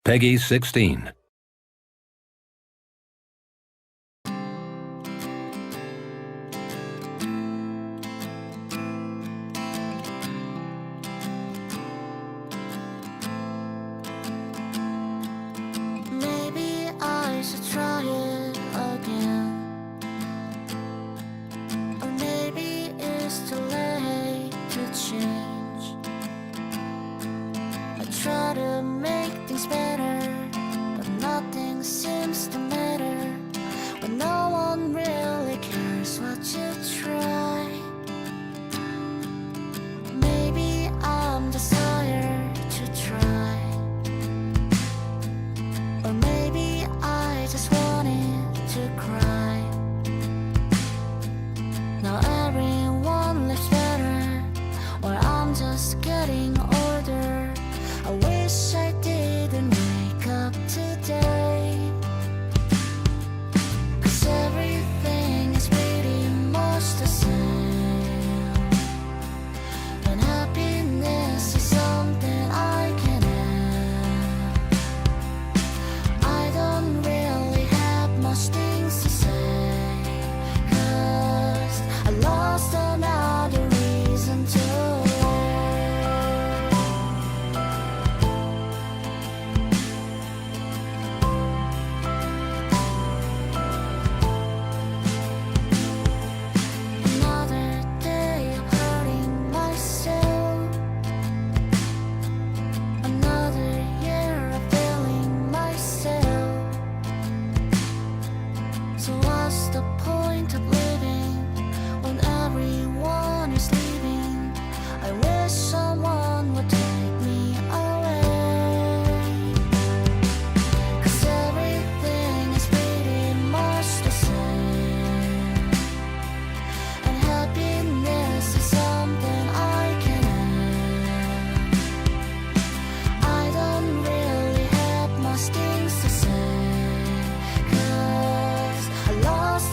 Peggy 16. Maybe I should try it again. Or maybe it's too late to change. I try to make things better, but nothing seems to matter when no one really cares what you try. Maybe I'm just tired to try. Or maybe I just wanted to cry. Now everyone lives better, or I'm just getting older. I wish I didn't wake up today, 'cause everything is pretty much the same. And happiness is something I can have. I don't really have much things to say, 'cause I lost another reason to another day of hurting myself, another year of failing myself. So what's the point of living when everyone is leaving? I wish someone would take me away, 'cause everything is pretty much the same. And happiness is something I can have. I don't really have much things to say, 'cause I lost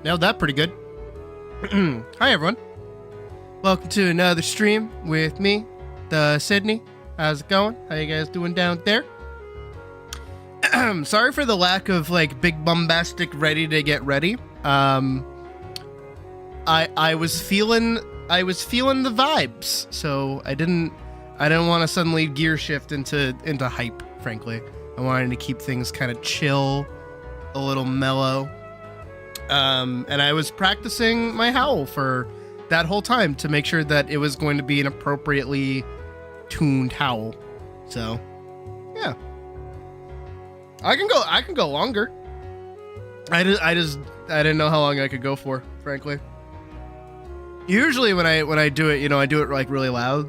Nailed that pretty good. Hi, everyone. Welcome to another stream with me, the Sydney. How's it going? How you guys doing down there? Sorry for the lack of like big bombastic ready to get ready. I was feeling the vibes, so I didn't want to suddenly gear shift into hype. Frankly, I wanted to keep things kind of chill, a little mellow. And I was practicing my howl for that whole time to make sure that it was going to be an appropriately tuned howl. So, yeah. I can go longer. I didn't know how long I could go for, frankly. Usually when I do it, I do it like really loud.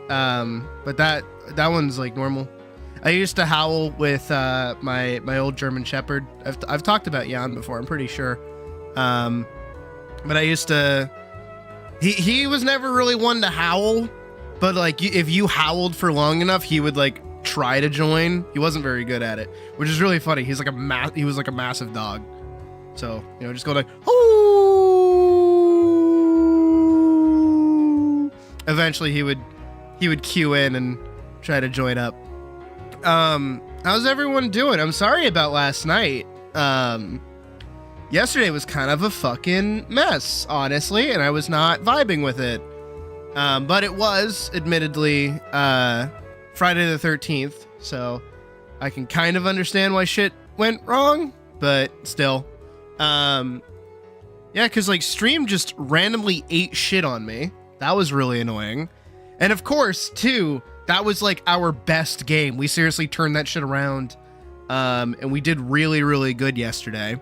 But that one's like normal. I used to howl with my old German Shepherd. I've talked about Jan before, I'm pretty sure. But I used to. He was never really one to howl, but like if you howled for long enough, he would like try to join. He wasn't very good at it, which is really funny. He was like a massive dog. So just go like oh. Eventually he would cue in and try to join up. How's everyone doing? I'm sorry about last night. Yesterday was kind of a fucking mess, honestly, and I was not vibing with it. But it was, admittedly, Friday the 13th, so I can kind of understand why shit went wrong, but still. Yeah, because, like, stream just randomly ate shit on me. That was really annoying. And, of course, too, that was, like, our best game. We seriously turned that shit around, and we did really, really good yesterday.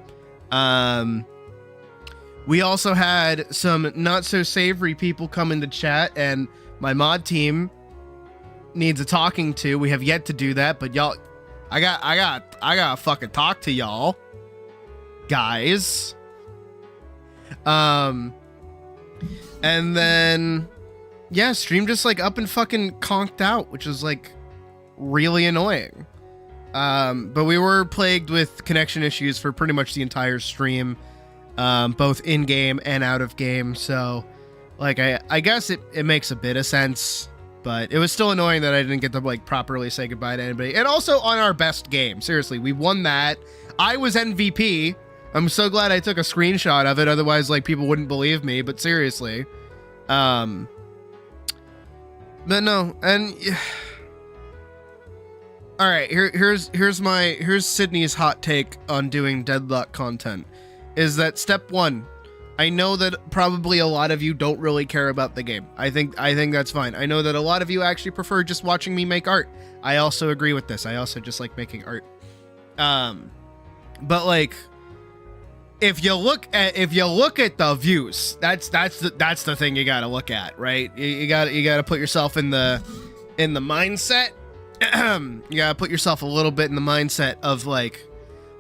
We also had some not so savory people come into chat, and my mod team needs a talking to. We have yet to do that, but y'all, I gotta fucking talk to y'all, guys. And then, yeah, stream just like up and fucking conked out, which was like really annoying. But we were plagued with connection issues for pretty much the entire stream, both in-game and out of game. So like, I guess it makes a bit of sense, but it was still annoying that I didn't get to like properly say goodbye to anybody. And also on our best game, seriously, we won that. I was MVP. I'm so glad I took a screenshot of it. Otherwise, like, people wouldn't believe me, but seriously. But no, and all right, here's Sydney's hot take on doing Deadlock content, is that step one, I know that probably a lot of you don't really care about the game. I think that's fine. I know that a lot of you actually prefer just watching me make art. I also agree with this. I also just like making art. But like, if you look at the views, that's the thing you gotta look at, right? You gotta put yourself in the mindset. You gotta put yourself a little bit in the mindset of like,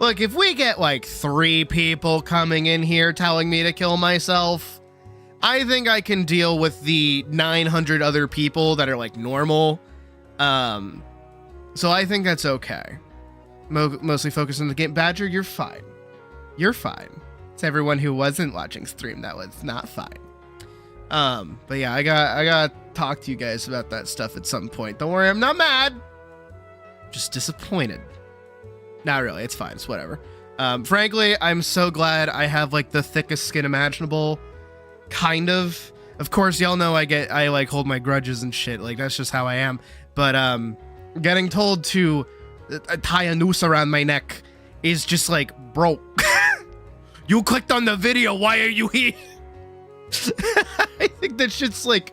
look, if we get like 3 people coming in here telling me to kill myself, I think I can deal with the 900 other people that are like normal. So I think that's okay. Mostly focused on the game. Badger, you're fine. You're fine. It's everyone who wasn't watching stream that was not fine. But yeah, I gotta talk to you guys about that stuff at some point. Don't worry, I'm not mad. Just disappointed. Not really, it's fine, it's whatever. Frankly, I'm so glad I have like the thickest skin imaginable. Kind of. Of course, y'all know I like hold my grudges and shit. Like, that's just how I am. But getting told to tie a noose around my neck is just like, bro, you clicked on the video, why are you here? I think that shit's like.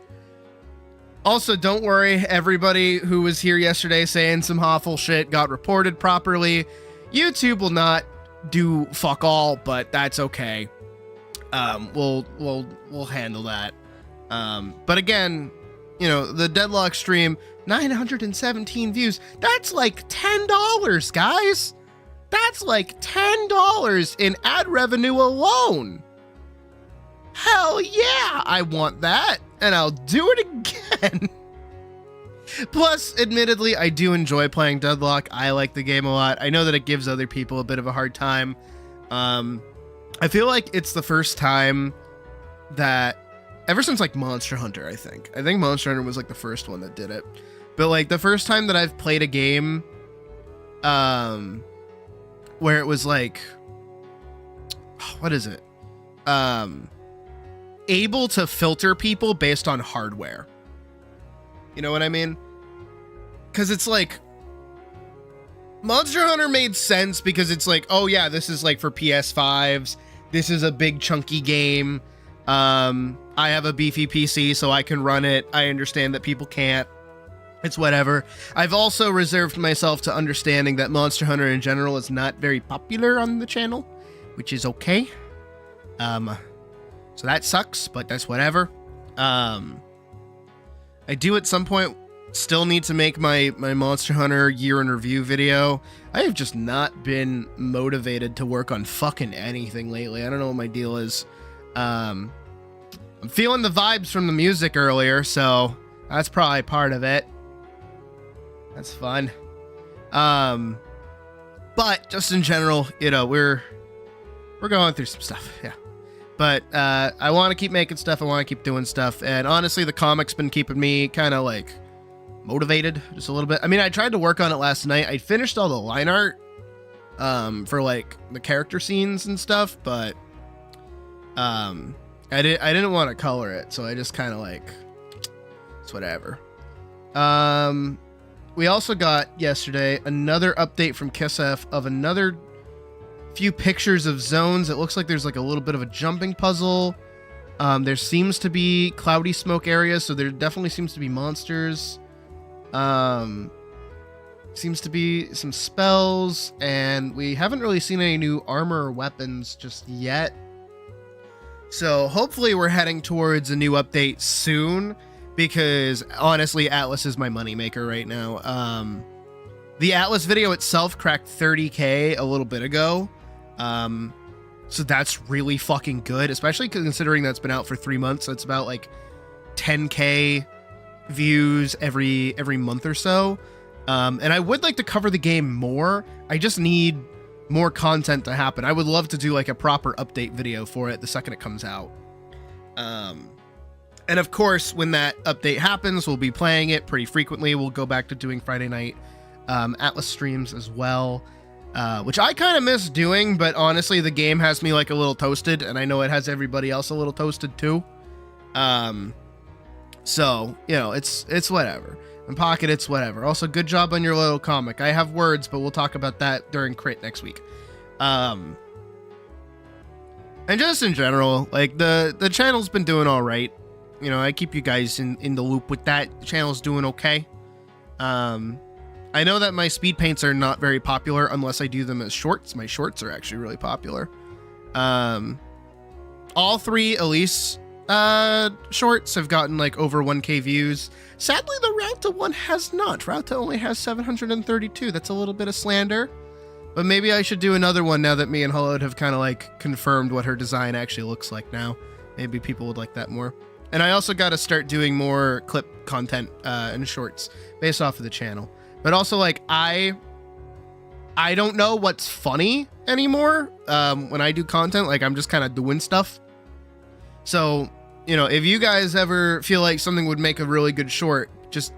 Also, don't worry, everybody who was here yesterday saying some awful shit got reported properly. YouTube will not do fuck all, but that's okay. We'll handle that. But again, the Deadlock stream, 917 views. That's like $10, guys. That's like $10 in ad revenue alone. Hell yeah, I want that, and I'll do it again. Plus, admittedly, I do enjoy playing Deadlock. I like the game a lot. I know that it gives other people a bit of a hard time. I feel like it's the first time that ever since like Monster Hunter, I think Monster Hunter was like the first one that did it, but like the first time that I've played a game where it was like, what is it, able to filter people based on hardware. You know what I mean? Because it's like Monster Hunter made sense because it's like, oh yeah, this is like for PS5s, this is a big chunky game. I have a beefy PC, so I can run it. I understand that people can't. It's whatever. I've also reserved myself to understanding that Monster Hunter in general is not very popular on the channel, which is okay. So that sucks, but that's whatever. I do at some point still need to make my Monster Hunter year in review video. I have just not been motivated to work on fucking anything lately. I don't know what my deal is. I'm feeling the vibes from the music earlier, so that's probably part of it. That's fun. But just in general, you know, we're going through some stuff, yeah. But I want to keep making stuff. I want to keep doing stuff. And honestly, the comic's been keeping me kind of like motivated just a little bit. I mean, I tried to work on it last night. I finished all the line art for like the character scenes and stuff, but I didn't want to color it, so I just kind of like, it's whatever. We also got yesterday another update from KissF of another few pictures of zones. It looks like there's like a little bit of a jumping puzzle. There seems to be cloudy smoke areas, so there definitely seems to be monsters. Seems to be some spells, and we haven't really seen any new armor or weapons just yet. So hopefully we're heading towards a new update soon, because honestly, Atlas is my moneymaker right now. The Atlas video itself cracked 30K a little bit ago. So that's really fucking good, especially considering that's been out for 3 months. That's about like 10K views every month or so. And I would like to cover the game more. I just need more content to happen. I would love to do like a proper update video for it the second it comes out. And of course, when that update happens, we'll be playing it pretty frequently. We'll go back to doing Friday night Atlas streams as well, which I kind of miss doing, but honestly, the game has me like a little toasted, and I know it has everybody else a little toasted too. So, you know, it's whatever. In Pocket, it's whatever. Also, good job on your little comic. I have words, but we'll talk about that during Crit next week. And just in general, like the channel's been doing all right. You know, I keep you guys in the loop with that. The channel's doing okay. I know that my speed paints are not very popular unless I do them as shorts. My shorts are actually really popular. All 3 Elise shorts have gotten like over 1K views. Sadly, the Rauta one has not. Rauta only has 732. That's a little bit of slander. But maybe I should do another one now that me and Hollowed have kind of like confirmed what her design actually looks like now. Maybe people would like that more. And I also got to start doing more clip content and shorts based off of the channel. But also, like, I don't know what's funny anymore when I do content. Like, I'm just kind of doing stuff. So, you know, if you guys ever feel like something would make a really good short, just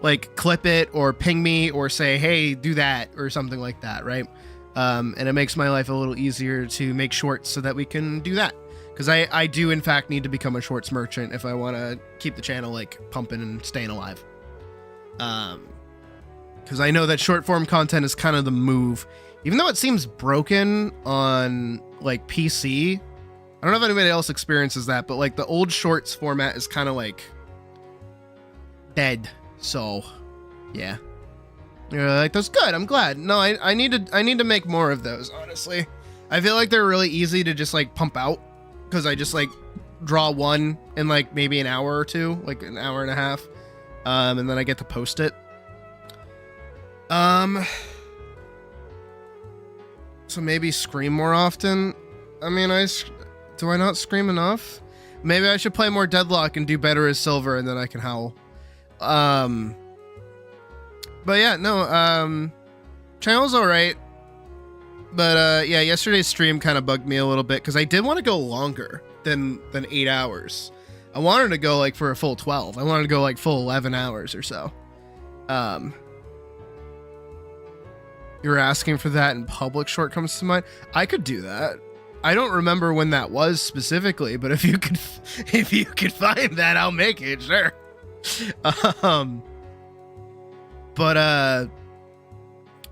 like clip it or ping me or say, hey, do that or something like that, right? And it makes my life a little easier to make shorts so that we can do that. Because I do, in fact, need to become a shorts merchant if I want to keep the channel, like, pumping and staying alive. Because I know that short form content is kind of the move. Even though it seems broken on, like, PC. I don't know if anybody else experiences that, but, like, the old shorts format is kind of, like, dead. So, yeah. You're like, that's good. I'm glad. No, I need to make more of those, honestly. I feel like they're really easy to just, like, pump out. Because I just, like, draw one in, like, maybe an hour or two. Like, an hour and a half. And then I get to post it. So maybe scream more often. I mean, do I not scream enough? Maybe I should play more Deadlock and do better as Silver, and then I can howl. But yeah, no, channel's alright. But yeah, yesterday's stream kind of bugged me a little bit because I did want to go longer than 8 hours. I wanted to go like for a full 12. I wanted to go like full 11 hours or so. You were asking for that in public short comes to mind. I could do that. I don't remember when that was specifically, but if you could find that, I'll make it, sure.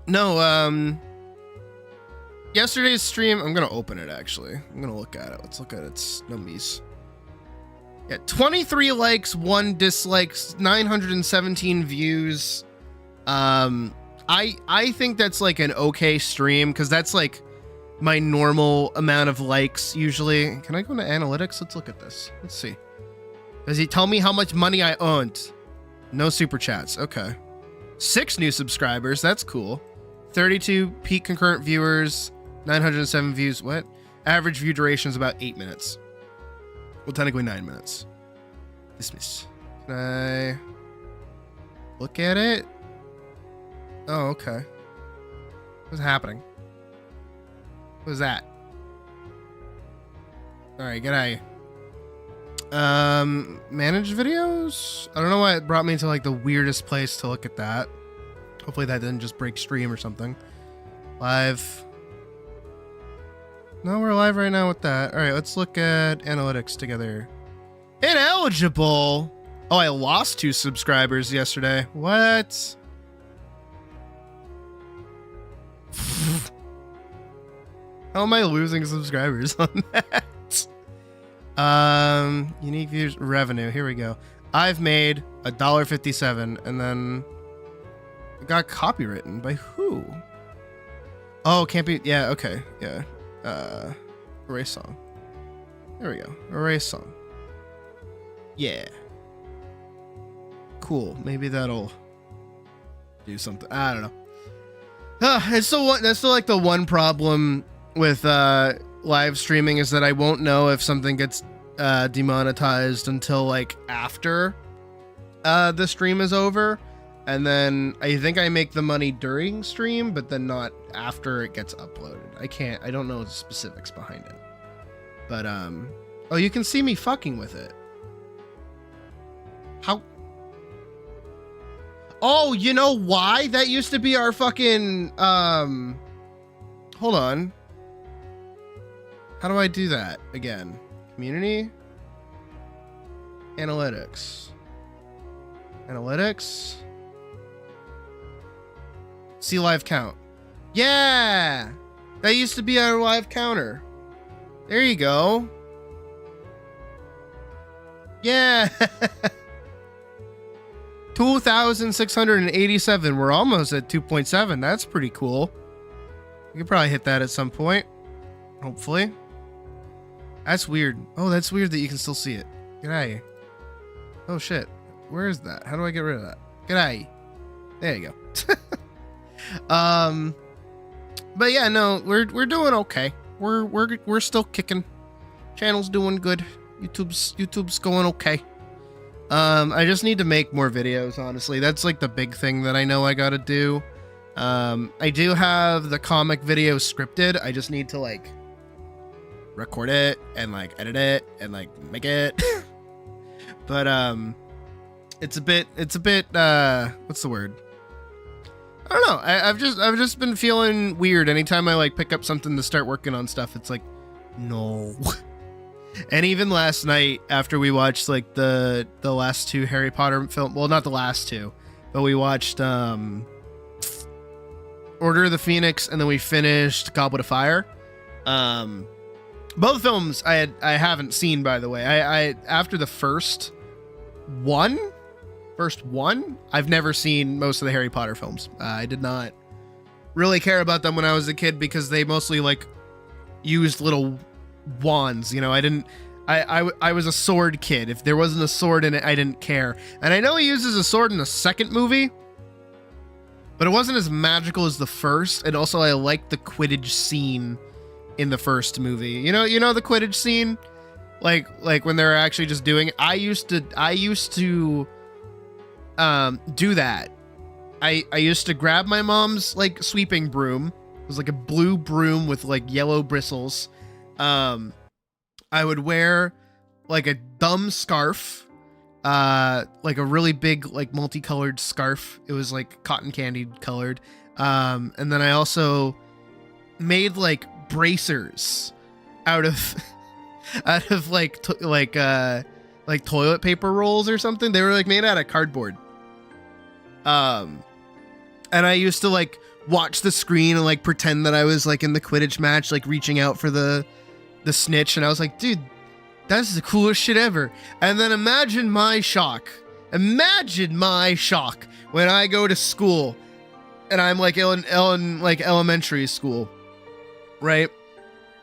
No, yesterday's stream, I'm gonna open it actually. I'm gonna look at it. Let's look at its numbies. Yeah, 23 likes, 1 dislikes, 917 views. I think that's like an okay stream because that's like my normal amount of likes usually. Can I go into analytics? Let's look at this. Let's see. Does he tell me how much money I earned? No super chats. Okay. 6 new subscribers. That's cool. 32 peak concurrent viewers. 907 views. What? Average view duration is about 8 minutes. Well, technically 9 minutes. Dismiss. Can I look at it? Oh, okay. What's happening? What was that? Alright, g'day. Manage videos? I don't know why it brought me to like the weirdest place to look at that. Hopefully that didn't just break stream or something. Live. No, we're live right now with that. Alright, let's look at analytics together. Ineligible! Oh, I lost 2 subscribers yesterday. What? How am I losing subscribers on that? Unique views revenue. Here we go. I've made $1.57 and then it got copywritten by who? Oh, can't be. Yeah. Okay. Yeah. Erase song. There we go. Erase song. Yeah. Cool. Maybe that'll do something. I don't know. It's still that's still like the one problem with live streaming is that I won't know if something gets demonetized until like after the stream is over, and then I think I make the money during stream, but then not after it gets uploaded. I don't know the specifics behind it, but oh, you can see me fucking with it. How? Oh, you know why? That used to be our fucking, hold on. How do I do that again? Community? Analytics. Analytics? See live count. Yeah! That used to be our live counter. There you go. Yeah! 2,687. We're almost at 2.7. That's pretty cool. We could probably hit that at some point. Hopefully. That's weird. Oh, that's weird that you can still see it. G'day. Oh shit. Where is that? How do I get rid of that? G'day. There you go. But yeah, no, we're doing okay. We're still kicking. Channel's doing good. YouTube's going okay. I just need to make more videos, honestly. That's like the big thing that I know I gotta do. I do have the comic video scripted. I just need to like record it and like edit it and like make it. But it's a bit what's the word? I don't know. I've just been feeling weird anytime I like pick up something to start working on stuff. It's like, no. And even last night after we watched like the last 2 Harry Potter film, well, not the last 2, but we watched Order of the Phoenix and then we finished Goblet of Fire. Both films I haven't seen, by the way. I after the first one, I've never seen most of the Harry Potter films. I did not really care about them when I was a kid because they mostly like used little wands, you know. I was a sword kid. If there wasn't a sword in it, I didn't care. And I know he uses a sword in the second movie, but it wasn't as magical as the first. And also I liked the Quidditch scene in the first movie. You know the Quidditch scene? Like when they're actually just doing it. I used to do that. I used to grab my mom's like sweeping broom was like a blue broom with like yellow bristles. I would wear like a dumb scarf, like a really big, like multicolored scarf. It was like cotton candy colored. And then I also made like bracers out of like toilet paper rolls or something. They were like made out of cardboard. And I used to like watch the screen and like pretend that I was like in the Quidditch match, like reaching out for the snitch. And I was like, dude, that's the coolest shit ever. And then imagine my shock when I go to school and I'm like in like elementary school, right?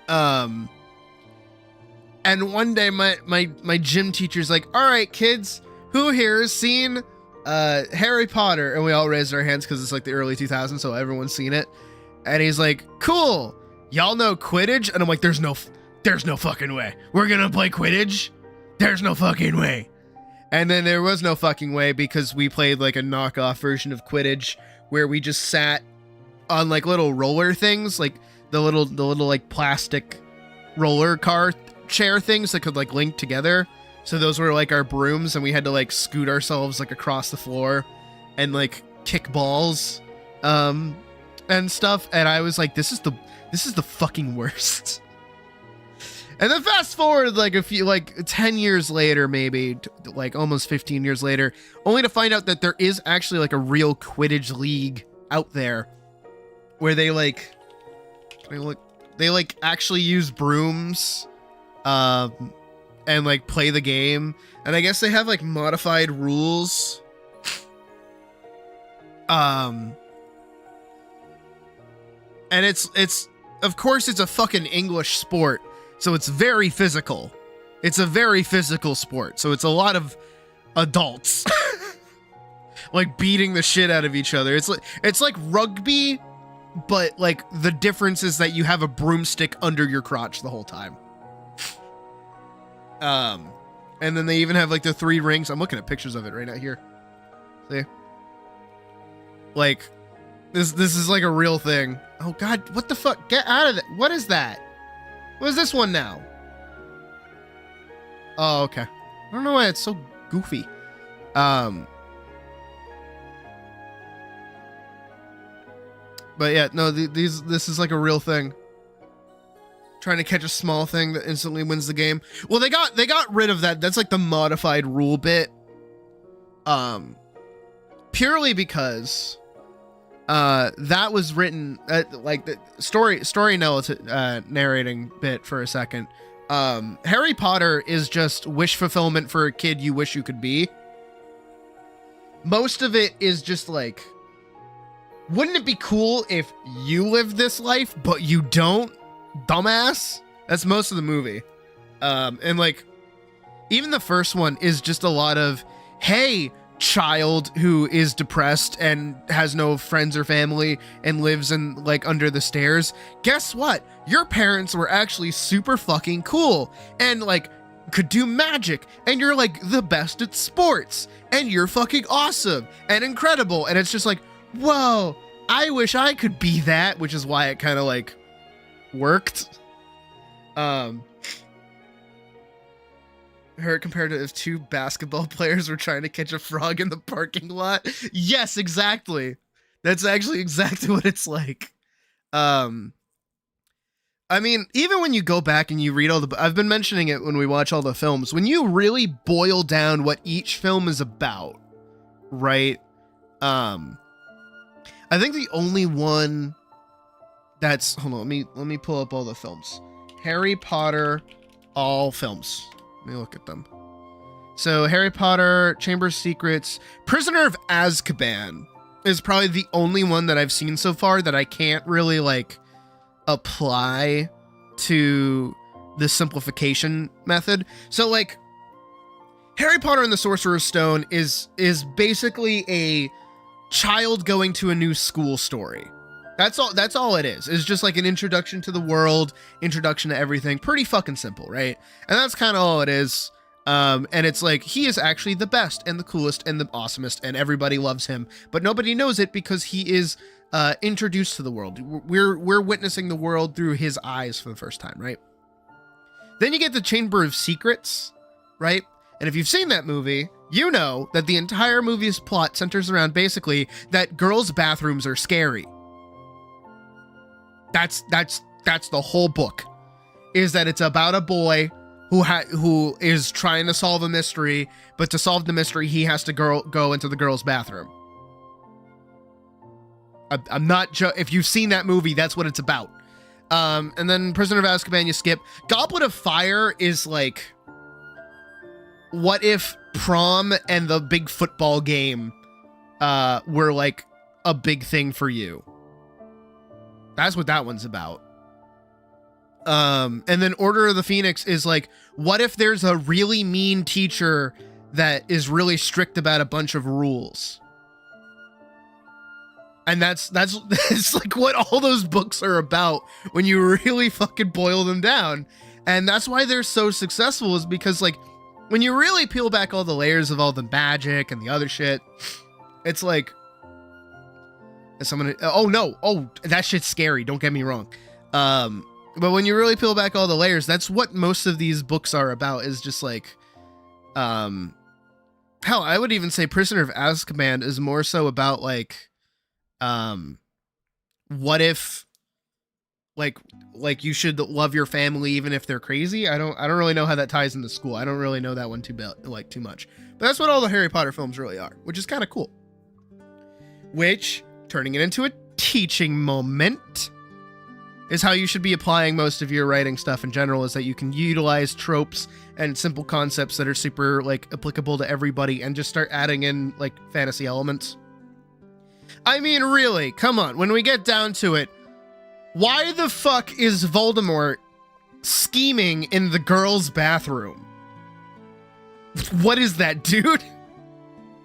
And one day my gym teacher's like, all right, kids, who here has seen Harry Potter? And we all raised our hands because it's like the early 2000s, so everyone's seen it. And he's like, cool, y'all know Quidditch? And I'm like, there's no fucking way we're gonna play Quidditch. There's no fucking way. And then there was no fucking way, because we played like a knockoff version of Quidditch where we just sat on like little roller things, like the little like plastic roller car chair things that could like link together. So those were like our brooms, and we had to like scoot ourselves like across the floor and like kick balls and stuff. And I was like, this is the fucking worst. And then fast forward like a few, like 10 years later, maybe like almost 15 years later, only to find out that there is actually like a real Quidditch league out there where they actually use brooms and like play the game. And I guess they have like modified rules. And it's of course it's a fucking English sport. So it's very physical. It's a very physical sport. So it's a lot of adults like beating the shit out of each other. It's like rugby, but like the difference is that you have a broomstick under your crotch the whole time. And then they even have like the 3 rings. I'm looking at pictures of it right now here. See? Like this is like a real thing. Oh god, what the fuck? Get out of it. What is that? What is this one now? Oh, okay. I don't know why it's so goofy. But yeah, no, this is like a real thing. Trying to catch a small thing that instantly wins the game. Well, they got rid of that. That's like the modified rule bit. Purely because that was written like the story narrating bit for a second. Harry Potter is just wish fulfillment for a kid you wish you could be. Most of it is just like, wouldn't it be cool if you lived this life, but you don't, dumbass? That's most of the movie. And like, even the first one is just a lot of, hey, child who is depressed and has no friends or family and lives in like under the stairs. Guess what? Your parents were actually super fucking cool and like could do magic, and you're like the best at sports, and you're fucking awesome and incredible. And it's just like, whoa, I wish I could be that, which is why it kind of like worked. Her compared to if 2 basketball players were trying to catch a frog in the parking lot. Yes, exactly. That's actually exactly what it's like. I mean, even when you go back and you read all the, I've been mentioning it when we watch all the films, when you really boil down what each film is about, right? I think the only one that's, hold on, let me pull up all the films. Harry Potter, all films. Let me look at them. So Harry Potter, Chamber of Secrets, Prisoner of Azkaban is probably the only one that I've seen so far that I can't really like apply to the simplification method. So like Harry Potter and the Sorcerer's Stone is basically a child going to a new school story. That's all it is. It's just like an introduction to the world, introduction to everything. Pretty fucking simple, right? And that's kind of all it is. And it's like, he is actually the best and the coolest and the awesomest, and everybody loves him, but nobody knows it because he is introduced to the world. We're witnessing the world through his eyes for the first time, right? Then you get the Chamber of Secrets, right? And if you've seen that movie, you know that the entire movie's plot centers around basically that girls' bathrooms are scary. That's the whole book, is that it's about a boy who is trying to solve a mystery, but to solve the mystery, he has to go into the girl's bathroom. I'm not if you've seen that movie, that's what it's about. And then Prisoner of Azkaban, you skip. Goblet of Fire is like, what if prom and the big football game were like a big thing for you? That's what that one's about. And then Order of the Phoenix is like, what if there's a really mean teacher that is really strict about a bunch of rules? And that's like what all those books are about when you really fucking boil them down. And that's why they're so successful, is because like when you really peel back all the layers of all the magic and the other shit, it's like, is someone, oh no, oh, that shit's scary, don't get me wrong. But when you really peel back all the layers, that's what most of these books are about, is just like, hell, I would even say Prisoner of Azkaban is more so about like, what if like you should love your family even if they're crazy? I don't really know how that ties into school. I don't really know that one too much. But that's what all the Harry Potter films really are, which is kind of cool. Which, turning it into a teaching moment, is how you should be applying most of your writing stuff in general, is that you can utilize tropes and simple concepts that are super like applicable to everybody and just start adding in like fantasy elements. I mean, really, come on, when we get down to it, why the fuck is Voldemort scheming in the girls' bathroom? What is that, dude?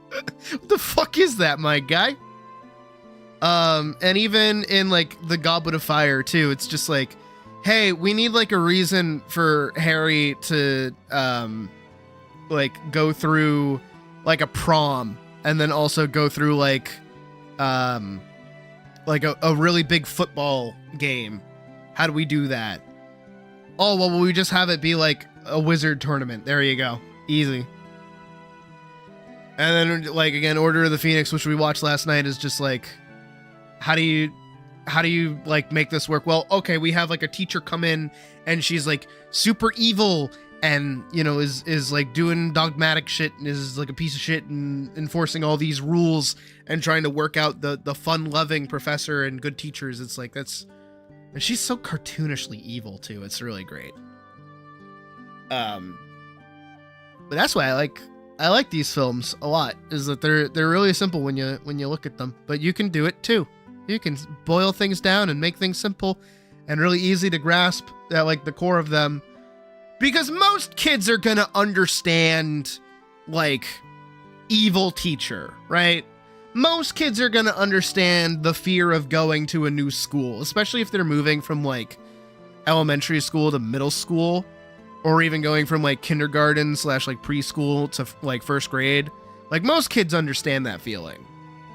What the fuck is that, my guy? And even in like the Goblet of Fire too, it's just like, hey, we need like a reason for Harry to like go through like a prom, and then also go through like a really big football game. How do we do that? Oh, well, we just have it be like a wizard tournament. There you go. Easy. And then like, again, Order of the Phoenix, which we watched last night, is just like, how do you like make this work? Well, okay, we have like a teacher come in and she's like super evil and, you know, is like doing dogmatic shit and is like a piece of shit and enforcing all these rules and trying to work out the fun-loving professor and good teachers. It's like, and she's so cartoonishly evil too. It's really great. But that's why I like these films a lot, is that they're really simple when you look at them, but you can do it too. You can boil things down and make things simple and really easy to grasp at like the core of them. Because most kids are gonna understand, like, evil teacher, right? Most kids are gonna understand the fear of going to a new school, especially if they're moving from, like, elementary school to middle school, or even going from, like, kindergarten / like preschool to, like, first grade. Like, most kids understand that feeling.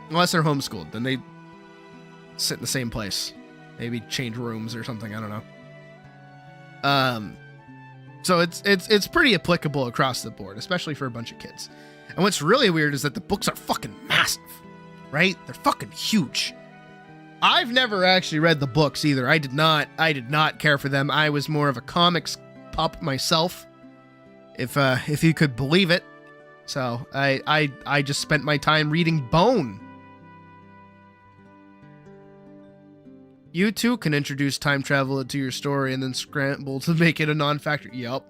Unless they're homeschooled, then they sit in the same place. Maybe change rooms or something, I don't know. So it's pretty applicable across the board, especially for a bunch of kids. And what's really weird is that the books are fucking massive, right? They're fucking huge. I've never actually read the books either. I did not care for them. I was more of a comics pup myself, if you could believe it. So I just spent my time reading Bone. You too can introduce time travel into your story and then scramble to make it a non-factor. Yup.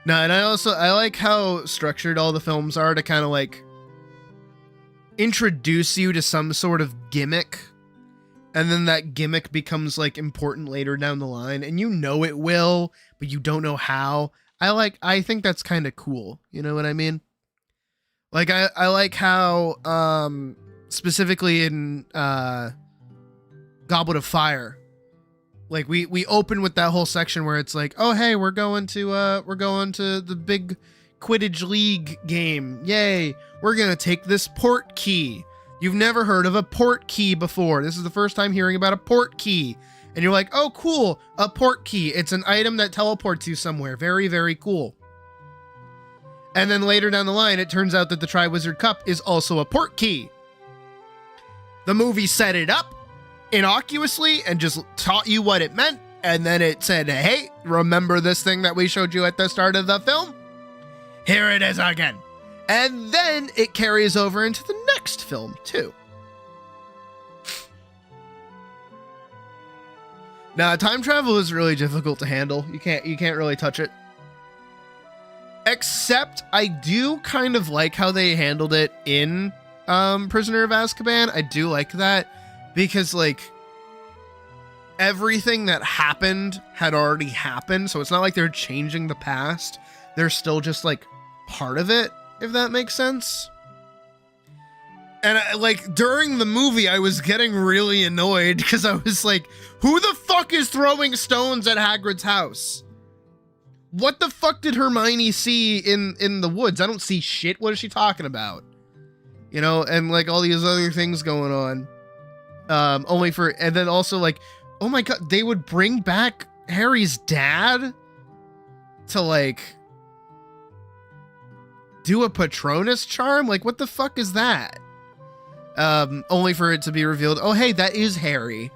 No, and I like how structured all the films are to kind of like introduce you to some sort of gimmick, and then that gimmick becomes like important later down the line, and you know it will, but you don't know how. I think that's kind of cool. You know what I mean? Like, I like how, specifically in, Goblet of Fire, like, we open with that whole section where it's like, oh, hey, we're going to the big Quidditch League game. Yay. We're going to take this port key. You've never heard of a port key before. This is the first time hearing about a port key. And you're like, oh, cool. A port key. It's an item that teleports you somewhere. Very, very cool. And then later down the line, it turns out that the Triwizard Cup is also a port key. The movie set it up innocuously and just taught you what it meant. And then it said, hey, remember this thing that we showed you at the start of the film? Here it is again. And then it carries over into the next film, too. Now, time travel is really difficult to handle. You can't really touch it. Except I do kind of like how they handled it in Prisoner of Azkaban. I do like that because, like, everything that happened had already happened. So it's not like they're changing the past. They're still just, like, part of it, if that makes sense. And like during the movie, I was getting really annoyed because I was like, who the fuck is throwing stones at Hagrid's house? What the fuck did Hermione see in the woods? I don't see shit. What is she talking about? You know, and like all these other things going on. And then also like, oh my God, they would bring back Harry's dad to like do a Patronus charm? Like, what the fuck is that? Only for it to be revealed, oh, hey, that is Harry.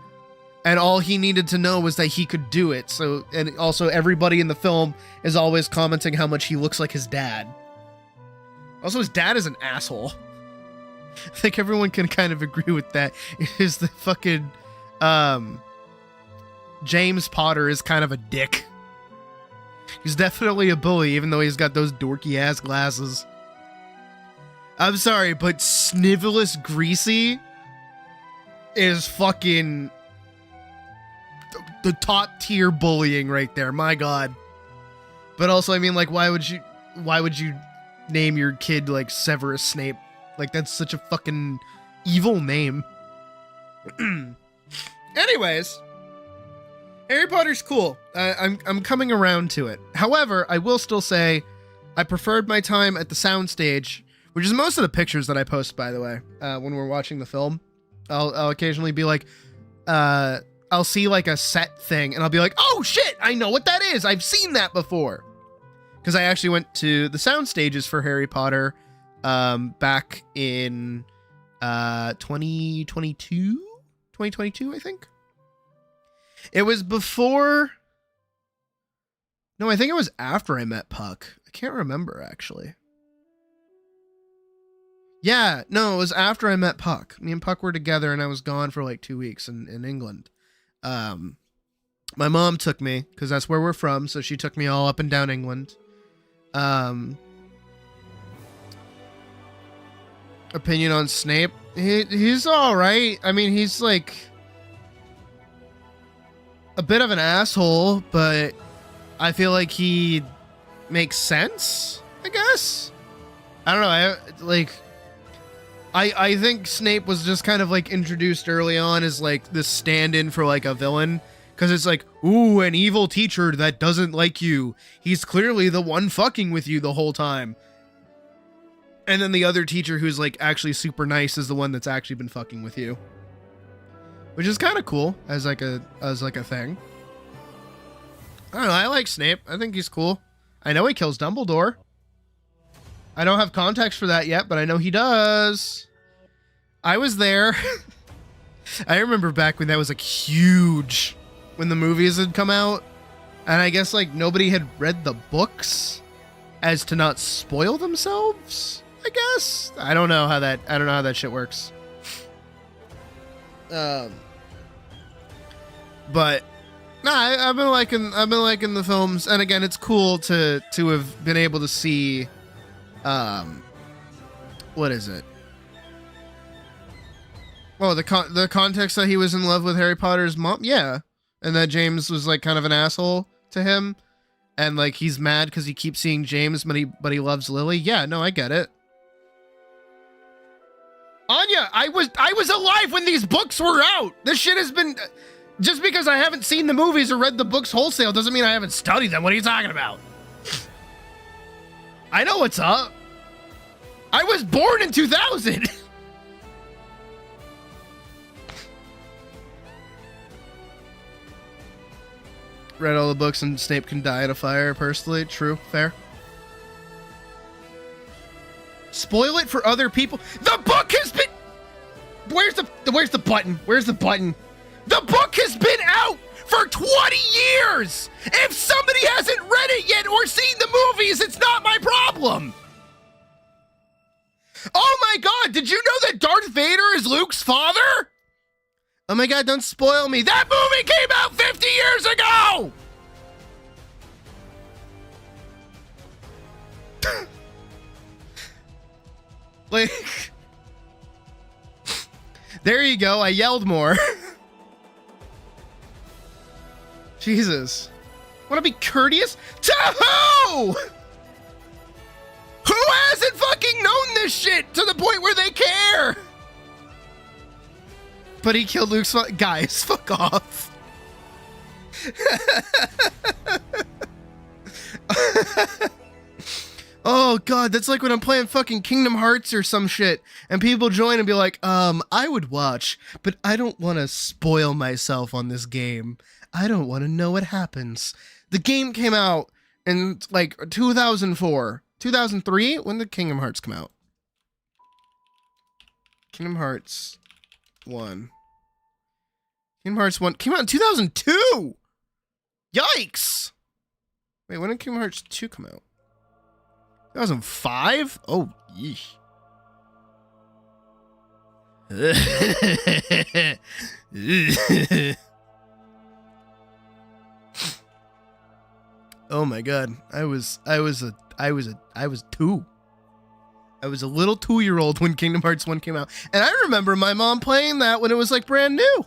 And all he needed to know was that he could do it. So, and also everybody in the film is always commenting how much he looks like his dad. Also, his dad is an asshole. I think everyone can kind of agree with that. It is the fucking, James Potter is kind of a dick. He's definitely a bully, even though he's got those dorky ass glasses. I'm sorry, but Snivelous Greasy is fucking the top tier bullying right there. My God. But also, I mean, like, why would you name your kid like Severus Snape? Like, that's such a fucking evil name. Anyways, Harry Potter's cool. I'm coming around to it. However, I will still say I preferred my time at the soundstage, which is most of the pictures that I post, by the way, when we're watching the film. I'll occasionally be like, I'll see like a set thing and I'll be like, oh shit, I know what that is. I've seen that before. Because I actually went to the sound stages for Harry Potter back in 2022, I think. It was before. No, I think it was after I met Puck. I can't remember, actually. Yeah, no, it was after I met Puck. Me and Puck were together and I was gone for like 2 weeks in England. My mom took me because that's where we're from. So she took me all up and down England. Opinion on Snape. He's all right. I mean, he's like a bit of an asshole, but I feel like he makes sense, I guess. I don't know. I think Snape was just kind of like introduced early on as like this stand-in for like a villain. Because it's like, ooh, an evil teacher that doesn't like you. He's clearly the one fucking with you the whole time. And then the other teacher who's like actually super nice is the one that's actually been fucking with you. Which is kind of cool as like a thing. I don't know, I like Snape. I think he's cool. I know he kills Dumbledore. I don't have context for that yet, but I know he does. I was there. I remember back when that was like huge, when the movies had come out. And I guess like nobody had read the books as to not spoil themselves, I guess. I don't know how that shit works. But nah, I've been liking the films, and again, it's cool to have been able to see what is it? Oh, the context that he was in love with Harry Potter's mom, yeah, and that James was like kind of an asshole to him, and like he's mad because he keeps seeing James, but he loves Lily. Yeah, no, I get it. Anya, I was alive when these books were out. This shit has been. Just because I haven't seen the movies or read the books wholesale doesn't mean I haven't studied them. What are you talking about? I know what's up. I was born in 2000. Read all the books and Snape can die in a fire, personally. True. Fair. Spoil it for other people. The book has been... Where's the button? Where's the button? The book has been out for 20 years! If somebody hasn't read it yet or seen the movies, it's not my problem! Oh my god, did you know that Darth Vader is Luke's father? Oh my god, don't spoil me. That movie came out 50 years ago! Like... There you go, I yelled more. Jesus. Wanna be courteous? To who? Who hasn't fucking known this shit to the point where they care? But he killed Luke's guys, fuck off. Oh god, that's like when I'm playing fucking Kingdom Hearts or some shit, and people join and be like, I would watch, but I don't want to spoil myself on this game. I don't want to know what happens. The game came out in like 2004, 2003. When did Kingdom Hearts come out? Kingdom Hearts 1. Kingdom Hearts 1 came out in 2002. Yikes. Wait, when did Kingdom Hearts 2 come out? 2005? Oh, yeesh. Oh my god. I was 2. I was a little 2-year-old when Kingdom Hearts 1 came out. And I remember my mom playing that when it was like brand new.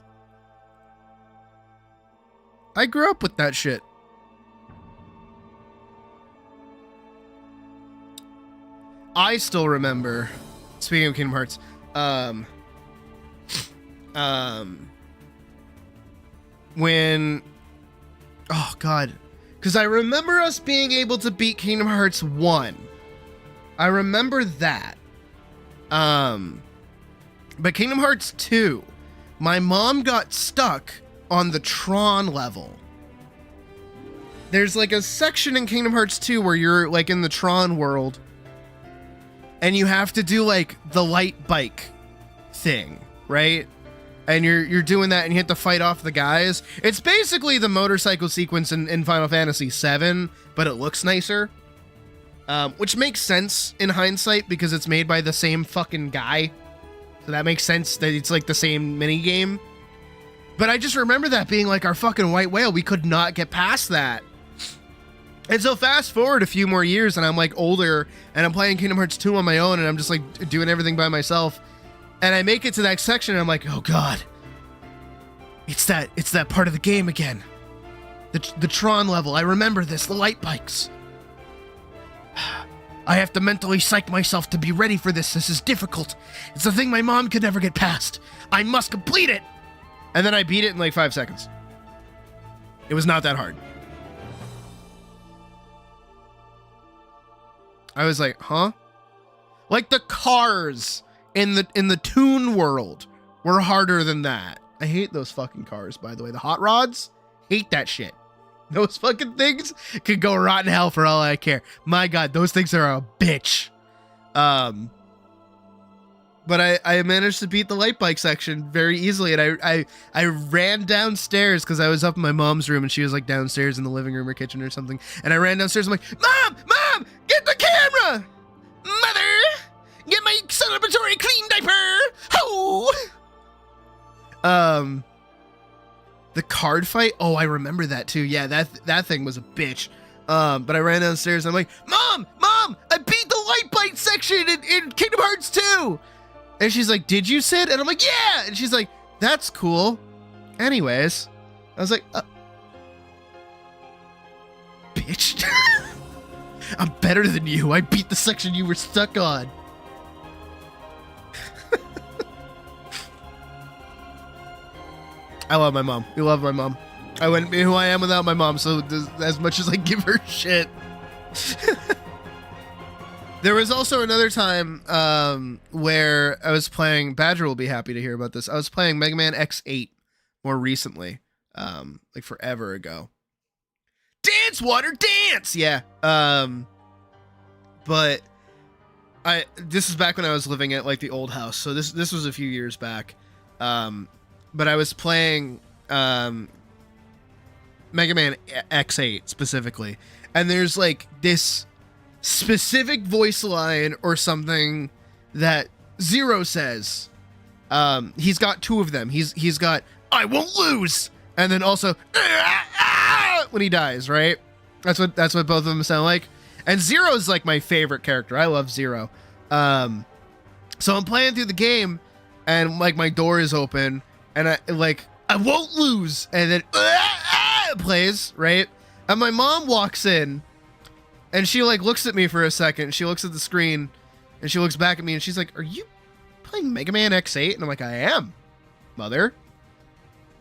I grew up with that shit. I still remember, speaking of Kingdom Hearts, when, oh god, because I remember us being able to beat Kingdom Hearts 1. I remember that. But Kingdom Hearts 2, my mom got stuck on the Tron level. There's like a section in Kingdom Hearts 2 where you're like in the Tron world, and you have to do like the light bike thing, right? And you're doing that, and you have to fight off the guys. It's basically the motorcycle sequence in Final Fantasy VII, but it looks nicer. Which makes sense in hindsight because it's made by the same fucking guy. So that makes sense that it's like the same mini game. But I just remember that being like our fucking white whale. We could not get past that. And so fast forward a few more years and I'm like older and I'm playing Kingdom Hearts 2 on my own and I'm just like doing everything by myself. And I make it to that section and I'm like, oh god. It's that part of the game again. The Tron level. I remember this, the light bikes. I have to mentally psych myself to be ready for this. This is difficult. It's the thing my mom could never get past. I must complete it. And then I beat it in like 5 seconds. It was not that hard. I was like, huh? Like the cars in the Toon world were harder than that. I hate those fucking cars, by the way. The hot rods, hate that shit. Those fucking things could go rotten hell for all I care. My god, those things are a bitch. But I managed to beat the light bike section very easily, and I ran downstairs because I was up in my mom's room and she was like downstairs in the living room or kitchen or something. And I ran downstairs. I'm like, Mom, get the camera! Mother, get my celebratory clean diaper! Ho! The card fight. Oh, I remember that too. Yeah, that thing was a bitch. But I ran downstairs and I'm like, Mom, I beat the light bike section in Kingdom Hearts 2. And she's like, did you, Sid? And I'm like, yeah. And she's like, that's cool. Anyways, I was like, bitch. I'm better than you. I beat the section you were stuck on. I love my mom. We love my mom. I wouldn't be who I am without my mom, so as much as I give her shit. There was also another time where I was playing. Badger will be happy to hear about this. I was playing Mega Man X8 more recently, like forever ago. Dance, water, dance. Yeah. But this is back when I was living at like the old house. So this was a few years back. But I was playing Mega Man X8 specifically, and there's like this specific voice line or something that Zero says. He's got two of them. He's got "I won't lose," and then also when he dies, right? That's what both of them sound like. And Zero's like my favorite character. I love Zero. So I'm playing through the game, and like my door is open, and I won't lose, and then it plays, right? And my mom walks in, and she like looks at me for a second. She looks at the screen, and she looks back at me, and she's like, "Are you playing Mega Man X8?" And I'm like, "I am, mother."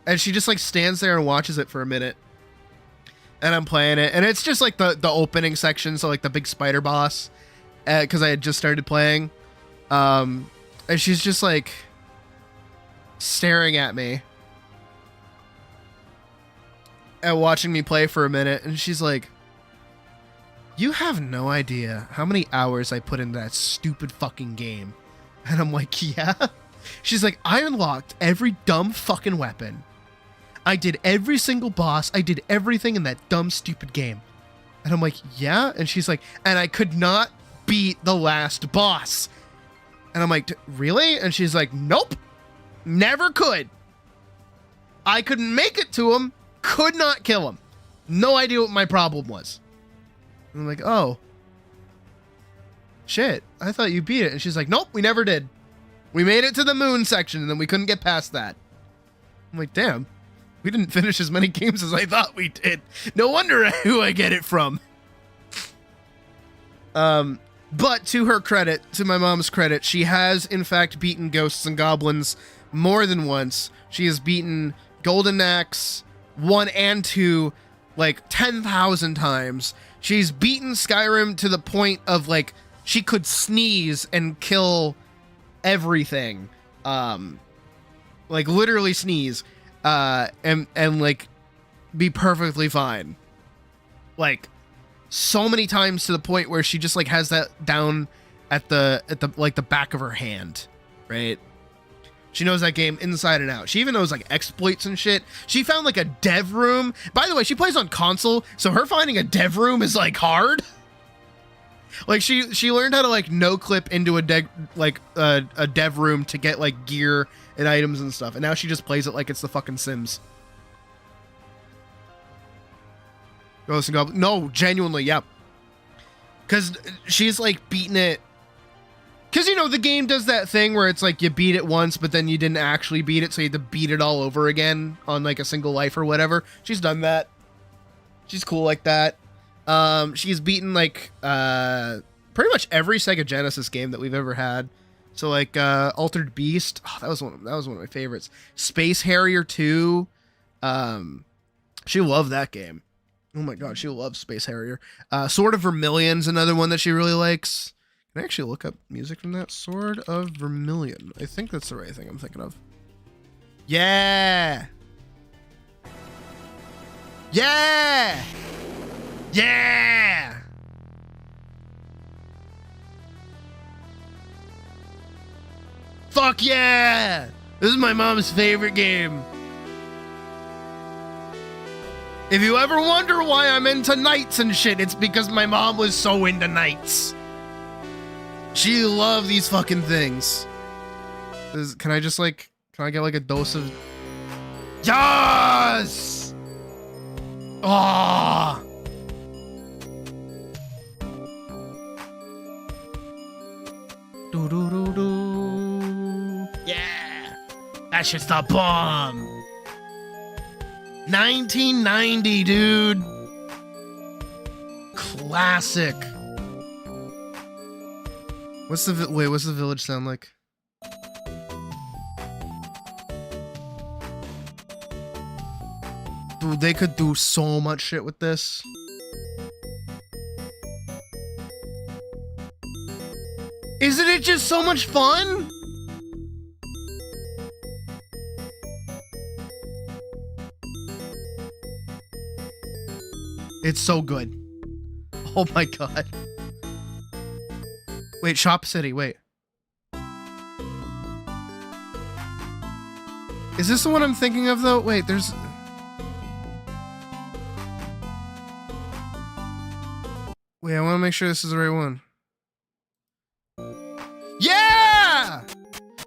And she just like stands there and watches it for a minute. And I'm playing it, and it's just like the opening section, so like the big spider boss, because I had just started playing. And she's just like staring at me and watching me play for a minute, and she's like, "You have no idea how many hours I put into that stupid fucking game." And I'm like, "Yeah." She's like, "I unlocked every dumb fucking weapon. I did every single boss. I did everything in that dumb, stupid game." And I'm like, "Yeah?" And she's like, "And I could not beat the last boss." And I'm like, "Really?" And she's like, "Nope. Never could. I couldn't make it to him. Could not kill him. No idea what my problem was." And I'm like, "Oh. Shit. I thought you beat it." And she's like, "Nope, we never did. We made it to the moon section, and then we couldn't get past that." I'm like, "Damn. We didn't finish as many games as I thought we did. No wonder who I get it from." But to her credit, to my mom's credit, she has in fact beaten Ghosts and Goblins more than once. She has beaten Golden Axe 1 and 2 like 10,000 times. She's beaten Skyrim to the point of like she could sneeze and kill everything. Like literally sneeze. And like be perfectly fine. Like so many times to the point where she just like has that down at the like the back of her hand, right? She knows that game inside and out. She even knows like exploits and shit. She found like a dev room. By the way, she plays on console, so her finding a dev room is like hard. Like she learned how to like no clip into a dev room to get like gear and items and stuff, and now she just plays it like it's the fucking Sims. Ghosts and Goblins. No, genuinely, yeah. Because she's like beating it. Because, you know, the game does that thing where it's like you beat it once, but then you didn't actually beat it, so you had to beat it all over again on like a single life or whatever. She's done that. She's cool like that. She's beaten like pretty much every Sega Genesis game that we've ever had. So like Altered Beast, oh, that was one of my favorites. Space Harrier 2. She loved that game. Oh my god, she loves Space Harrier. Sword of Vermilion's another one that she really likes. Can I actually look up music from that? Sword of Vermilion. I think that's the right thing I'm thinking of. Yeah! Yeah! Yeah! Fuck yeah! This is my mom's favorite game. If you ever wonder why I'm into knights and shit, it's because my mom was so into knights. She loved these fucking things. Can I get like a dose of... Yes! Ah! Do do do do. Yeah! That's just a bomb! 1990, dude. Classic. What's the village sound like? Dude, they could do so much shit with this. Isn't it just so much fun? It's so good. Oh my god. Wait, Shop City, wait. Is this the one I'm thinking of though? Wait, there's... Wait, I want to make sure this is the right one. Yeah!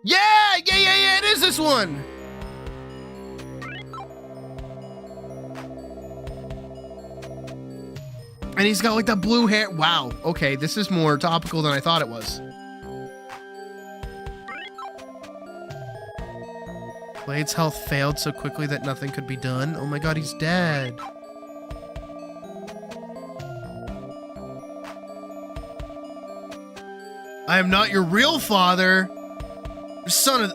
Yeah, it is this one! And he's got like that blue hair. Wow. Okay, this is more topical than I thought it was. Blade's health failed so quickly that nothing could be done. Oh my god, he's dead. I am not your real father. Son of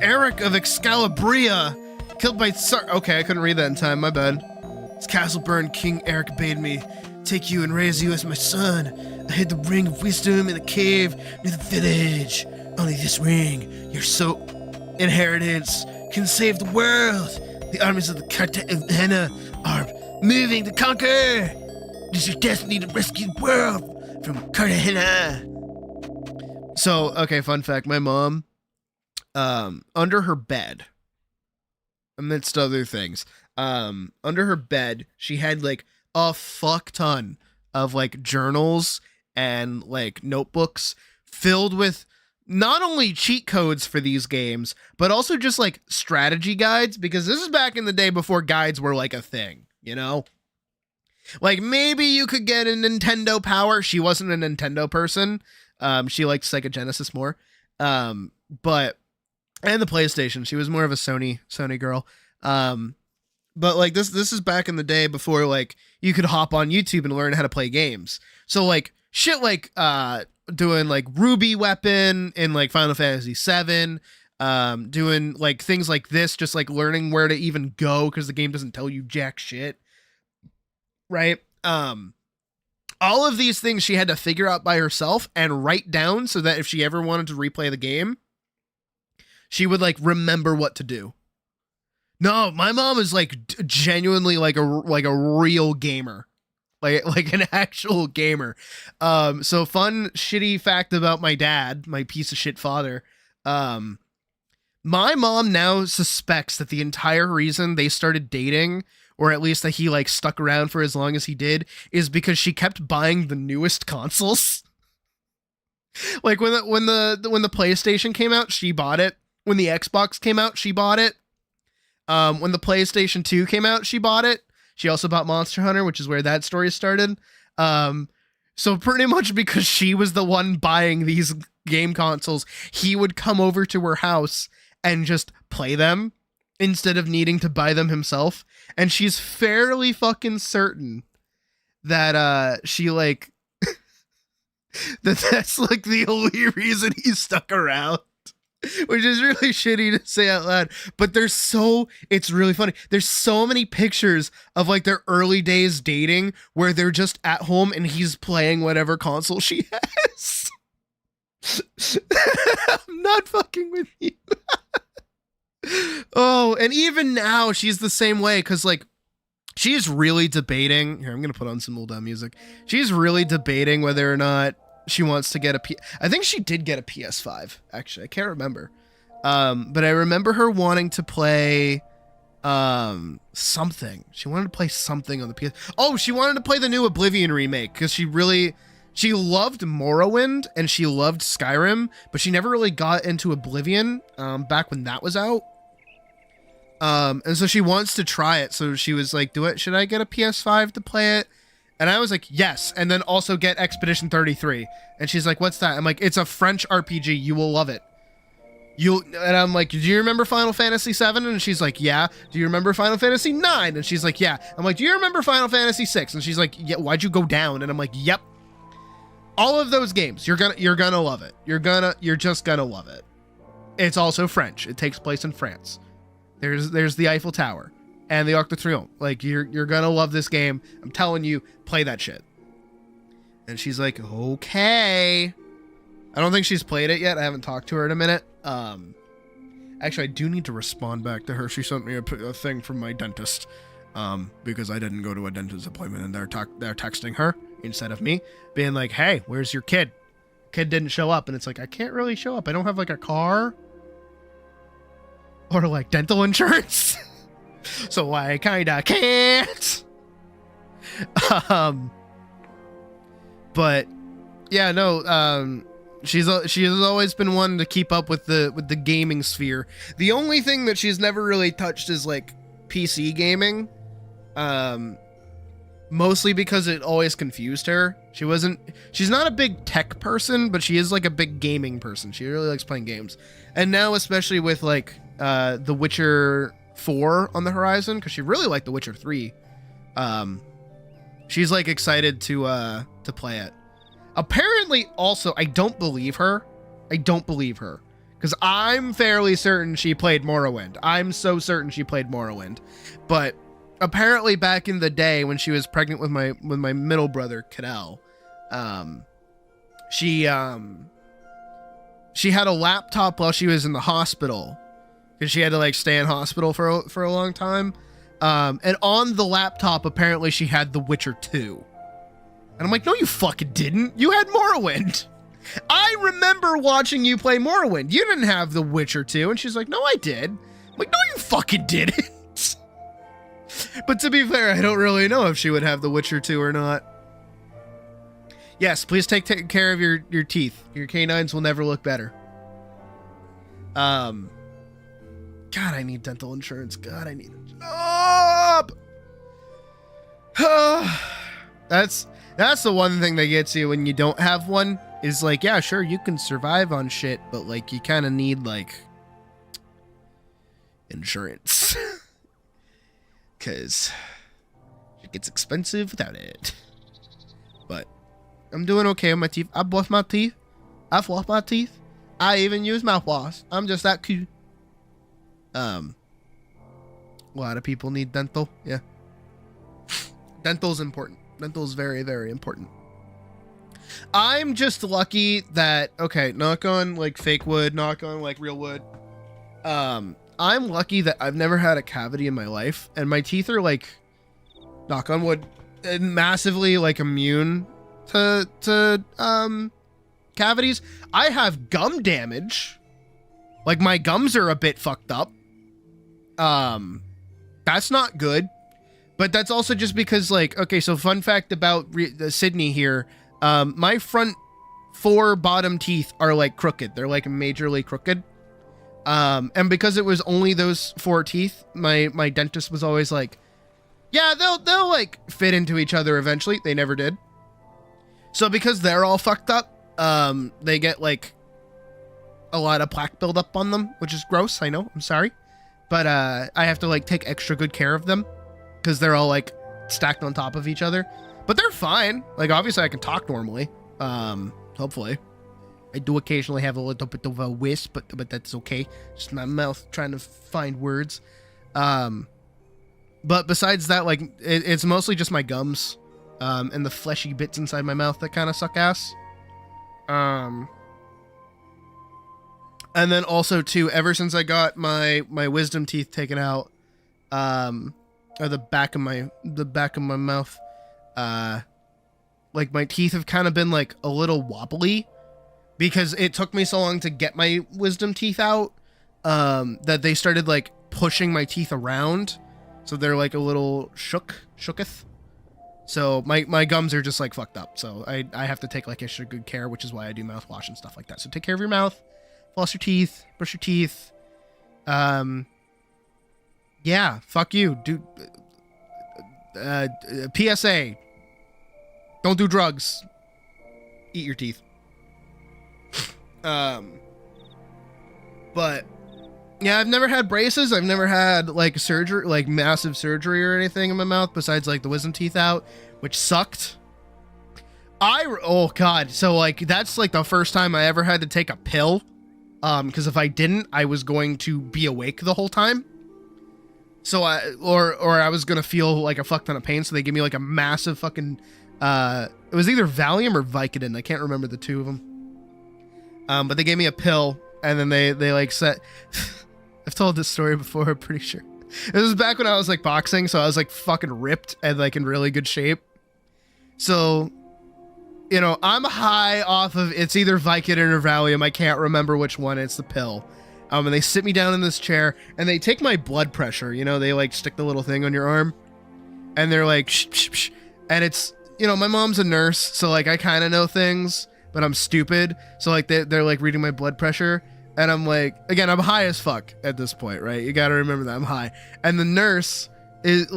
Eric of Excalibria. Killed by Okay, I couldn't read that in time. My bad. This castle burned. King Eric bade me take you and raise you as my son. I hid the ring of wisdom in the cave near the village. Only this ring, your inheritance, can save the world. The armies of the Cartagena are moving to conquer. It is your destiny to rescue the world from Cartagena. So, okay, fun fact. My mom, under her bed, amidst other things, under her bed, she had like a fuck ton of like journals and like notebooks filled with not only cheat codes for these games, but also just like strategy guides, because this is back in the day before guides were like a thing, you know? Like maybe you could get a Nintendo Power. She wasn't a Nintendo person. She liked Sega Genesis more. But and the PlayStation, she was more of a Sony girl. But like this is back in the day before like you could hop on YouTube and learn how to play games. So like shit like doing like Ruby Weapon in like Final Fantasy VII, doing like things like this, just like learning where to even go because the game doesn't tell you jack shit. Right? All of these things she had to figure out by herself and write down so that if she ever wanted to replay the game, she would like remember what to do. No, my mom is like genuinely like a real gamer, like an actual gamer. So fun shitty fact about my dad, my piece of shit father. My mom now suspects that the entire reason they started dating, or at least that he like stuck around for as long as he did, is because she kept buying the newest consoles. Like when the PlayStation came out, she bought it. When the Xbox came out, she bought it. When the PlayStation 2 came out, she bought it. She also bought Monster Hunter, which is where that story started. So pretty much because she was the one buying these game consoles, he would come over to her house and just play them instead of needing to buy them himself. And she's fairly fucking certain that she like that's like the only reason he stuck around. Which is really shitty to say out loud, but it's really funny. There's so many pictures of like their early days dating where they're just at home and he's playing whatever console she has. I'm not fucking with you. Oh, and even now she's the same way, because like she's really debating. Here, I'm going to put on some old music. She's really debating whether or not she wants to get I think she did get a PS5, actually. I can't remember. But I remember her wanting to play something. She wanted to play something on the PS. Oh, she wanted to play the new Oblivion remake because she loved Morrowind and she loved Skyrim, but she never really got into Oblivion back when that was out. And so she wants to try it. So she was like, should I get a PS5 to play it? And I was like, yes. And then also get Expedition 33. And she's like, what's that? I'm like, it's a French RPG. You will love it. And I'm like, do you remember Final Fantasy 7? And she's like, yeah. Do you remember Final Fantasy 9? And she's like, yeah. I'm like, do you remember Final Fantasy 6? And she's like, yeah. Why'd you go down? And I'm like, yep. All of those games, you're gonna love it. You're just gonna love it. It's also French. It takes place in France. There's the Eiffel Tower and the Arc de Triomphe. Like you're gonna love this game. I'm telling you, play that shit. And she's like, okay. I don't think she's played it yet. I haven't talked to her in a minute. Actually, I do need to respond back to her. She sent me a thing from my dentist, because I didn't go to a dentist appointment, and they're texting her instead of me, being like, "Hey, where's your kid? Kid didn't show up," and it's like, I can't really show up. I don't have like a car or like dental insurance, so I kinda can't. But yeah, no. She has always been one to keep up with the gaming sphere. The only thing that she's never really touched is like PC gaming. Mostly because it always confused her. She's not a big tech person, but she is like a big gaming person. She really likes playing games. And now, especially with like The Witcher 4 on the horizon, because she really liked The Witcher 3. She's like excited to play it. Apparently, also, I don't believe her. Because I'm fairly certain she played Morrowind. I'm so certain she played Morrowind. But apparently back in the day when she was pregnant with my middle brother, Cadell, she had a laptop while she was in the hospital. Because she had to like stay in hospital for a long time. And on the laptop, apparently she had The Witcher 2. And I'm like, no, you fucking didn't. You had Morrowind. I remember watching you play Morrowind. You didn't have The Witcher 2. And she's like, no, I did. I'm like, no, you fucking didn't. But to be fair, I don't really know if she would have The Witcher 2 or not. Yes, please take care of your teeth. Your canines will never look better. God, I need dental insurance. God, I need a job. That's the one thing that gets you when you don't have one, is like, yeah, sure, you can survive on shit, but like you kind of need like insurance. Because it gets expensive without it. But I'm doing okay with my teeth. I brush my teeth. I floss my teeth. I even use mouthwash. I'm just that cute. A lot of people need dental. Yeah. Dental's important. Dental's very, very important. I'm just lucky that, okay, knock on like fake wood, knock on like real wood. I'm lucky that I've never had a cavity in my life, and my teeth are like, knock on wood, massively like immune to cavities. I have gum damage. Like my gums are a bit fucked up. That's not good. But that's also just because, like, okay, so fun fact about Sydney here. My front 4 bottom teeth are, like, crooked. They're, like, majorly crooked. And because it was only those 4 teeth, my dentist was always like, yeah, they'll, like, fit into each other eventually. They never did. So because they're all fucked up, they get, like, a lot of plaque buildup on them, which is gross, I know. I'm sorry. But I have to, like, take extra good care of them. Because they're all like stacked on top of each other, but they're fine. Like obviously I can talk normally. Hopefully, I do occasionally have a little bit of a wisp, but that's okay. Just my mouth trying to find words. But besides that, like it's mostly just my gums, and the fleshy bits inside my mouth that kind of suck ass. And then also too, ever since I got my wisdom teeth taken out, or the back of my mouth, like my teeth have kind of been like a little wobbly because it took me so long to get my wisdom teeth out, that they started like pushing my teeth around, so they're like a little shooketh. So my gums are just like fucked up, so I have to take like extra good care, which is why I do mouthwash and stuff like that. So take care of your mouth, floss your teeth, brush your teeth. Yeah, fuck you, dude. PSA. Don't do drugs. Eat your teeth. But yeah, I've never had braces. I've never had like surgery, like massive surgery or anything in my mouth besides like the wisdom teeth out, which sucked. Oh god. So like that's like the first time I ever had to take a pill. Because if I didn't, I was going to be awake the whole time. So I was gonna feel like a fuck ton of pain, so they gave me like a massive fucking it was either Valium or Vicodin, I can't remember the two of them. But they gave me a pill, and then they like set. I've told this story before, I'm pretty sure. It was back when I was like boxing, so I was like fucking ripped and like in really good shape. So, you know, I'm high off of, it's either Vicodin or Valium. I can't remember which one. It's the pill. And they sit me down in this chair and they take my blood pressure. You know, they like stick the little thing on your arm and they're like, shh, shh, shh. And it's, you know, my mom's a nurse, so like I kind of know things, but I'm stupid. So like they're like reading my blood pressure. And I'm like, again, I'm high as fuck at this point, right? You got to remember that I'm high. And the nurse is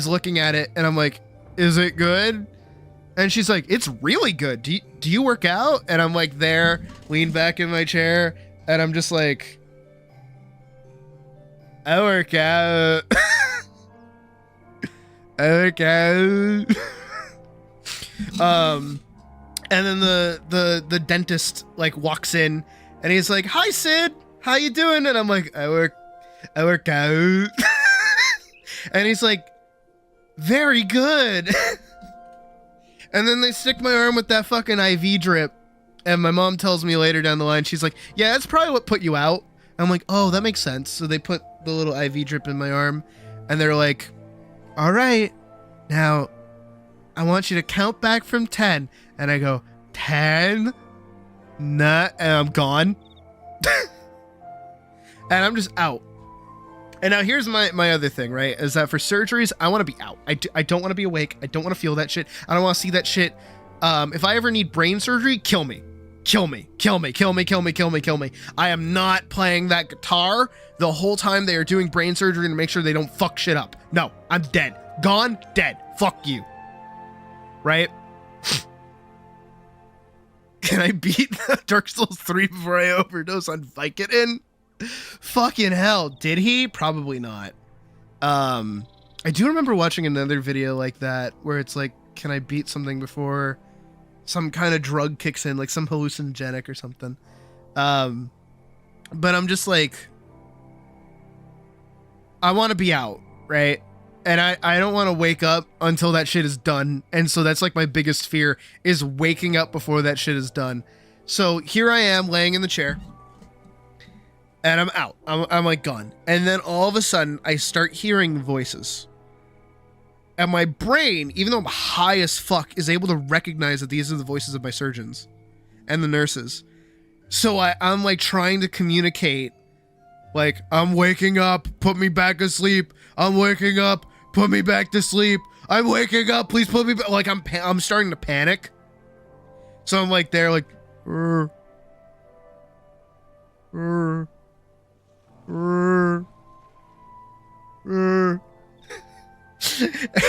looking at it and I'm like, is it good? And she's like, it's really good. Do you work out? And I'm like there, leaned back in my chair. And I'm just like, I work out. I work out. And then the dentist like walks in and he's like, hi Sid, how you doing? And I'm like, I work out. And he's like, very good. And then they stick my arm with that fucking IV drip. And my mom tells me later down the line, she's like, yeah, that's probably what put you out. I'm like, oh, that makes sense. So they put the little IV drip in my arm and they're like, all right, now I want you to count back from 10. And I go, 10? Nah, and I'm gone. And I'm just out. And now here's my other thing, right? Is that for surgeries, I want to be out. I don't want to be awake. I don't want to feel that shit. I don't want to see that shit. If I ever need brain surgery, kill me. Kill me. Kill me. Kill me. Kill me. Kill me. Kill me. I am not playing that guitar the whole time they are doing brain surgery to make sure they don't fuck shit up. No, I'm dead. Gone, dead. Fuck you. Right? Can I beat Dark Souls 3 before I overdose on Vicodin? Fucking hell. Did he? Probably not. I do remember watching another video like that where it's like, can I beat something before some kind of drug kicks in, like some hallucinogenic or something. But I'm just like, I want to be out, right? And I don't want to wake up until that shit is done. And so that's like my biggest fear, is waking up before that shit is done. So here I am laying in the chair and I'm out. I'm like gone. And then all of a sudden I start hearing voices. And my brain, even though I'm high as fuck, is able to recognize that these are the voices of my surgeons and the nurses. So I'm like trying to communicate, like, I'm waking up, put me back to sleep. I'm waking up, put me back to sleep. I'm waking up, please put me back. Like I'm starting to panic. So I'm like there, like,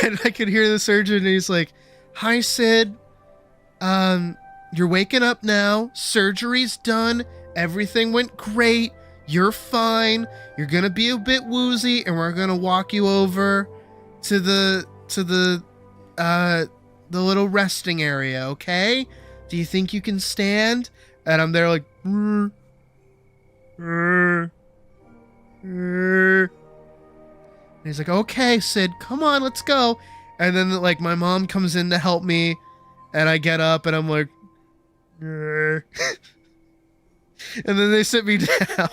and I could hear the surgeon and he's like, hi Sid, you're waking up now, surgery's done, everything went great, you're fine, you're gonna be a bit woozy and we're gonna walk you over to the little resting area, okay? Do you think you can stand? And I'm there like, and he's like, okay, Sid, come on, let's go. And then like my mom comes in to help me and I get up and I'm like, and then they sit me down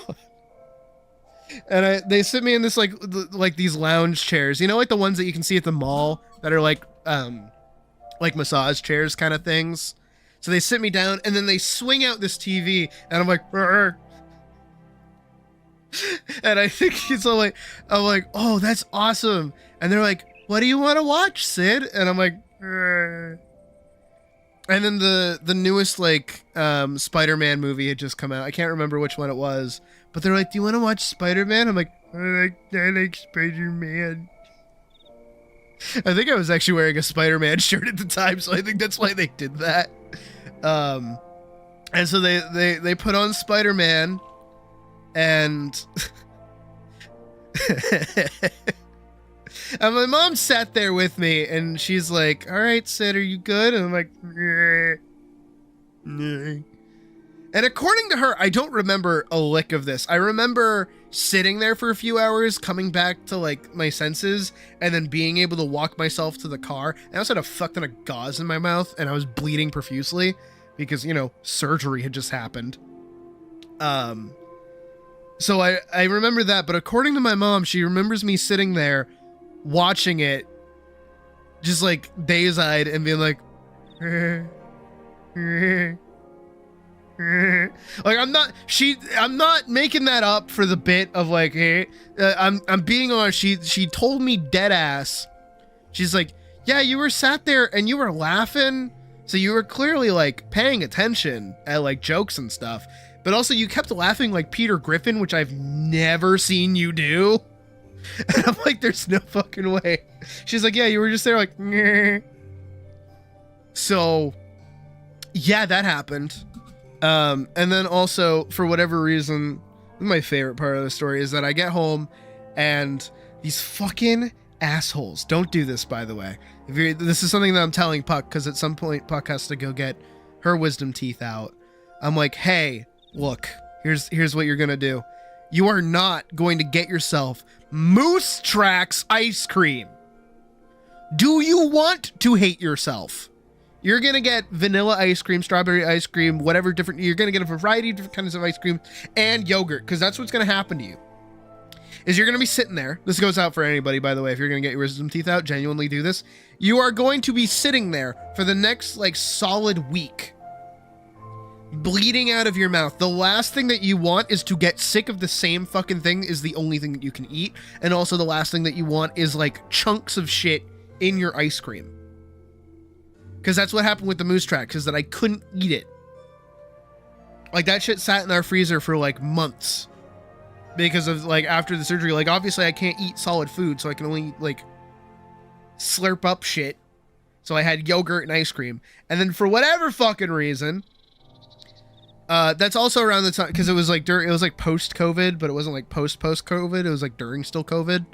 and they sit me in this like these lounge chairs, you know, like the ones that you can see at the mall that are like massage chairs kind of things. So they sit me down and then they swing out this TV and I'm like, and I think he's all like, I'm like, oh, that's awesome. And they're like, what do you want to watch, Sid? And I'm like, and then the newest like Spider-Man movie had just come out. I can't remember which one it was, but they're like, do you want to watch Spider-Man? I'm like, I like Spider-Man. I think I was actually wearing a Spider-Man shirt at the time, so I think that's why they did that. And so they put on Spider-Man. And and my mom sat there with me and she's like, all right, Sid, are you good? And I'm like, nah. And according to her, I don't remember a lick of this. I remember sitting there for a few hours, coming back to like my senses, and then being able to walk myself to the car. And I also had a fuck ton of gauze in my mouth and I was bleeding profusely. because, you know, surgery had just happened. So I remember that, but according to my mom, she remembers me sitting there watching it, just like dazed-eyed and being like, like I'm not making that up for the bit of like, hey, I'm being honest. She told me dead ass. She's like, yeah, you were sat there and you were laughing, so you were clearly like paying attention at like jokes and stuff, but also you kept laughing like Peter Griffin, which I've never seen you do. And I'm like, there's no fucking way. She's like, yeah, you were just there like, nyeh. So yeah, that happened. And then also, for whatever reason, my favorite part of the story is that I get home and these fucking assholes, don't do this, by the way. This is something that I'm telling Puck, because at some point Puck has to go get her wisdom teeth out. I'm like, hey, look, here's what you're gonna do. You are not going to get yourself Moose Tracks ice cream. Do you want to hate yourself? You're going to get vanilla ice cream, strawberry ice cream, whatever different. You're going to get a variety of different kinds of ice cream and yogurt, because that's what's going to happen to you. Is you're going to be sitting there. This goes out for anybody, by the way. If you're going to get your wisdom teeth out, genuinely do this. You are going to be sitting there for the next like solid week, bleeding out of your mouth. The last thing that you want is to get sick of the same fucking thing is the only thing that you can eat. And also the last thing that you want is like chunks of shit in your ice cream. Because that's what happened with the Moose Tracks, is that I couldn't eat it. Like, that shit sat in our freezer for like months. Because of like, after the surgery, like obviously I can't eat solid food, so I can only like slurp up shit. So I had yogurt and ice cream. And then for whatever fucking reason, that's also around the time, because it was like it was like post-COVID, but it wasn't like post-COVID. It was like during still COVID.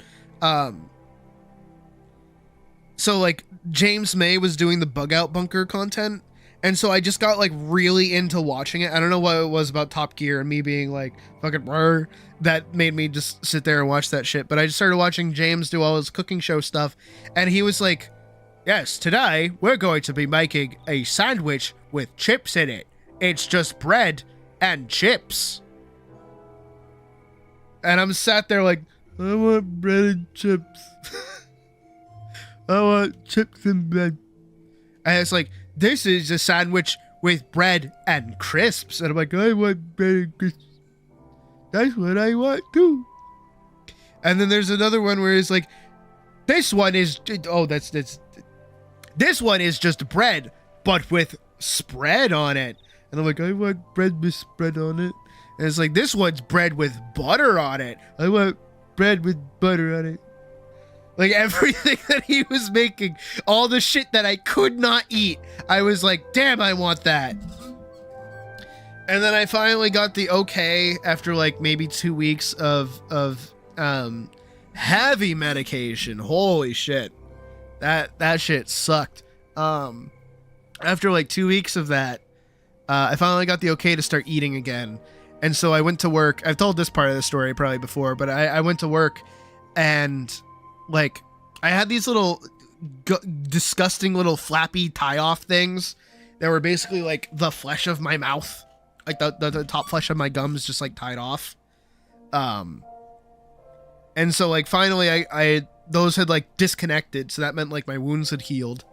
So like James May was doing the Bug Out Bunker content, and so I just got like really into watching it. I don't know what it was about Top Gear and me being like fucking brr, that made me just sit there and watch that shit. But I just started watching James do all his cooking show stuff, and he was like, yes, today we're going to be making a sandwich with chips in it. It's just bread and chips. And I'm sat there like, I want bread and chips. I want chips and bread. And it's like, this is a sandwich with bread and crisps. And I'm like, I want bread and crisps. That's what I want too. And then there's another one where it's like, this one is, this one is just bread, but with spread on it. And I'm like, I want bread with spread on it. And it's like, this one's bread with butter on it. I want bread with butter on it. Like, everything that he was making, all the shit that I could not eat, I was like, damn, I want that. And then I finally got the okay after like maybe 2 weeks of heavy medication. Holy shit. That shit sucked. After like 2 weeks of that, I finally got the okay to start eating again. And so I went to work. I've told this part of the story probably before, but I went to work and like I had these little disgusting little flappy tie-off things that were basically like the flesh of my mouth. Like the top flesh of my gums just like tied off. And so like finally I those had like disconnected. So that meant like my wounds had healed.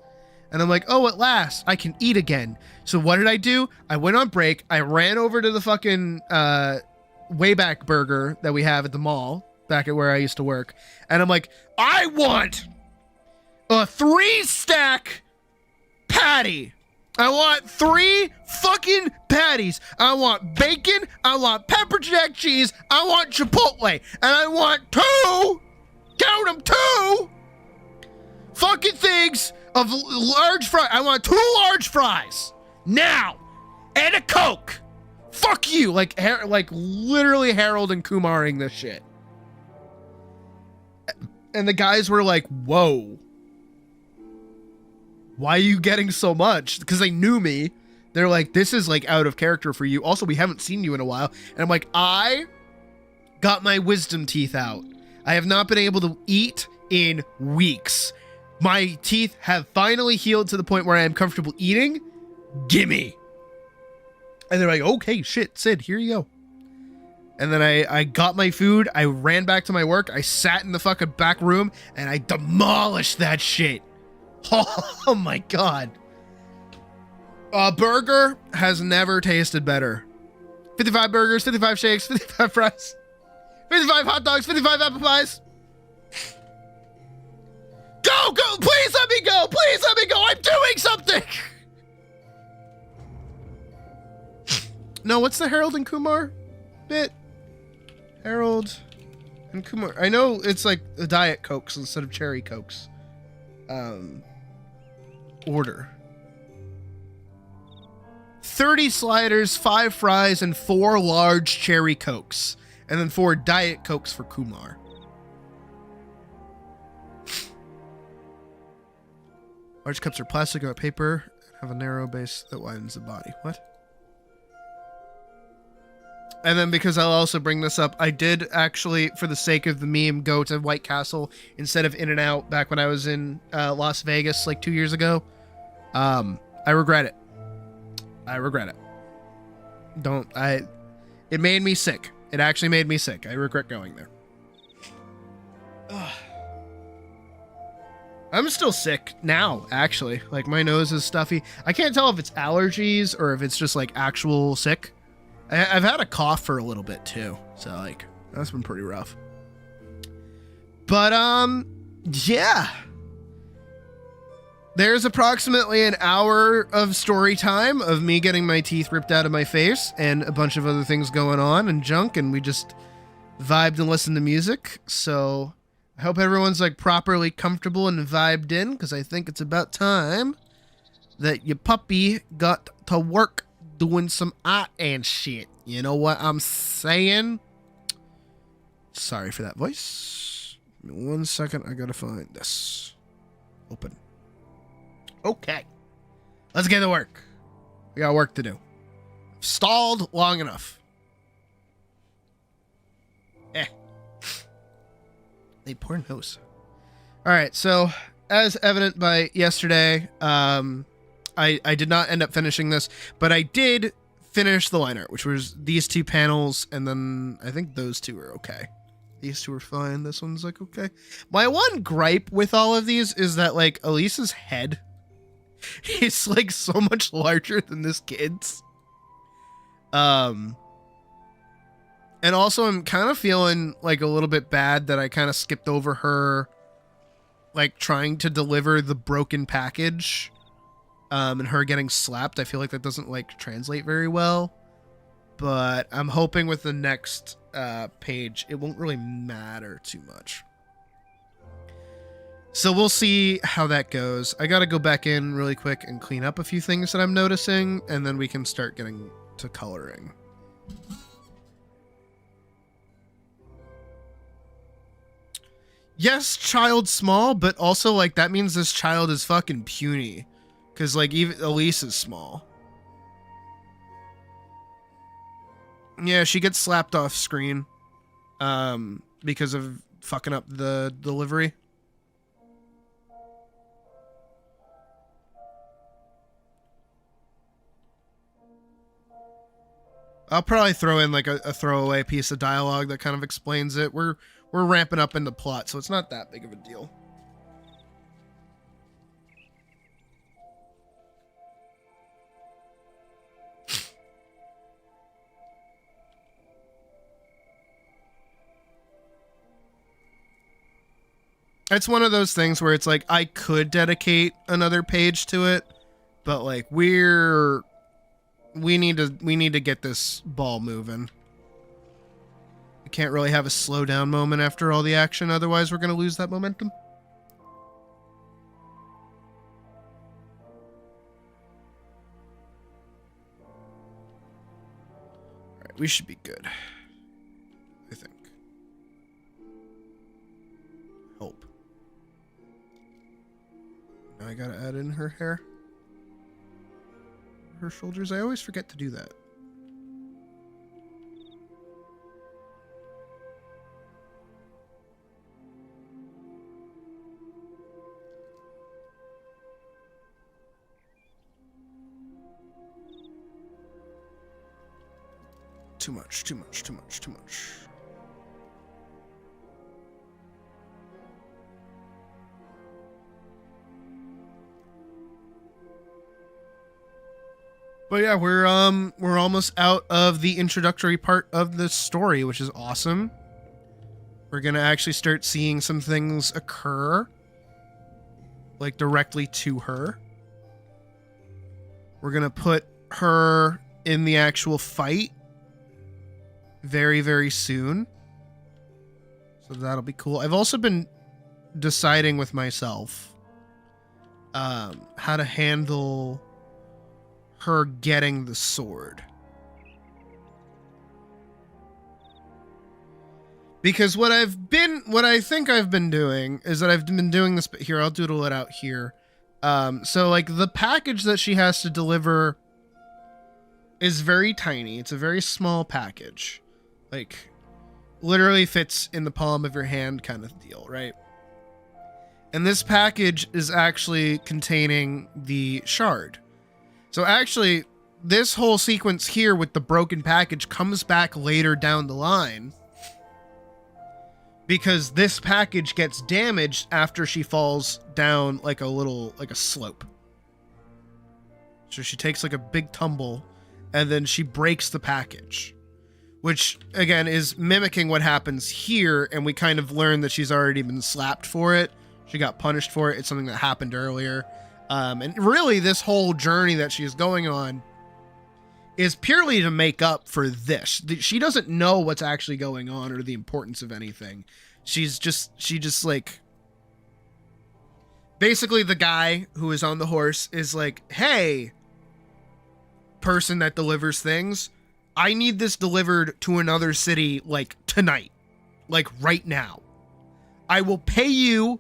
And I'm like, oh, at last I can eat again. So what did I do? I went on break. I ran over to the fucking Wayback Burger that we have at the mall back at where I used to work. And I'm like, I want a 3-stack patty. I want 3 fucking patties. I want bacon. I want pepper jack cheese. I want Chipotle. And I want 2, count them, 2 fucking things of large fry. I want 2 large fries now and a Coke. Fuck you. Like literally Harold and Kumaring this shit. And the guys were like, whoa, why are you getting so much? Because they knew me. They're like, this is like out of character for you. Also, we haven't seen you in a while. And I'm like, I got my wisdom teeth out. I have not been able to eat in weeks. My teeth have finally healed to the point where I am comfortable eating. Gimme. And they're like, okay, shit, Sid, here you go. And then I got my food. I ran back to my work. I sat in the fucking back room and I demolished that shit. Oh my God. A burger has never tasted better. 55 burgers, 55 shakes, 55 fries, 55 hot dogs, 55 apple pies. Go, go, please let me go. Please let me go. I'm doing something. No, what's the Harold and Kumar bit? Harold and Kumar. I know it's like the Diet Cokes instead of Cherry Cokes. Order. 30 sliders, 5 fries, and 4 large Cherry Cokes. And then 4 Diet Cokes for Kumar. Large cups are plastic or paper and have a narrow base that widens the body. What? And then because I'll also bring this up, I did actually, for the sake of the meme, go to White Castle instead of In-N-Out back when I was in Las Vegas like 2 years ago. I regret it. I regret it. It made me sick. It actually made me sick. I regret going there. Ugh. I'm still sick now, actually. Like, my nose is stuffy. I can't tell if it's allergies or if it's just, like, actual sick. I've had a cough for a little bit, too. So, like, that's been pretty rough. But, yeah. There's approximately an hour of story time of me getting my teeth ripped out of my face and a bunch of other things going on and junk, and we just vibed and listened to music. So I hope everyone's like properly comfortable and vibed in, because I think it's about time that your puppy got to work doing some art and shit. You know what I'm saying? Sorry for that voice. Give me 1 second. I gotta find this. Open. Okay. Let's get to work. We got work to do. Stalled long enough. A poor nose. Alright, so as evident by yesterday, I did not end up finishing this, but I did finish the line art, which was these 2 panels, and then I think those 2 are okay. These 2 are fine. This one's like okay. My one gripe with all of these is that like Elise's head is like so much larger than this kid's. And also I'm kind of feeling like a little bit bad that I kind of skipped over her like trying to deliver the broken package. And her getting slapped. I feel like that doesn't like translate very well, but I'm hoping with the next page it won't really matter too much. So we'll see how that goes. I gotta go back in really quick and clean up a few things that I'm noticing, and then we can start getting to coloring. Yes, child small, but also like that means this child is fucking puny. Because, like, even Elise is small. Yeah, she gets slapped off screen. Because of fucking up the delivery. I'll probably throw in, like, a throwaway piece of dialogue that kind of explains it. We're ramping up in the plot, so it's not that big of a deal. It's one of those things where it's like I could dedicate another page to it, but like we need to get this ball moving. We can't really have a slow down moment after all the action, otherwise we're going to lose that momentum. All right, we should be good. I think. Hope. Now I gotta add in her hair. Her shoulders. I always forget to do that. Too much, too much, too much, too much. But yeah, we're almost out of the introductory part of this story, which is awesome. We're gonna actually start seeing some things occur, like directly to her. We're gonna put her in the actual fight very, very soon. So that'll be cool. I've also been deciding with myself how to handle her getting the sword. Because what I think I've been doing is that I've been doing this, but here, I'll doodle it out here. So like the package that she has to deliver is very tiny. It's a very small package. Like literally fits in the palm of your hand kind of deal, right? And this package is actually containing the shard. So actually, this whole sequence here with the broken package comes back later down the line, because this package gets damaged after she falls down like a slope. So she takes like a big tumble and then she breaks the package, which again is mimicking what happens here. And we kind of learn that she's already been slapped for it. She got punished for it. It's something that happened earlier. And really this whole journey that she's going on is purely to make up for this. She doesn't know what's actually going on or the importance of anything. She just like, basically the guy who is on the horse is like, hey, person that delivers things, I need this delivered to another city like tonight, like right now. I will pay you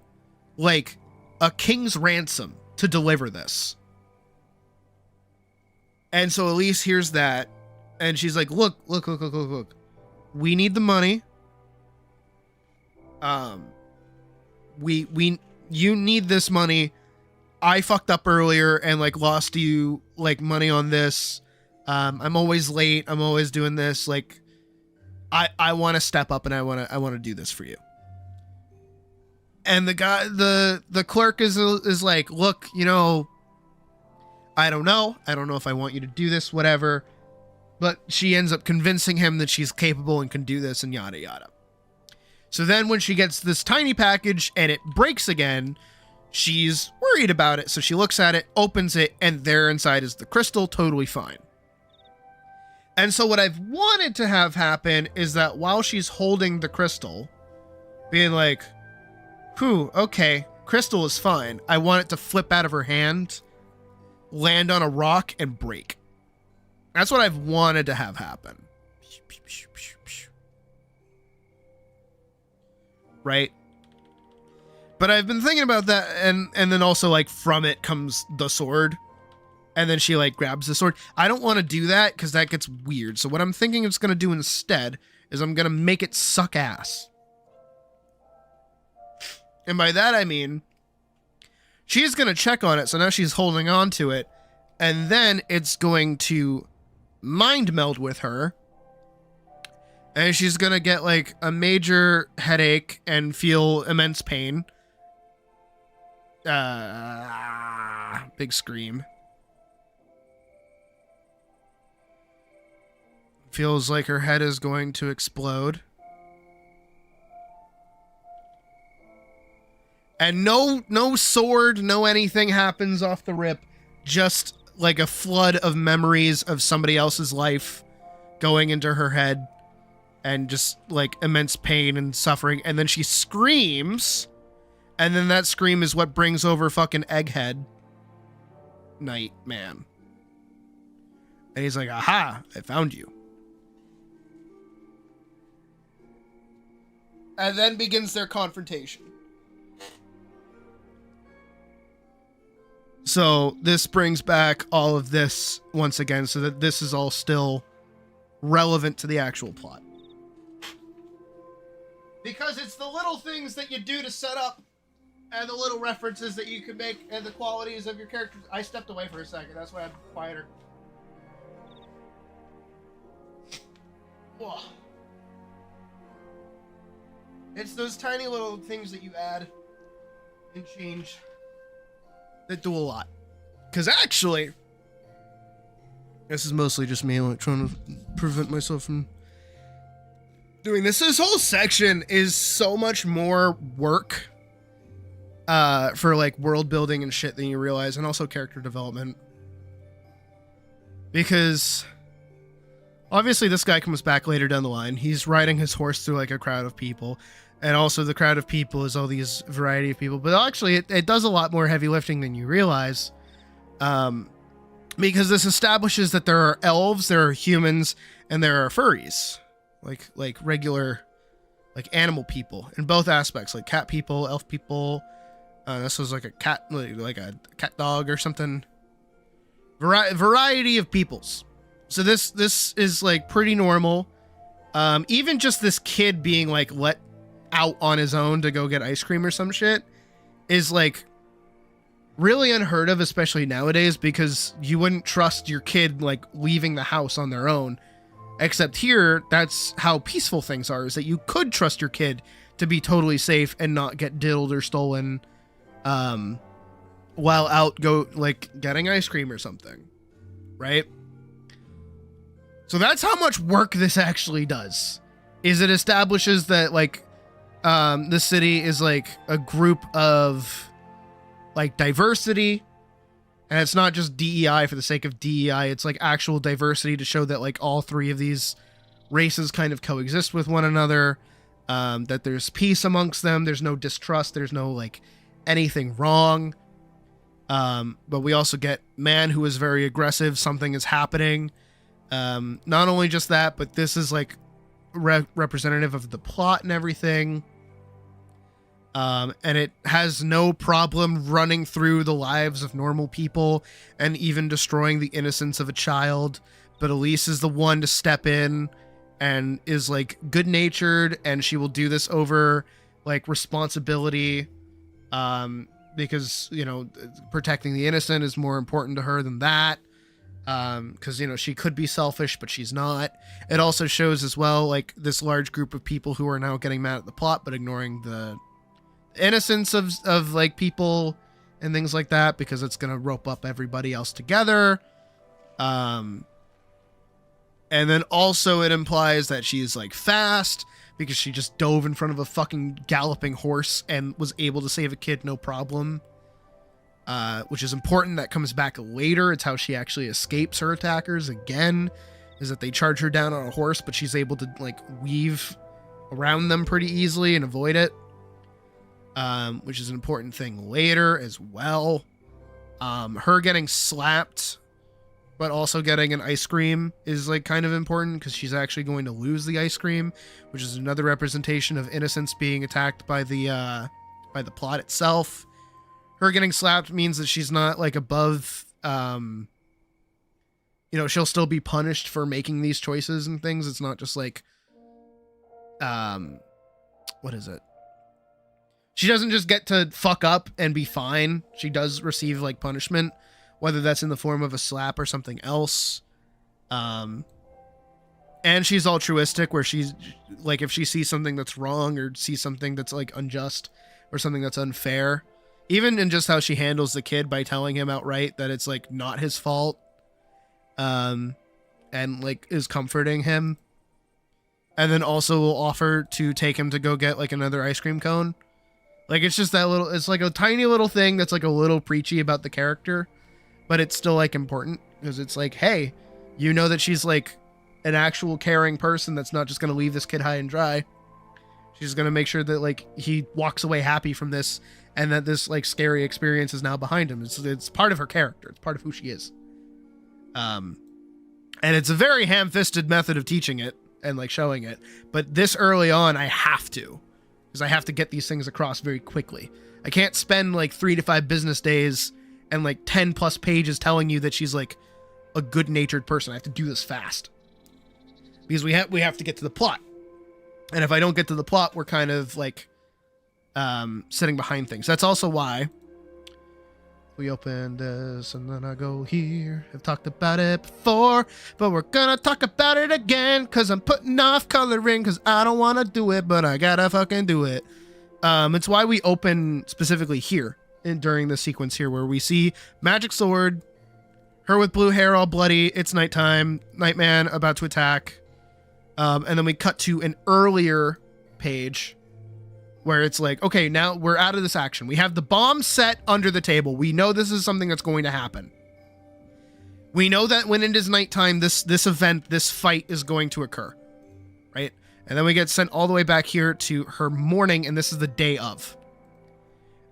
like a king's ransom to deliver this. And so Elise hears that and she's like, look. We need the money. You need this money. I fucked up earlier and like lost you like money on this. I'm always late. I'm always doing this. Like I want to step up and I want to do this for you. And the guy, the clerk is like, look, you know, I don't know if I want you to do this, whatever. But she ends up convincing him that she's capable and can do this and yada yada. So then when she gets this tiny package and it breaks again, she's worried about it. So she looks at it, opens it, and there inside is the crystal, totally fine. And so what I've wanted to have happen is that while she's holding the crystal, being like, whew, okay, crystal is fine. I want it to flip out of her hand, land on a rock, and break. That's what I've wanted to have happen. Right? But I've been thinking about that, and then also like from it comes the sword. And then she like grabs the sword. I don't want to do that because that gets weird. So what I'm thinking it's going to do instead is I'm going to make it suck ass. And by that I mean she's going to check on it. So now she's holding on to it. And then it's going to mind meld with her. And she's going to get like a major headache and feel immense pain. Big scream. Feels like her head is going to explode. And no sword, no anything happens off the rip. Just like a flood of memories of somebody else's life going into her head. And just like immense pain and suffering. And then she screams. And then that scream is what brings over fucking Egghead Nightman. And he's like, aha, I found you. And then begins their confrontation. So this brings back all of this once again so that this is all still relevant to the actual plot. Because it's the little things that you do to set up and the little references that you can make and the qualities of your characters. I stepped away for a second. That's why I'm quieter. Whoa. It's those tiny little things that you add and change that do a lot. Because actually, this is mostly just me like trying to prevent myself from doing this. This whole section is so much more work for like world building and shit than you realize, and also character development. Because obviously this guy comes back later down the line. He's riding his horse through like a crowd of people. And also the crowd of people is all these variety of people. But actually it does a lot more heavy lifting than you realize. Because this establishes that there are elves, there are humans, and there are furries. Like regular like animal people in both aspects. Like cat people, elf people. This was like a cat, like a cat dog or something. Variety of peoples. So this is like pretty normal. Even just this kid being like let out on his own to go get ice cream or some shit is like really unheard of, especially nowadays, because you wouldn't trust your kid like leaving the house on their own. Except here, that's how peaceful things are, is that you could trust your kid to be totally safe and not get diddled or stolen while out like getting ice cream or something, right? So that's how much work this actually does. Is it establishes that like the city is like a group of like diversity, and it's not just DEI for the sake of DEI. It's like actual diversity to show that like all three of these races kind of coexist with one another, that there's peace amongst them, there's no distrust, there's no like anything wrong. But we also get man who is very aggressive, something is happening. Not only just that, but this is like representative of the plot and everything. And it has no problem running through the lives of normal people and even destroying the innocence of a child. But Elise is the one to step in and is like good-natured, and she will do this over like responsibility, because, you know, protecting the innocent is more important to her than that. Because, you know, she could be selfish, but she's not. It also shows as well like this large group of people who are now getting mad at the plot but ignoring the innocence of like people and things like that, because it's gonna rope up everybody else together. And then also it implies that she's like fast because she just dove in front of a fucking galloping horse and was able to save a kid no problem. Which is important. That comes back later. It's how she actually escapes her attackers again, is that they charge her down on a horse, but she's able to like weave around them pretty easily and avoid it. Which is an important thing later as well. Her getting slapped but also getting an ice cream is like kind of important, because she's actually going to lose the ice cream, which is another representation of innocence being attacked by the plot itself. Her getting slapped means that she's not like above, you know, she'll still be punished for making these choices and things. It's not just like, what is it? She doesn't just get to fuck up and be fine. She does receive like punishment, whether that's in the form of a slap or something else. And she's altruistic, where she's like, if she sees something that's wrong or sees something that's like unjust or something that's unfair, even in just how she handles the kid by telling him outright that it's like not his fault, and like is comforting him, and then also will offer to take him to go get like another ice cream cone. Like, it's just that little, it's like a tiny little thing that's like a little preachy about the character, but it's still like important, because it's like, hey, you know that she's like an actual caring person that's not just going to leave this kid high and dry. She's going to make sure that like he walks away happy from this, and that this like scary experience is now behind him. It's part of her character. It's part of who she is. And it's a very ham-fisted method of teaching it and like showing it. But this early on, I have to, because I have to get these things across very quickly. I can't spend like 3 to 5 business days and like 10 plus pages telling you that she's like a good-natured person. I have to do this fast, because we have to get to the plot. And if I don't get to the plot, we're kind of like sitting behind things. That's also why We open this and then I go here. I've talked about it before, but we're gonna talk about it again because I'm putting off coloring because I don't want to do it, but I gotta fucking do it. It's why we open specifically here during the sequence here where we see magic sword, her with blue hair all bloody. It's nighttime, Nightman about to attack. And then we cut to an earlier page where it's like, okay, now we're out of this action. We have the bomb set under the table. We know this is something that's going to happen. We know that when it is nighttime, this event, this fight is going to occur, right? And then we get sent all the way back here to her morning, and this is the day of.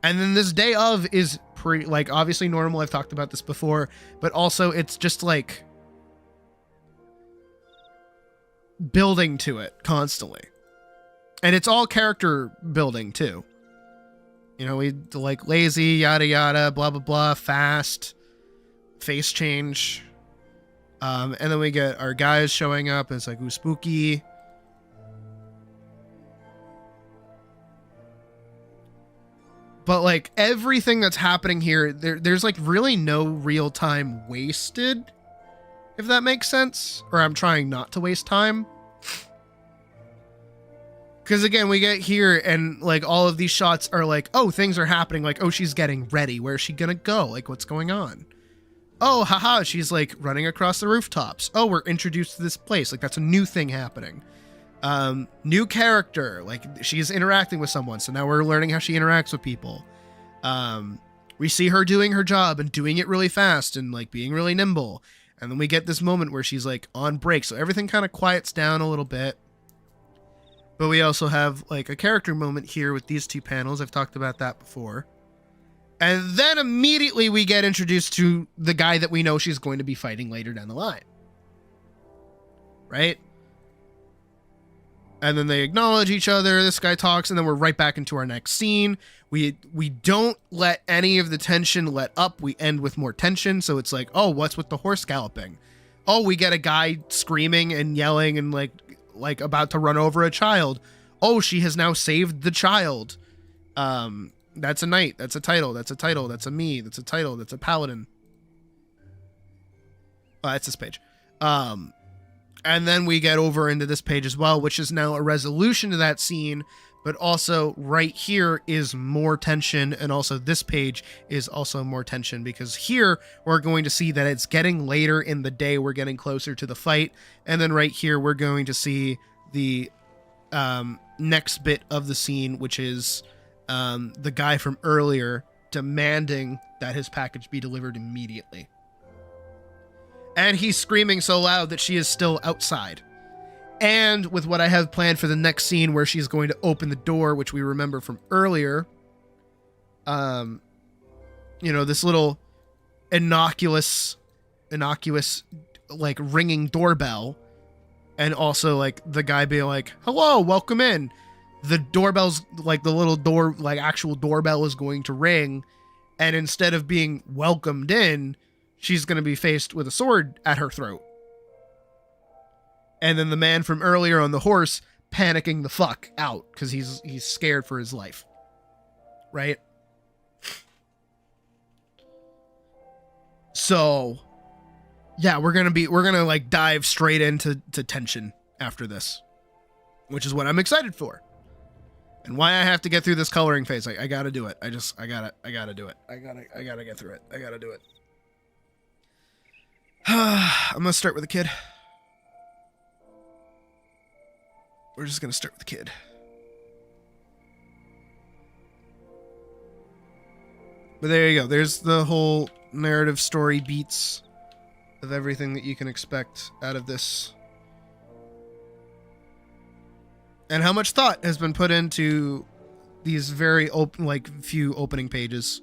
And then this day of is pretty, like, obviously normal. I've talked about this before, but also it's just like building to it constantly. And it's all character building too. You know, we like lazy, yada yada, blah blah blah, fast, face change. And then we get our guys showing up. And it's like, ooh, spooky. But like everything that's happening here, there's like really no real time wasted, if that makes sense. Or I'm trying not to waste time. Because again, we get here and like all of these shots are like, oh, things are happening. Like, oh, she's getting ready. Where's she gonna go? Like, what's going on? Oh, haha, she's like running across the rooftops. Oh, we're introduced to this place. Like, that's a new thing happening. New character. Like, she's interacting with someone. So now we're learning how she interacts with people. We see her doing her job and doing it really fast and like being really nimble. And then we get this moment where she's like on break. So everything kind of quiets down a little bit. But we also have like a character moment here with these two panels. I've talked about that before. And then immediately we get introduced to the guy that we know she's going to be fighting later down the line. Right? And then they acknowledge each other. This guy talks, and then we're right back into our next scene. We don't let any of the tension let up. We end with more tension. So it's like, oh, what's with the horse galloping? Oh, we get a guy screaming and yelling and like about to run over a child. Oh, she has now saved the child. That's a knight. That's a title. That's a title. That's a me. That's a title. That's a paladin. Oh, that's this page. And then we get over into this page as well, which is now a resolution to that scene, but also right here is more tension. And also this page is also more tension because here we're going to see that it's getting later in the day. We're getting closer to the fight. And then right here, we're going to see the next bit of the scene, which is the guy from earlier demanding that his package be delivered immediately. And he's screaming so loud that she is still outside. And with what I have planned for the next scene where she's going to open the door, which we remember from earlier, you know, this little innocuous, like ringing doorbell. And also like the guy being like, hello, welcome in. The doorbell's like the little door, like actual doorbell is going to ring. And instead of being welcomed in, she's going to be faced with a sword at her throat. And then the man from earlier on the horse panicking the fuck out because he's scared for his life. Right? So, yeah, we're going to like dive straight into tension after this, which is what I'm excited for. And why I have to get through this coloring phase. I got to do it. I got to do it. I got to get through it. I got to do it. I'm going to start with a kid. We're just going to start with the kid. But there you go. There's the whole narrative story beats of everything that you can expect out of this. And how much thought has been put into these very few opening pages.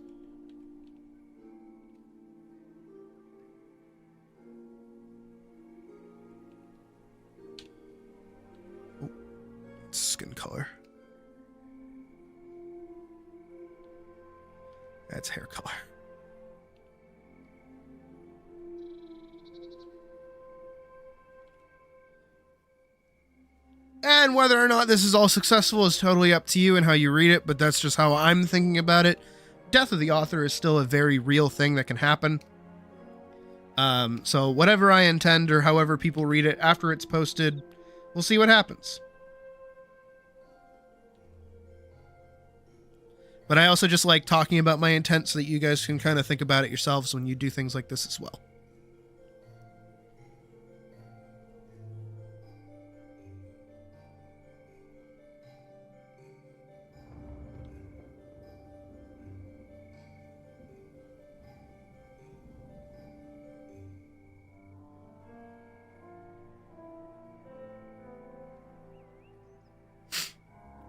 Skin color. That's hair color. And whether or not this is all successful is totally up to you and how you read it, but that's just how I'm thinking about it. death of the author is still a very real thing that can happen. So whatever I intend or however people read it after it's posted, we'll see what happens. But I also just like talking about my intent so that you guys can kind of think about it yourselves when you do things like this as well.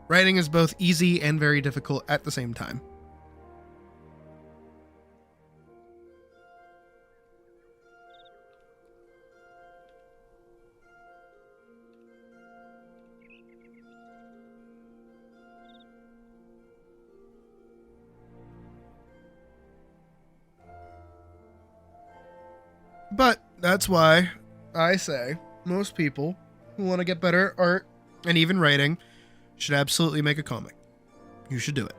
Writing is both easy and very difficult at the same time. But that's why I say most people who want to get better at art and even writing should absolutely make a comic. You should do it.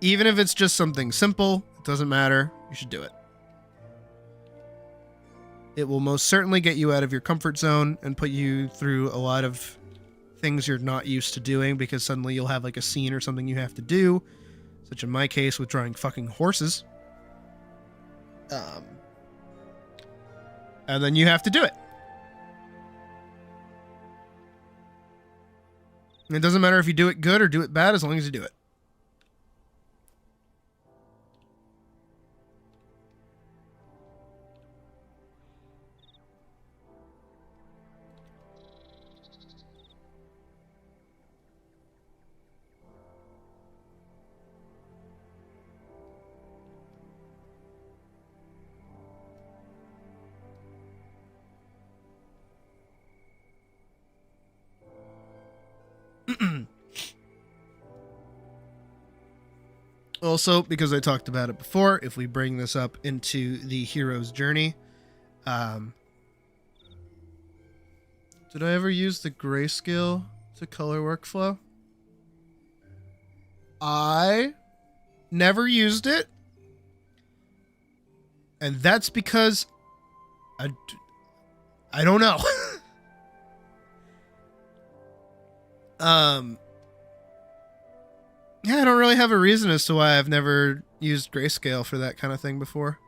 Even if it's just something simple, it doesn't matter. You should do it. It will most certainly get you out of your comfort zone and put you through a lot of things you're not used to doing, because suddenly you'll have like a scene or something you have to do, such in my case with drawing fucking horses. And then you have to do it. And it doesn't matter if you do it good or do it bad, as long as you do it. Also, because I talked about it before, if we bring this up into the hero's journey, did I ever use the grayscale to color workflow? I never used it, and that's because I don't know. Yeah, I don't really have a reason as to why I've never used grayscale for that kind of thing before.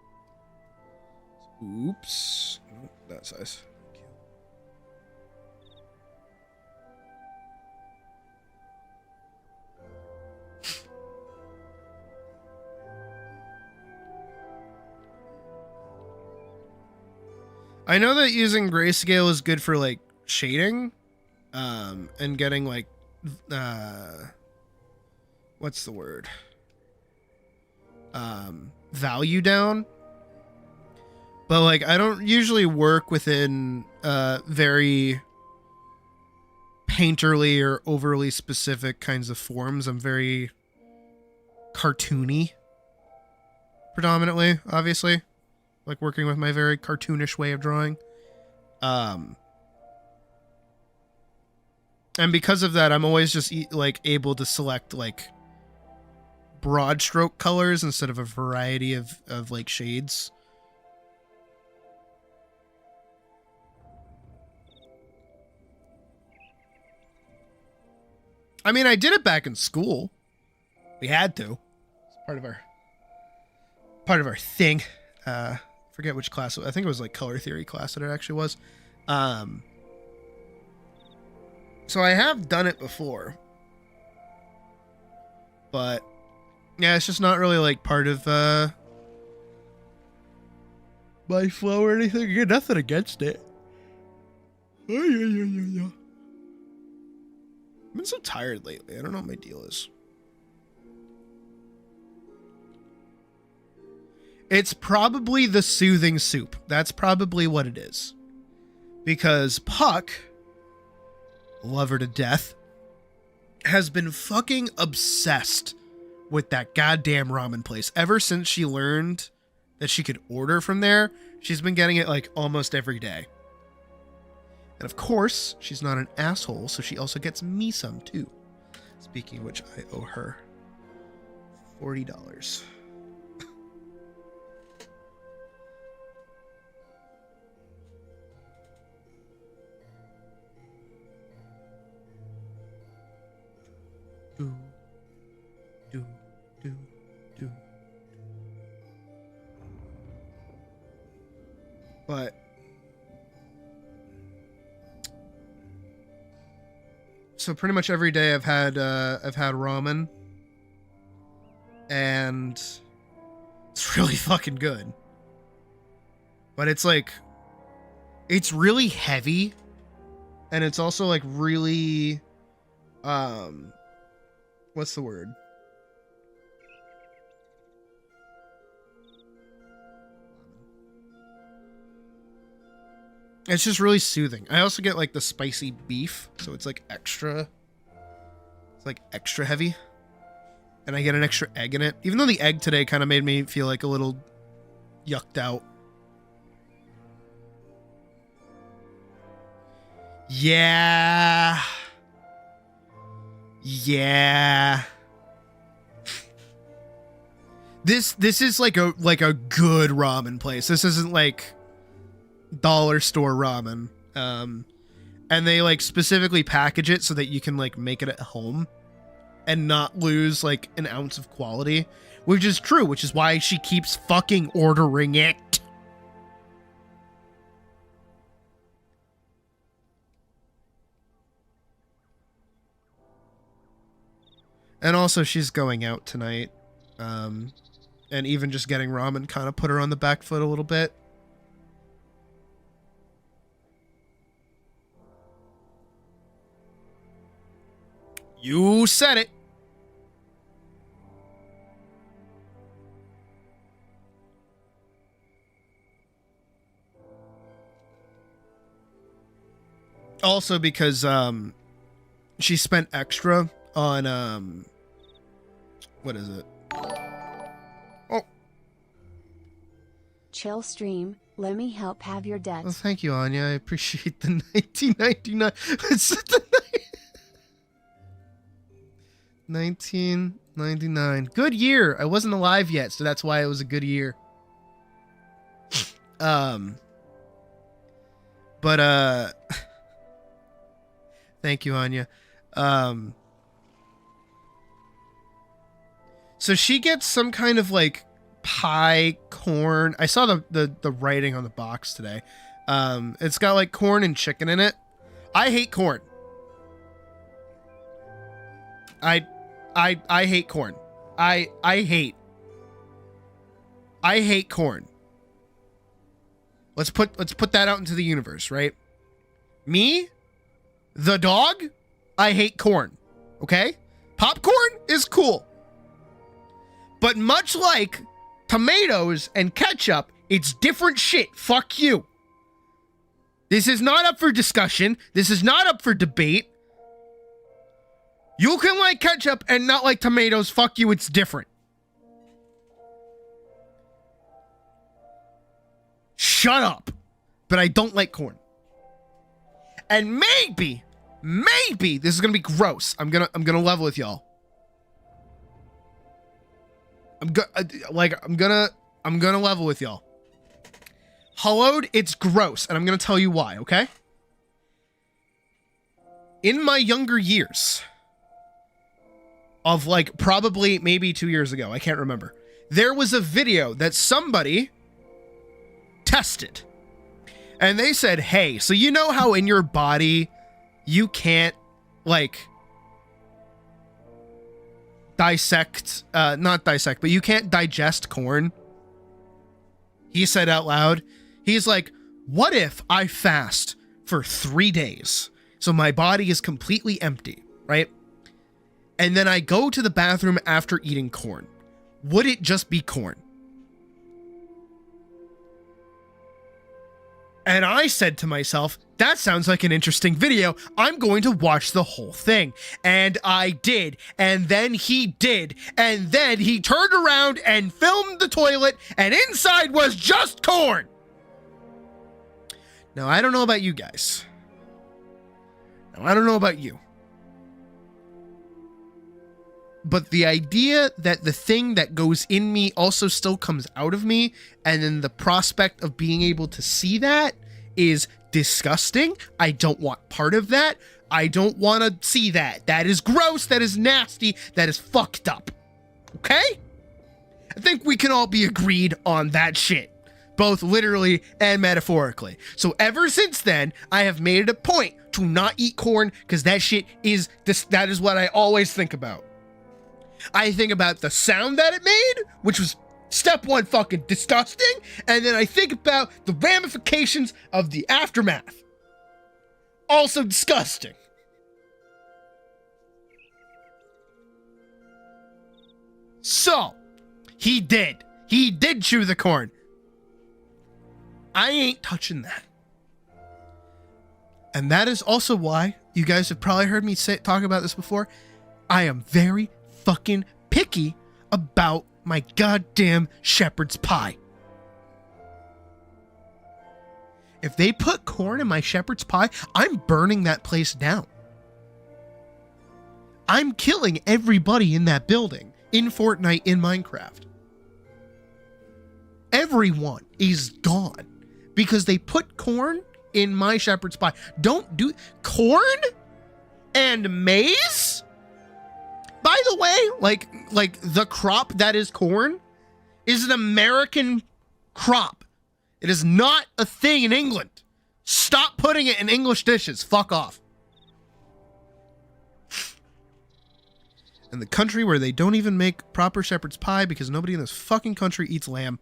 Oops. Nope, that size. I know that using grayscale is good for like shading, and getting like, what's the word? Value down. But like, I don't usually work within very painterly or overly specific kinds of forms. I'm very cartoony, predominantly, obviously. Like working with my very cartoonish way of drawing. And because of that, I'm always just like able to select like broad stroke colors instead of a variety of like shades. I mean, I did it back in school. We had to. It's part of our thing. Forget which class. I think it was like color theory class that it actually was. So I have done it before, but yeah, it's just not really like part of my flow or anything. I got nothing against it. Oh, yeah. I've been so tired lately. I don't know what my deal is. It's probably the soothing soup. That's probably what it is. Because Puck, love her to death, has been fucking obsessed with that goddamn ramen place. Ever since she learned that she could order from there, she's been getting it like almost every day. And of course, she's not an asshole, so she also gets me some too. Speaking of which, I owe her $40. do, do, do, do. But so pretty much every day I've had ramen, and it's really fucking good. But it's like, it's really heavy, and it's also like really, what's the word? It's just really soothing. I also get like the spicy beef, so it's like extra. It's like extra heavy. And I get an extra egg in it. Even though the egg today kind of made me feel like a little yucked out. Yeah. Yeah. This is like a good ramen place. This isn't like dollar store ramen. And they like specifically package it so that you can like make it at home and not lose like an ounce of quality, which is true, which is why she keeps fucking ordering it. And also she's going out tonight. And even just getting ramen kind of put her on the back foot a little bit. You said it. Also because she spent extra on what is it? Oh. Chill stream. Let me help have your debt. Well, thank you, Anya. I appreciate the 1999. It's the 1999. Good year. I wasn't alive yet, so that's why it was a good year. But thank you, Anya. So she gets some kind of like pie corn. I saw the writing on the box today. It's got like corn and chicken in it. I hate corn. I hate corn. I hate corn. Let's put that out into the universe, right? Me, the dog, I hate corn. Okay? Popcorn is cool. But much like tomatoes and ketchup, it's different shit. Fuck you. This is not up for discussion. This is not up for debate. You can like ketchup and not like tomatoes. Fuck you, it's different. Shut up. But I don't like corn. And maybe this is gonna be gross. I'm gonna level with y'all. I'm gonna level with y'all. Hollowed, it's gross, and I'm gonna tell you why, okay? In my younger years, of like probably maybe 2 years ago, I can't remember, there was a video that somebody tested. And they said, hey, so you know how in your body you can't like not dissect, but you can't digest corn? He said out loud, he's like, what if I fast for 3 days? So my body is completely empty, right? And then I go to the bathroom after eating corn. Would it just be corn? And I said to myself, that sounds like an interesting video. I'm going to watch the whole thing. And I did. And then he did. And then he turned around and filmed the toilet, and inside was just corn. Now, I don't know about you guys. Now, I don't know about you. But the idea that the thing that goes in me also still comes out of me, and then the prospect of being able to see that is disgusting. I don't want part of that. I don't want to see that. That is gross. That is nasty. That is fucked up. Okay? I think we can all be agreed on that shit, both literally and metaphorically. So ever since then, I have made it a point to not eat corn, because that shit is that is what I always think about. I think about the sound that it made, which was step one fucking disgusting, and then I think about the ramifications of the aftermath. Also disgusting. So, he did chew the corn. I ain't touching that. And that is also why, you guys have probably heard me talk about this before, I am very fucking picky about my goddamn shepherd's pie. If they put corn in my shepherd's pie, I'm burning that place down. I'm killing everybody in that building in Fortnite, in Minecraft. Everyone is gone because they put corn in my shepherd's pie. Don't do corn and maize? By the way, like the crop that is corn is an American crop. It is not a thing in England. Stop putting it in English dishes. Fuck off. In the country where they don't even make proper shepherd's pie because nobody in this fucking country eats lamb.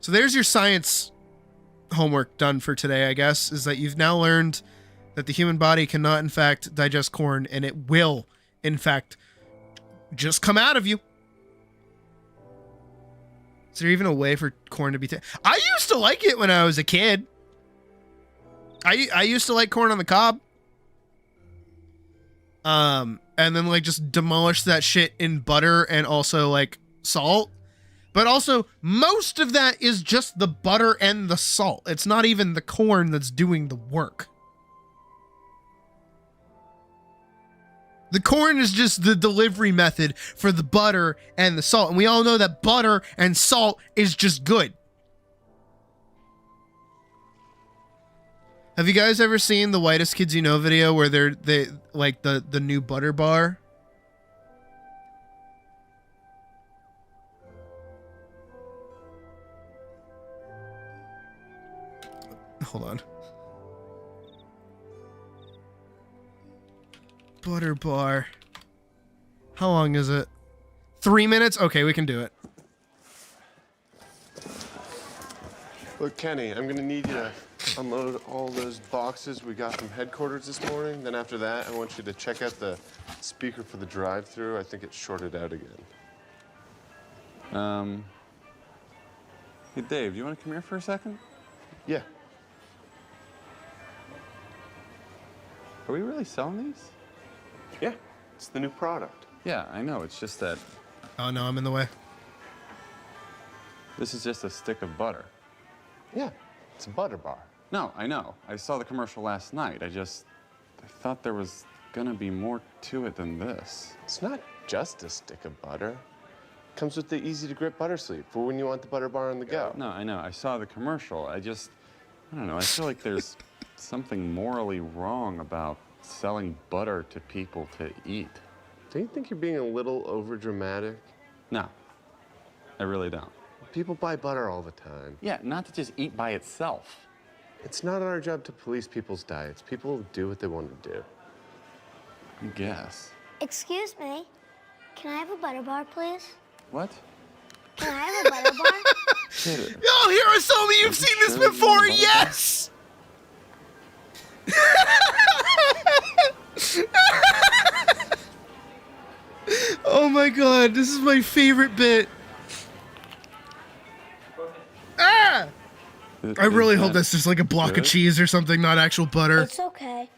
So there's your science homework done for today, I guess, is that you've now learned that the human body cannot, in fact, digest corn, and it will, in fact, just come out of you. Is there even a way for corn to be I used to like it when I was a kid. I used to like corn on the cob. And then, like, just demolish that shit in butter and also, like, salt. But also, most of that is just the butter and the salt. It's not even the corn that's doing the work. The corn is just the delivery method for the butter and the salt. And we all know that butter and salt is just good. Have you guys ever seen the Whitest Kids You Know video where they like the new butter bar? Hold on. Butter bar. How long is it? 3 minutes? Okay, we can do it. Look, Kenny, I'm gonna need you to unload all those boxes we got from headquarters this morning. Then after that, I want you to check out the speaker for the drive-thru. I think it's shorted out again. Hey, Dave, do you want to come here for a second? Yeah. Are we really selling these? Yeah, it's the new product. Yeah, I know. It's just that Oh no, I'm in the way. this is just a stick of butter. Yeah, it's a butter bar. No, I know. I saw the commercial last night. I thought there was gonna be more to it than this. It's not just a stick of butter. Comes with the easy-to-grip butter sleeve for when you want the butter bar on the go. No, I know. I saw the commercial. I don't know. I feel like there's something morally wrong about selling butter to people to eat. Don't you think you're being a little over-dramatic? No, I really don't. People buy butter all the time. Yeah, not to just eat by itself. It's not our job to police people's diets. People do what they want to do. I guess. Excuse me, can I have a butter bar, please? What? Can I have a butter bar? Kid, Oh, here are some of you've seen this before. Yes. Oh my god, this is my favorite bit. Ah! I really hope that's just like a block of cheese or something, not actual butter. It's okay.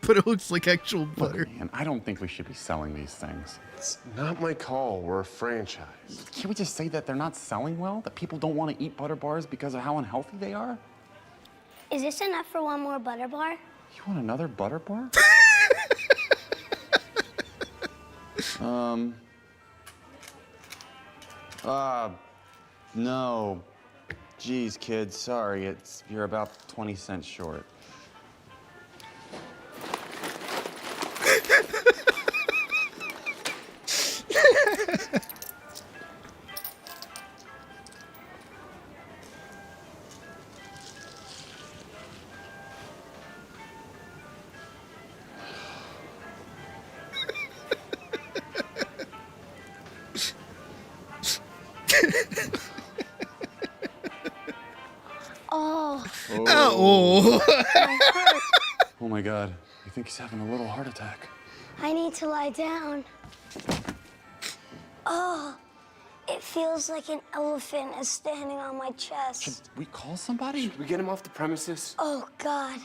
But it looks like actual butter. Man, I don't think we should be selling these things. It's not my call. We're a franchise. Can't we just say that they're not selling well? That people don't want to eat butter bars because of how unhealthy they are? Is this enough for one more butter bar? You want another butter bar? No. Geez, kid, sorry. You're about 20 cents short. Oh, Oh. my heart. Oh my God, I think he's having a little heart attack. I need to lie down. Oh, it feels like an elephant is standing on my chest. Should we call somebody? Should we get him off the premises? Oh, God.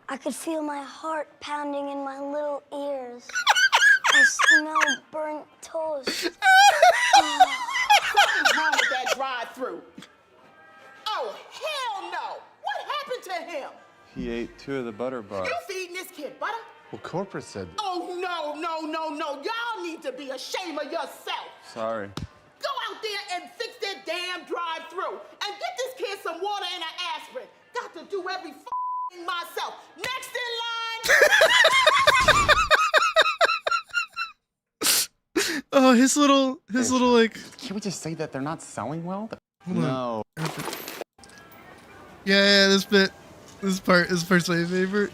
I could feel my heart pounding in my little ears. I smell burnt toast. Something's wrong with that drive-through. Oh, hell no! What happened to him? He ate 2 of the butter bars. You feeding this kid butter? Well, corporate said. Oh, no, no, no, no. Y'all need to be ashamed of yourself. Sorry. Go out there and fix that damn drive-through and get this kid some water and an aspirin. Got to do every thing myself. Next in line. Oh, his little like. Can't we just say that they're not selling well? No. Yeah, this part's my favorite.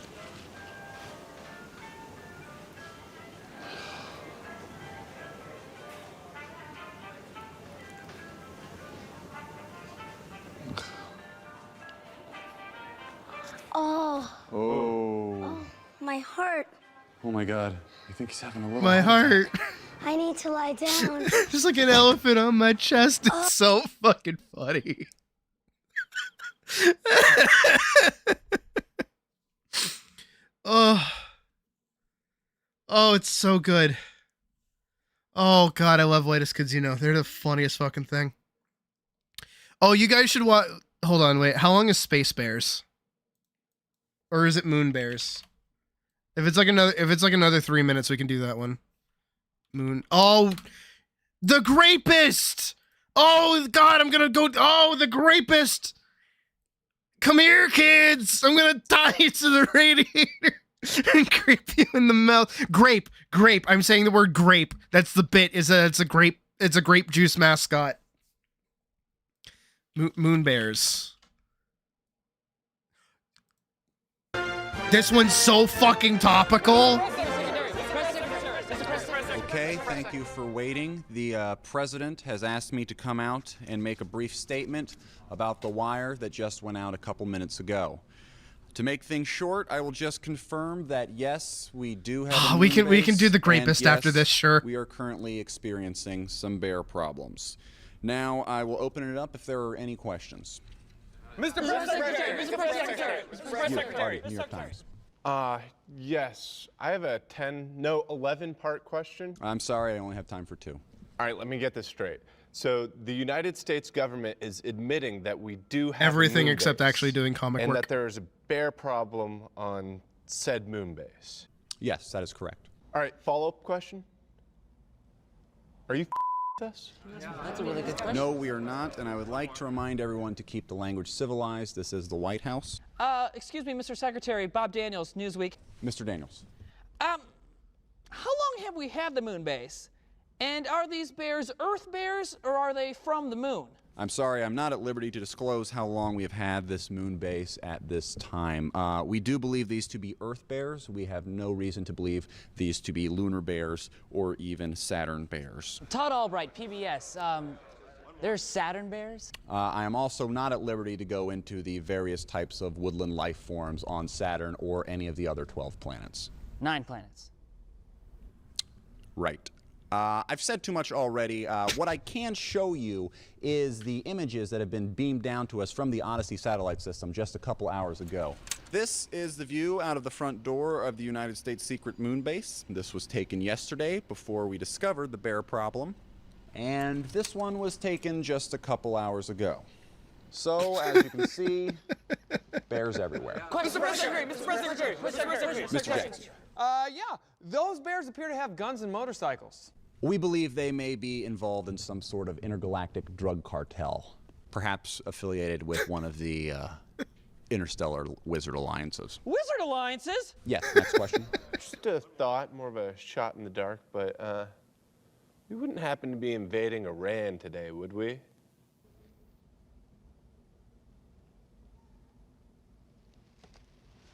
Oh, my heart. Oh my God, I think he's having a little My heart. I need to lie down. Just like an elephant on my chest. It's so fucking funny. Oh, it's so good. Oh God, I love Whitest Kids. You know, they're the funniest fucking thing. Oh, you guys should watch. Hold on, wait. How long is Space Bears? Or is it Moon Bears? If it's like another 3 minutes, we can do that one. Moon. Oh, the Grapist. Oh God, I'm gonna go. Oh, the Grapist. Come here, kids. I'm gonna tie you to the radiator and grape you in the mouth. Grape. I'm saying the word grape. That's the bit. It's a grape juice mascot. Moon Bears. This one's so fucking topical. Okay, thank you for waiting. The president has asked me to come out and make a brief statement about the wire that just went out a couple minutes ago. To make things short, I will just confirm that yes, we do have. We can do the Grapist after this, sure. We are currently experiencing some bear problems. Now I will open it up if there are any questions. Mr. Press Secretary! Mr. Press Secretary! Mr. Press Secretary! New York Times. Yes. I have a 11-part question. I'm sorry, I only have time for 2. All right, let me get this straight. So the United States government is admitting that we do have everything a moon except base, actually doing comic and work. that there is a bear problem on said moon base. Yes, that is correct. All right, follow-up question. Are you with us? That's a really good question. No, we are not, and I would like to remind everyone to keep the language civilized. This is the White House. Excuse me, Mr. Secretary, Bob Daniels, Newsweek. Mr. Daniels. How long have we had the moon base? And are these bears Earth bears, or are they from the moon? I'm sorry, I'm not at liberty to disclose how long we have had this moon base at this time. We do believe these to be Earth bears. We have no reason to believe these to be lunar bears or even Saturn bears. Todd Albright, PBS. There's Saturn bears? I am also not at liberty to go into the various types of woodland life forms on Saturn or any of the other 12 planets. 9 planets. Right. I've said too much already. What I can show you is the images that have been beamed down to us from the Odyssey satellite system just a couple hours ago. This is the view out of the front door of the United States secret moon base. This was taken yesterday before we discovered the bear problem. And this one was taken just a couple hours ago. So, as you can see, bears everywhere. Mr. Press Secretary! Mr. Press Secretary! Mr. Press Secretary! Mr. Jackson. Yeah, those bears appear to have guns and motorcycles. We believe they may be involved in some sort of intergalactic drug cartel, perhaps affiliated with one of the interstellar wizard alliances. Wizard alliances? Yes, next question. Just a thought, more of a shot in the dark, but we wouldn't happen to be invading Iran today, would we?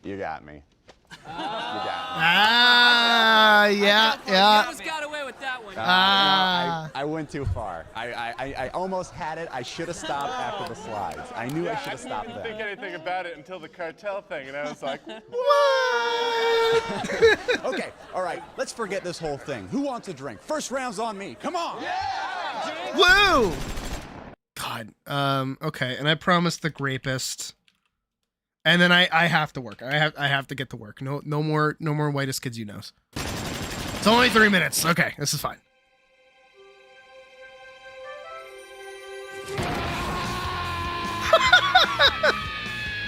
You got me. Yeah. Almost got away with that one. I went too far. I almost had it. I should have stopped after the slides. I knew I should have stopped didn't there. think anything about it until the cartel thing, and I was like, Okay, all right, let's forget this whole thing. Who wants a drink? First round's on me. Come on. Woo! God. Okay, and I promised the grapist. And then I have to work. I have to get to work. No more whitest kids you knows. It's only 3 minutes. Okay, this is fine.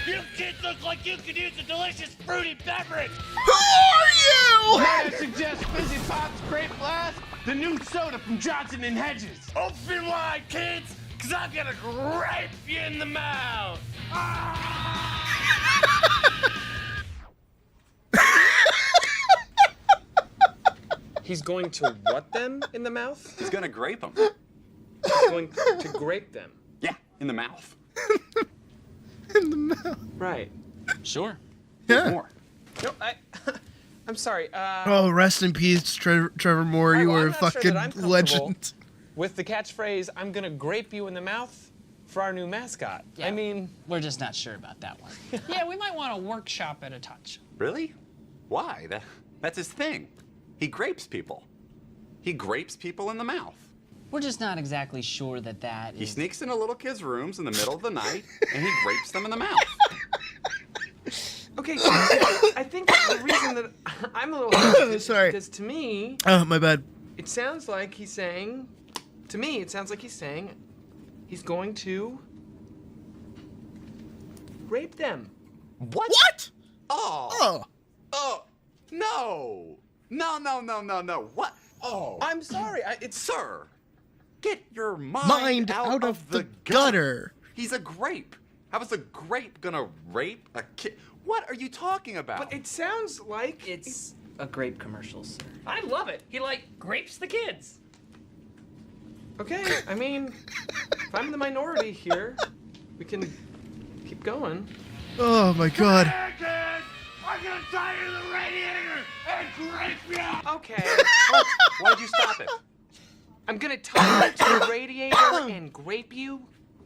You kids look like you could use a delicious fruity beverage. Who are you? I suggest Fizzy Pop's Grape Blast, the new soda from Johnson and Hedges. Open wide, kids, because I'm gonna grape you in the mouth. He's going to what them in the mouth? He's gonna grape them. He's going to grape them. Yeah, in the mouth. In the mouth. Right. Sure. Yeah. More. No, I'm sorry. Oh, rest in peace, Trevor Moore. Alright, You well, were I'm a not sure fucking that I'm comfortable legend. with the catchphrase, I'm gonna grape you in the mouth for our new mascot. Yeah. I mean, We're just not sure about that one. Yeah, we might want to workshop it a touch. Really? Why? That's his thing. He grapes people. He grapes people in the mouth. We're just not exactly sure that He is... sneaks into little kids' rooms in the middle of the night, and he grapes them in the mouth. okay, I think the reason that I'm a little hesitant is Sorry. because to me, Oh, my bad. it sounds like he's saying, to me, it sounds like he's saying he's going to rape them. What? Oh. Oh. No. No. What? Oh. I'm sorry. Sir, get your Mind out of the gutter. He's a grape. How is a grape gonna rape a kid? What are you talking about? But it sounds like It's a grape commercial, sir. I love it. He, like, grapes the kids. okay. I mean, if I'm in the minority here, we can keep going. Oh my god. Here, kids, I'm gonna tie you to the radiator and grape you. Okay. Why'd you stop it? I'm gonna tie you to the radiator and grape you.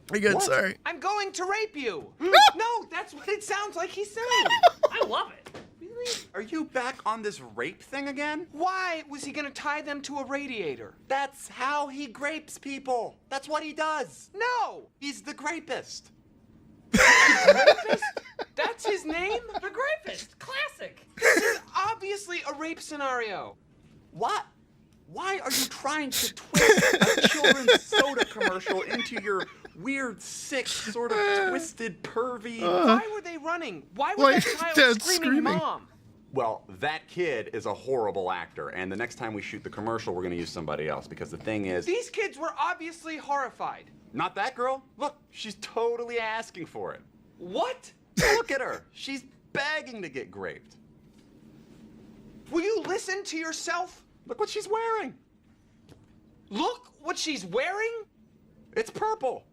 Pretty good, What? sorry. I'm going to rape you. No, that's what it sounds like he's saying. I love it. Really? Are you back on this rape thing again? Why was he gonna tie them to a radiator? That's how he grapes people. That's what he does. No! He's the grapist. Rapist? That's his name? The grapist. Classic. This is obviously a rape scenario. What? Why are you trying to twist a children's soda commercial into your weird, sick, sort of twisted, pervy... Why were they running? Why Why was is that child Dad screaming screaming? mom? Well, that kid is a horrible actor, and the next time we shoot the commercial, we're gonna use somebody else, because the thing is... These kids were obviously horrified. Not that girl. Look, she's totally asking for it. What? Look at her. She's begging to get graped. Will you listen to yourself? Look what she's wearing. Look what she's wearing? It's purple.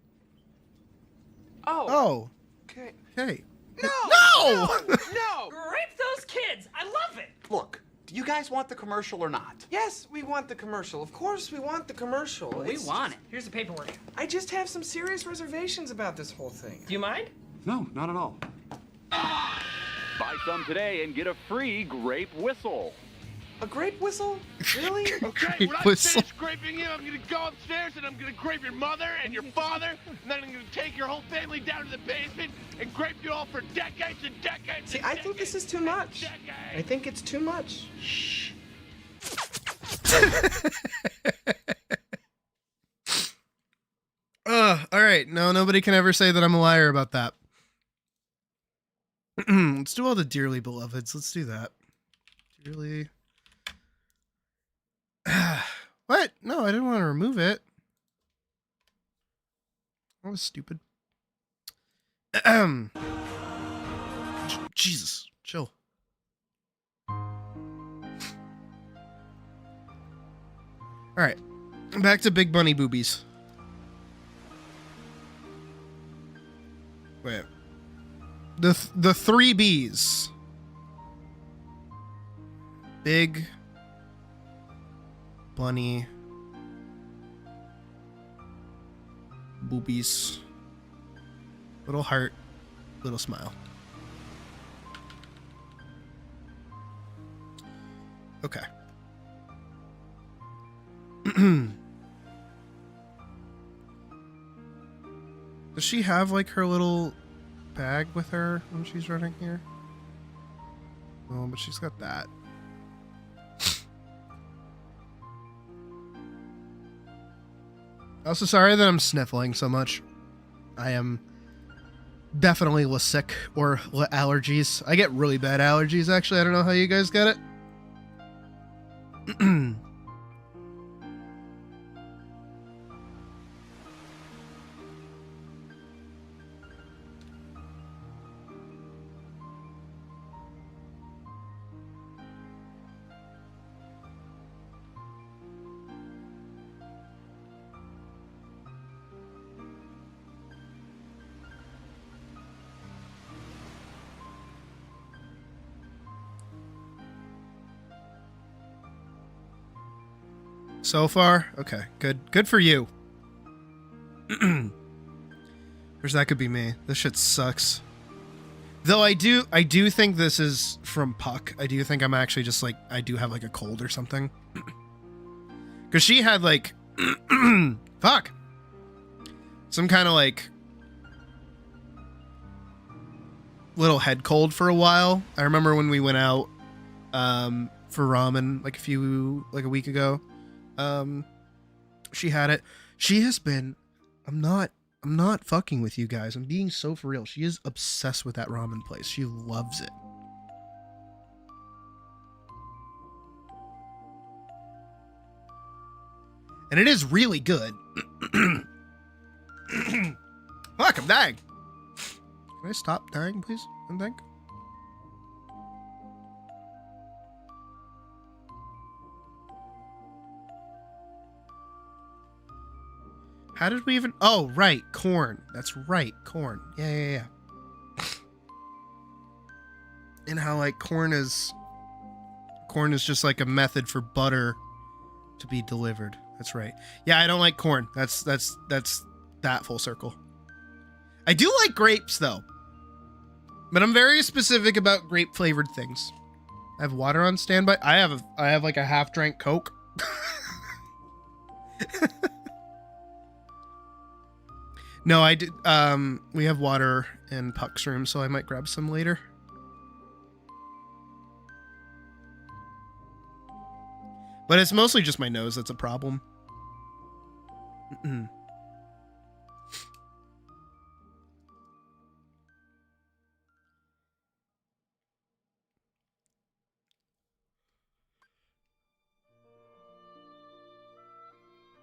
Oh. Oh. Okay. Hey. No! No! No! Grape those kids. I love it. Look, do you guys want the commercial or not? Yes, we want the commercial. Of course we want the commercial. We want it. Here's the paperwork. I just have some serious reservations about this whole thing. Do you mind? No, not at all. Buy some today and get a free grape whistle. A grape whistle? Really? Okay, when I Whistle. finish graping you, I'm gonna go upstairs and I'm gonna grape your mother and your father, and then I'm gonna take your whole family down to the basement and grape you all for decades and decades. See, and I think this is too much. decades. I think it's too much. Shh. All right. No, nobody can ever say that I'm a liar about that. Let's do all the dearly beloveds. Let's do that. Really? What? No, I didn't want to remove it. That was stupid. Jesus, chill. All right, back to Big Bunny boobies. Wait, the 3 B's. Big Bunny boobies. Little heart, little smile. Okay. Does she have like her little bag with her when she's running here? Oh, but she's got that. Also, sorry that I'm sniffling so much. I am definitely sick or allergies. I get really bad allergies, actually. I don't know how you guys get it. So far? Okay, good. Good for you. Because that could be me. This shit sucks. Though I do think this is from Puck. I do think I'm actually just like, I do have like a cold or something. Because she had like, fuck. Some kind of like little head cold for a while. I remember when we went out for ramen like a week ago. She had it. She has been, I'm not fucking with you guys. I'm being so for real. She is obsessed with that ramen place. She loves it. And it is really good. Fuck, I'm dying. Can I stop dying, please? I think. How did we even... Oh, right. Corn. That's right. Corn. Yeah. And how, like, corn is just, like, a method for butter to be delivered. That's right. Yeah, I don't like corn. That's that full circle. I do like grapes, though. But I'm very specific about grape-flavored things. I have water on standby. I have like, a half-drank Coke. No, I did. We have water in Puck's room, so I might grab some later. But it's mostly just my nose that's a problem. Do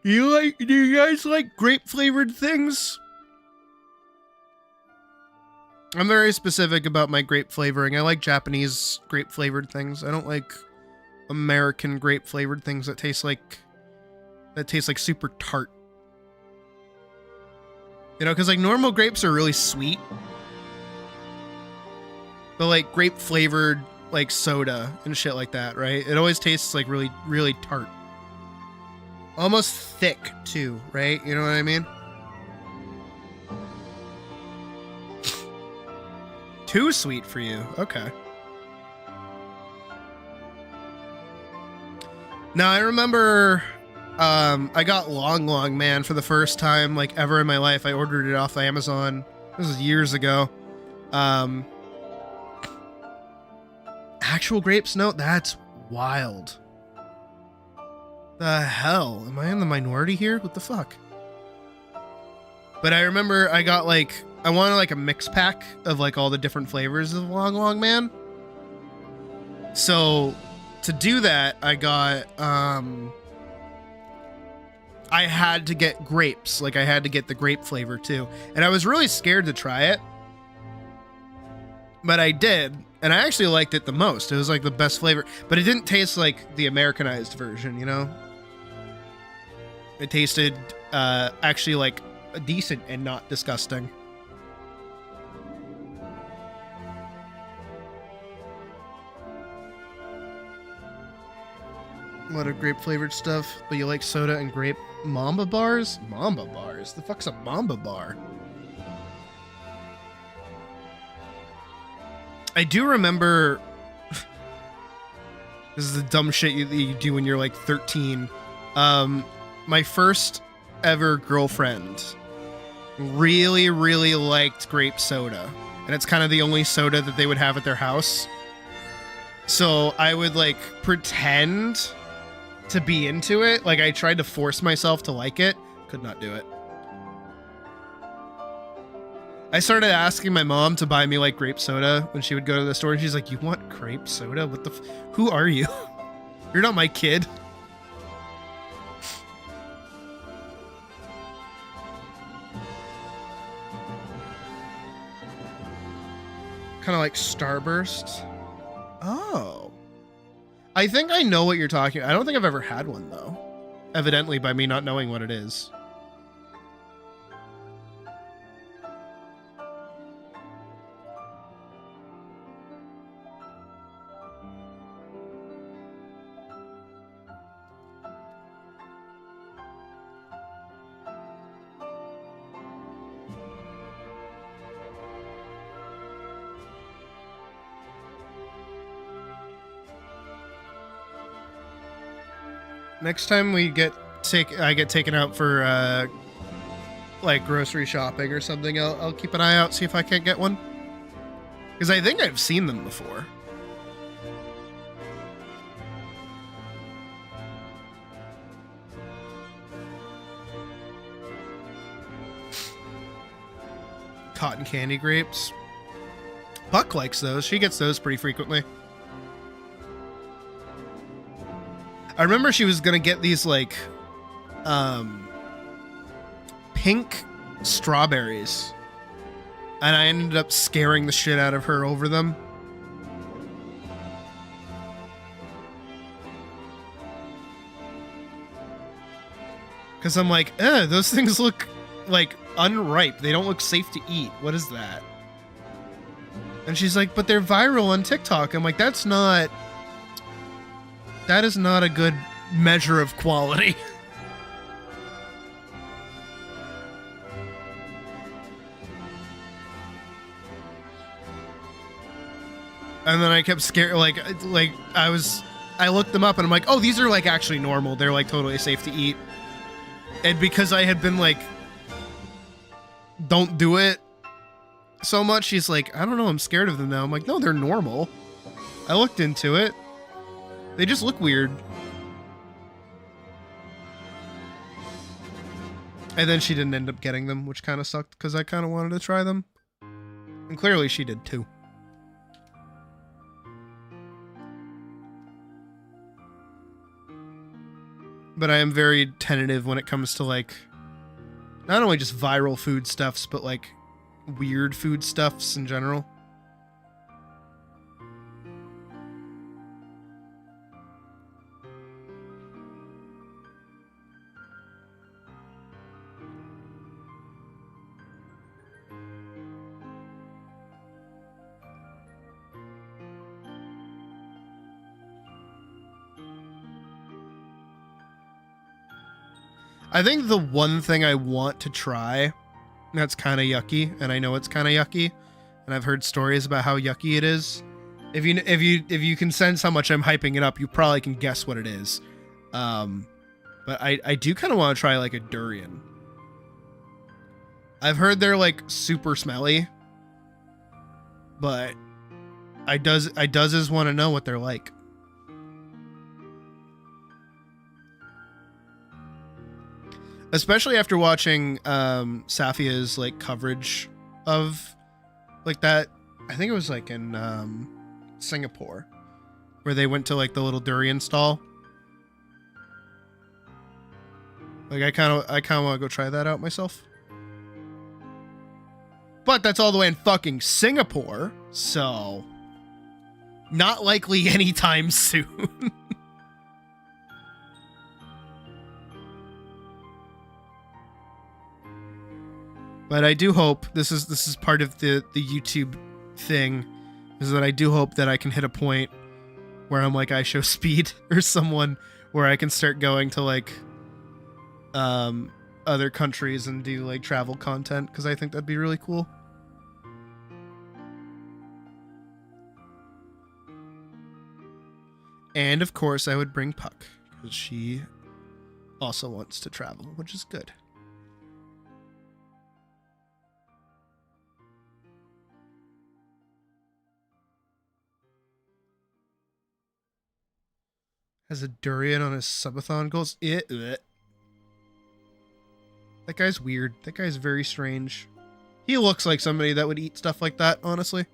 you guys like grape flavored things? I'm very specific about my grape flavoring. I like Japanese grape flavored things. I don't like American grape flavored things that taste like super tart. You know, because like normal grapes are really sweet. But like grape flavored like soda and shit like that, right? It always tastes like really, really tart. Almost thick too, right? You know what I mean? Too sweet for you. Okay. Now I remember I got Long Man for the first time like ever in my life. I ordered it off Amazon. This was years ago. Actual grapes? No, that's wild. The hell? Am I in the minority here? What the fuck? But I remember I got like, I wanted like a mix pack of like all the different flavors of Long Man. So to do that, I got I had to get grapes. Like I had to get the grape flavor too. And I was really scared to try it. But I did, and I actually liked it the most. It was like the best flavor, but it didn't taste like the Americanized version, you know? It tasted actually like decent and not disgusting. A lot of grape flavored stuff, but you like soda and grape Mamba bars? Mamba bars? The fuck's a Mamba bar? I do remember this is the dumb shit you do when you're like 13. My first ever girlfriend really liked grape soda, and it's kind of the only soda that they would have at their house. So I would like pretend to be into it. Like I tried to force myself to like it, could not do it. I started asking my mom to buy me like grape soda when she would go to the store, and she's like, "You want grape soda? What the who are you? You're not my kid." Kind of like Starburst. Oh. I think I know what you're talking about. I don't think I've ever had one though. Evidently by me not knowing what it is. Next time I get taken out for like grocery shopping or something, I'll keep an eye out, see if I can't get one. Because I think I've seen them before. Cotton candy grapes. Puck likes those. She gets those pretty frequently. I remember she was gonna get these like pink strawberries, and I ended up scaring the shit out of her over them. Because I'm like, those things look like unripe. They don't look safe to eat. What is that? And she's like, but they're viral on TikTok. I'm like, that is not a good measure of quality. And then I kept scared, I looked them up and I'm like, oh, these are like actually normal. They're like totally safe to eat. And because I had been like, don't do it so much, she's like, I don't know, I'm scared of them now. I'm like, no, they're normal. I looked into it. They just look weird. And then she didn't end up getting them, which kind of sucked because I kind of wanted to try them. And clearly she did too. But I am very tentative when it comes to like, not only just viral foodstuffs, but like weird foodstuffs in general. I think the one thing I want to try that's kind of yucky, and I know it's kind of yucky, and I've heard stories about how yucky it is. If you can sense how much I'm hyping it up, you probably can guess what it is. But I do kind of want to try like a durian. I've heard they're like super smelly, but I does want to know what they're like. Especially after watching Safia's like coverage of like that. I think it was like in Singapore, where they went to like the little durian stall. Like I kind of want to go try that out myself. But that's all the way in fucking Singapore, so not likely anytime soon. But I do hope this is part of the YouTube thing, is that I do hope that I can hit a point where I'm like iShowSpeed or someone, where I can start going to like other countries and do like travel content, because I think that'd be really cool. And of course I would bring Puck, because she also wants to travel, which is good. Has a durian on his subathon goals. That guy's weird. That guy's very strange. He looks like somebody that would eat stuff like that, honestly.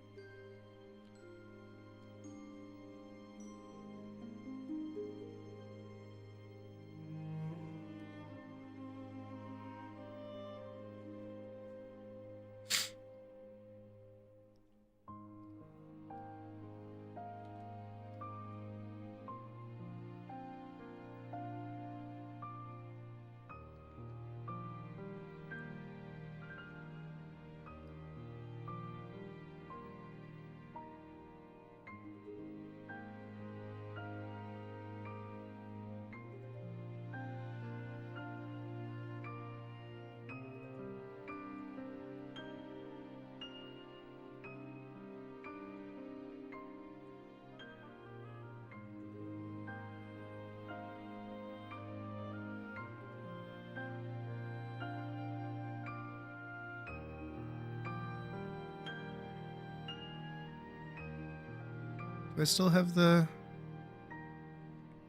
Do I still have the...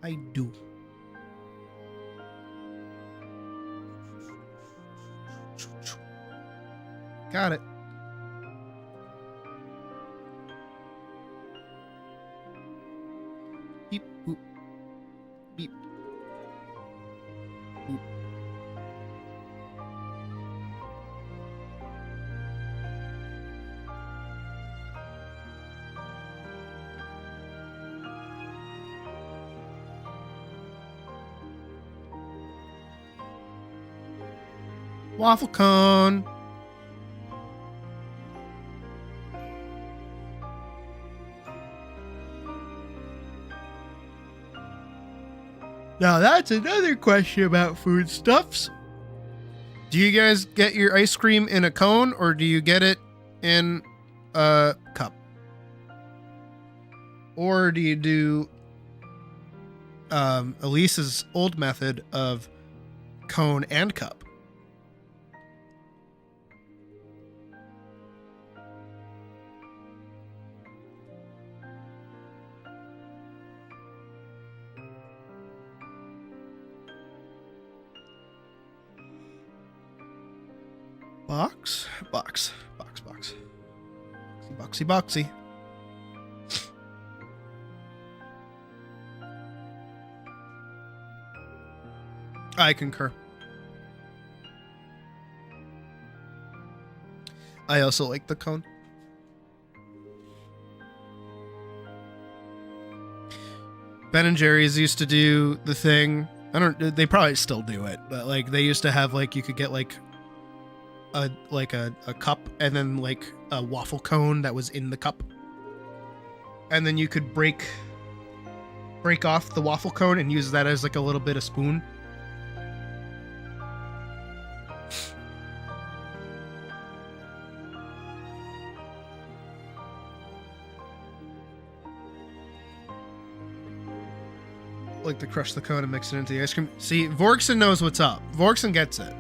I do. Got it. Beep, boop. Beep. Boop. Waffle cone. Now that's another question about foodstuffs. Do you guys get your ice cream in a cone, or do you get it in a cup? Or do you do Elise's old method of cone and cup? Box. Boxy. I concur. I also like the cone. Ben and Jerry's used to do the thing. They probably still do it, but like they used to have like, you could get like a cup and then like a waffle cone that was in the cup, and then you could break off the waffle cone and use that as like a little bit of spoon. Like to crush the cone and mix it into the ice cream. See, Vorkson knows what's up. Vorkson gets it.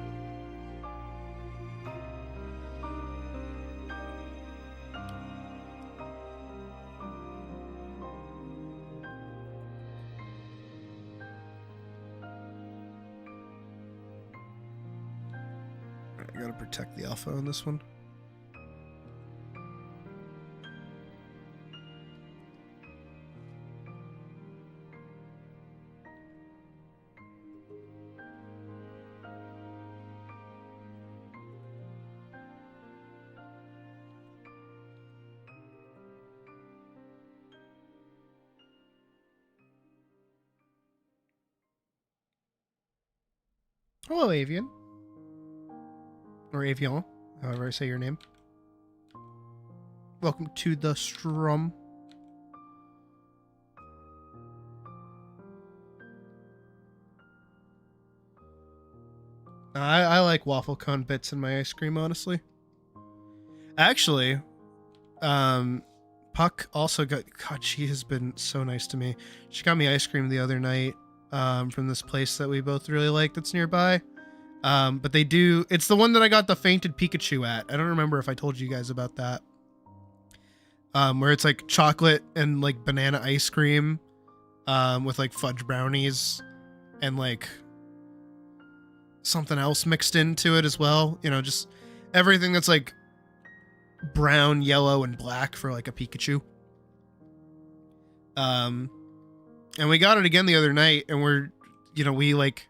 I gotta protect the alpha on this one. Hello, Avian. Or Avion, however I say your name. Welcome to the Strum. I like waffle cone bits in my ice cream, honestly. Actually, Puck also got... God, she has been so nice to me. She got me ice cream the other night from this place that we both really like that's nearby. But they do... It's the one that I got the fainted Pikachu at. I don't remember if I told you guys about that. Where it's like chocolate and like banana ice cream with like fudge brownies and like something else mixed into it as well. You know, just everything that's like brown, yellow, and black for like a Pikachu. And we got it again the other night, and we like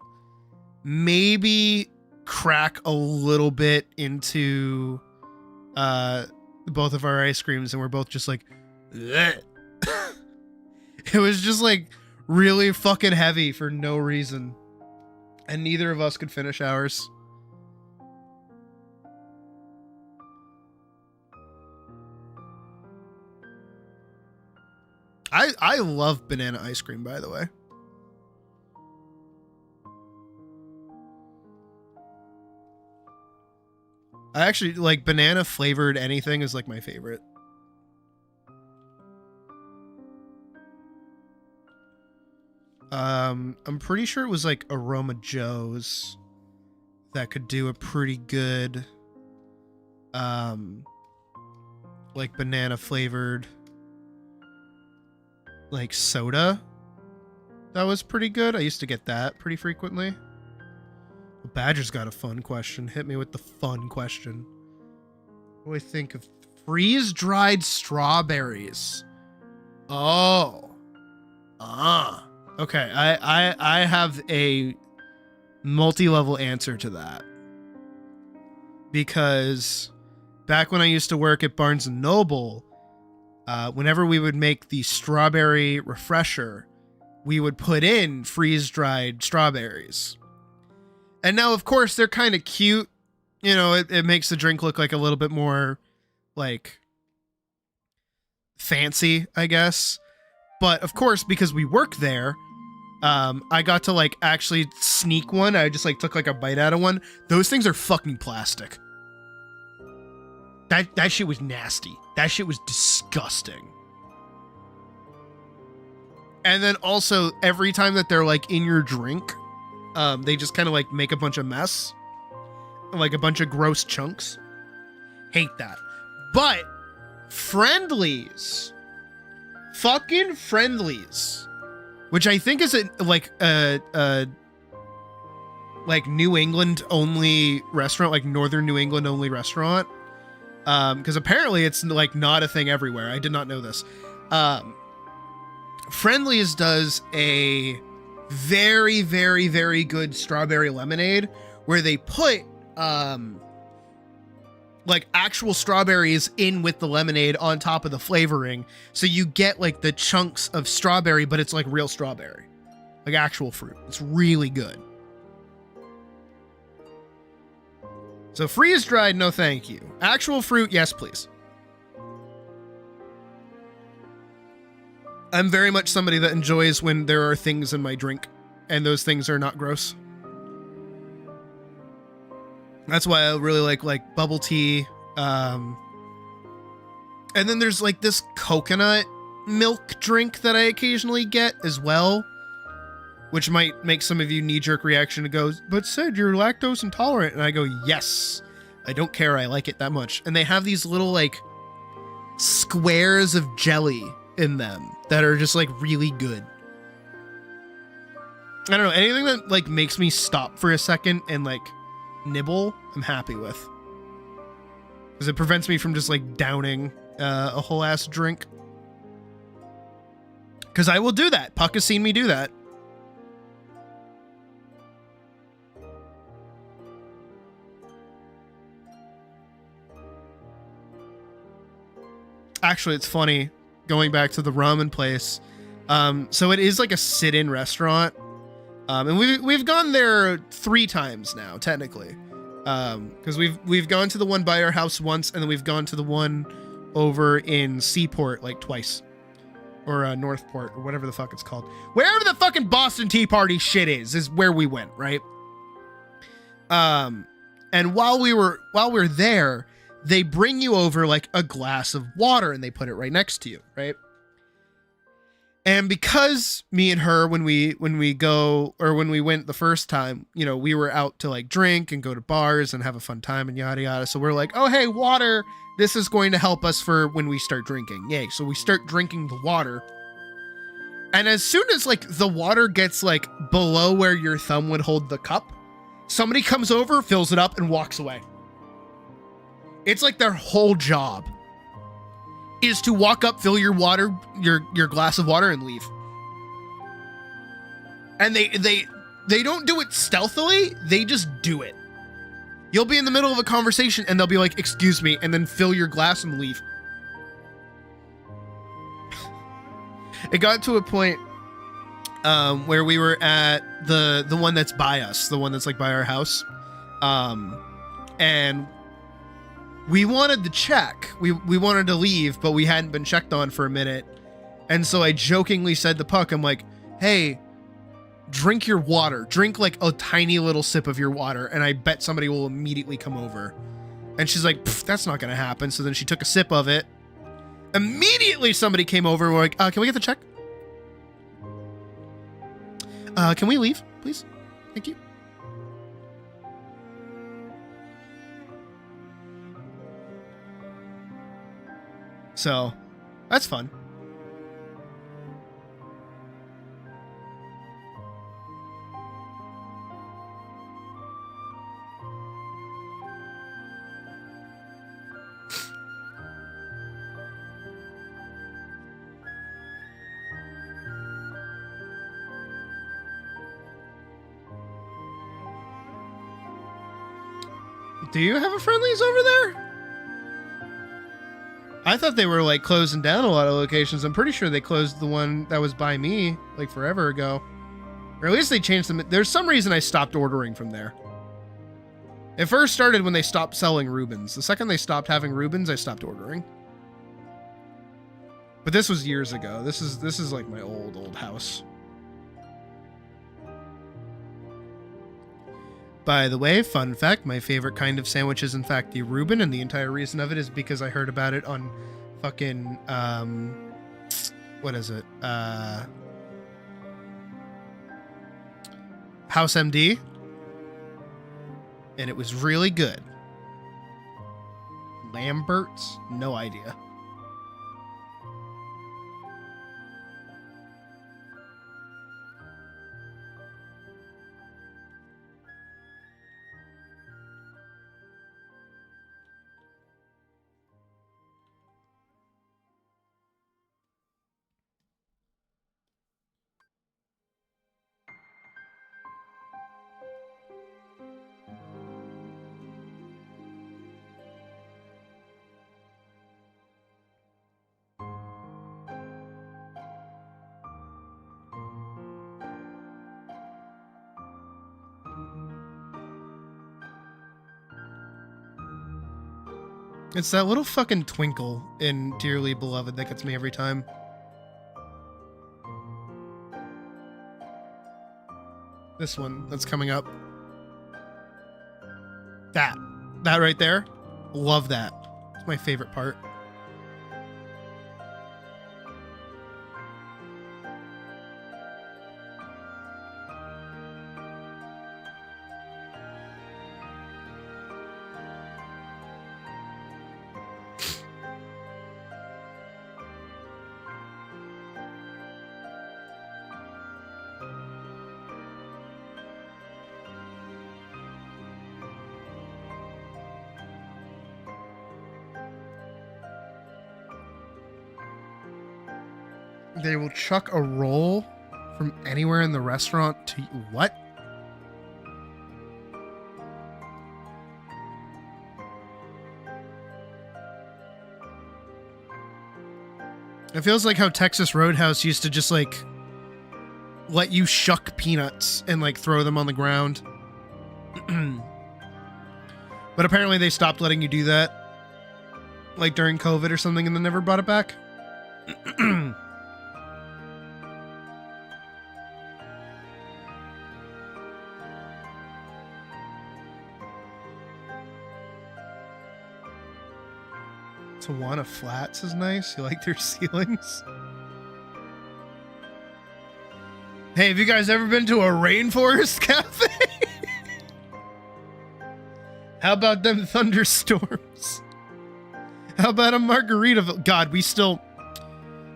maybe crack a little bit into both of our ice creams, and we're both just like it was just like really fucking heavy for no reason, and neither of us could finish ours. I love banana ice cream, by the way. I actually like banana flavored anything is like my favorite. I'm pretty sure it was like Aroma Joe's that could do a pretty good like banana flavored like soda. That was pretty good. I used to get that pretty frequently. Well, Badger's got a fun question. Hit me with the fun question. What do I think of freeze-dried strawberries? Oh. Okay, I have a multi-level answer to that. Because back when I used to work at Barnes & Noble, whenever we would make the strawberry refresher, we would put in freeze-dried strawberries. And now, of course, they're kind of cute. You know, it makes the drink look like a little bit more, like, fancy, I guess. But, of course, because we work there, I got to, like, actually sneak one. I just, like, took, like, a bite out of one. Those things are fucking plastic. That shit was nasty. That shit was disgusting. And then also, every time that they're, like, in your drink, they just kind of, like, make a bunch of mess. Like, a bunch of gross chunks. Hate that. But, Friendlies. Fucking Friendlies. Which I think is like New England only restaurant, like Northern New England only restaurant. Because apparently it's like not a thing everywhere. I did not know this. Friendlies does a very, very, very good strawberry lemonade where they put like actual strawberries in with the lemonade on top of the flavoring. So you get like the chunks of strawberry, but it's like real strawberry, like actual fruit. It's really good. So freeze-dried, no thank you. Actual fruit, yes please. I'm very much somebody that enjoys when there are things in my drink and those things are not gross. That's why I really like bubble tea. And then there's like this coconut milk drink that I occasionally get as well, which might make some of you knee-jerk reaction to go, but Sid, you're lactose intolerant. And I go, yes, I don't care. I like it that much. And they have these little like squares of jelly in them that are just like really good. I don't know, anything that like makes me stop for a second and like nibble, I'm happy with. Because it prevents me from just like downing a whole ass drink. Because I will do that. Puck has seen me do that. Actually, it's funny, going back to the ramen place. So it is like a sit-in restaurant. And we've gone there 3 times now, technically. Because we've gone to the one by our house once, and then we've gone to the one over in Seaport like twice. Or Northport, or whatever the fuck it's called. Wherever the fucking Boston Tea Party shit is where we went, right? And while we were there, they bring you over like a glass of water and they put it right next to you, right? And because me and her, when we went the first time, you know, we were out to like drink and go to bars and have a fun time and yada yada. So we're like, oh hey, water, this is going to help us for when we start drinking. Yay. So we start drinking the water. And as soon as like the water gets like below where your thumb would hold the cup, somebody comes over, fills it up, and walks away. It's like their whole job is to walk up, fill your water, your glass of water, and leave. And they don't do it stealthily, they just do it. You'll be in the middle of a conversation and they'll be like, excuse me, and then fill your glass and leave. It got to a point where we were at the one that's by us, the one that's like by our house. And we wanted to check. We wanted to leave, but we hadn't been checked on for a minute. And so I jokingly said to Puck, I'm like, hey, drink your water. Drink like a tiny little sip of your water, and I bet somebody will immediately come over. And she's like, that's not going to happen. So then she took a sip of it. Immediately somebody came over and we're like, can we get the check? Can we leave, please? Thank you. So, that's fun. Do you have a friendlies over there? I thought they were like closing down a lot of locations. I'm pretty sure they closed the one that was by me like forever ago. Or at least they changed them. There's some reason I stopped ordering from there. It first started when they stopped selling Reubens. The second they stopped having Reubens, I stopped ordering. But this was years ago. This is like my old house. By the way, fun fact, my favorite kind of sandwich is in fact the Reuben, and the entire reason of it is because I heard about it on fucking, what is it? House MD. And it was really good. Lambert's? No idea. It's that little fucking twinkle in Dearly Beloved that gets me every time. This one that's coming up. That right there. Love that. It's my favorite part. They will chuck a roll from anywhere in the restaurant to what? It feels like how Texas Roadhouse used to just like let you shuck peanuts and like throw them on the ground. But apparently they stopped letting you do that, like during COVID or something, and then never brought it back. Tawana Flats is nice. You like their ceilings? Hey, have you guys ever been to a rainforest cafe? How about them thunderstorms? How about a Margaritaville? God,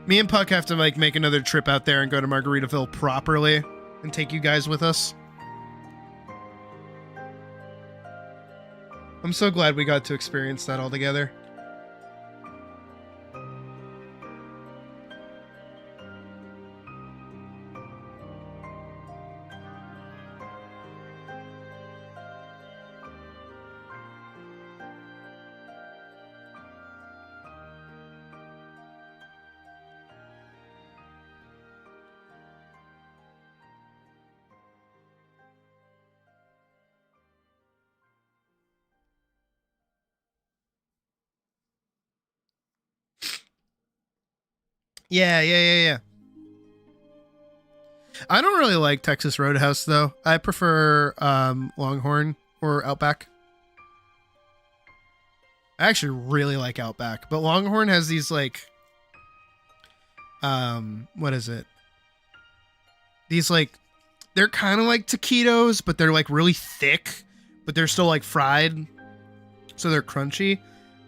me and Puck have to like make another trip out there and go to Margaritaville properly and take you guys with us. I'm so glad we got to experience that all together. Yeah. I don't really like Texas Roadhouse though. I prefer Longhorn or Outback. I actually really like Outback, but Longhorn has these like what is it? These like they're kind of like taquitos, but they're like really thick, but they're still like fried. So they're crunchy.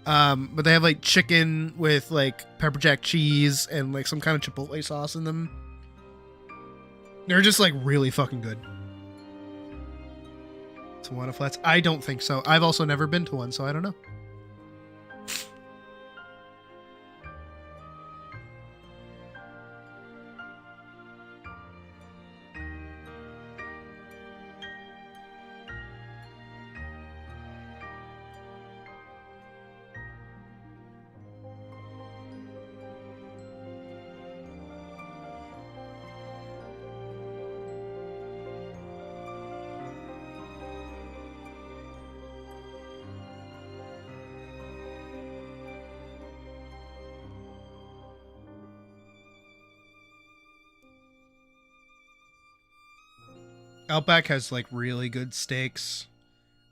But they have like chicken with like pepper jack cheese and like some kind of chipotle sauce in them. They're just like really fucking good. Tawana Flats? I don't think so. I've also never been to one, so I don't know. Outback has like really good steaks,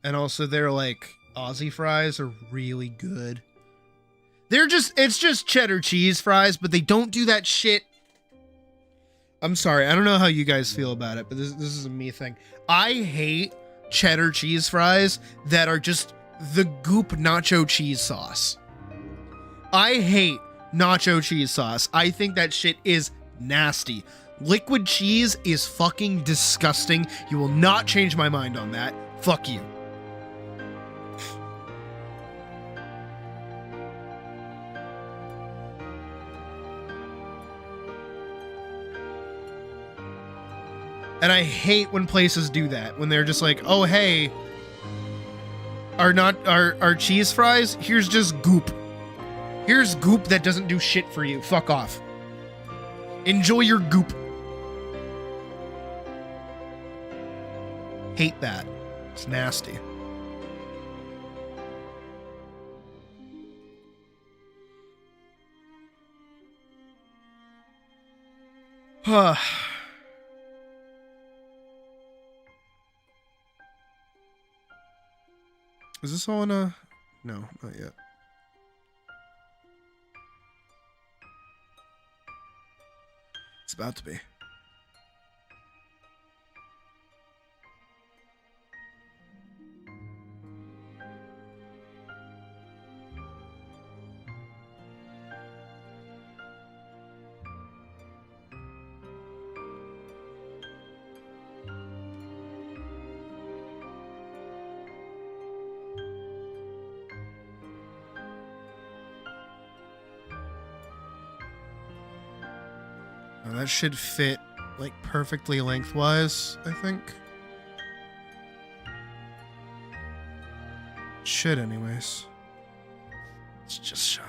and also their like Aussie fries are really good. It's just cheddar cheese fries, but they don't do that shit. I'm sorry, I don't know how you guys feel about it, but this is a me thing. I hate cheddar cheese fries that are just the goop nacho cheese sauce. I hate nacho cheese sauce. I think that shit is nasty. Liquid cheese is fucking disgusting. You will not change my mind on that. Fuck you. And I hate when places do that. When they're just like, oh hey, our cheese fries, here's just goop. Here's goop that doesn't do shit for you. Fuck off. Enjoy your goop. Hate that. It's nasty. Is this all in a... No, not yet. It's about to be. Now that should fit like perfectly lengthwise, I think. Should anyways. It's just shy.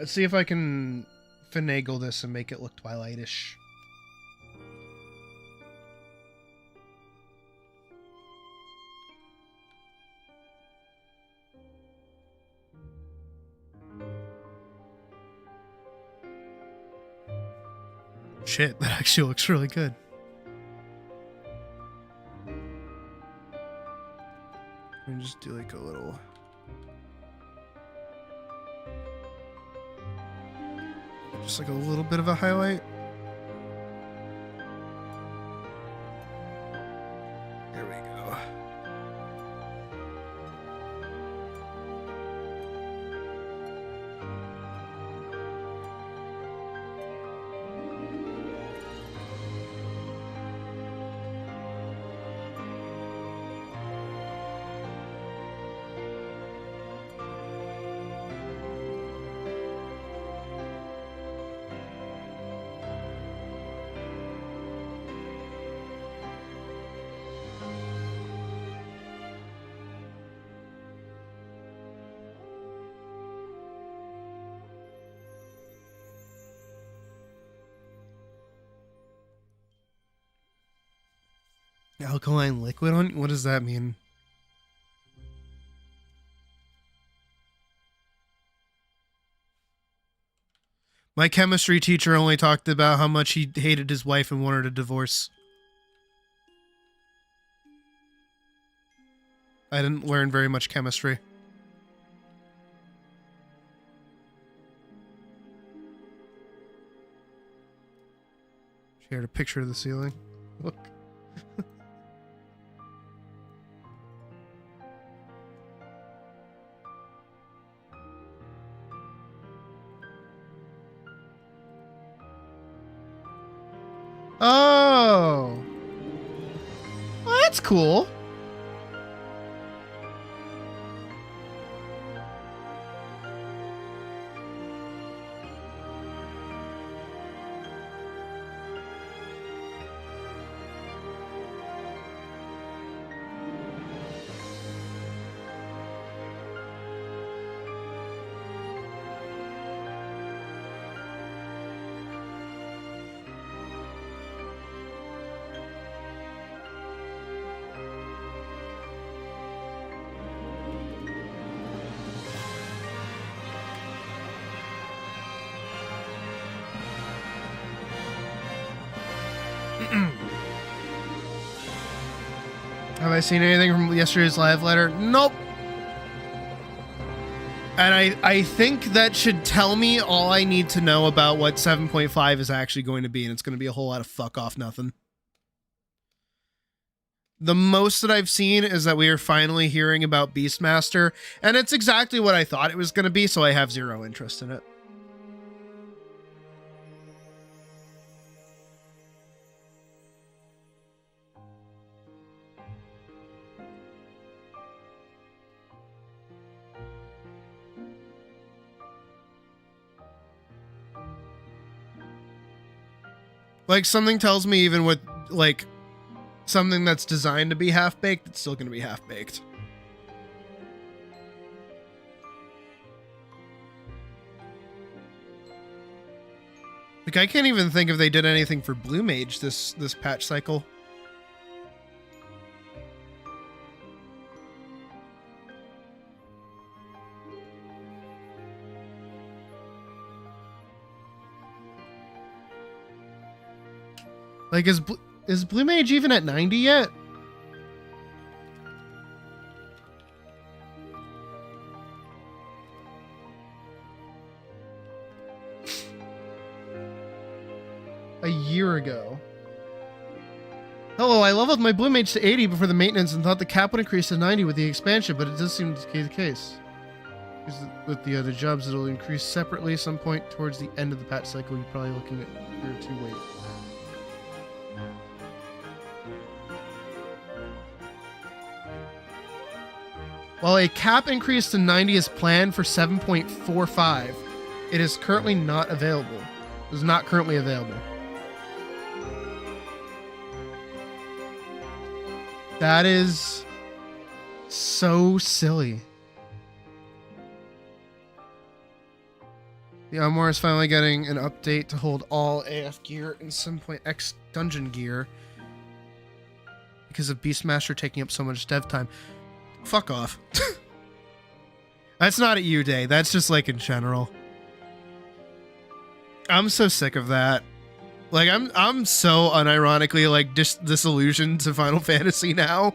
Let's see if I can finagle this and make it look Twilight-ish. Shit, that actually looks really good. Let me just do like a little... Just like a little bit of a highlight. There we go. Alkaline liquid on? What does that mean? My chemistry teacher only talked about how much he hated his wife and wanted a divorce. I didn't learn very much chemistry. Shared a picture of the ceiling. Look. Oh. Well, that's cool. Have I seen anything from yesterday's live letter? Nope. And I think that should tell me all I need to know about what 7.5 is actually going to be, and it's going to be a whole lot of fuck off nothing. The most that I've seen is that we are finally hearing about Beastmaster, and it's exactly what I thought it was going to be, so I have zero interest in it. Like, something tells me even with, like, something that's designed to be half-baked, it's still going to be half-baked. Like, I can't even think if they did anything for Blue Mage this patch cycle. Like, is Blue Mage even at 90 yet? A year ago. Hello, I leveled my Blue Mage to 80 before the maintenance and thought the cap would increase to 90 with the expansion, but it does seem to be the case. With the other jobs, it'll increase separately some point towards the end of the patch cycle. You're probably looking at a year or two wait. While a cap increase to 90 is planned for 7.45, it is currently not available. It is not currently available. That is so silly. The Armor is finally getting an update to hold all AF gear and some point X dungeon gear because of Beastmaster taking up so much dev time. Fuck off. That's not at you, Day. That's just like in general. I'm so sick of that. Like I'm so unironically like disillusioned to Final Fantasy now.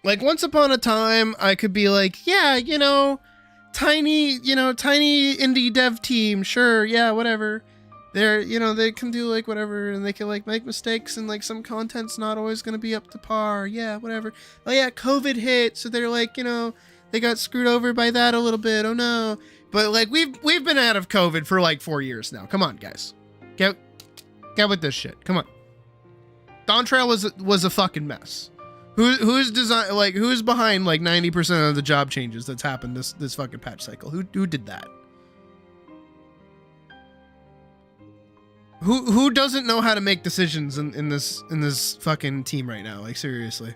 Like once upon a time, I could be like, yeah, tiny indie dev team, sure, yeah, whatever. They're, they can do like whatever, and they can like make mistakes, and like some content's not always gonna be up to par, yeah, whatever. Oh yeah, COVID hit, so they're like, they got screwed over by that a little bit. Oh no. But like we've been out of COVID for like 4 years now. Come on, guys, get with this shit. Come on. Dawn Trail was a fucking mess. Who's behind like 90% of the job changes that's happened this fucking patch cycle? Who did that? Who doesn't know how to make decisions in this fucking team right now? Like seriously.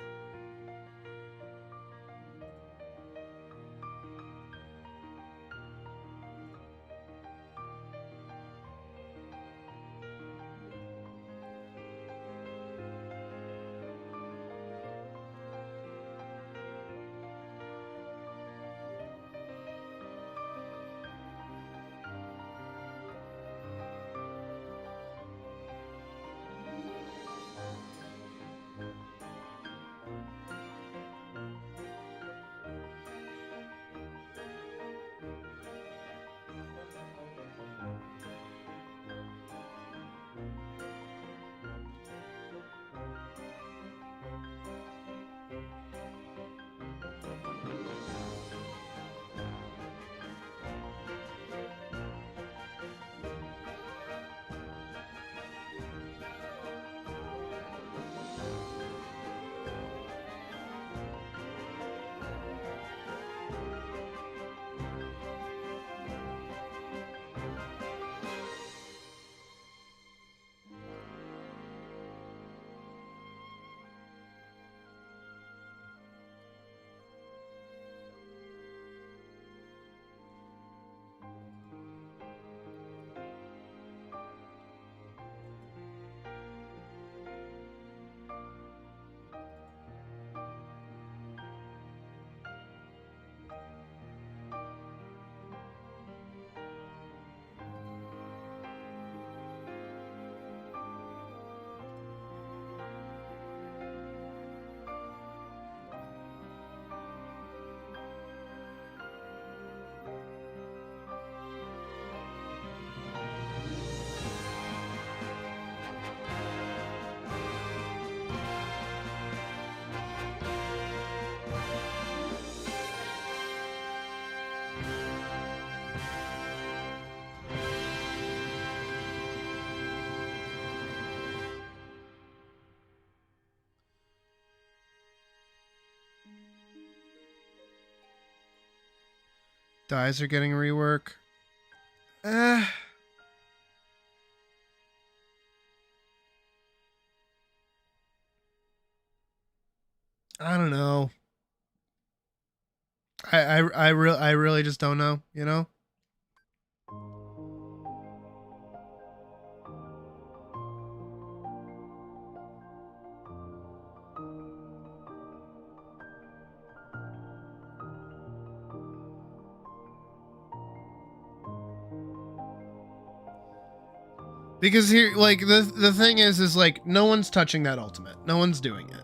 Dyes are getting rework. I don't know. I really just don't know, Because here, like, the thing is like, no one's touching that ultimate. No one's doing it.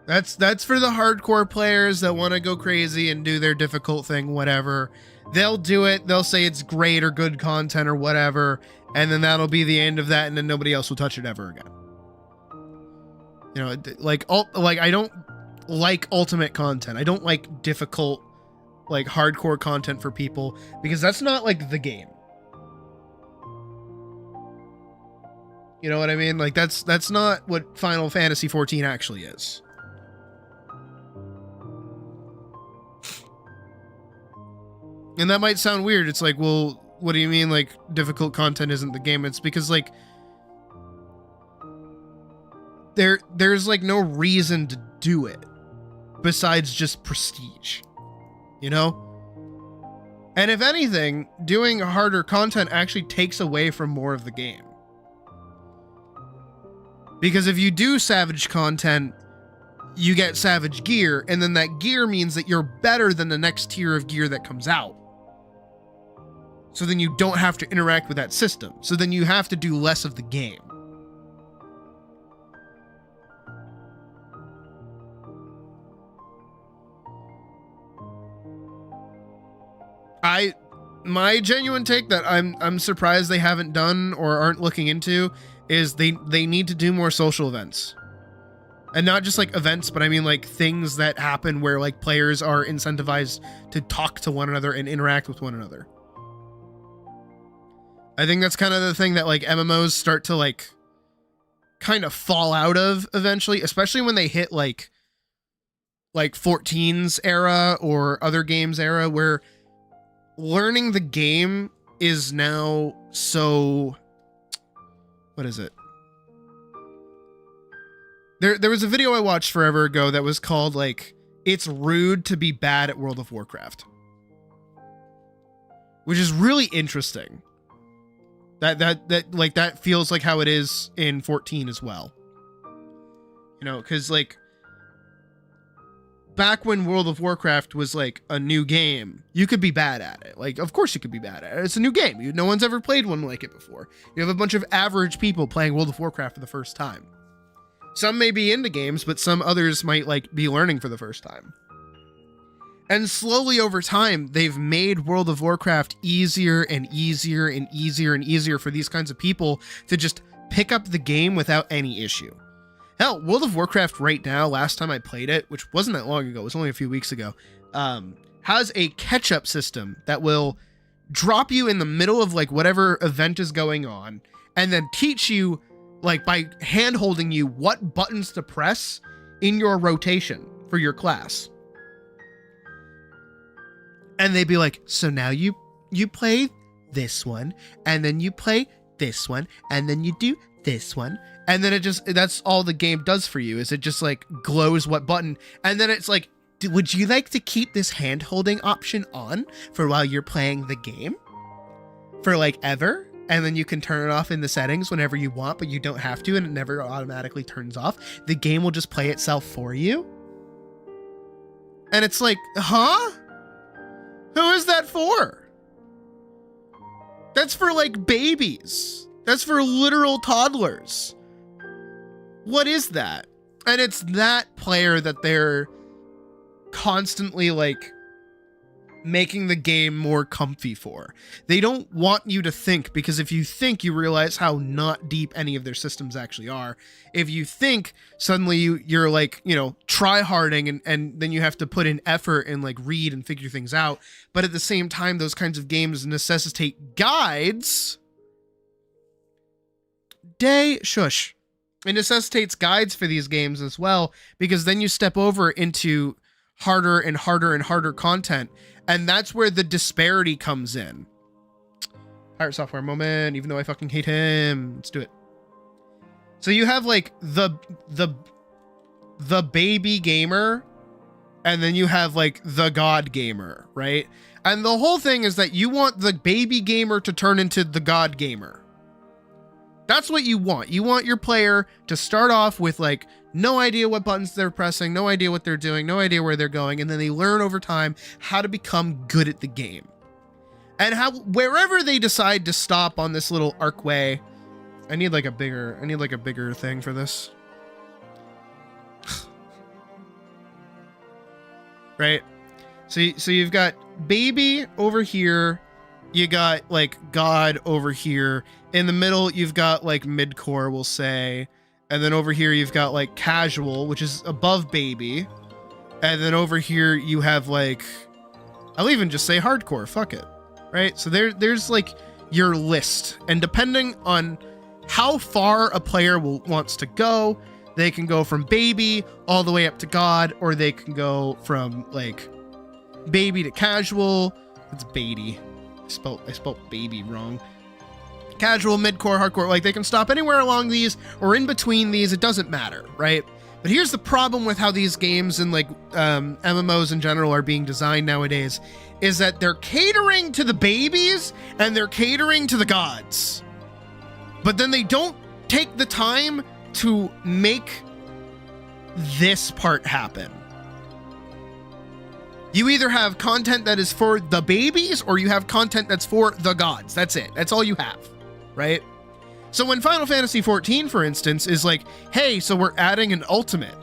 That's for the hardcore players that want to go crazy and do their difficult thing, whatever. They'll do it. They'll say it's great or good content or whatever. And then that'll be the end of that. And then nobody else will touch it ever again. You know, like I don't like ultimate content. I don't like difficult, like hardcore content for people, because that's not like the game. You know what I mean? Like that's not what Final Fantasy 14 actually is. And that might sound weird. It's like, well, what do you mean like difficult content isn't the game? It's because like there's like no reason to do it besides just prestige, you know? And if anything, doing harder content actually takes away from more of the game. Because if you do savage content, you get savage gear, and then that gear means that you're better than the next tier of gear that comes out. So then you don't have to interact with that system. So then you have to do less of the game. My genuine take that I'm surprised they haven't done or aren't looking into is they need to do more social events. And not just like events, but I mean like things that happen where like players are incentivized to talk to one another and interact with one another. I think that's kind of the thing that like MMOs start to like kind of fall out of eventually, especially when they hit like 14's era or other games era, where learning the game is now so, what is it? There was a video I watched forever ago that was called like, it's rude to be bad at World of Warcraft. Which is really interesting. That feels like how it is in 14 as well. You know, because like back when World of Warcraft was like a new game, you could be bad at it. Like, of course you could be bad at it. It's a new game. No one's ever played one like it before. You have a bunch of average people playing World of Warcraft for the first time. Some may be into games, but some others might like be learning for the first time. And slowly over time, they've made World of Warcraft easier and easier and easier and easier for these kinds of people to just pick up the game without any issue. Hell, World of Warcraft right now, last time I played it, which wasn't that long ago, it was only a few weeks ago, has a catch-up system that will drop you in the middle of like whatever event is going on, and then teach you like by hand-holding you what buttons to press in your rotation for your class. And they'd be like, so now you play this one, and then you play this one, and then you do this one. And then that's all the game does for you, is it just like glows what button. And then it's like, would you like to keep this hand holding option on for while you're playing the game? For like ever? And then you can turn it off in the settings whenever you want, but you don't have to, and it never automatically turns off. The game will just play itself for you. And it's like, huh? Who is that for? That's for like babies. That's for literal toddlers. What is that? And it's that player that they're constantly like making the game more comfy for. They don't want you to think, because if you think, you realize how not deep any of their systems actually are. If you think, suddenly you're like, you know, try-harding and then you have to put in effort and like read and figure things out. But at the same time, those kinds of games necessitate guides. Shush. It necessitates guides for these games as well, because then you step over into harder and harder and harder content, and that's where the disparity comes in. Pirate Software moment, even though I fucking hate him. Let's do it. So you have like the baby gamer, and then you have like the god gamer, right? And the whole thing is that you want the baby gamer to turn into the god gamer. That's what you want. You want your player to start off with like no idea what buttons they're pressing, no idea what they're doing, no idea where they're going, and then they learn over time how to become good at the game. And how wherever they decide to stop on this little arcway, I need like a bigger thing for this. Right? So you've got baby over here, you got like god over here. In the middle, you've got like midcore, we'll say. And then over here you've got like casual, which is above baby. And then over here you have like, I'll even just say hardcore, fuck it. Right? So there's like your list. And depending on how far a player wants to go, they can go from baby all the way up to God, or they can go from like baby to casual. It's baby. I spelled baby wrong. Casual, midcore, hardcore, like they can stop anywhere along these or in between these. It doesn't matter, right? But here's the problem with how these games and like MMOs in general are being designed nowadays, is that they're catering to the babies and they're catering to the gods. But then they don't take the time to make this part happen. You either have content that is for the babies or you have content that's for the gods. That's it. That's all you have, right? So when Final Fantasy XIV, for instance, is like, hey, so we're adding an ultimate.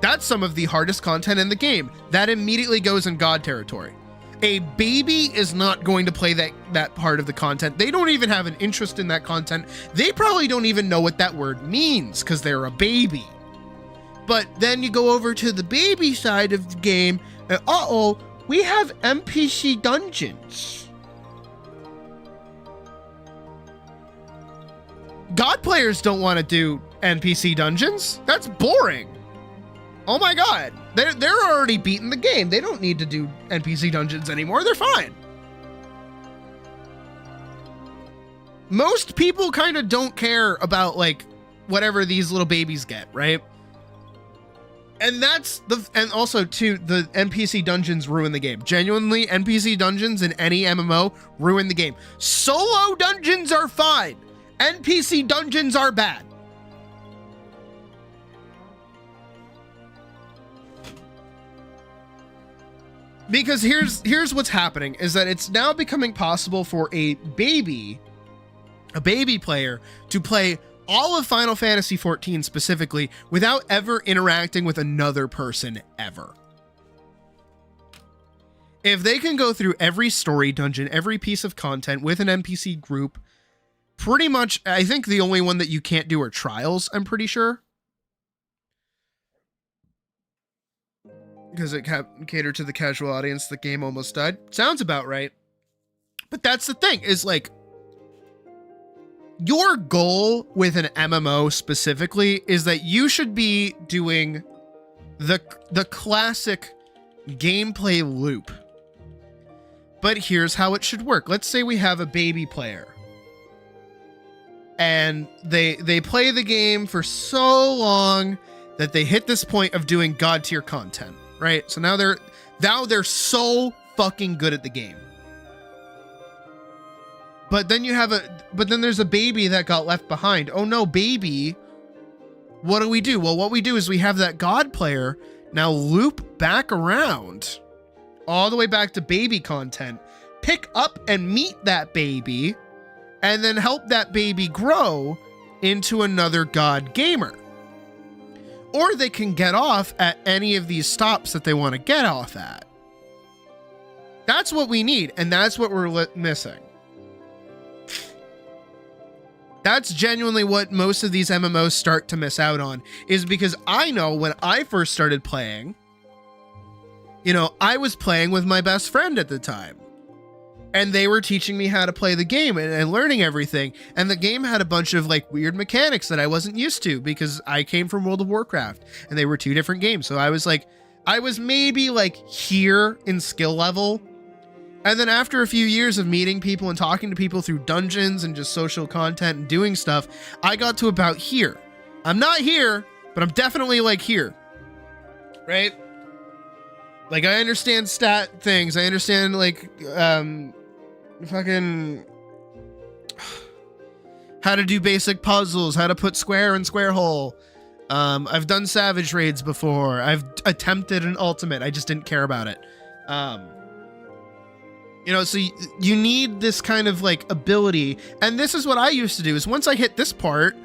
That's some of the hardest content in the game. That immediately goes in God territory. A baby is not going to play that part of the content. They don't even have an interest in that content. They probably don't even know what that word means because they're a baby. But then you go over to the baby side of the game, and we have NPC dungeons. God players don't want to do NPC dungeons. That's boring. Oh my god. They're already beating the game. They don't need to do NPC dungeons anymore. They're fine. Most people kind of don't care about like whatever these little babies get, right? And and also too, the NPC dungeons ruin the game. Genuinely, NPC dungeons in any MMO ruin the game. Solo dungeons are fine. NPC dungeons are bad. Because here's what's happening is that it's now becoming possible for a baby player to play all of Final Fantasy XIV specifically without ever interacting with another person ever. If they can go through every story dungeon, every piece of content with an NPC group, pretty much, I think the only one that you can't do are trials, I'm pretty sure. Because it catered to the casual audience, the game almost died. Sounds about right. But that's the thing, is like, your goal with an MMO specifically is that you should be doing the classic gameplay loop. But here's how it should work. Let's say we have a baby player. And they play the game for so long that they hit this point of doing god tier content, right? So now they're so fucking good at the game. But then there's a baby that got left behind. Oh no, baby. What do we do? Well, what we do is we have that god player now loop back around all the way back to baby content, pick up and meet that baby, and then help that baby grow into another god gamer. Or they can get off at any of these stops that they want to get off at. That's what we need, and that's what we're missing. That's genuinely what most of these MMOs start to miss out on, is because I know when I first started playing, I was playing with my best friend at the time. And they were teaching me how to play the game and learning everything. And the game had a bunch of like weird mechanics that I wasn't used to because I came from World of Warcraft and they were two different games. So I was maybe like here in skill level. And then after a few years of meeting people and talking to people through dungeons and just social content and doing stuff, I got to about here. I'm not here, but I'm definitely like here. Right? Like I understand stat things. I understand like, fucking how to do basic puzzles, how to put square in square hole. I've done savage raids before. I've attempted an ultimate. I just didn't care about it. So you need this kind of like ability. And this is what I used to do, is once I hit this part,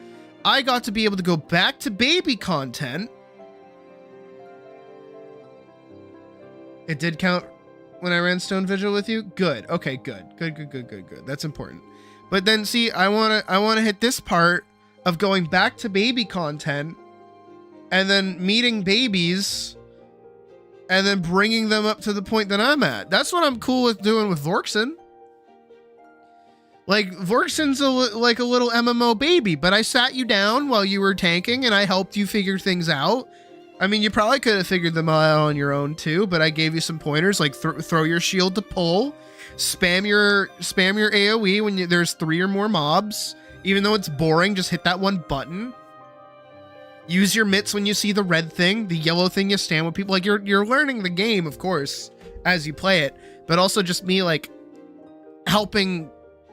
I got to be able to go back to baby content. It did count when I ran Stone Vigil with you? Good. Okay, good. Good. That's important. But then see, I want to hit this part of going back to baby content and then meeting babies and then bringing them up to the point that I'm at. That's what I'm cool with doing with Vorkson. Like, Vorkson's like a little MMO baby, but I sat you down while you were tanking and I helped you figure things out. I mean, you probably could have figured them out on your own too, but I gave you some pointers, like throw your shield to pull, spam your AoE when there's 3 or more mobs. Even though it's boring, just hit that one button. Use your mitts when you see the red thing, the yellow thing you stand with people. Like, you're learning the game, of course, as you play it, but also just me like helping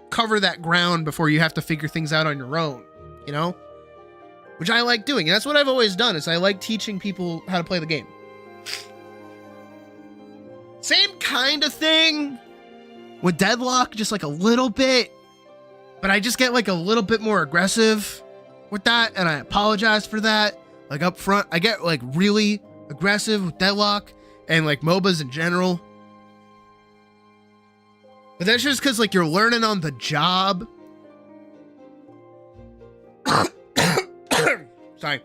cover that ground before you have to figure things out on your own, you know? Which I like doing. And that's what I've always done, is I like teaching people how to play the game. Same kind of thing with Deadlock, just like a little bit, but I just get like a little bit more aggressive with that, and I apologize for that. Like up front, I get like really aggressive with Deadlock and like MOBAs in general. But that's just because like you're learning on the job. Sorry.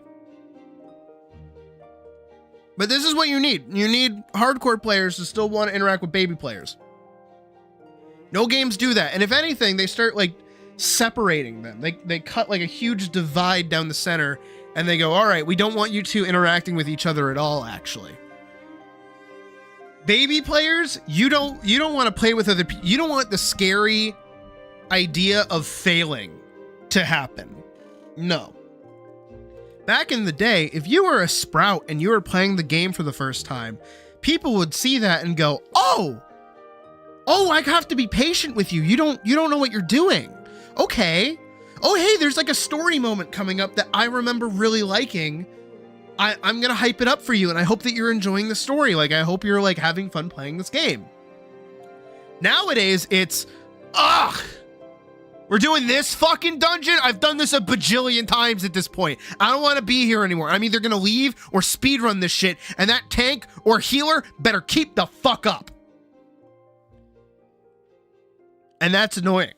But this is what you need. You need hardcore players to still want to interact with baby players. No games do that. And if anything, they start like separating them. They cut like a huge divide down the center and they go, all right, we don't want you two interacting with each other at all, actually. Baby players, you don't want to play with other people. You don't want the scary idea of failing to happen. No. Back in the day, if you were a Sprout and you were playing the game for the first time, people would see that and go, oh, I have to be patient with you. You don't know what you're doing. Okay. Oh, hey, there's like a story moment coming up that I remember really liking. I'm going to hype it up for you, and I hope that you're enjoying the story. Like, I hope you're like having fun playing this game. Nowadays, it's, we're doing this fucking dungeon? I've done this a bajillion times at this point. I don't want to be here anymore. I'm either going to leave or speedrun this shit, and that tank or healer better keep the fuck up. And that's annoying.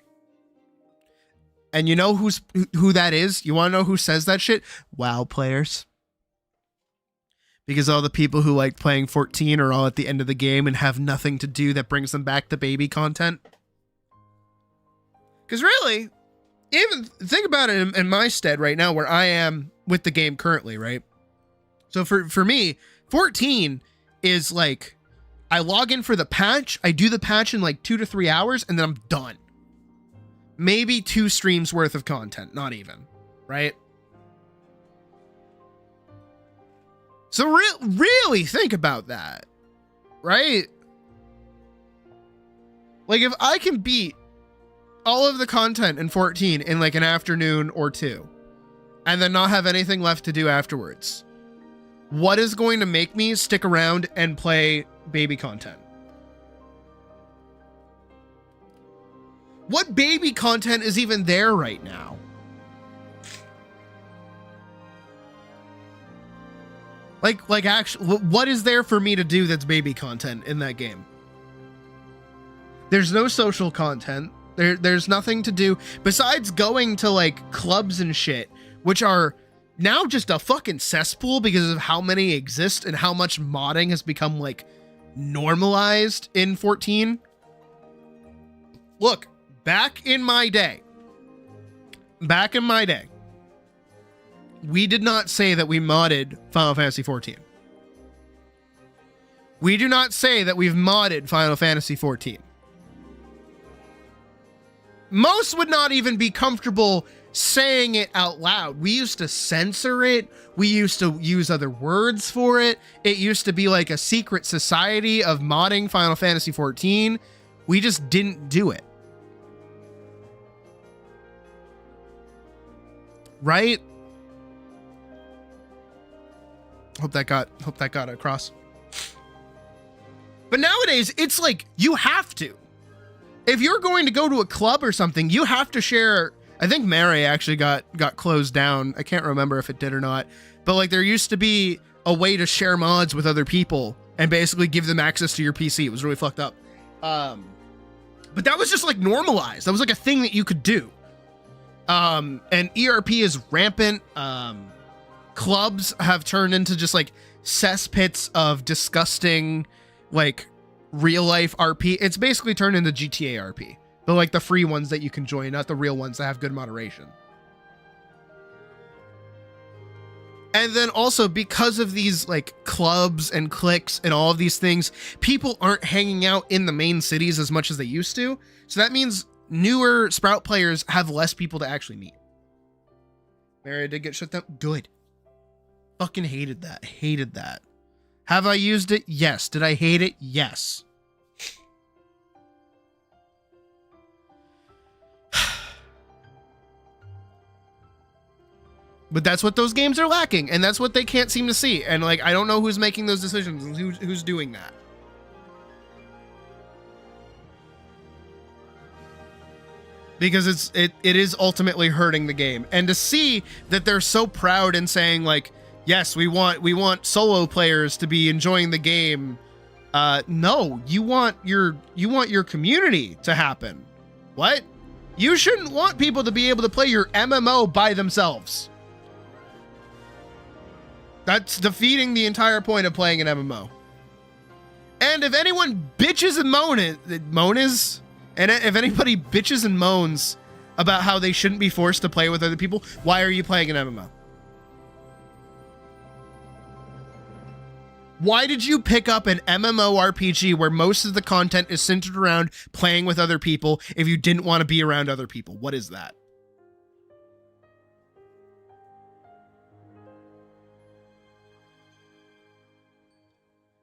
And you know who that is? You want to know who says that shit? WoW players. Because all the people who like playing 14 are all at the end of the game and have nothing to do that brings them back to baby content. Because really, even think about it in my stead right now where I am with the game currently, right? So for me, 14 is like, I log in for the patch, I do the patch in like 2 to 3 hours, and then I'm done. Maybe 2 streams worth of content, not even, right? So really think about that, right? Like, if I can beat all of the content in 14 in like an afternoon or 2, and then not have anything left to do afterwards, what is going to make me stick around and play baby content? What baby content is even there right now? Like actually, what is there for me to do that's baby content in that game? There's no social content. There's nothing to do besides going to like clubs and shit, which are now just a fucking cesspool because of how many exist and how much modding has become like normalized in 14. Look, back in my day, we did not say that we modded Final Fantasy 14. We do not say that we've modded Final Fantasy 14. Most would not even be comfortable saying it out loud. We used to censor it. We used to use other words for it. It used to be like a secret society of modding Final Fantasy 14. We just didn't do it. Right? Hope that got across. But nowadays, it's like you have to. If you're going to go to a club or something, you have to share. I think Mary actually got closed down. I can't remember if it did or not. But like there used to be a way to share mods with other people and basically give them access to your PC. It was really fucked up. But that was just like normalized. That was like a thing that you could do. And ERP is rampant. Clubs have turned into just like cesspits of disgusting, like real life RP. It's basically turned into GTA RP, but like the free ones that you can join, not the real ones that have good moderation. And then also because of these like clubs and cliques and all of these things, people aren't hanging out in the main cities as much as they used to. So that means newer Sprout players have less people to actually meet. Mary did get shut down. Good. Fucking hated that. Hated that. Have I used it? Yes. Did I hate it? Yes. But that's what those games are lacking, and that's what they can't seem to see. And like, I don't know who's making those decisions and who's doing that. Because it is ultimately hurting the game. And to see that they're so proud and saying like, yes, we want solo players to be enjoying the game. No, you want your community to happen. What? You shouldn't want people to be able to play your MMO by themselves. That's defeating the entire point of playing an MMO. And if anyone bitches and moans, and if anybody bitches and moans about how they shouldn't be forced to play with other people, why are you playing an MMO? Why did you pick up an MMORPG where most of the content is centered around playing with other people if you didn't want to be around other people? What is that?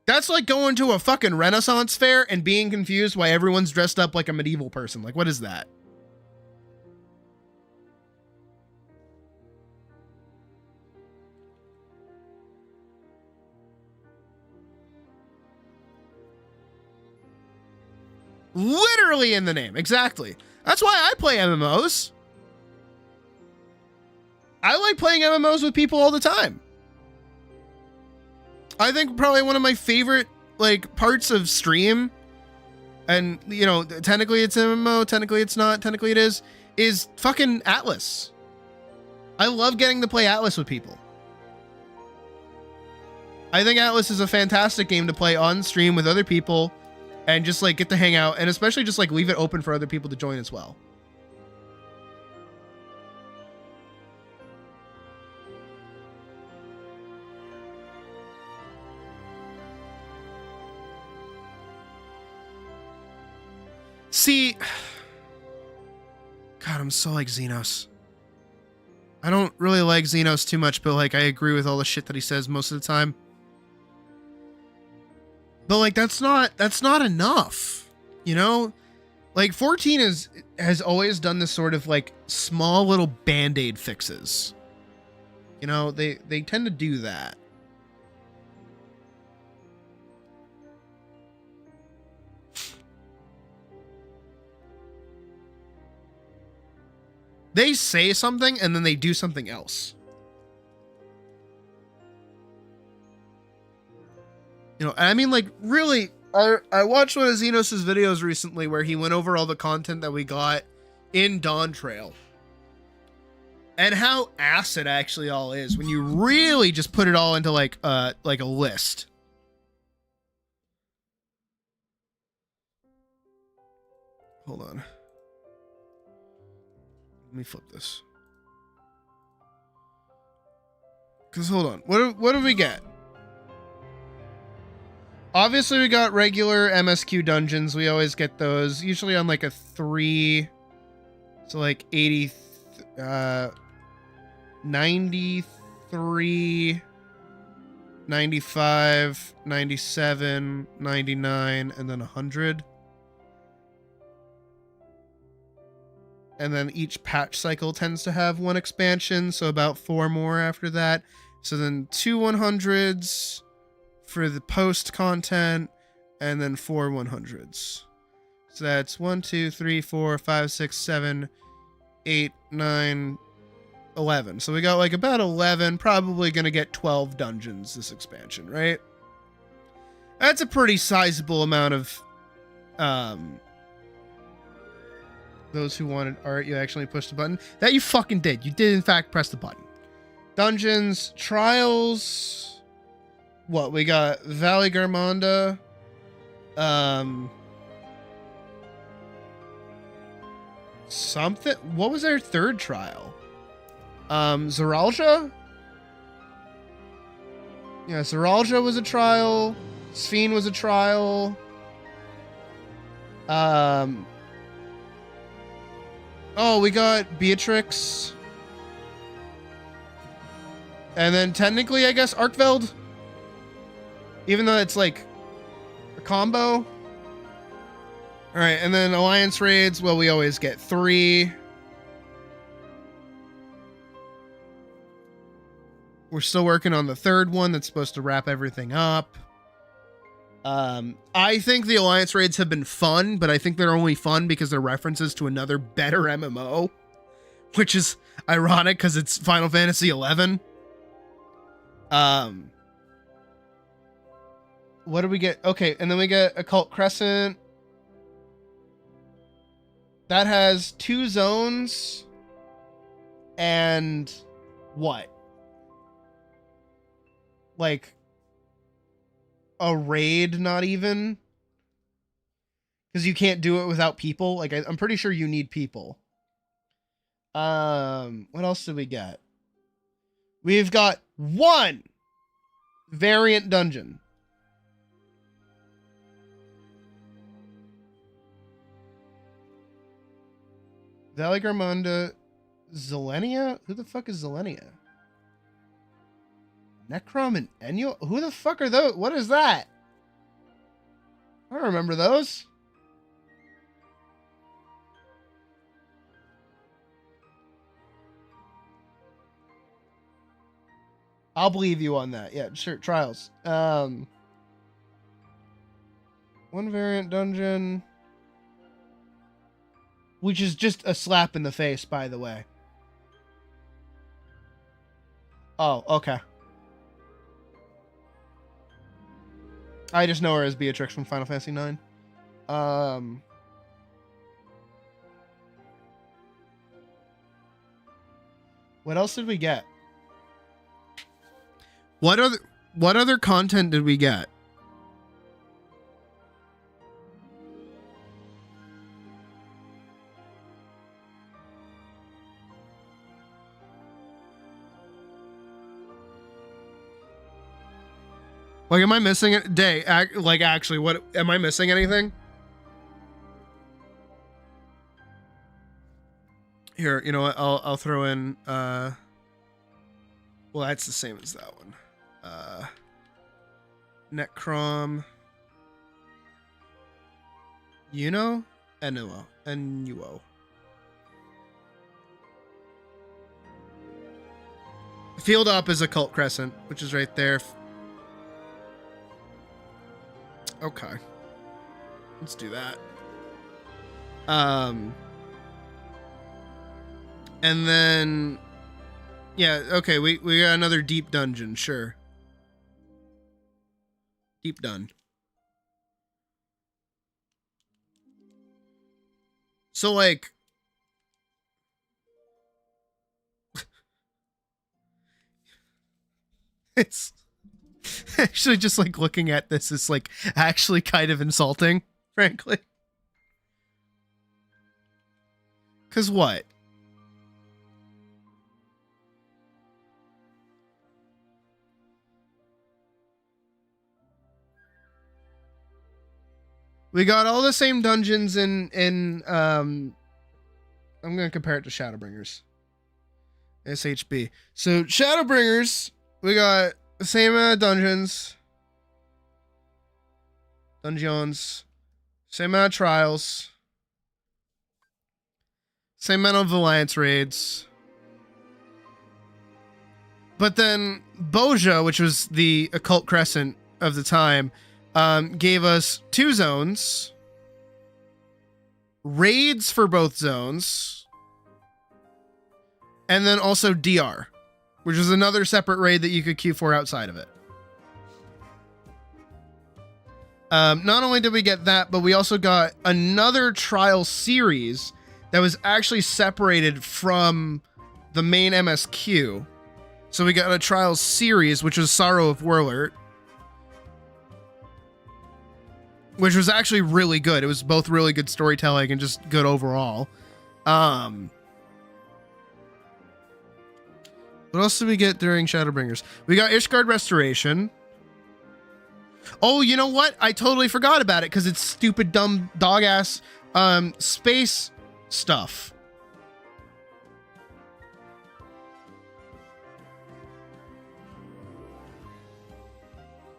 That's like going to a fucking Renaissance fair and being confused why everyone's dressed up like a medieval person. Like, what is that? Literally in the name. Exactly. That's why I play MMOs. I like playing MMOs with people all the time. I think probably one of my favorite like parts of stream, and you know, technically it's MMO, technically it's not, technically it is fucking Atlas. I love getting to play Atlas with people. I think Atlas is a fantastic game to play on stream with other people and just like get to hang out, and especially just like leave it open for other people to join as well. See, God, I'm so like Xenos. I don't really like Xenos too much, but like I agree with all the shit that he says most of the time. But like that's not enough, you know? Like 14 has always done this sort of like small little band-aid fixes. You know, they tend to do that. They say something and then they do something else. You know, I mean, like, really, I watched one of Xenos' videos recently where he went over all the content that we got in Dawn Trail. And how ass it actually all is when you really just put it all into like a list. Hold on. Let me flip this. Because hold on. What do we get? Obviously, we got regular MSQ dungeons. We always get those. Usually on like a 3. So like 80... 93... 95... 97... 99... and then 100. And then each patch cycle tends to have one expansion, so about 4 more after that. So then 2 100s for the post content, and then 4 100s. So that's 1, 2, 3, 4, 5, 6, 7, 8, 9, 11. So we got like about 11, probably going to get 12 dungeons this expansion, right? That's a pretty sizable amount of Those who wanted art, you actually pushed the button. That you fucking did. You did in fact press the button. Dungeons, trials. What we got? Valley Garmonda. Something. What was our third trial? Zeralja? Yeah, Zeralja was a trial. Sphene was a trial. Oh, we got Beatrix. And then technically, I guess, Arkveld. Even though it's like a combo. All right, and then Alliance raids. Well, we always get 3. We're still working on the third one that's supposed to wrap everything up. I think the Alliance raids have been fun, but I think they're only fun because they're references to another better MMO, which is ironic because it's Final Fantasy XI. What do we get? Okay, and then we get Occult Crescent. That has 2 zones. And what? Like a raid, not even? Because you can't do it without people. Like, I'm pretty sure you need people. What else did we get? We've got 1 variant dungeon. Valley Garmonda, Zelenia? Who the fuck is Zelenia? Necrom and Enyo? Who the fuck are those? What is that? I don't remember those. I'll believe you on that. Yeah, sure. Trials. 1 variant dungeon. Which is just a slap in the face, by the way. Oh, okay. I just know her as Beatrix from Final Fantasy IX. What else did we get? What other content did we get? Like, am I missing it? Actually, what am I missing? Anything? Here, you know what? I'll throw in. Well, that's the same as that one. Necrom. Enuo. Field Op is Occult Crescent, which is right there. Okay. Let's do that. And then yeah, okay, we got another deep dungeon, sure. Deep done. So like it's actually just like looking at this is like actually kind of insulting, frankly. Cause what? We got all the same dungeons in I'm gonna compare it to Shadowbringers. SHB. So Shadowbringers, we got the same dungeons. Same amount of trials. Same amount of Alliance raids. But then Boja, which was the Occult Crescent of the time, gave us 2 zones, raids for both zones, and then also DR, which is another separate raid that you could queue for outside of it. Not only did we get that, but we also got another trial series that was actually separated from the main MSQ. So we got a Trials series, which was Sorrow of Warlord, which was actually really good. It was both really good storytelling and just good overall. What else did we get during Shadowbringers? We got Ishgard Restoration. Oh, you know what? I totally forgot about it because it's stupid, dumb, dog-ass space stuff.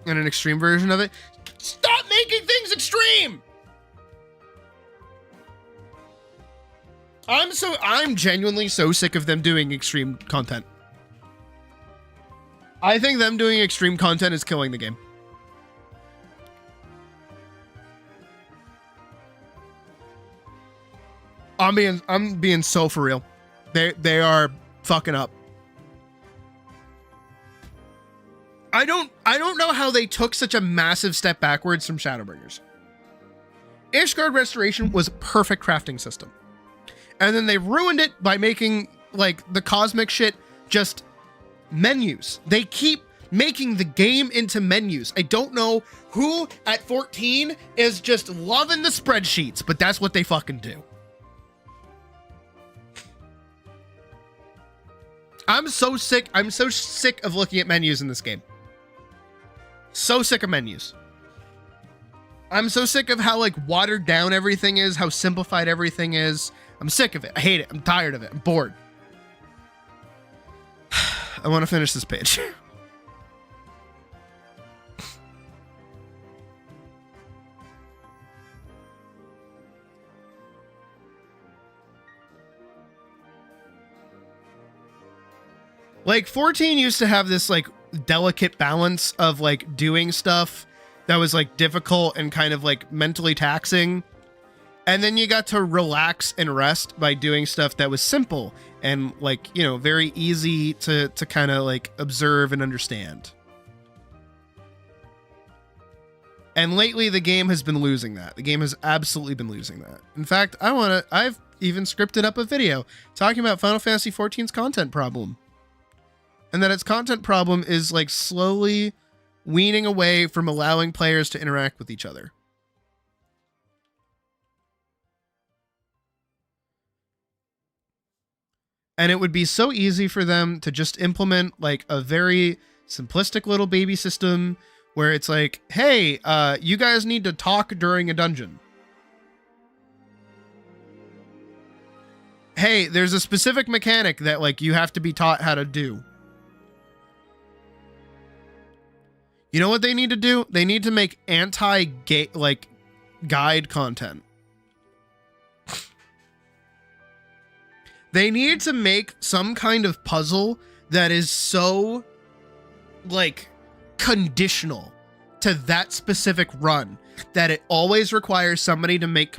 And an extreme version of it. Stop making things extreme! I'm genuinely so sick of them doing extreme content. I think them doing extreme content is killing the game. I'm being so for real. They are fucking up. I don't know how they took such a massive step backwards from Shadowbringers. Ishgard Restoration was a perfect crafting system. And then they ruined it by making like the cosmic shit just menus. They keep making the game into menus. I don't know who at 14 is just loving the spreadsheets, but that's what they fucking do. I'm so sick of looking at menus in this game. So sick of menus. I'm so sick of how like watered down everything is, how simplified everything is. I'm sick of it. I hate it. I'm tired of it. I'm bored. I want to finish this page. Like 14 used to have this like delicate balance of like doing stuff that was like difficult and kind of like mentally taxing. And then you got to relax and rest by doing stuff that was simple and like, you know, very easy to kind of like observe and understand. And lately the game has been losing that. The game has absolutely been losing that. In fact, I've even scripted up a video talking about Final Fantasy XIV's content problem. And that its content problem is like slowly weaning away from allowing players to interact with each other. And it would be so easy for them to just implement like a very simplistic little baby system where it's like, hey, you guys need to talk during a dungeon. Hey, there's a specific mechanic that like you have to be taught how to do. You know what they need to do? They need to make anti-gay, like, guide content. They need to make some kind of puzzle that is so, like, conditional to that specific run that it always requires somebody to make,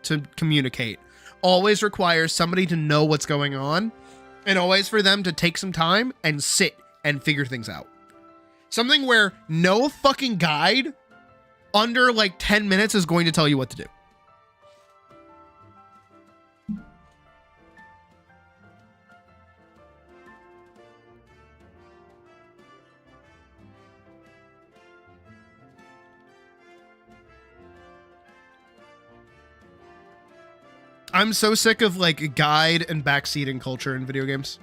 to communicate. Always requires somebody to know what's going on. And always for them to take some time and sit and figure things out. Something where no fucking guide under like 10 minutes is going to tell you what to do. I'm so sick of like guide and backseating culture in video games.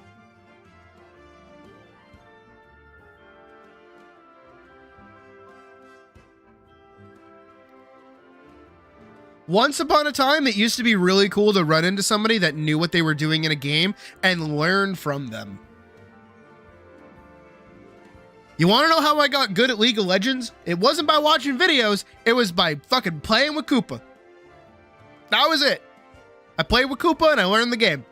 Once upon a time, it used to be really cool to run into somebody that knew what they were doing in a game and learn from them. You want to know how I got good at League of Legends? It wasn't by watching videos. It was by fucking playing with Koopa. That was it. I played with Koopa and I learned the game.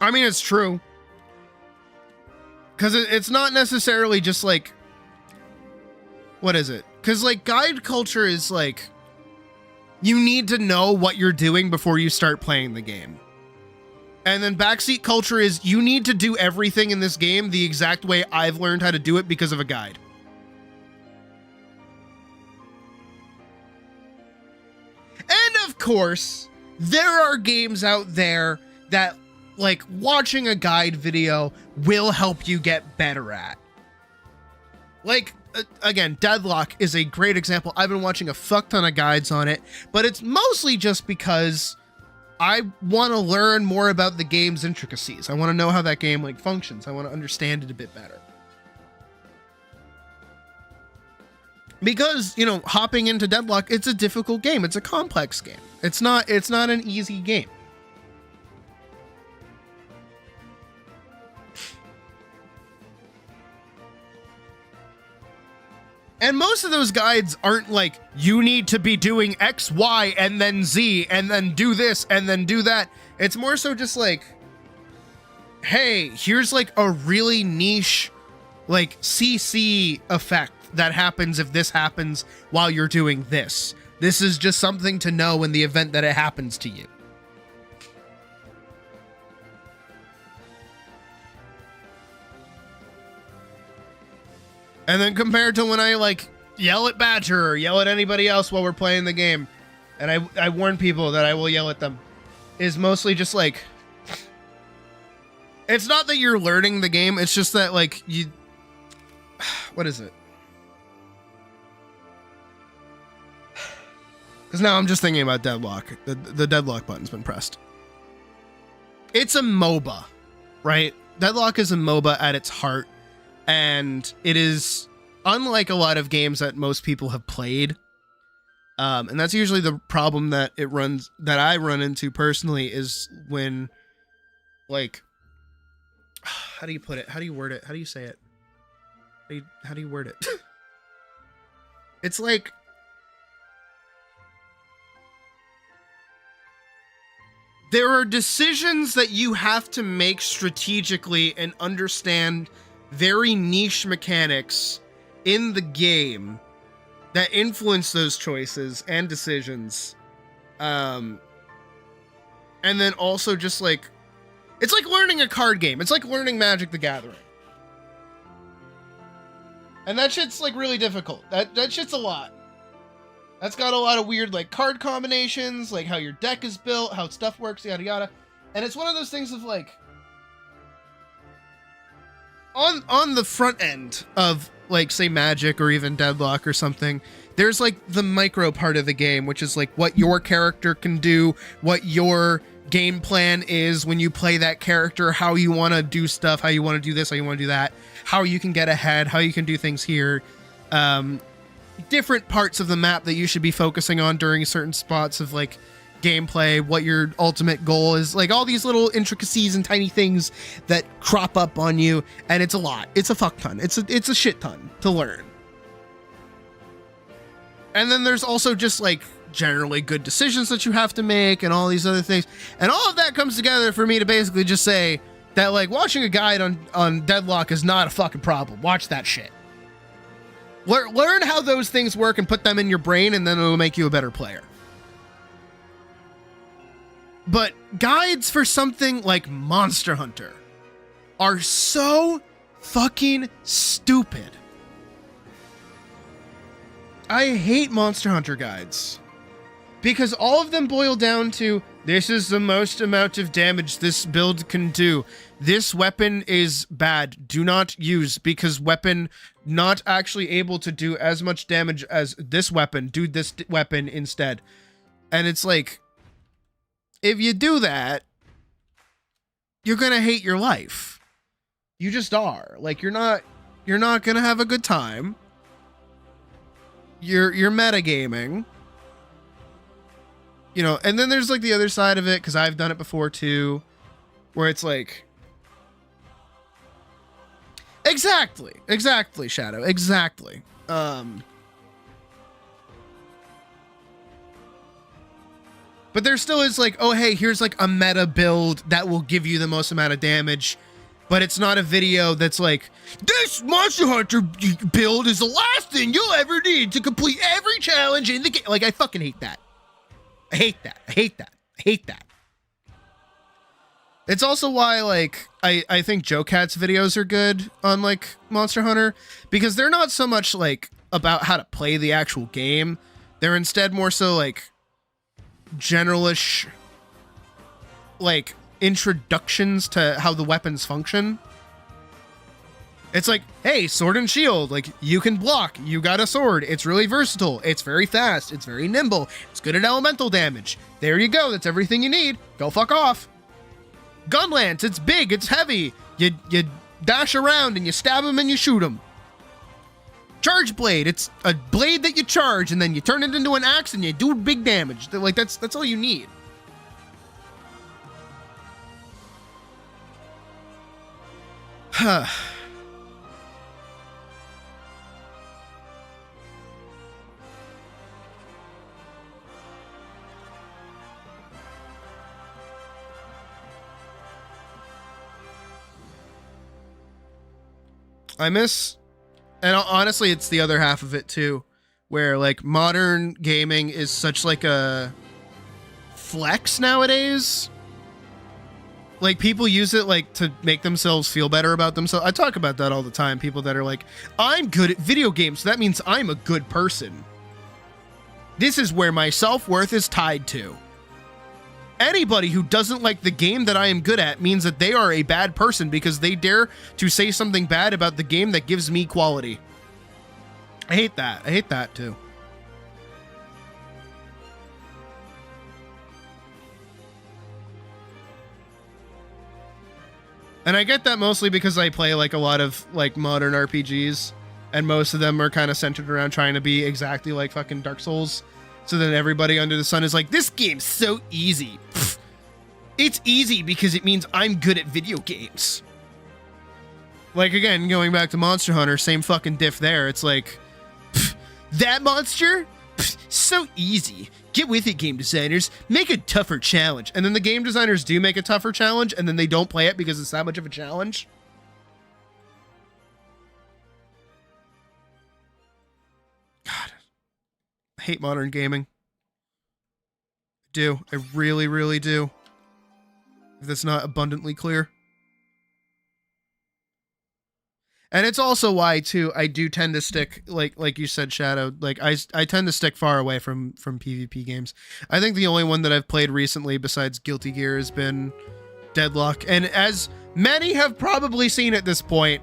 I mean, it's true. Because it's not necessarily just like, what is it? Because like guide culture is like, you need to know what you're doing before you start playing the game. And then backseat culture is you need to do everything in this game the exact way I've learned how to do it because of a guide. And of course, there are games out there that like watching a guide video will help you get better at. Like, again, Deadlock is a great example. I've been watching a fuck ton of guides on it, but it's mostly just because I want to learn more about the game's intricacies. I want to know how that game like functions. I want to understand it a bit better. Because, you know, hopping into Deadlock, it's a difficult game. It's a complex game. It's not an easy game. And most of those guides aren't like, you need to be doing X, Y, and then Z, and then do this, and then do that. It's more so just like, hey, here's like a really niche, like CC effect that happens if this happens while you're doing this. This is just something to know in the event that it happens to you. And then compared to when I like yell at Badger or yell at anybody else while we're playing the game, and I warn people that I will yell at them, is mostly just like, it's not that you're learning the game, it's just that like you, what is it? Because now I'm just thinking about Deadlock. The Deadlock button's been pressed. It's a MOBA, right? Deadlock is a MOBA at its heart. And it is unlike a lot of games that most people have played. And that's usually the problem that I run into personally is when, like, how do you put it? How do you word it? How do you say it? How do you word it? It's like, there are decisions that you have to make strategically and understand very niche mechanics in the game that influence those choices and decisions. And then also just like, it's like learning a card game. It's like learning Magic the Gathering. And that shit's like really difficult. That shit's a lot. That's got a lot of weird like card combinations, like how your deck is built, how stuff works, yada yada. And it's one of those things of like, on the front end of like say Magic or even Deadlock or something, there's like the micro part of the game, which is like what your character can do, what your game plan is when you play that character, how you want to do stuff, how you want to do this, how you want to do that, how you can get ahead, how you can do things here, different parts of the map that you should be focusing on during certain spots of like gameplay, what your ultimate goal is, like all these little intricacies and tiny things that crop up on you, and it's a lot. It's a fuck ton. It's a shit ton to learn. And then there's also just like generally good decisions that you have to make and all these other things. And all of that comes together for me to basically just say that like watching a guide on Deadlock is not a fucking problem. Watch that shit. Learn how those things work and put them in your brain, and then it'll make you a better player. But guides for something like Monster Hunter are so fucking stupid. I hate Monster Hunter guides because all of them boil down to, this is the most amount of damage this build can do. This weapon is bad. Do not use, because weapon not actually able to do as much damage as this weapon. Do this weapon instead. And it's like, if you do that, you're gonna hate your life. You just are. Like, you're not gonna have a good time. You're metagaming. You know, and then there's like the other side of it, because I've done it before too, where it's like, exactly, Shadow, exactly. But there still is like, oh, hey, here's like a meta build that will give you the most amount of damage. But it's not a video that's like, this Monster Hunter build is the last thing you'll ever need to complete every challenge in the game. Like, I fucking hate that. I hate that. I hate that. I hate that. It's also why, like, I think Joe Cat's videos are good on, like, Monster Hunter. Because they're not so much, like, about how to play the actual game. They're instead more so, like, generalish, like, introductions to how the weapons function. It's like, hey, sword and shield, like, you can block, you got a sword, it's really versatile, it's very fast, it's very nimble, it's good at elemental damage. There you go, that's everything you need. Go fuck off. Gun lance, it's big, it's heavy. You dash around and you stab them and you shoot them. Charge blade, it's a blade that you charge and then you turn it into an axe and you do big damage. Like, that's all you need. I miss, and honestly, it's the other half of it too, where like modern gaming is such like a flex nowadays. Like, people use it like to make themselves feel better about themselves. I talk about that all the time. People that are like, I'm good at video games, so that means I'm a good person. This is where my self-worth is tied to. Anybody who doesn't like the game that I am good at means that they are a bad person because they dare to say something bad about the game that gives me quality. I hate that. I hate that too. And I get that mostly because I play like a lot of like modern RPGs, and most of them are kind of centered around trying to be exactly like fucking Dark Souls. So then everybody under the sun is like, this game's so easy. Pfft. It's easy because it means I'm good at video games. Like, again, going back to Monster Hunter, same fucking diff there. It's like, that monster? Pfft, so easy. Get with it, game designers. Make a tougher challenge. And then the game designers do make a tougher challenge, and then they don't play it because it's that much of a challenge. God. I hate modern gaming. I do. I really, really do. If that's not abundantly clear. And it's also why, too, I do tend to stick, like you said, Shadow, like I tend to stick far away from PvP games. I think the only one that I've played recently besides Guilty Gear has been Deadlock. And as many have probably seen at this point,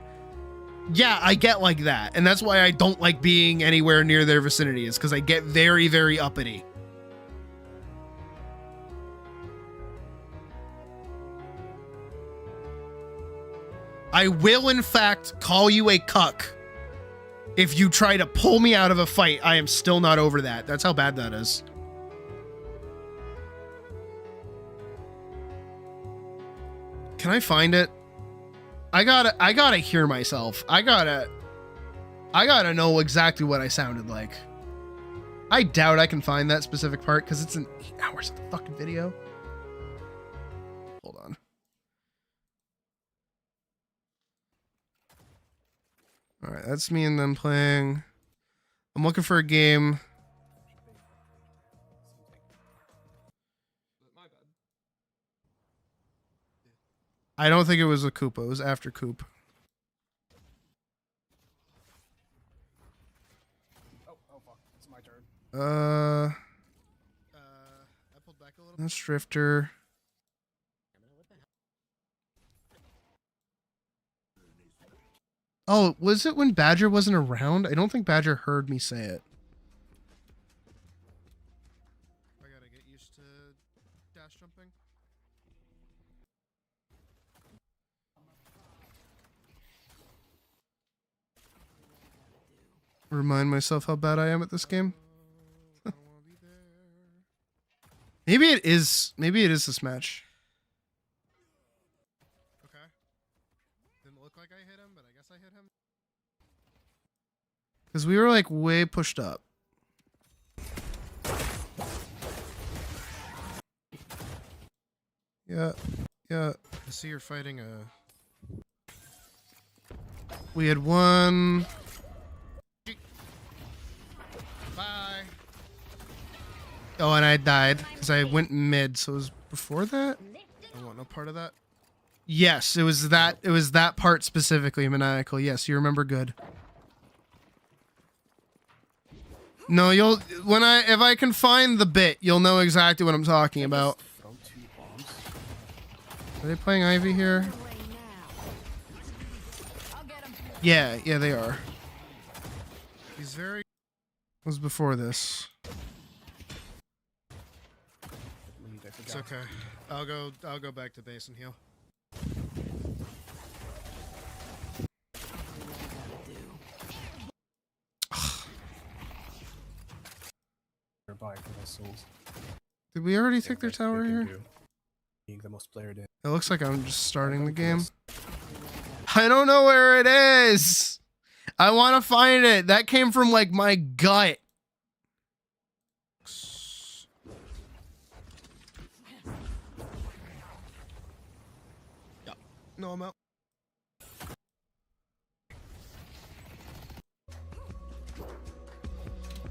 yeah, I get like that. And that's why I don't like being anywhere near their vicinity, is because I get very, very uppity. I will, in fact, call you a cuck. If you try to pull me out of a fight, I am still not over that. That's how bad that is. Can I find it? I gotta hear myself. I gotta know exactly what I sounded like. I doubt I can find that specific part because it's an 8 hours of the fucking video. Hold on. All right, that's me and them playing. I'm looking for a game. I don't think it was a Koopa. It was after Coop. Oh fuck. It's my turn. I pulled back a little. That's Drifter. Oh, was it when Badger wasn't around? I don't think Badger heard me say it. I gotta get used to dash jumping. Remind myself how bad I am at this game. Maybe it is this match. Because we were like way pushed up. Yeah. I see you're fighting a... We had one... Bye. Oh, and I died because I went mid, so it was before that? I want no part of that. Yes, it was that. It was that part specifically, maniacal. Yes, you remember good. No, you'll if I can find the bit, you'll know exactly what I'm talking about. Are they playing Ivy here? Yeah, they are. He's very... was before this. It's okay. I'll go back to base and heal. Did we already take their tower here? Being the most player did. It looks like I'm just starting the game. I don't know where it is. I want to find it. That came from like my gut. Yep. No, I'm out.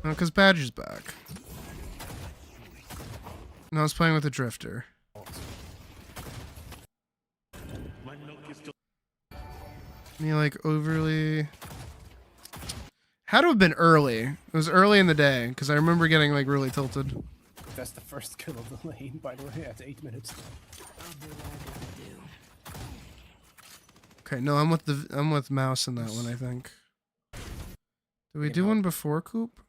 No, because Badger's back. No, I was playing with a drifter. Me like overly... Had to have been early. It was early in the day, because I remember getting like really tilted. That's the first kill of the lane, by the way, at 8 minutes. Okay, no, I'm with Mouse in that one, I think. Did we do one before Coop?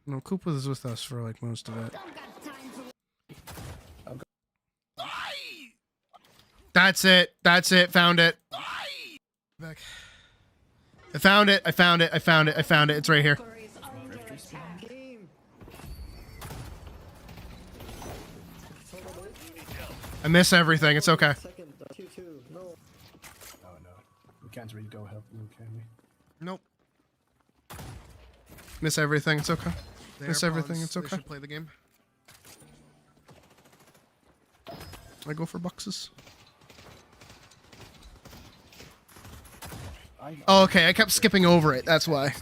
No, Coop was with us for like most of it. That's it. That's it. Found it. Back. I found it. I found it. I found it. I found it. It's right here. I miss everything. It's okay. Oh no. We can't really go help you, can we? Nope. Miss everything. It's okay. Miss everything. It's okay. They should play the game. I go for boxes. Oh, okay. I kept skipping over it. That's why.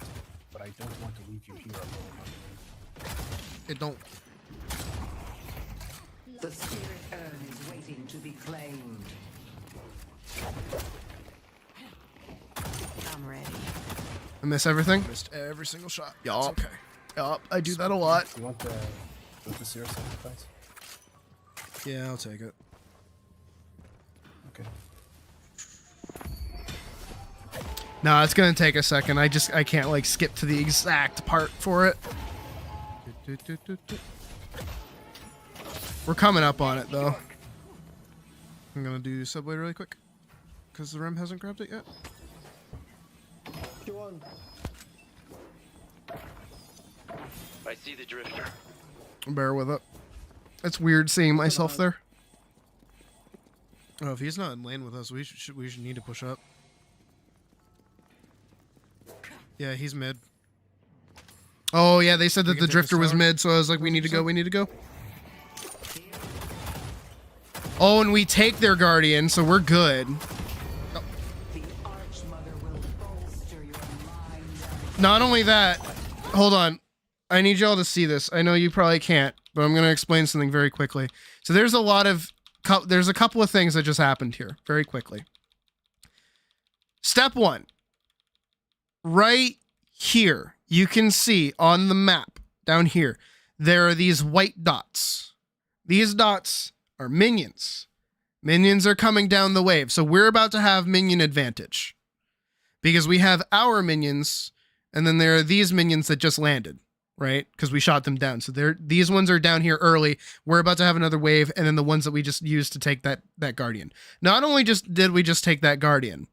But I don't want to leave you here alone. It don't. The spirit urn is waiting to be claimed. I'm ready. I miss everything. Missed every single shot. Yup. Okay. Yup. I do that a lot. You want the seer sacrifice? Yeah, I'll take it. Okay. No, it's gonna take a second. I can't like skip to the exact part for it. We're coming up on it though. I'm gonna do Subway really quick because the Rem hasn't grabbed it yet. I see the drifter. Bear with it. It's weird seeing myself there. Oh, if he's not in lane with us, we should need to push up. Yeah, he's mid. Oh yeah, they said that the drifter was mid, so I was like, we need to go. We need to go. Oh, and we take their guardian, so we're good. Oh. Not only that, hold on. I need y'all to see this. I know you probably can't, but I'm going to explain something very quickly. So there's there's a couple of things that just happened here very quickly. Step one, right here, you can see on the map down here, there are these white dots. These dots are minions. Minions are coming down the wave. So we're about to have minion advantage because we have our minions and then there are these minions that just landed. Right? Because we shot them down. So these ones are down here early. We're about to have another wave, and then the ones that we just used to take that guardian. Not only did we just take that guardian,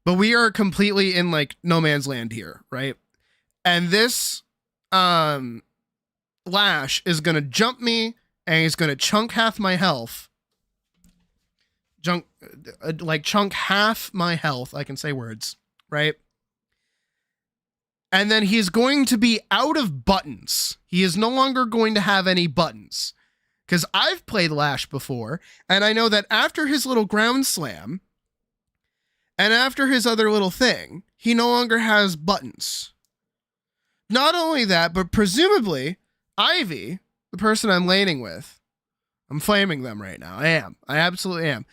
but we are completely in like no man's land here, right? And this Lash is gonna jump me, and he's gonna chunk half my health. Chunk half my health. I can say words, right? And then he's going to be out of buttons. He is no longer going to have any buttons. because I've played Lash before, and I know that after his little ground slam and after his other little thing, he no longer has buttons. Not only that, but presumably Ivy, the person I'm laning with, I'm flaming them right now. I absolutely am.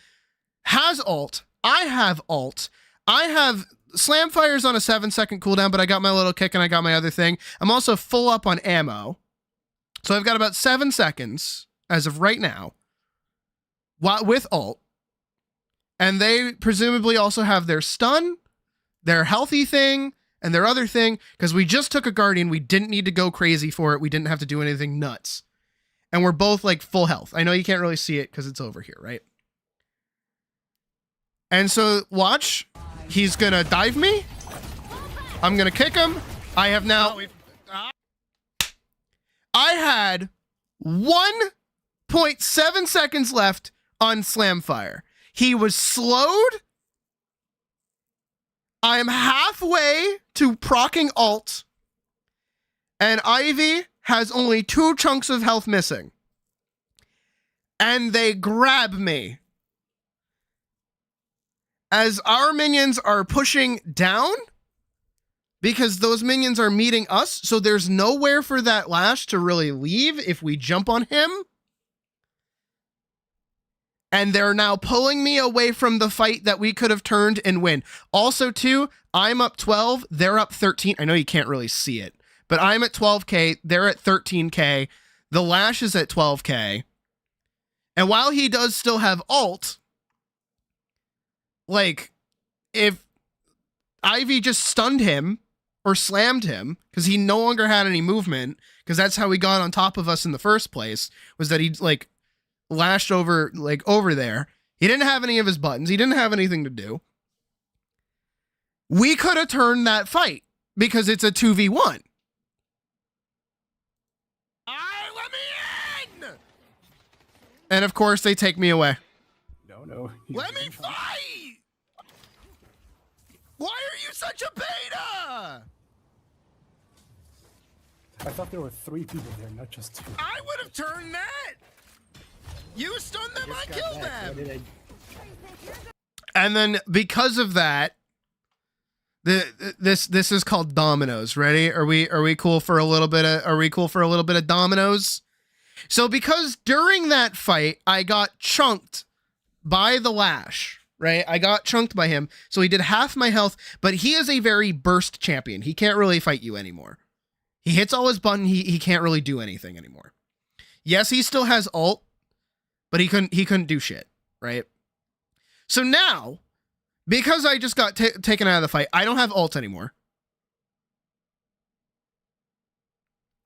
Has ult. I have ult. I have Slam Fire's on a 7-second cooldown, but I got my little kick and I got my other thing. I'm also full up on ammo. So I've got about 7 seconds as of right now with ult. And they presumably also have their stun, their healthy thing, and their other thing, because we just took a Guardian. We didn't need to go crazy for it. We didn't have to do anything nuts. And we're both like full health. I know you can't really see it because it's over here, right? And so watch, he's gonna dive me. I'm gonna kick him. I have now, I had 1.7 seconds left on Slam Fire. He was slowed. I am halfway to proccing ult. And Ivy has only 2 chunks of health missing. And they grab me. As our minions are pushing down, because those minions are meeting us, so there's nowhere for that Lash to really leave if we jump on him. And they're now pulling me away from the fight that we could have turned and win. Also, too, I'm up 12, they're up 13. I know you can't really see it, but I'm at 12k, they're at 13k. The Lash is at 12k. And while he does still have ult, like, if Ivy just stunned him or slammed him, because he no longer had any movement, because that's how he got on top of us in the first place, was that he, like, lashed over, like, over there. He didn't have any of his buttons. He didn't have anything to do. We could have turned that fight, because it's a 2v1. Let me in! And, of course, they take me away. No. Let me fight! Why are you such a beta? I thought there were 3 people there, not just 2. I would have turned that. You stunned them, I killed them. And then because of that, this is called dominoes. Ready? Are we cool for a little bit of dominoes? So because during that fight I got chunked by the Lash. Right? I got chunked by him. So he did half my health, but he is a very burst champion. He can't really fight you anymore. He hits all his button. He can't really do anything anymore. Yes, he still has ult, but he couldn't do shit. Right? So now, because I just got taken out of the fight, I don't have ult anymore.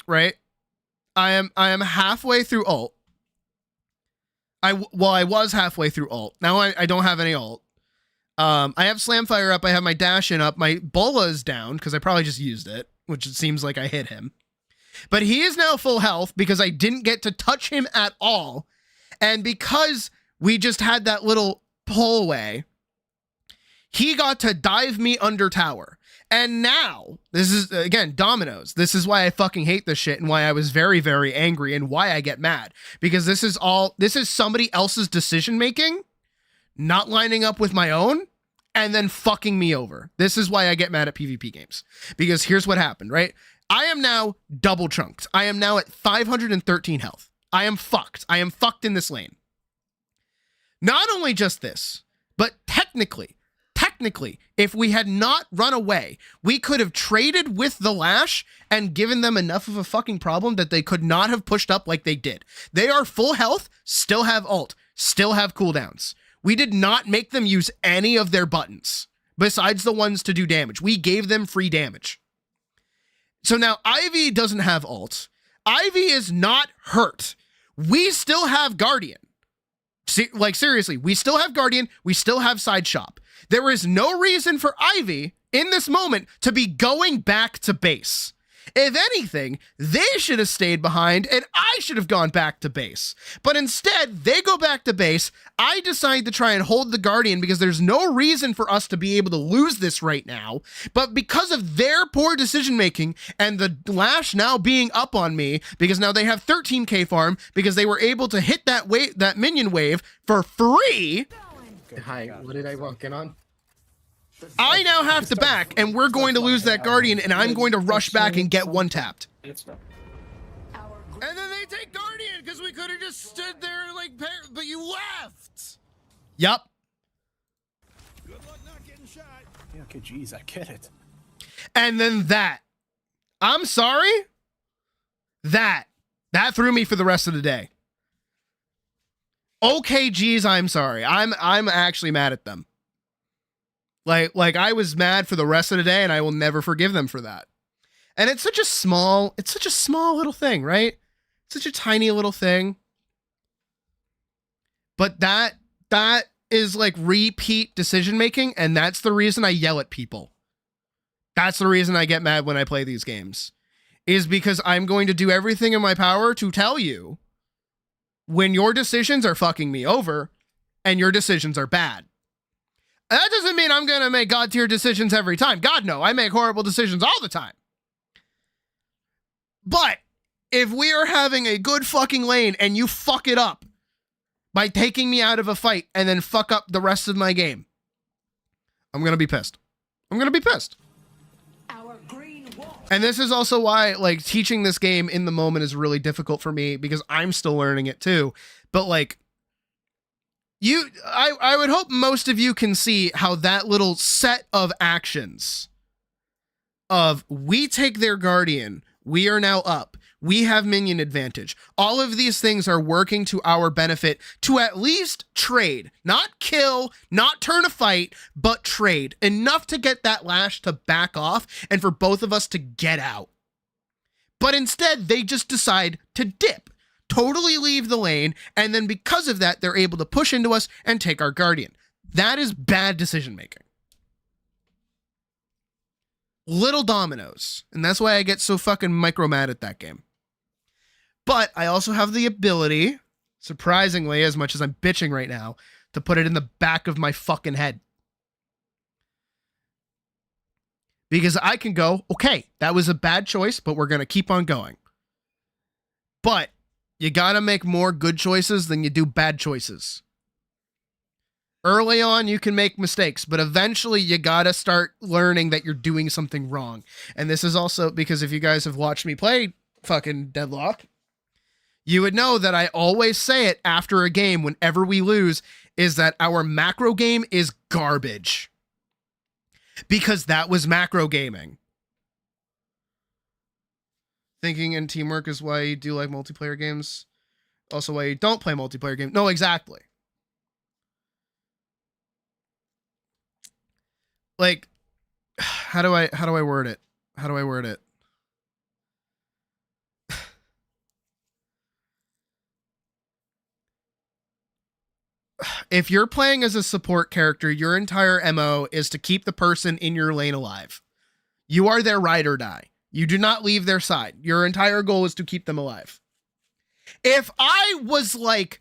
Right? I am halfway through ult. I was halfway through ult. Now I don't have any ult. I have Slam Fire up. I have my dash in up. My Bola is down because I probably just used it, which it seems like I hit him. But he is now full health because I didn't get to touch him at all. And because we just had that little pull away, he got to dive me under tower. And now, this is, again, dominoes. This is why I fucking hate this shit and why I was very, very angry and why I get mad. Because this is somebody else's decision making, not lining up with my own, and then fucking me over. This is why I get mad at PvP games. Because here's what happened, right? I am now double chunked. I am now at 513 health. I am fucked. I am fucked in this lane. Not only just this, but technically, if we had not run away, we could have traded with the Lash and given them enough of a fucking problem that they could not have pushed up like they did. They are full health, still have ult, still have cooldowns. We did not make them use any of their buttons besides the ones to do damage. We gave them free damage. So now Ivy doesn't have ult. Ivy is not hurt. We still have Guardian. Like, seriously, we still have Guardian. We still have Side Shop. There is no reason for Ivy in this moment to be going back to base. If anything, they should have stayed behind and I should have gone back to base. But instead, they go back to base. I decide to try and hold the Guardian because there's no reason for us to be able to lose this right now. But because of their poor decision making and the Lash now being up on me, because now they have 13k farm because they were able to hit that minion wave for free. Hi, what did I walk in on? I now have to back, and we're going to lose that Guardian, and I'm going to rush back and get one tapped. And then they take Guardian, because we could have just stood there like, but you left. Yup. Good luck not getting shot. Yeah, okay, geez, I get it. And then that. I'm sorry? That threw me for the rest of the day. Okay, geez, I'm sorry. I'm actually mad at them. Like I was mad for the rest of the day and I will never forgive them for that. And it's such a small little thing, right? Such a tiny little thing. But that is like repeat decision making, and that's the reason I yell at people. That's the reason I get mad when I play these games. Is because I'm going to do everything in my power to tell you when your decisions are fucking me over and your decisions are bad. That doesn't mean I'm going to make God tier decisions every time. God, no, I make horrible decisions all the time. But if we are having a good fucking lane and you fuck it up by taking me out of a fight and then fuck up the rest of my game, I'm going to be pissed. I'm going to be pissed. And this is also why, like, teaching this game in the moment is really difficult for me because I'm still learning it too. But like, I would hope most of you can see how that little set of actions of we take their Guardian, we are now up, we have minion advantage. All of these things are working to our benefit to at least trade, not kill, not turn a fight, but trade enough to get that Lash to back off and for both of us to get out. But instead, they just decide to dip. Totally leave the lane, and then because of that, they're able to push into us and take our Guardian. That is bad decision making. Little dominoes. And that's why I get so fucking micro mad at that game. But I also have the ability, surprisingly, as much as I'm bitching right now, to put it in the back of my fucking head. Because I can go, okay, that was a bad choice, but we're going to keep on going. But you gotta make more good choices than you do bad choices. Early on, you can make mistakes, but eventually you gotta start learning that you're doing something wrong. And this is also because if you guys have watched me play fucking Deadlock, you would know that I always say it after a game whenever we lose, is that our macro game is garbage. Because that was macro gaming. Thinking and teamwork is why you do like multiplayer games. Also why you don't play multiplayer games. No, exactly. Like, how do I word it? How do I word it? If you're playing as a support character, your entire MO is to keep the person in your lane alive. You are their ride or die. You do not leave their side. Your entire goal is to keep them alive. If I was like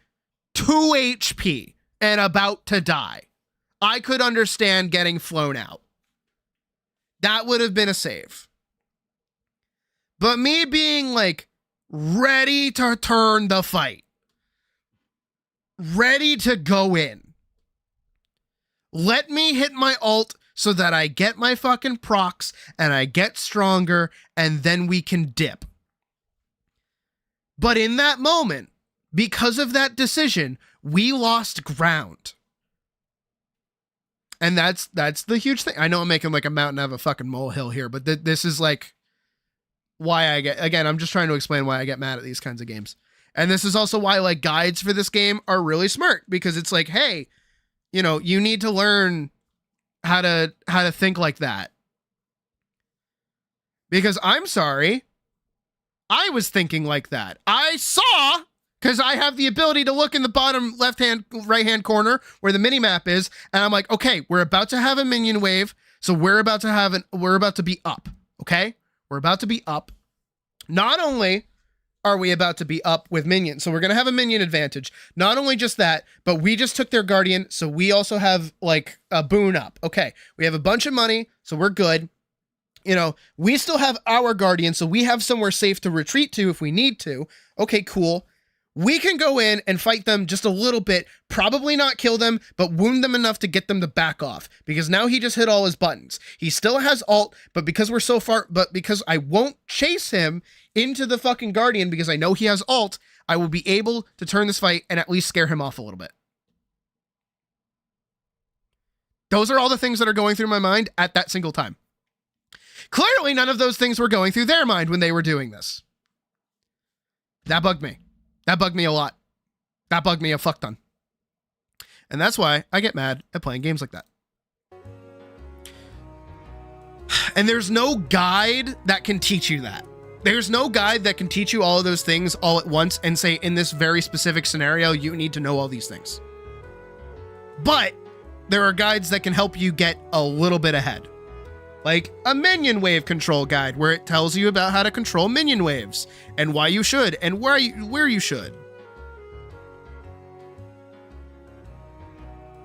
2 HP and about to die, I could understand getting flown out. That would have been a save. But me being like ready to turn the fight, ready to go in, let me hit my ult so that I get my fucking procs and I get stronger and then we can dip. But in that moment, because of that decision, we lost ground. And that's the huge thing. I know I'm making like a mountain out of a fucking molehill here, but this is like why I get, again, I'm just trying to explain why I get mad at these kinds of games. And this is also why like guides for this game are really smart, because it's like, hey, you know, you need to learn how to think like that. Because I'm sorry, I was thinking like that. I saw, because I have the ability to look in the bottom right-hand corner where the mini-map is, and I'm like, okay, we're about to have a minion wave, so we're about to be up, okay? We're about to be up. Not only are we about to be up with minions, so we're going to have a minion advantage. Not only just that, but we just took their guardian, so we also have like a boon up. Okay, we have a bunch of money, so we're good. You know, we still have our guardian, so we have somewhere safe to retreat to if we need to. Okay, cool. We can go in and fight them just a little bit, probably not kill them, but wound them enough to get them to back off, because now he just hit all his buttons. He still has ult, but because I won't chase him into the fucking guardian because I know he has ult, I will be able to turn this fight and at least scare him off a little bit. Those are all the things that are going through my mind at that single time. Clearly, none of those things were going through their mind when they were doing this. That bugged me. That bugged me a lot. That bugged me a fuck ton. And that's why I get mad at playing games like that. And there's no guide that can teach you that. There's no guide that can teach you all of those things all at once and say, in this very specific scenario, you need to know all these things. But there are guides that can help you get a little bit ahead. Like a minion wave control guide where it tells you about how to control minion waves and why you should and where you should.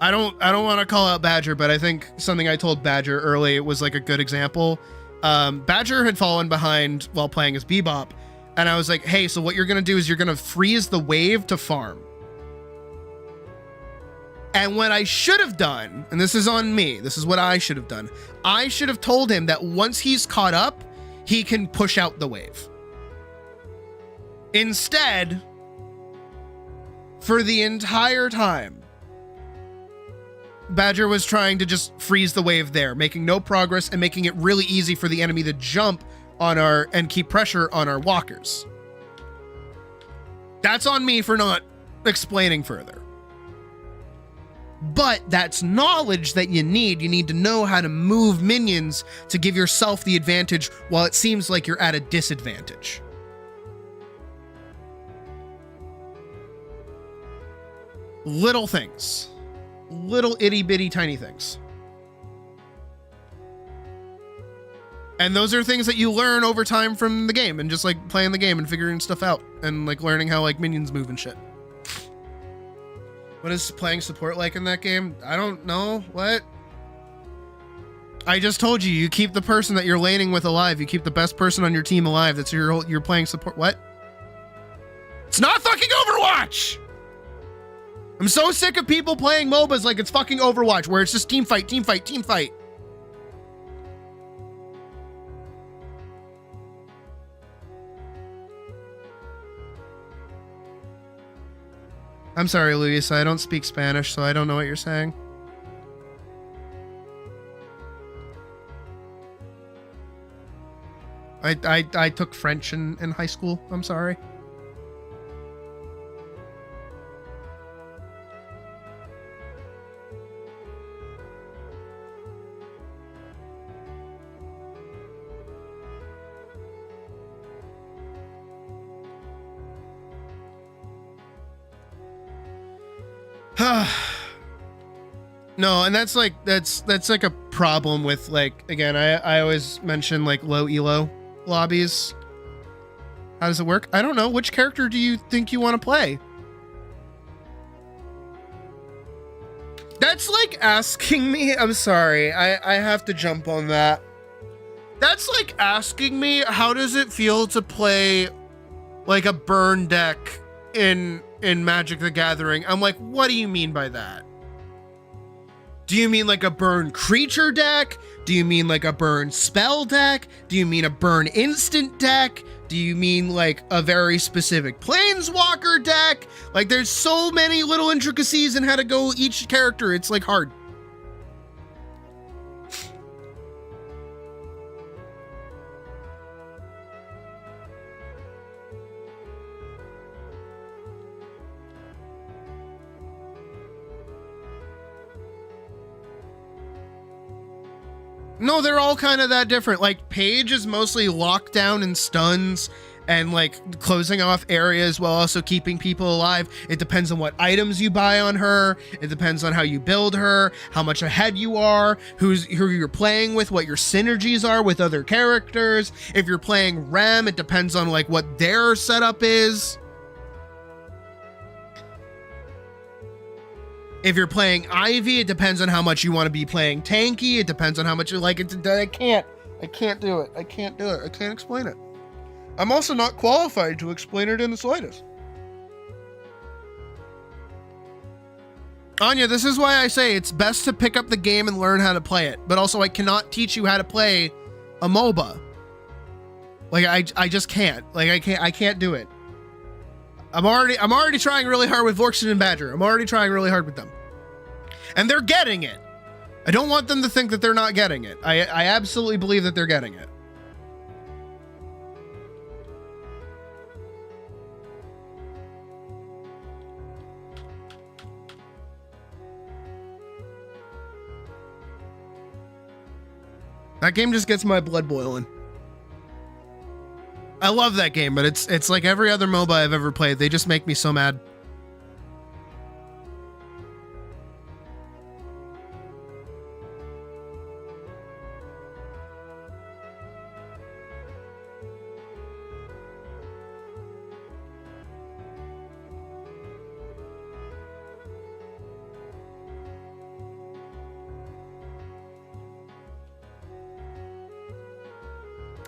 I don't want to call out Badger, but I think something I told Badger early was like a good example. Badger had fallen behind while playing as Bebop, and I was like, hey, so what you're going to do is you're going to freeze the wave to farm. And what I should have done, and this is on me, this is what I should have done. I should have told him that once he's caught up, he can push out the wave. Instead, for the entire time, Badger was trying to just freeze the wave there, making no progress and making it really easy for the enemy to jump on and keep pressure on our walkers. That's on me for not explaining further. But that's knowledge that you need. You need to know how to move minions to give yourself the advantage while it seems like you're at a disadvantage. Little things. Little itty bitty tiny things. And those are things that you learn over time from the game and just like playing the game and figuring stuff out and like learning how like minions move and shit. What is playing support like in that game? I don't know. What? I just told you, you keep the person that you're laning with alive. You keep the best person on your team alive. That's you're playing support. What? It's not fucking Overwatch! I'm so sick of people playing MOBAs like it's fucking Overwatch, where it's just team fight, team fight, team fight. I'm sorry, Luis, I don't speak Spanish, so I don't know what you're saying. I took French in high school. I'm sorry. No, and that's like a problem with like, again, I always mention like low elo lobbies. How does it work? I don't know. Which character do you think you want to play? That's like asking me, I'm sorry, I have to jump on that. That's like asking me, how does it feel to play like a burn deck in Magic the Gathering? I'm like, what do you mean by that? Do you mean like a burn creature deck? Do you mean like a burn spell deck? Do you mean a burn instant deck? Do you mean like a very specific planeswalker deck? Like there's so many little intricacies in how to go each character. It's like hard. No, they're all kind of that different. Like Paige is mostly lockdown and stuns, and like closing off areas while also keeping people alive. It depends on what items you buy on her. It depends on how you build her, how much ahead you are, who you're playing with, what your synergies are with other characters. If you're playing Rem, it depends on like what their setup is. If you're playing Ivy, it depends on how much you want to be playing tanky. It depends on how much you like it to. I can't do it. I can't do it. I can't explain it. I'm also not qualified to explain it in the slightest. Anya, this is why I say it's best to pick up the game and learn how to play it. But also, I cannot teach you how to play a MOBA. Like I just can't. Like I can't do it. I'm already trying really hard with Vorkson and Badger. I'm already trying really hard with them. And they're getting it. I don't want them to think that they're not getting it. I absolutely believe that they're getting it. That game just gets my blood boiling. I love that game, but it's like every other MOBA I've ever played. They just make me so mad.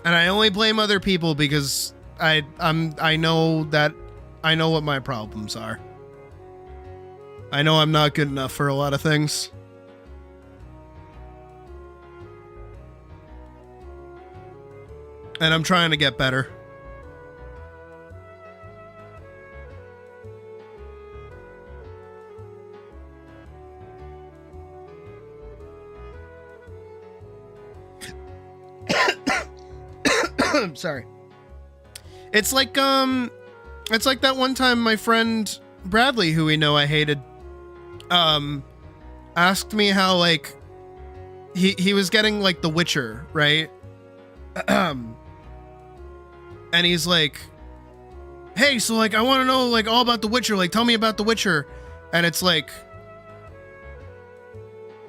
And I only blame other people because I know what my problems are. I know I'm not good enough for a lot of things. And I'm trying to get better. Sorry. It's like that one time my friend Bradley, who we know I hated, asked me how like he was getting like The Witcher, right? And he's like, hey, so like I want to know like all about The Witcher, like tell me about The Witcher. And it's like,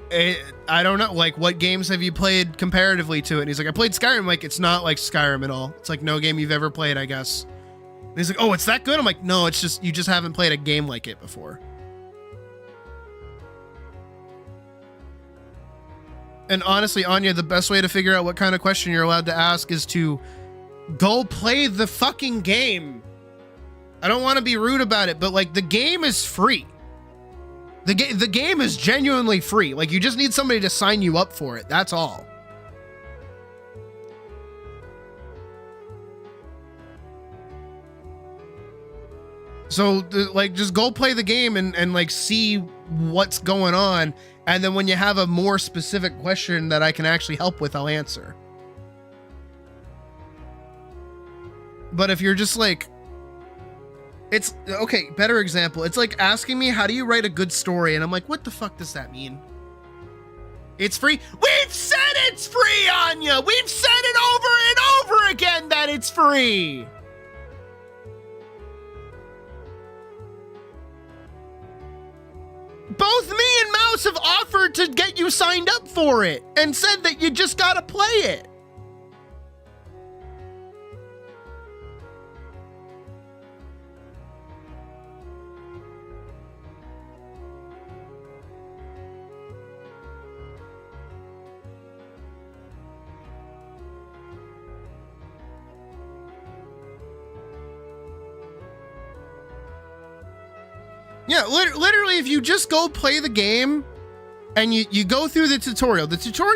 I don't know, like what games have you played comparatively to it? And he's like, I played Skyrim. I'm like, it's not like Skyrim at all. It's like no game you've ever played, I guess. And he's like, oh, it's that good? I'm like, no, it's just you just haven't played a game like it before. And honestly, Anya, the best way to figure out what kind of question you're allowed to ask is to go play the fucking game. I don't want to be rude about it, but like the game is free. The game is genuinely free. Like you just need somebody to sign you up for it. That's all. So like just go play the game and like see what's going on. And then when you have a more specific question that I can actually help with, I'll answer. But if you're just like, it's okay, better example. It's like asking me, how do you write a good story? And I'm like, what the fuck does that mean? It's free. We've said it's free, Anya. We've said it over and over again that it's free. Both me and Mouse have offered to get you signed up for it and said that you just gotta play it. Yeah, literally, if you just go play the game and you go through the tutorial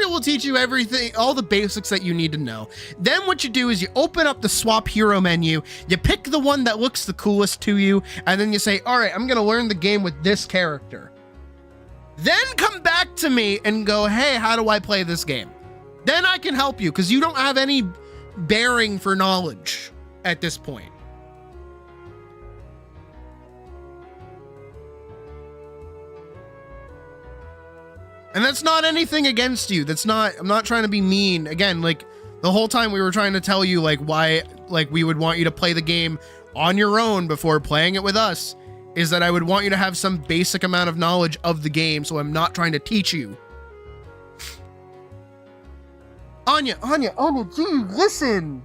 will teach you everything, all the basics that you need to know. Then what you do is you open up the swap hero menu, you pick the one that looks the coolest to you, and then you say, all right, I'm going to learn the game with this character. Then come back to me and go, hey, how do I play this game? Then I can help you because you don't have any bearing for knowledge at this point. And that's not anything against you. I'm not trying to be mean. Again, like the whole time we were trying to tell you like why like we would want you to play the game on your own before playing it with us is that I would want you to have some basic amount of knowledge of the game, so I'm not trying to teach you. Anya, do you listen?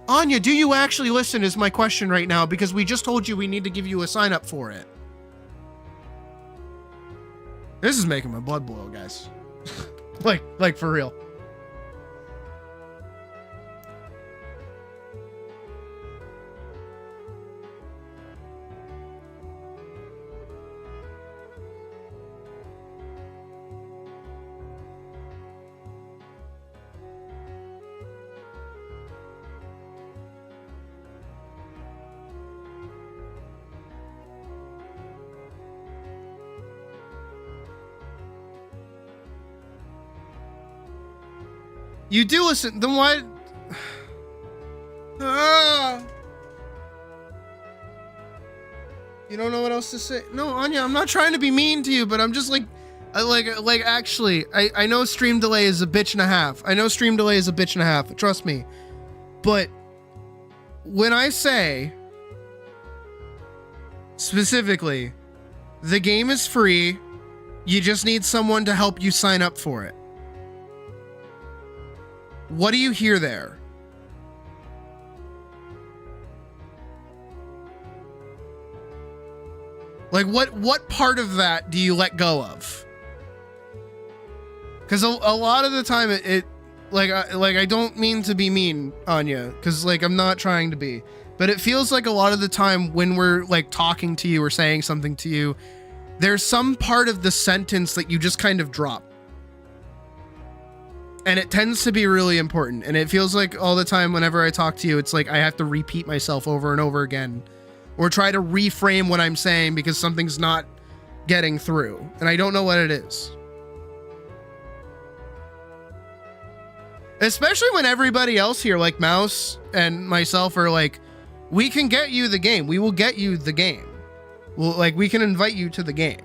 Anya, do you actually listen is my question right now, because we just told you we need to give you a sign up for it. This is making my blood boil, guys. like for real. You do listen, then why? You don't know what else to say? No, Anya, I'm not trying to be mean to you, but I'm just like, actually, I know stream delay is a bitch and a half. I know stream delay is a bitch and a half, trust me. But when I say, specifically, the game is free, you just need someone to help you sign up for it. What do you hear there? Like, what part of that do you let go of? Because a lot of the time I don't mean to be mean, Anya, because like I'm not trying to be, but it feels like a lot of the time when we're like talking to you or saying something to you, there's some part of the sentence that you just kind of drop. And it tends to be really important. And it feels like all the time whenever I talk to you, it's like I have to repeat myself over and over again or try to reframe what I'm saying because something's not getting through. And I don't know what it is. Especially when everybody else here, like Mouse and myself, are like, we can get you the game. We will get you the game. Well, like, we can invite you to the game.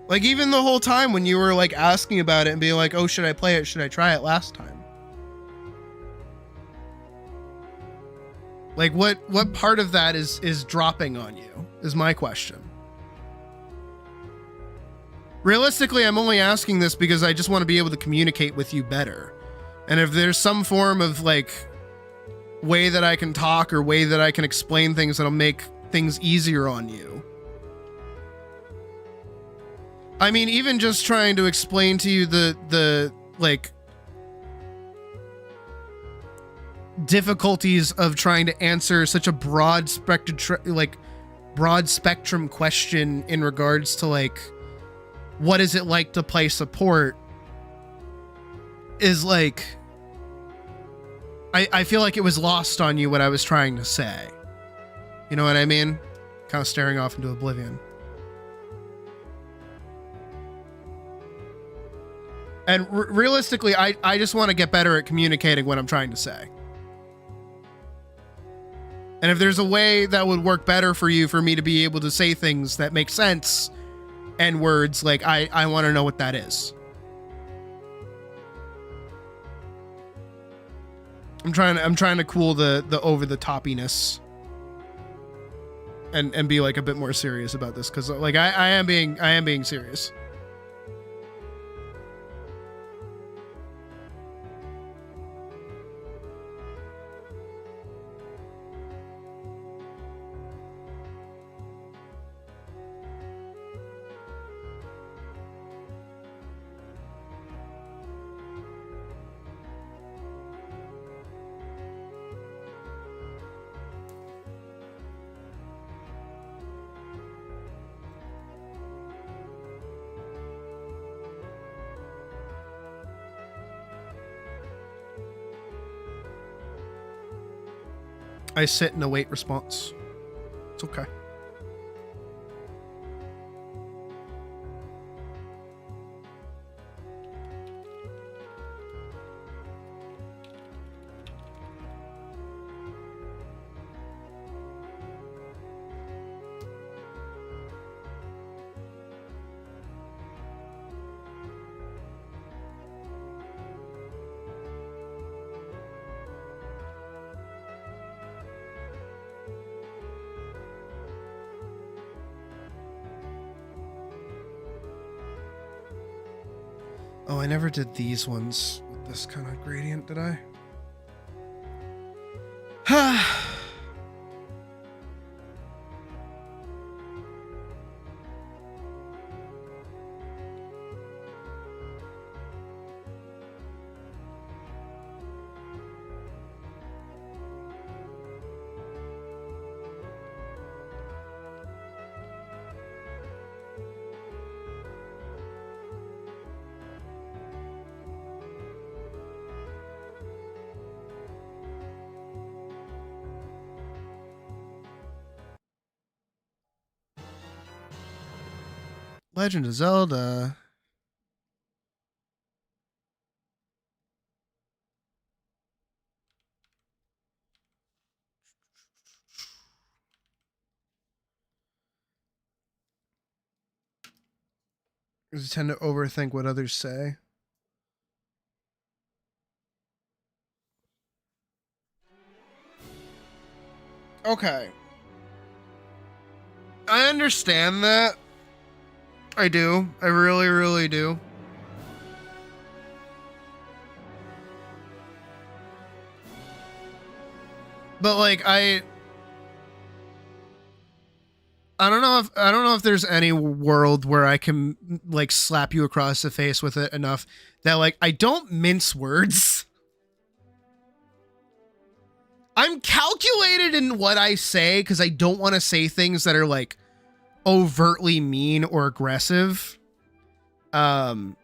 Like, even the whole time when you were, like, asking about it and being like, oh, should I play it? Should I try it last time? Like, what part of that is dropping on you, is my question. Realistically, I'm only asking this because I just want to be able to communicate with you better. And if there's some form of, like, way that I can talk or way that I can explain things that'll make things easier on you. I mean, even just trying to explain to you the like difficulties of trying to answer such a broad spectrum question in regards to like what is it like to play support is like I feel like it was lost on you what I was trying to say. You know what I mean? Kind of staring off into oblivion. And realistically, I just want to get better at communicating what I'm trying to say. And if there's a way that would work better for you for me to be able to say things that make sense and words, like I want to know what that is. I'm trying to cool the over the toppiness and be like a bit more serious about this, because like I am being serious. I sit and await response. It's okay. Oh, I never did these ones with this kind of gradient, did I? Legend of Zelda. I tend to overthink what others say. Okay. I understand that. I do. I really, really do. But like I don't know if there's any world where I can like slap you across the face with it enough that like I don't mince words. I'm calculated in what I say because I don't want to say things that are like overtly mean or aggressive. Or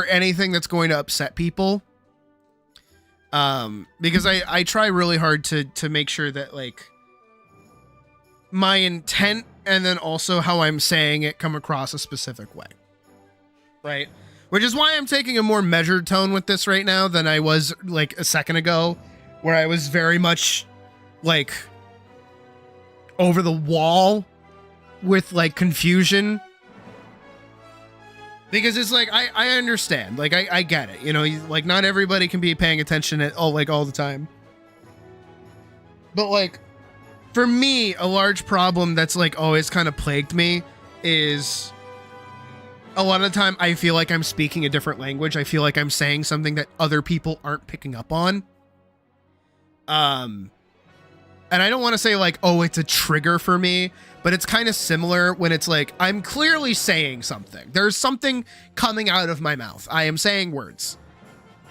anything that's going to upset people. Because I try really hard to make sure that like my intent and then also how I'm saying it come across a specific way. Right? Which is why I'm taking a more measured tone with this right now than I was like a second ago, where I was very much like over the wall with like confusion. Because it's like, I understand, like I get it, you know, like not everybody can be paying attention at all, like all the time. But like, for me, a large problem that's like always kind of plagued me is a lot of the time I feel like I'm speaking a different language. I feel like I'm saying something that other people aren't picking up on. And I don't want to say like, oh, it's a trigger for me, but it's kind of similar when it's like, I'm clearly saying something. There's something coming out of my mouth. I am saying words.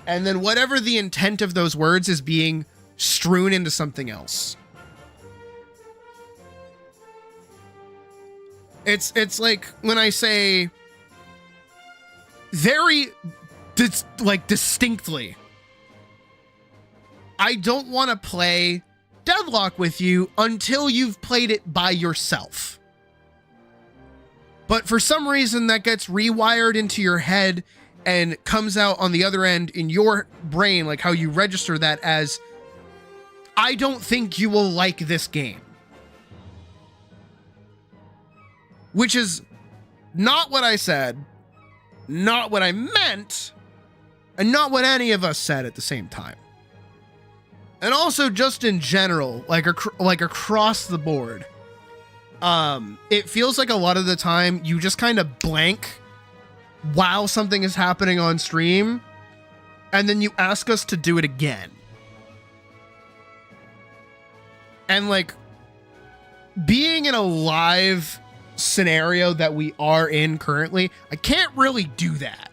And then whatever the intent of those words is being strewn into something else. It's like when I say very distinctly, I don't want to play Deadlock with you until you've played it by yourself. But for some reason that gets rewired into your head and comes out on the other end in your brain, like how you register that as, I don't think you will like this game. Which is not what I said, not what I meant, and not what any of us said at the same time. And also just in general, like across the board, it feels like a lot of the time you just kind of blank while something is happening on stream, and then you ask us to do it again. And like being in a live scenario that we are in currently, I can't really do that.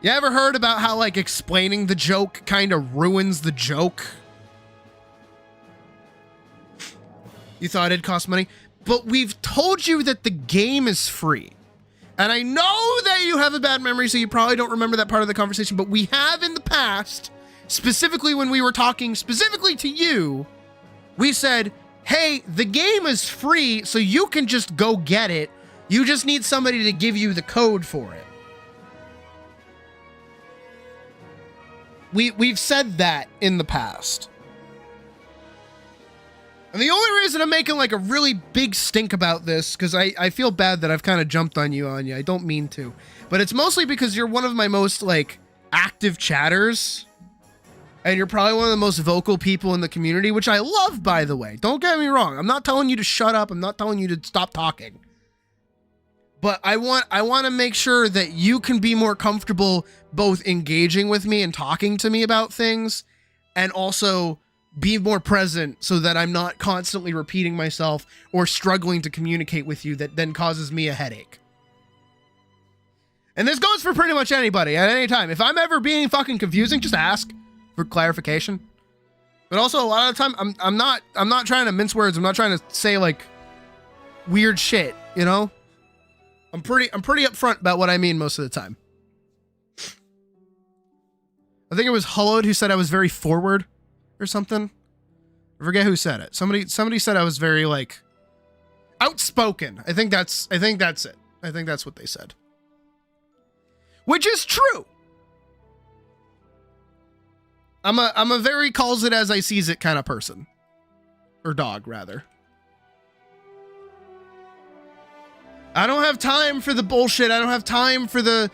You ever heard about how like explaining the joke kind of ruins the joke? You thought it'd cost money, but we've told you that the game is free. And I know that you have a bad memory, so you probably don't remember that part of the conversation, but we have in the past, specifically when we were talking specifically to you, we said, hey, the game is free, so you can just go get it. You just need somebody to give you the code for it. We've said that in the past. And the only reason I'm making like a really big stink about this, because I feel bad that I've kind of jumped on you, Anya. I don't mean to. But it's mostly because you're one of my most like active chatters. And you're probably one of the most vocal people in the community, which I love, by the way. Don't get me wrong. I'm not telling you to shut up. I'm not telling you to stop talking. but I want to make sure that you can be more comfortable both engaging with me and talking to me about things, and also be more present so that I'm not constantly repeating myself or struggling to communicate with you that then causes me a headache. And this goes for pretty much anybody at any time. If I'm ever being fucking confusing, just ask for clarification. But also a lot of the time, I'm not trying to mince words. I'm not trying to say like weird shit, you know? I'm pretty upfront about what I mean most of the time. I think it was Hollowed who said I was very forward or something. I forget who said it. Somebody said I was very like outspoken. I think that's it. I think that's what they said. Which is true. I'm a very calls it as I sees it kind of person. Or dog, rather. I don't have time for the bullshit. I don't have time for the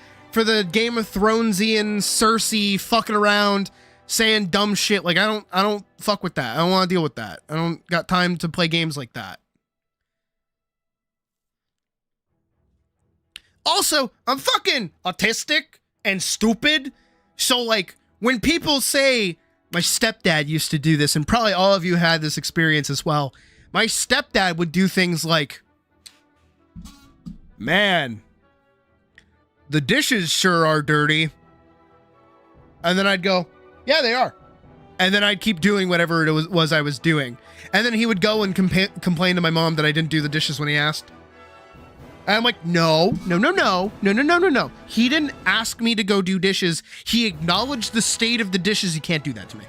Game of Thronesian Cersei fucking around saying dumb shit. Like I don't fuck with that. I don't want to deal with that. I don't got time to play games like that. Also, I'm fucking autistic and stupid. So like when people say my stepdad used to do this, and probably all of you had this experience as well. My stepdad would do things like, man, the dishes sure are dirty. And then I'd go, yeah, they are. And then I'd keep doing whatever it was I was doing. And then he would go and complain to my mom that I didn't do the dishes when he asked. And I'm like, no. He didn't ask me to go do dishes. He acknowledged the state of the dishes. He can't do that to me.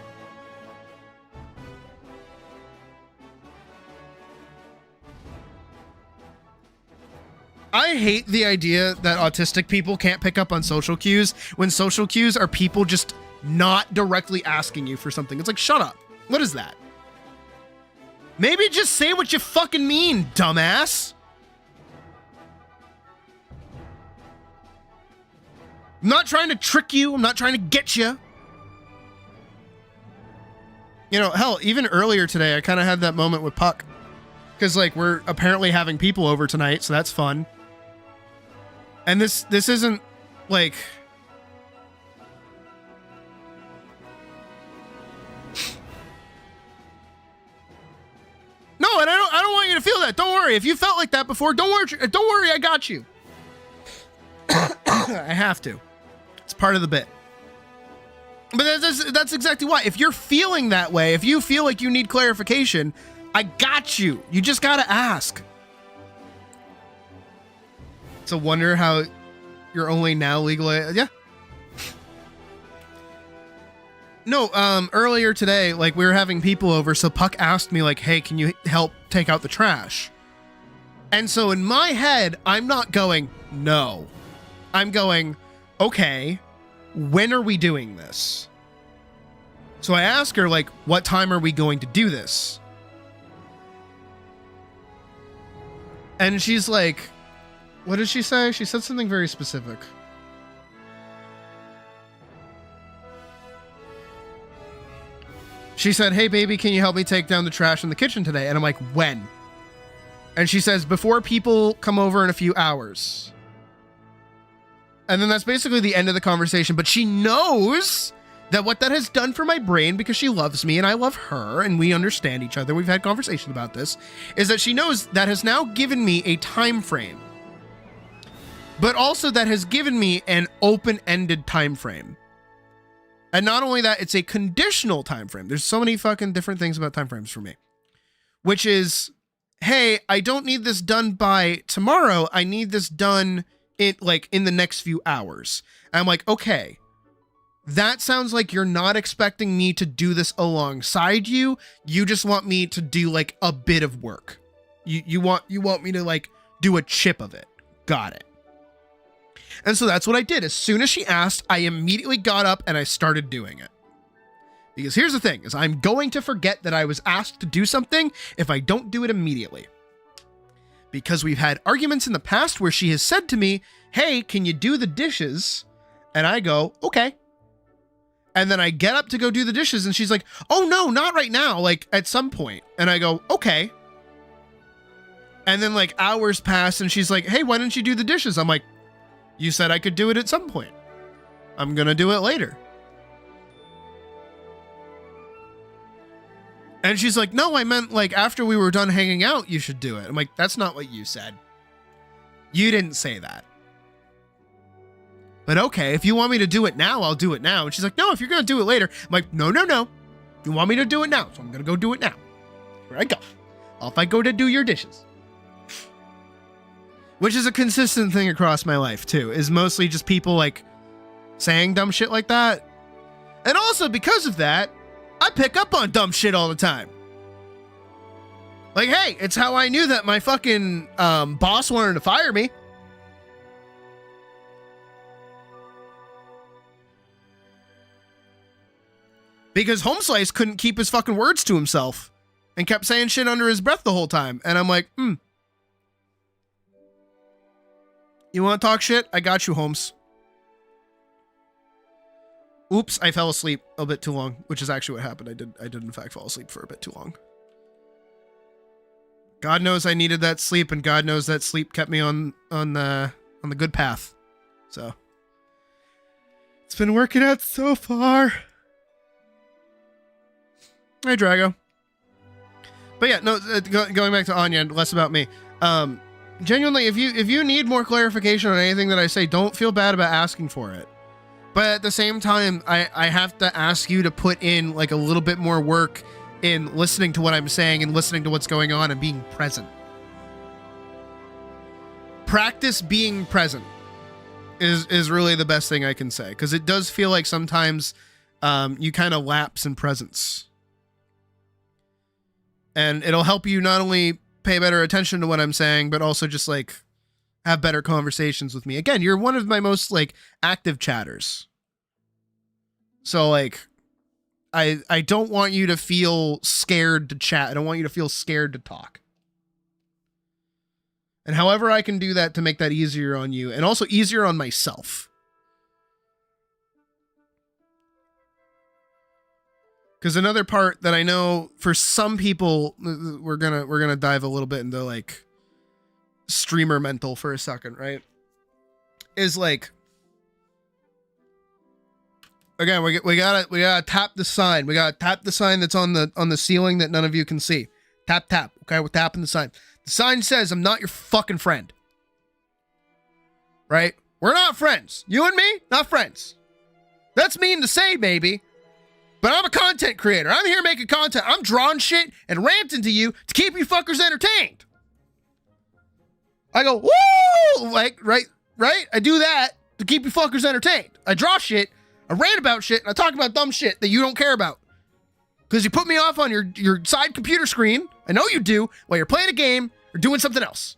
I hate the idea that autistic people can't pick up on social cues when social cues are people just not directly asking you for something. It's like, shut up. What is that? Maybe just say what you fucking mean, dumbass. I'm not trying to trick you. I'm not trying to get you. You know, hell, even earlier today, I kind of had that moment with Puck. Because, like, we're apparently having people over tonight, so that's fun. And this isn't, like... No, and I don't want you to feel that. Don't worry. If you felt like that before, don't worry, I got you. I have to. It's part of the bit. But that's exactly why. If you're feeling that way, if you feel like you need clarification, I got you. You just gotta ask. It's a wonder how you're only now legally... Yeah. No, earlier today, like, we were having people over, so Puck asked me, like, hey, can you help take out the trash? And so in my head, I'm not going, no. I'm going, okay, when are we doing this? So I ask her, like, what time are we going to do this? And she's like, what did she say? She said something very specific. She said, hey, baby, can you help me take down the trash in the kitchen today? And I'm like, when? And she says, before people come over in a few hours. And then that's basically the end of the conversation. But she knows that what that has done for my brain, because she loves me and I love her and we understand each other, we've had conversation about this, is that she knows that has now given me a time frame. But also that has given me an open-ended time frame. And not only that, it's a conditional time frame. There's so many fucking different things about time frames for me. Which is, hey, I don't need this done by tomorrow. I need this done in the next few hours. And I'm like, okay, that sounds like you're not expecting me to do this alongside you. You just want me to do like a bit of work. You want me to like do a chip of it. Got it. And so that's what I did. As soon as she asked, I immediately got up and I started doing it. Because here's the thing, is I'm going to forget that I was asked to do something if I don't do it immediately. Because we've had arguments in the past where she has said to me, hey, can you do the dishes? And I go, okay. And then I get up to go do the dishes and she's like, oh no, not right now, like at some point. And I go, okay. And then like hours pass and she's like, hey, why didn't you do the dishes? I'm like, you said I could do it at some point. I'm going to do it later. And she's like, no, I meant like after we were done hanging out, you should do it. I'm like, that's not what you said. You didn't say that. But okay, if you want me to do it now, I'll do it now. And she's like, no, if you're going to do it later. I'm like, no. You want me to do it now. So I'm going to go do it now. Here I go. Off I go to do your dishes. Which is a consistent thing across my life too, is mostly just people like saying dumb shit like that. And also because of that, I pick up on dumb shit all the time. Like, hey, it's how I knew that my fucking boss wanted to fire me. Because Homeslice couldn't keep his fucking words to himself and kept saying shit under his breath the whole time. And I'm like, You want to talk shit? I got you, Holmes. Oops, I fell asleep a bit too long, which is actually what happened. I did in fact fall asleep for a bit too long. God knows I needed that sleep, and God knows that sleep kept me on the good path. So it's been working out so far. Hey, Drago. But yeah, no, going back to Anya, less about me. Genuinely, if you need more clarification on anything that I say, don't feel bad about asking for it. But at the same time, I have to ask you to put in like a little bit more work in listening to what I'm saying and listening to what's going on and being present. Practice being present is really the best thing I can say, because it does feel like sometimes you kind of lapse in presence. And it'll help you not only pay better attention to what I'm saying, but also just like have better conversations with me. Again, you're one of my most like active chatters. So like, I don't want you to feel scared to chat. I don't want you to feel scared to talk. And however I can do that to make that easier on you and also easier on myself. Because another part that I know for some people, we're gonna dive a little bit into like streamer mental for a second, right? Is like, again, we gotta tap the sign. We gotta tap the sign that's on the ceiling that none of you can see. Tap. Okay, we're tapping the sign. The sign says, "I'm not your fucking friend." Right? We're not friends. You and me, not friends. That's mean to say, baby. But I'm a content creator. I'm here making content. I'm drawing shit and ranting to you to keep you fuckers entertained. I go, woo! Like, right? I do that to keep you fuckers entertained. I draw shit, I rant about shit, and I talk about dumb shit that you don't care about. Because you put me off on your side computer screen, I know you do, while you're playing a game or doing something else.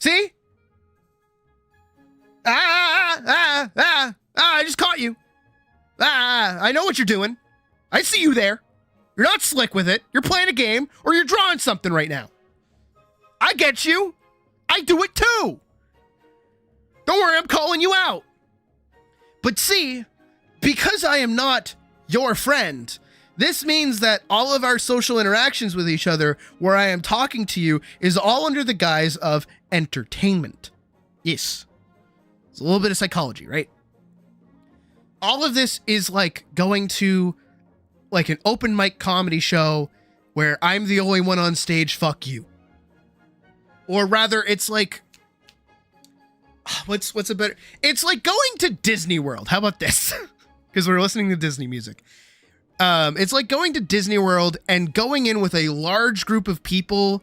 See? I just caught you. I know what you're doing. I see you there. You're not slick with it. You're playing a game or you're drawing something right now. I get you. I do it too. Don't worry, I'm calling you out. But see, because I am not your friend, this means that all of our social interactions with each other where I am talking to you is all under the guise of entertainment. Yes. It's a little bit of psychology, right? All of this is like going to like an open mic comedy show where I'm the only one on stage, fuck you. Or rather, it's like, what's a better, it's like going to Disney World. How about this? Because we're listening to Disney music. It's like going to Disney World and going in with a large group of people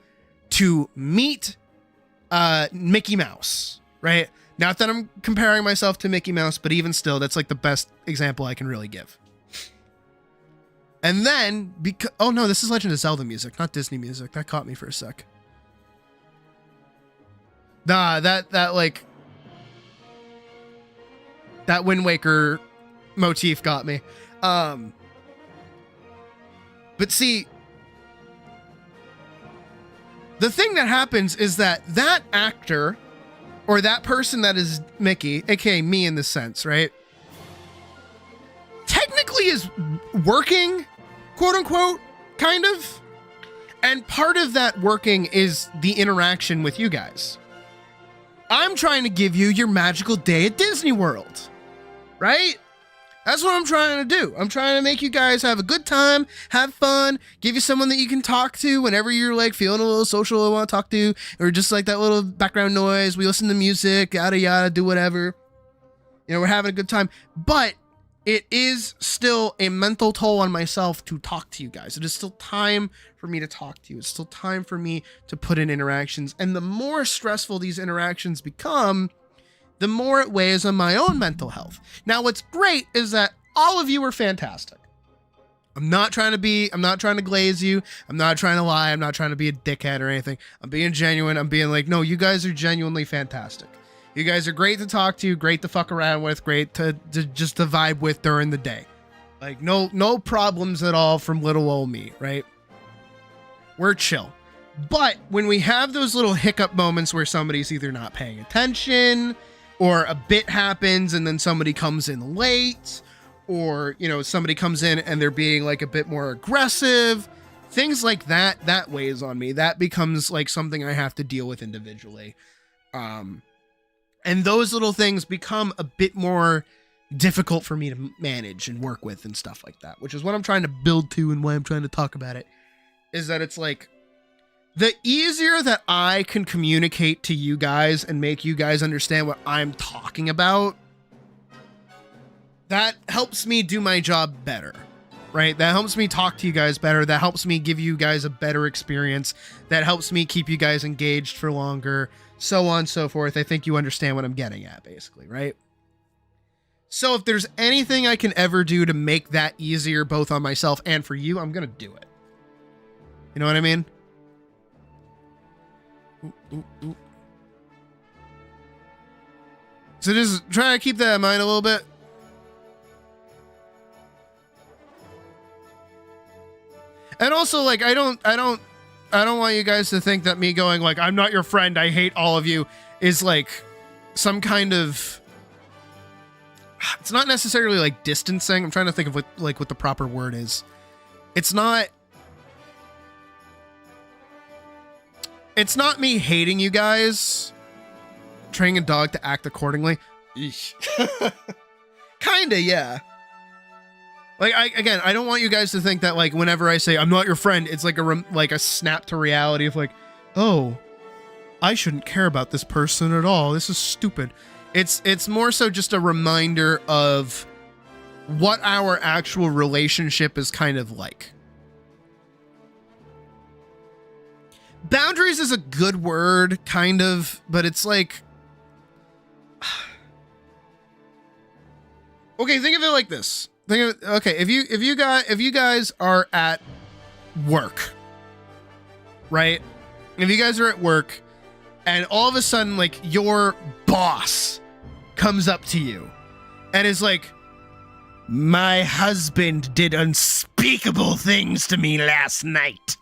to meet Mickey Mouse, right? Not that I'm comparing myself to Mickey Mouse, but even still, that's like the best example I can really give. And then, oh no, this is Legend of Zelda music, not Disney music. That caught me for a sec. Nah, that like, that Wind Waker motif got me. But see, the thing that happens is that actor, or that person that is Mickey, aka me in this sense, right? Technically is working, quote unquote, kind of. And part of that working is the interaction with you guys. I'm trying to give you your magical day at Disney World, right? That's what I'm trying to do. I'm trying to make you guys have a good time, have fun, give you someone that you can talk to whenever you're like feeling a little social and want to talk to, or just like that little background noise. We listen to music, yada, yada, do whatever. You know, we're having a good time, but it is still a mental toll on myself to talk to you guys. It is still time for me to talk to you. It's still time for me to put in interactions. And the more stressful these interactions become, the more it weighs on my own mental health. Now, what's great is that all of you are fantastic. I'm not trying to glaze you. I'm not trying to lie. I'm not trying to be a dickhead or anything. I'm being genuine. I'm being like, no, you guys are genuinely fantastic. You guys are great to talk to, great to fuck around with, great to just to vibe with during the day. Like no problems at all from little old me, right? We're chill. But when we have those little hiccup moments where somebody's either not paying attention, or a bit happens and then somebody comes in late, or, you know, somebody comes in and they're being like a bit more aggressive, things like that, that weighs on me. That becomes like something I have to deal with individually. And those little things become a bit more difficult for me to manage and work with and stuff like that, which is what I'm trying to build to and why I'm trying to talk about it, is that it's like, the easier that I can communicate to you guys and make you guys understand what I'm talking about, that helps me do my job better, right? That helps me talk to you guys better. That helps me give you guys a better experience. That helps me keep you guys engaged for longer, so on and so forth. I think you understand what I'm getting at, basically, right? So if there's anything I can ever do to make that easier, both on myself and for you, I'm going to do it. You know what I mean? Ooh. So just try to keep that in mind a little bit. And also, like, I don't want you guys to think that me going like, I'm not your friend, I hate all of you, is like some kind of, it's not necessarily like distancing. I'm trying to think of what the proper word is. It's not me hating you guys, training a dog to act accordingly. Kinda, yeah. Like, I don't want you guys to think that, like, whenever I say I'm not your friend, it's like a snap to reality of like, oh, I shouldn't care about this person at all. This is stupid. It's more so just a reminder of what our actual relationship is kind of like. Boundaries is a good word, kind of, but it's like, okay, think of it like this. Okay, if you guys are at work, right? If you guys are at work and all of a sudden, like, your boss comes up to you and is like, my husband did unspeakable things to me last night.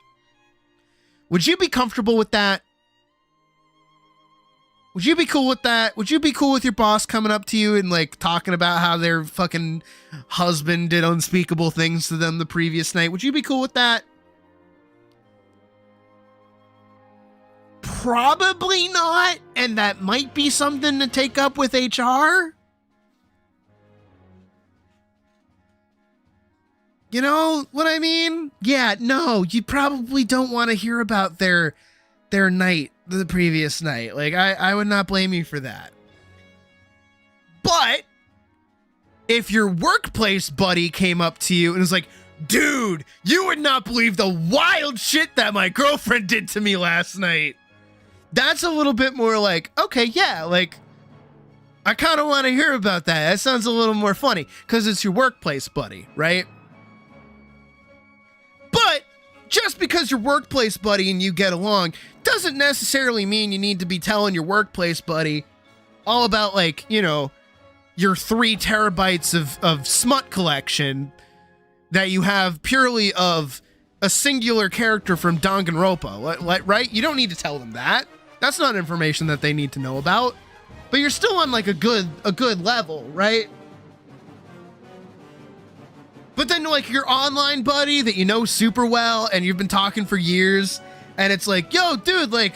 Would you be comfortable with that? Would you be cool with that? Would you be cool with your boss coming up to you and like talking about how their fucking husband did unspeakable things to them the previous night? Would you be cool with that? Probably not. And that might be something to take up with HR. You know what I mean? Yeah, no, you probably don't want to hear about their night, the previous night. Like, I would not blame you for that. But if your workplace buddy came up to you and was like, dude, you would not believe the wild shit that my girlfriend did to me last night. That's a little bit more like, okay, yeah, like, I kind of want to hear about that. That sounds a little more funny because it's your workplace buddy, right? But just because your workplace buddy and you get along doesn't necessarily mean you need to be telling your workplace buddy all about, like, you know, your 3 terabytes of smut collection that you have purely of a singular character from Danganronpa, right? You don't need to tell them that. That's not information that they need to know about. But you're still on like a good level, right? But then like your online buddy that you know super well and you've been talking for years, and it's like, yo, dude, like,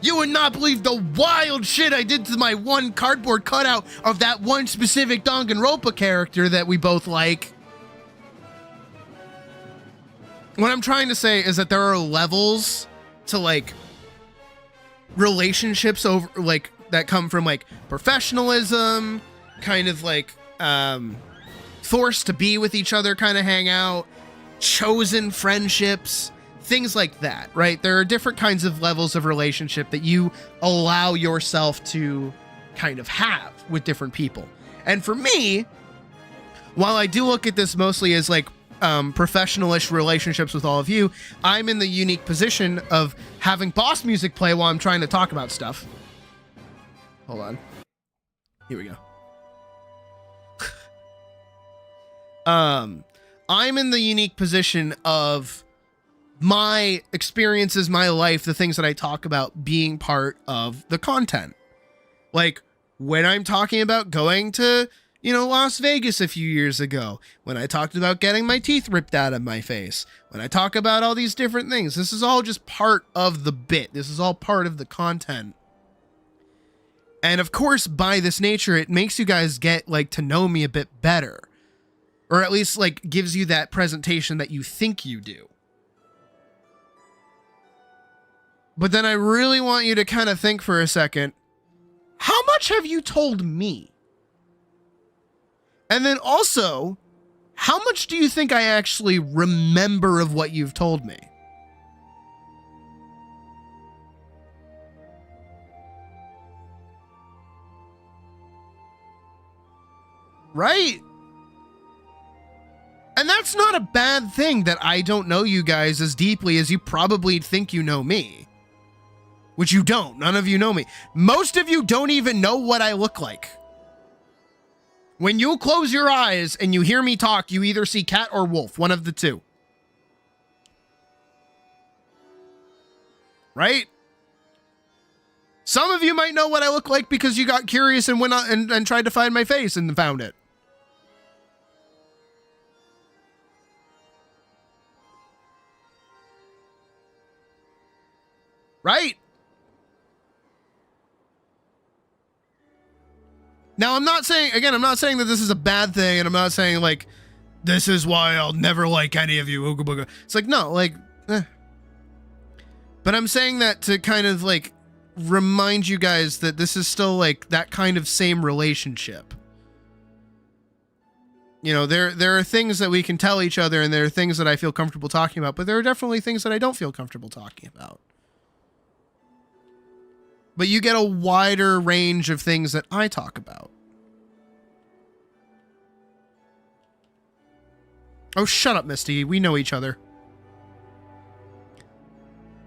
you would not believe the wild shit I did to my one cardboard cutout of that one specific Danganronpa character that we both like. What I'm trying to say is that there are levels to like relationships over like that come from like professionalism, kind of like forced to be with each other, kind of hang out, chosen friendships, things like that, right? There are different kinds of levels of relationship that you allow yourself to kind of have with different people. And for me, while I do look at this mostly as like professional-ish relationships with all of you, I'm in the unique position of having boss music play while I'm trying to talk about stuff. Hold on. Here we go. I'm in the unique position of my experiences, my life, the things that I talk about being part of the content. Like when I'm talking about going to, you know, Las Vegas a few years ago, when I talked about getting my teeth ripped out of my face, when I talk about all these different things, this is all just part of the bit. This is all part of the content. And of course, by this nature, it makes you guys get like to know me a bit better. Or at least like gives you that presentation that you think you do. But then I really want you to kind of think for a second, how much have you told me? And then also, how much do you think I actually remember of what you've told me? Right? And that's not a bad thing that I don't know you guys as deeply as you probably think you know me. Which you don't. None of you know me. Most of you don't even know what I look like. When you close your eyes and you hear me talk, you either see cat or wolf, one of the two. Right? Some of you might know what I look like because you got curious and went on and tried to find my face and found it. Right? Now, I'm not saying that this is a bad thing, and I'm not saying, like, this is why I'll never like any of you. Ooga booga. It's like, no, like, But I'm saying that to kind of, like, remind you guys that this is still, like, that kind of same relationship. You know, there are things that we can tell each other, and there are things that I feel comfortable talking about, but there are definitely things that I don't feel comfortable talking about. But you get a wider range of things that I talk about. Oh, shut up, Misty. We know each other.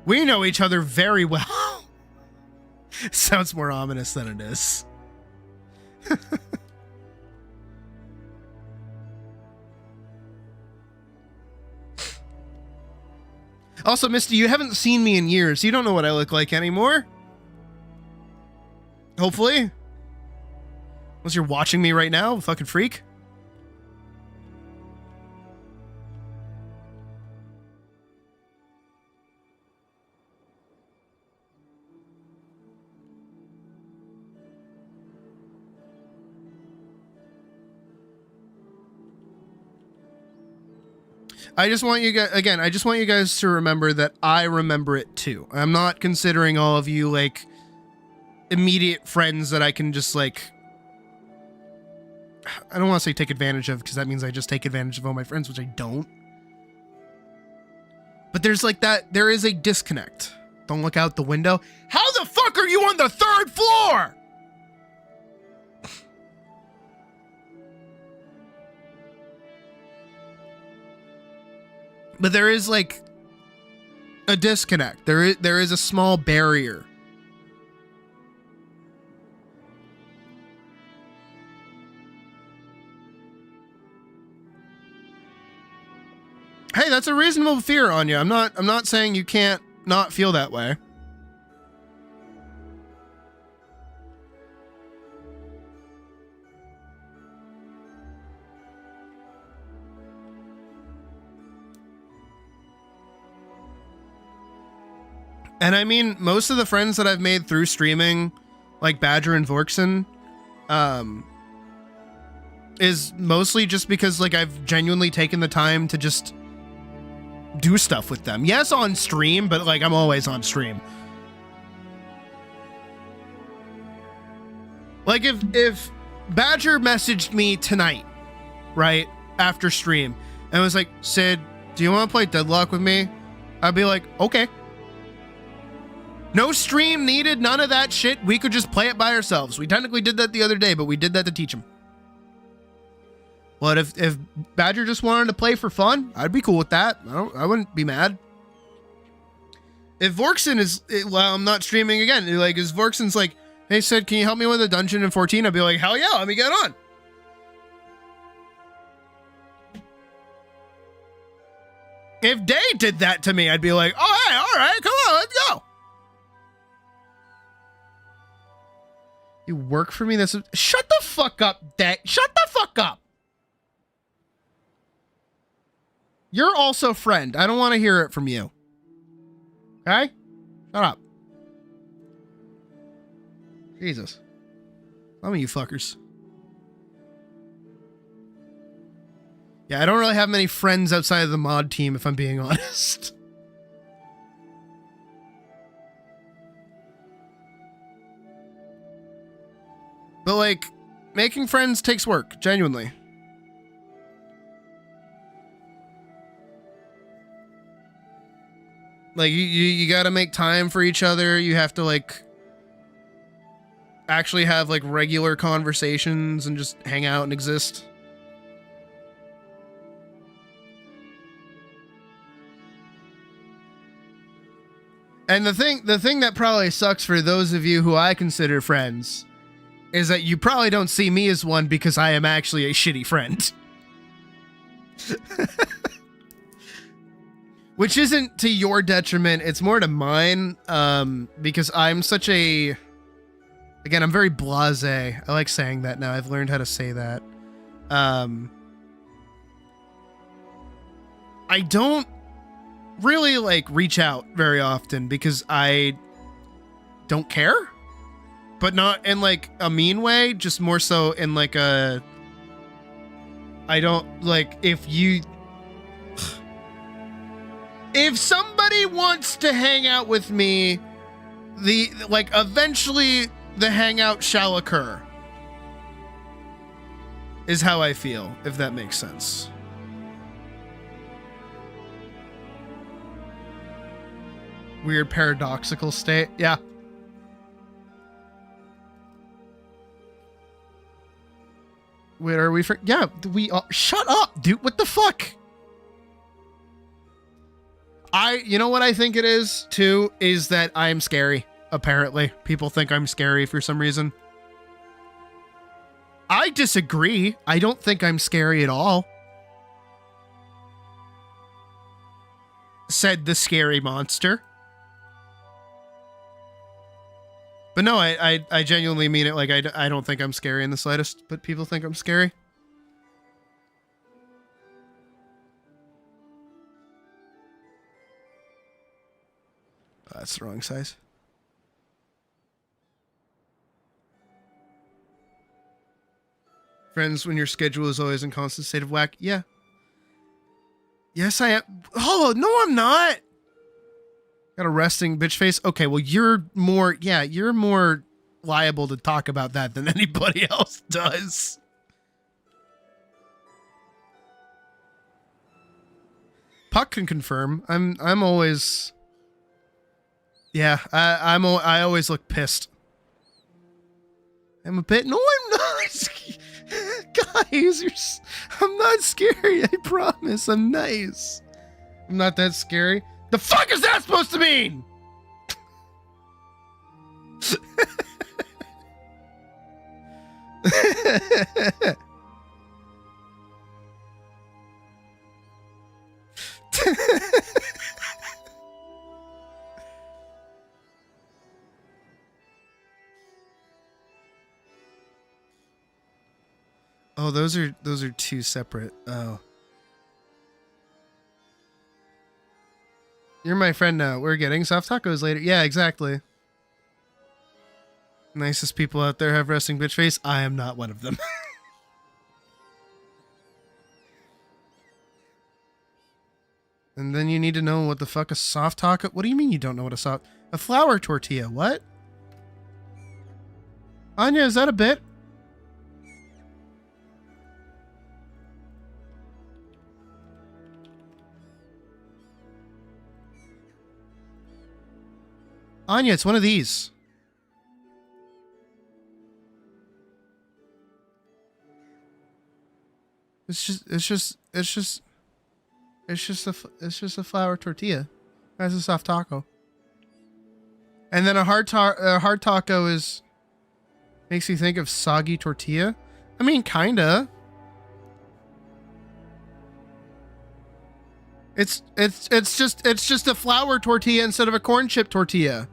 We know each other very well. Sounds more ominous than it is. Also, Misty, you haven't seen me in years. You don't know what I look like anymore. Hopefully. Unless you're watching me right now, fucking freak. I just want you guys, again, I just want you guys to remember that I remember it too. I'm not considering all of you like immediate friends that I can just like, I don't want to say take advantage of, because that means I just take advantage of all my friends, which I don't. But there's like that, there is a disconnect. Don't look out the window. How the fuck are you on the 3rd floor? But there is like a disconnect. There is a small barrier. Hey, that's a reasonable fear on you. I'm not saying you can't not feel that way. And I mean, most of the friends that I've made through streaming, like Badger and Vorkson, is mostly just because like I've genuinely taken the time to just do stuff with them. Yes, on stream, but like I'm always on stream. Like if Badger messaged me tonight, right after stream, and was like, Sid, do you want to play Deadlock with me? I'd be like, okay. No stream needed, none of that shit. We could just play it by ourselves. We technically did that the other day, but we did that to teach him. But if Badger just wanted to play for fun, I'd be cool with that. I wouldn't be mad. If Vorkson is, well, I'm not streaming again. Like, if Vorkson's like, hey, Sid, can you help me with a dungeon in 14? I'd be like, hell yeah, let me get on. If Day did that to me, I'd be like, oh, hey, all right, come on, let's go. You work for me? Shut the fuck up, Day. Shut the fuck up. You're also friend. I don't want to hear it from you. Okay? Shut up. Jesus. Some of you fuckers. Yeah, I don't really have many friends outside of the mod team, if I'm being honest. But, like, making friends takes work, genuinely. Like, you gotta make time for each other. You have to, like, actually have, like, regular conversations and just hang out and exist. And the thing that probably sucks for those of you who I consider friends is that you probably don't see me as one because I am actually a shitty friend. Which isn't to your detriment, it's more to mine, because I'm such a... Again, I'm very blasé. I like saying that now. I've learned how to say that. I don't really, like, reach out very often because I don't care. But not in, like, a mean way, just more so in, like, a... I don't, like, if somebody wants to hang out with me, eventually the hangout shall occur. Is how I feel, if that makes sense. Weird paradoxical state. Yeah. Wait, are we for? Yeah, we are. Shut up, dude. What the fuck? You know what I think it is, too, is that I'm scary, apparently. People think I'm scary for some reason. I disagree. I don't think I'm scary at all. Said the scary monster. But no, I genuinely mean it. Like, I don't think I'm scary in the slightest, but people think I'm scary. Oh, that's the wrong size. Friends, when your schedule is always in constant state of whack. Yeah. Yes, I am. Oh, no, I'm not. Got a resting bitch face. Okay, well, you're more liable to talk about that than anybody else does. Puck can confirm. I'm always. Yeah, I always look pissed. I'm a bit. No, I'm not. Guys, I'm not scary. I promise. I'm nice. I'm not that scary. The fuck is that supposed to mean? Oh, those are two separate. Oh. You're my friend now. We're getting soft tacos later. Yeah, exactly. Nicest people out there have resting bitch face. I am not one of them. And then you need to know what the fuck a soft taco. What do you mean you don't know what a flour tortilla? What? Anya, is that a bit? Anya, it's one of these. It's just a flour tortilla. That's a soft taco. And then a hard taco makes you think of soggy tortilla. I mean, kinda. It's just a flour tortilla instead of a corn chip tortilla.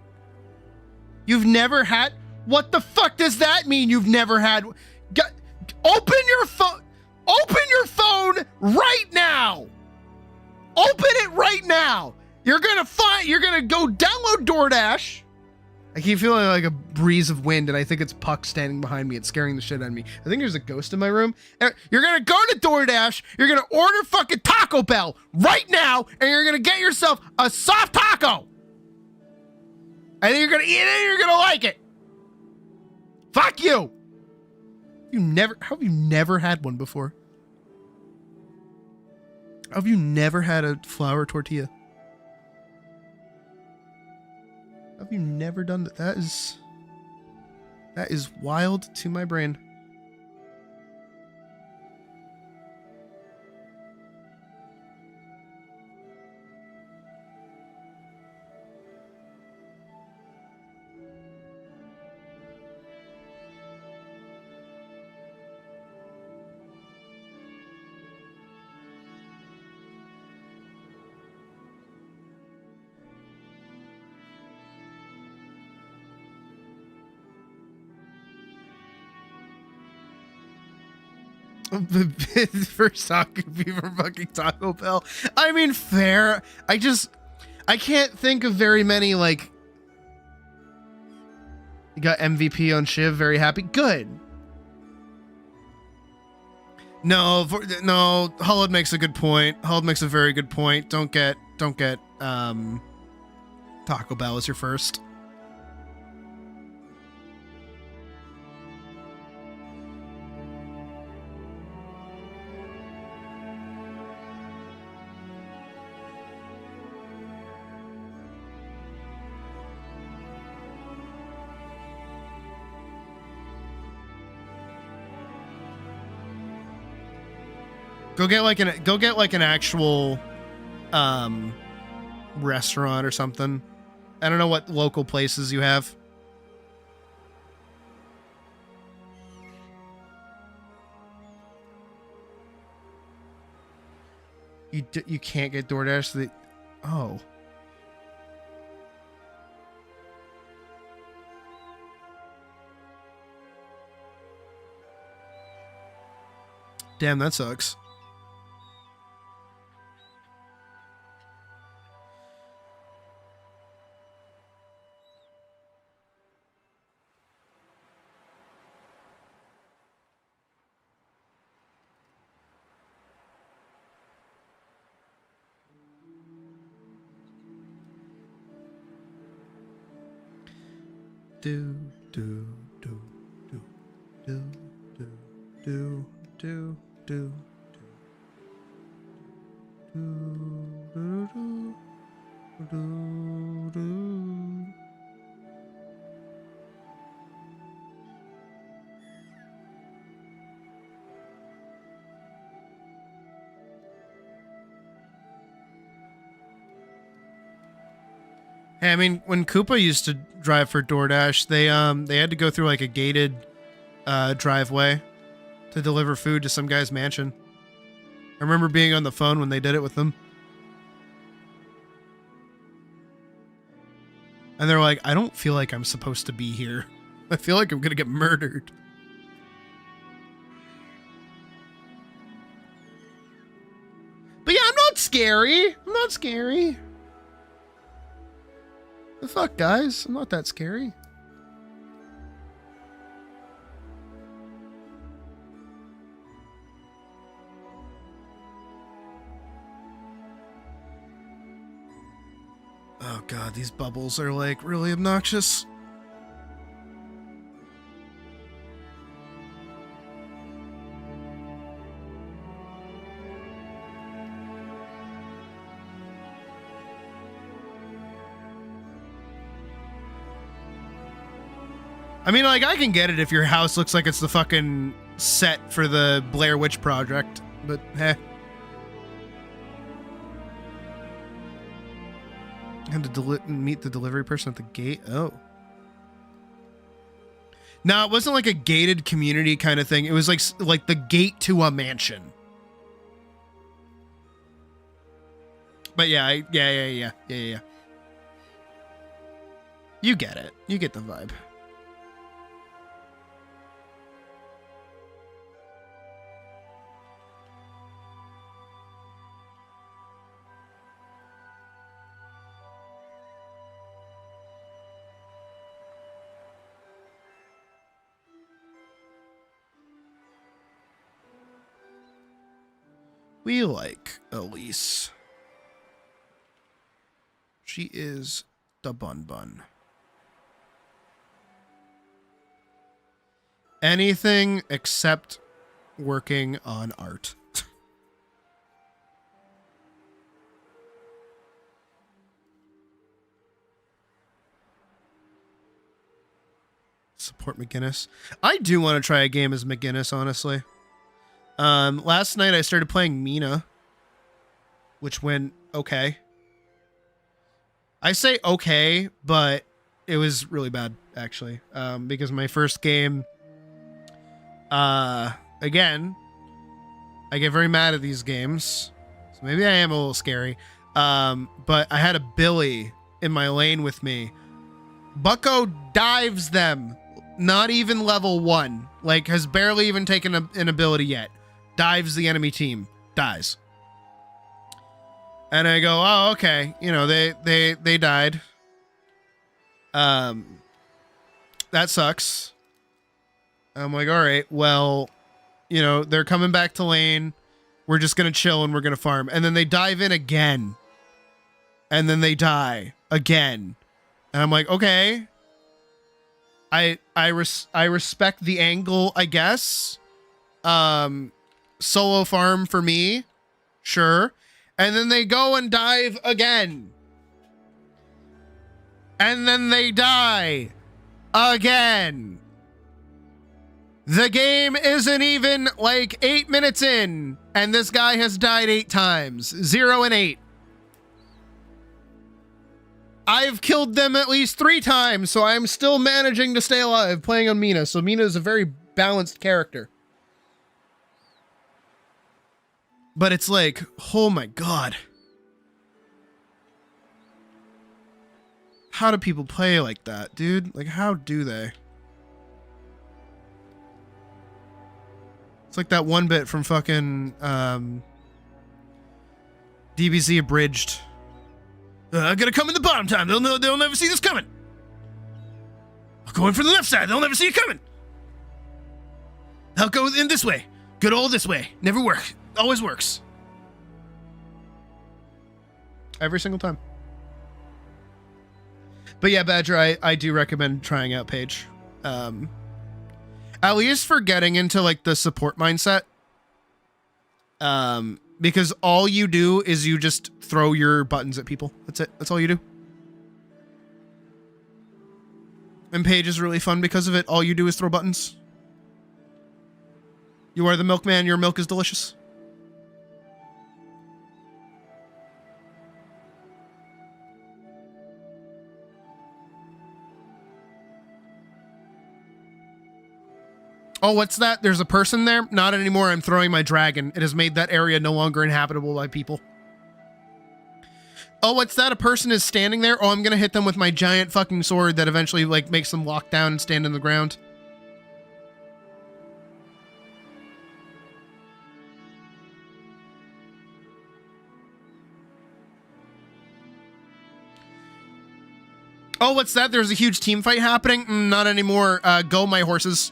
You've never had. What the fuck does that mean? You've never had. Open your phone. Open your phone right now. Open it right now. You're gonna go download DoorDash. I keep feeling like a breeze of wind, and I think it's Puck standing behind me. It's scaring the shit out of me. I think there's a ghost in my room. You're gonna go to DoorDash. You're gonna order fucking Taco Bell right now, and you're gonna get yourself a soft taco. And then you're gonna eat it, and you're gonna like it. Fuck you. How have you never had one before? How have you never had a flour tortilla? Have you never done that? That is wild to my brain. First taco for fucking Taco Bell. I mean, fair. I can't think of very many, like, you got MVP on Shiv, very happy. Good. No, Hullud makes a good point. Hullud makes a very good point. Don't get Taco Bell as your first. Go get like an actual restaurant or something. I don't know what local places you have. You can't get DoorDash. Oh. Damn, that sucks. Do do do do do do do do do do. Hey, I mean, when Koopa used to drive for DoorDash, they had to go through like a gated driveway to deliver food to some guy's mansion. I remember being on the phone when they did it with them. And they're like, I don't feel like I'm supposed to be here. I feel like I'm gonna get murdered. But yeah, I'm not scary. I'm not scary. The fuck, guys? I'm not that scary. Oh god, these bubbles are like really obnoxious. I mean, like, I can get it if your house looks like it's the fucking set for the Blair Witch Project, but heh. Had to meet the delivery person at the gate. Oh. No, it wasn't like a gated community kind of thing. It was like the gate to a mansion. But yeah, yeah. You get it. You get the vibe. We like Elise. She is the bun. Anything except working on art. Support McGinnis. I do want to try a game as McGinnis, honestly. Last night I started playing Mina, which went okay. I say okay, but it was really bad, actually. Because my first game, again, I get very mad at these games, so maybe I am a little scary. But I had a Billy in my lane with me. Bucko dives them, not even level 1, like has barely even taken an ability yet. Dives the enemy team, dies. And I go, oh, okay. You know, they died. That sucks. I'm like, all right, well, you know, they're coming back to lane. We're just going to chill and we're going to farm. And then they dive in again. And then they die again. And I'm like, okay. I respect the angle, I guess. Solo farm for me, sure. And then they go and dive again. And then they die again. The game isn't even like 8 minutes in, and this guy has died 8 times. 0 and 8. I've killed them at least 3 times, so I'm still managing to stay alive playing on Mina. So Mina is a very balanced character. But it's like, oh my god. How do people play like that, dude? Like, how do they? It's like that one bit from fucking DBZ Abridged. I'm gonna come in the bottom time. They'll never see this coming. I'll go in from the left side. They'll never see it coming. I'll go in this way. Good old this way. Never work. Always works. Every single time. But yeah, Badger, I do recommend trying out Paige. At least for getting into like the support mindset. Because all you do is you just throw your buttons at people. That's it. That's all you do. And Paige is really fun because of it. All you do is throw buttons. You are the milkman. Your milk is delicious. Oh, what's that? There's a person there? Not anymore. I'm throwing my dragon. It has made that area no longer inhabitable by people. Oh, what's that? A person is standing there? Oh, I'm going to hit them with my giant fucking sword that eventually like makes them lock down and stand on the ground. Oh, what's that? There's a huge team fight happening? Not anymore. Go, my horses.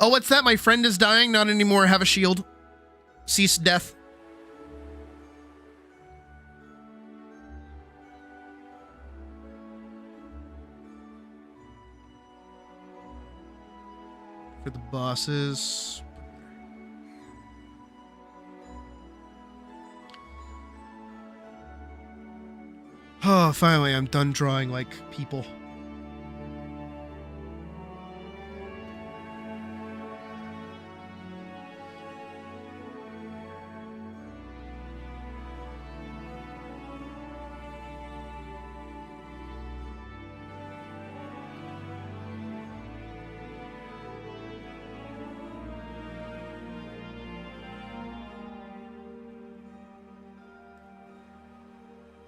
Oh, what's that? My friend is dying? Not anymore. Have a shield. Cease death. For the bosses. Oh, finally, I'm done drawing like people.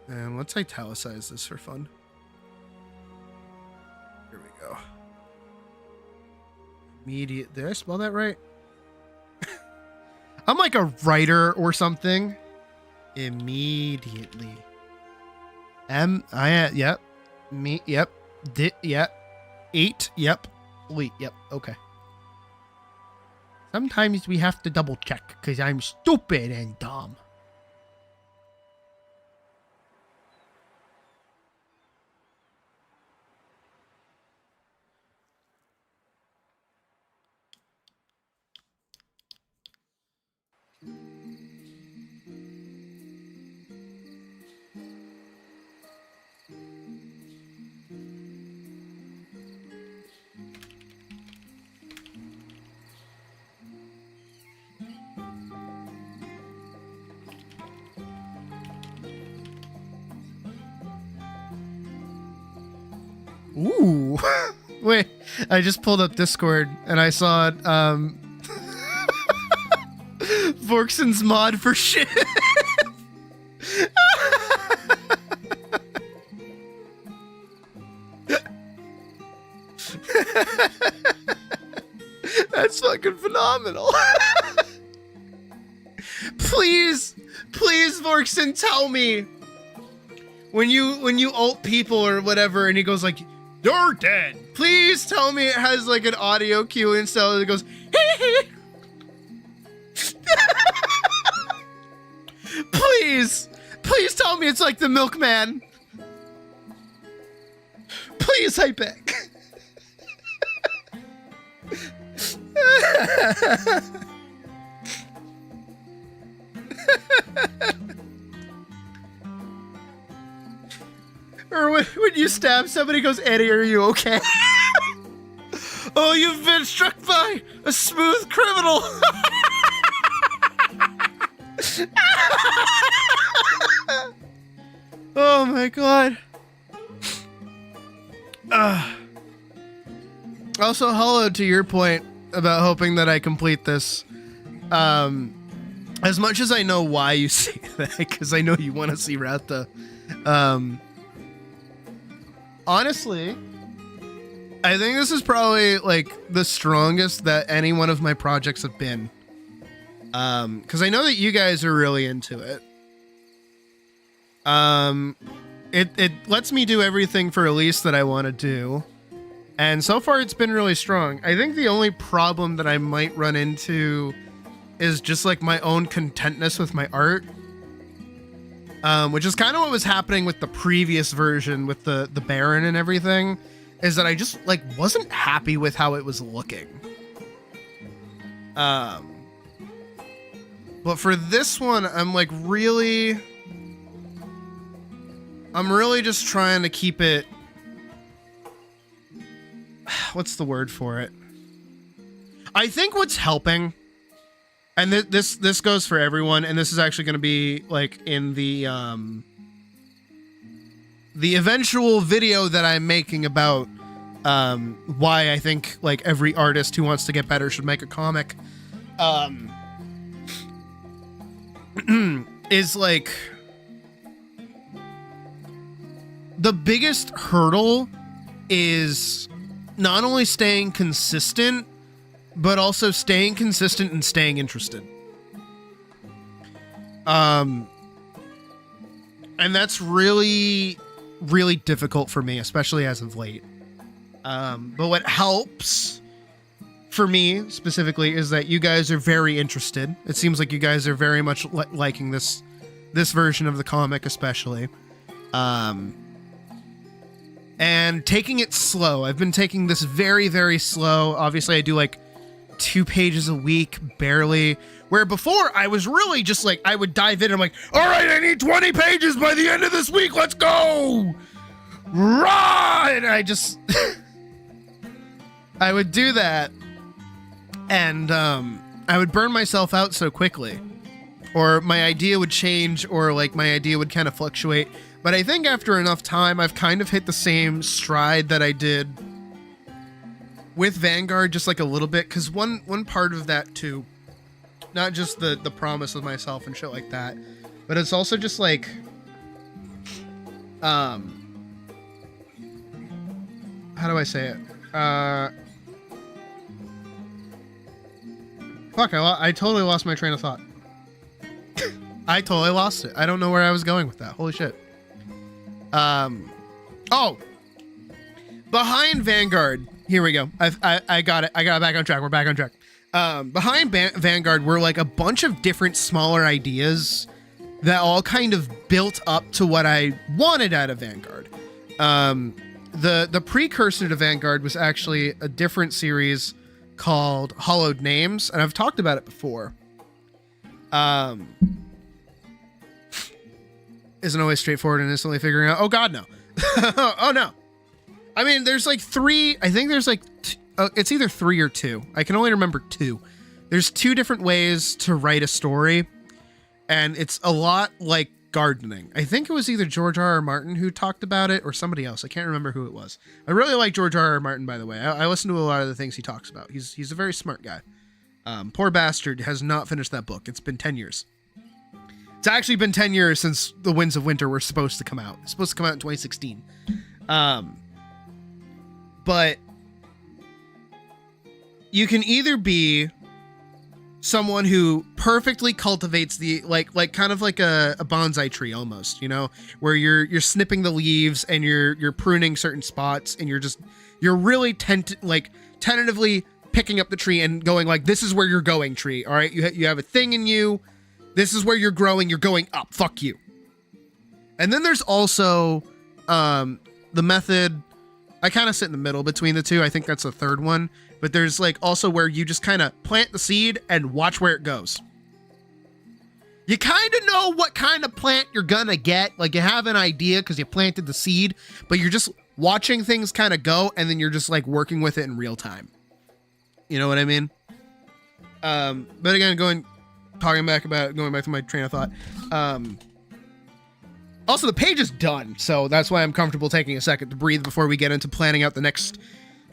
And let's italicize this for fun. Here we go. Immediate. Did I spell that right? I'm like a writer or something. Immediately. Yep. Me, yep. Yep. 8, yep. Wait, yep. Okay. Sometimes we have to double check because I'm stupid and dumb. Ooh. Wait, I just pulled up Discord and I saw Vorkson's mod for shit. That's fucking phenomenal. Please, Vorkson, tell me when you ult people or whatever, and he goes like, "You're dead." Please tell me it has like an audio cue and stuff that goes, Please tell me it's like the milkman. Please, I beg. Or when you stab somebody, goes, "Eddie, are you okay?" Oh, you've been struck by a smooth criminal. Oh my god. Also, Hollow, to your point about hoping that I complete this, as much as I know why you say that, because I know you want to see Ratha, honestly, I think this is probably like the strongest that any one of my projects have been. Because I know that you guys are really into it. It lets me do everything for Elise that I want to do. And so far it's been really strong. I think the only problem that I might run into is just like my own contentness with my art. Which is kind of what was happening with the previous version with the Baron and everything, is that I just like wasn't happy with how it was looking. But for this one, I'm really just trying to keep it, what's the word for it? I think what's helping, and this goes for everyone, and this is actually going to be like in the eventual video that I'm making about why I think like every artist who wants to get better should make a comic, is like the biggest hurdle is not only staying consistent, but also staying consistent and staying interested. And that's really, really difficult for me, especially as of late. But what helps for me specifically is that you guys are very interested. It seems like you guys are very much liking this version of the comic, especially. And taking it slow. I've been taking this very, very slow. Obviously, I do like 2 pages a week, barely. Where before, I was really just like, I would dive in and I'm like, all right, I need 20 pages by the end of this week. Let's go. Rah! And I just, I would do that. And I would burn myself out so quickly. Or my idea would change, or like my idea would kind of fluctuate. But I think after enough time, I've kind of hit the same stride that I did with Vanguard, just like a little bit. Because one part of that too, not just the promise of myself and shit like that, but it's also just like, how do I say it? Fuck, I totally lost my train of thought. I totally lost it. I don't know where I was going with that. Holy shit. Oh, behind Vanguard. Here we go. I got it. I got it back on track. We're back on track. Behind Vanguard were like a bunch of different smaller ideas that all kind of built up to what I wanted out of Vanguard. The precursor to Vanguard was actually a different series called Hollowed Names, and I've talked about it before. Isn't always straightforward and instantly figuring out. Oh God, no. Oh no. I mean, there's like 3. I think there's like, it's either 3 or 2. I can only remember 2. There's 2 different ways to write a story, and it's a lot like gardening. I think it was either George R.R. Martin who talked about it or somebody else. I can't remember who it was. I really like George R.R. Martin, by the way. I listen to a lot of the things he talks about. He's a very smart guy. Poor bastard has not finished that book. It's been 10 years. It's actually been 10 years since The Winds of Winter were supposed to come out. It's supposed to come out in 2016. But you can either be someone who perfectly cultivates the like kind of like a bonsai tree almost, you know, where you're snipping the leaves and you're pruning certain spots, and you're really tentatively picking up the tree and going like, this is where you're going, tree. All right, you have a thing in you. This is where you're growing. You're going up. Fuck you. And then there's also the method. I kind of sit in the middle between the two. I think that's the third one. But there's like also where you just kind of plant the seed and watch where it goes. You kind of know what kind of plant you're gonna get. Like you have an idea because you planted the seed, but you're just watching things kind of go, and then you're just like working with it in real time. You know what I mean? But again, going back to my train of thought. Also, the page is done, so that's why I'm comfortable taking a second to breathe before we get into planning out the next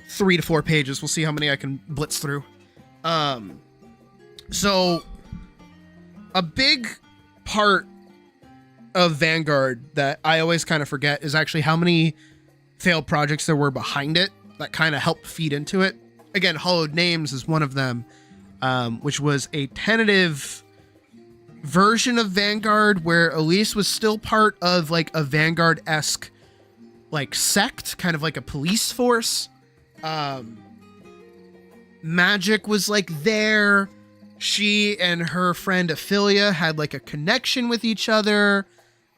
3 to 4 pages. We'll see how many I can blitz through. So a big part of Vanguard that I always kind of forget is actually how many failed projects there were behind it that kind of helped feed into it. Again, Hollowed Names is one of them, which was a tentative version of Vanguard where Elise was still part of like a Vanguard-esque like sect, kind of like a police force. Magic was like there. She and her friend Ophelia had like a connection with each other.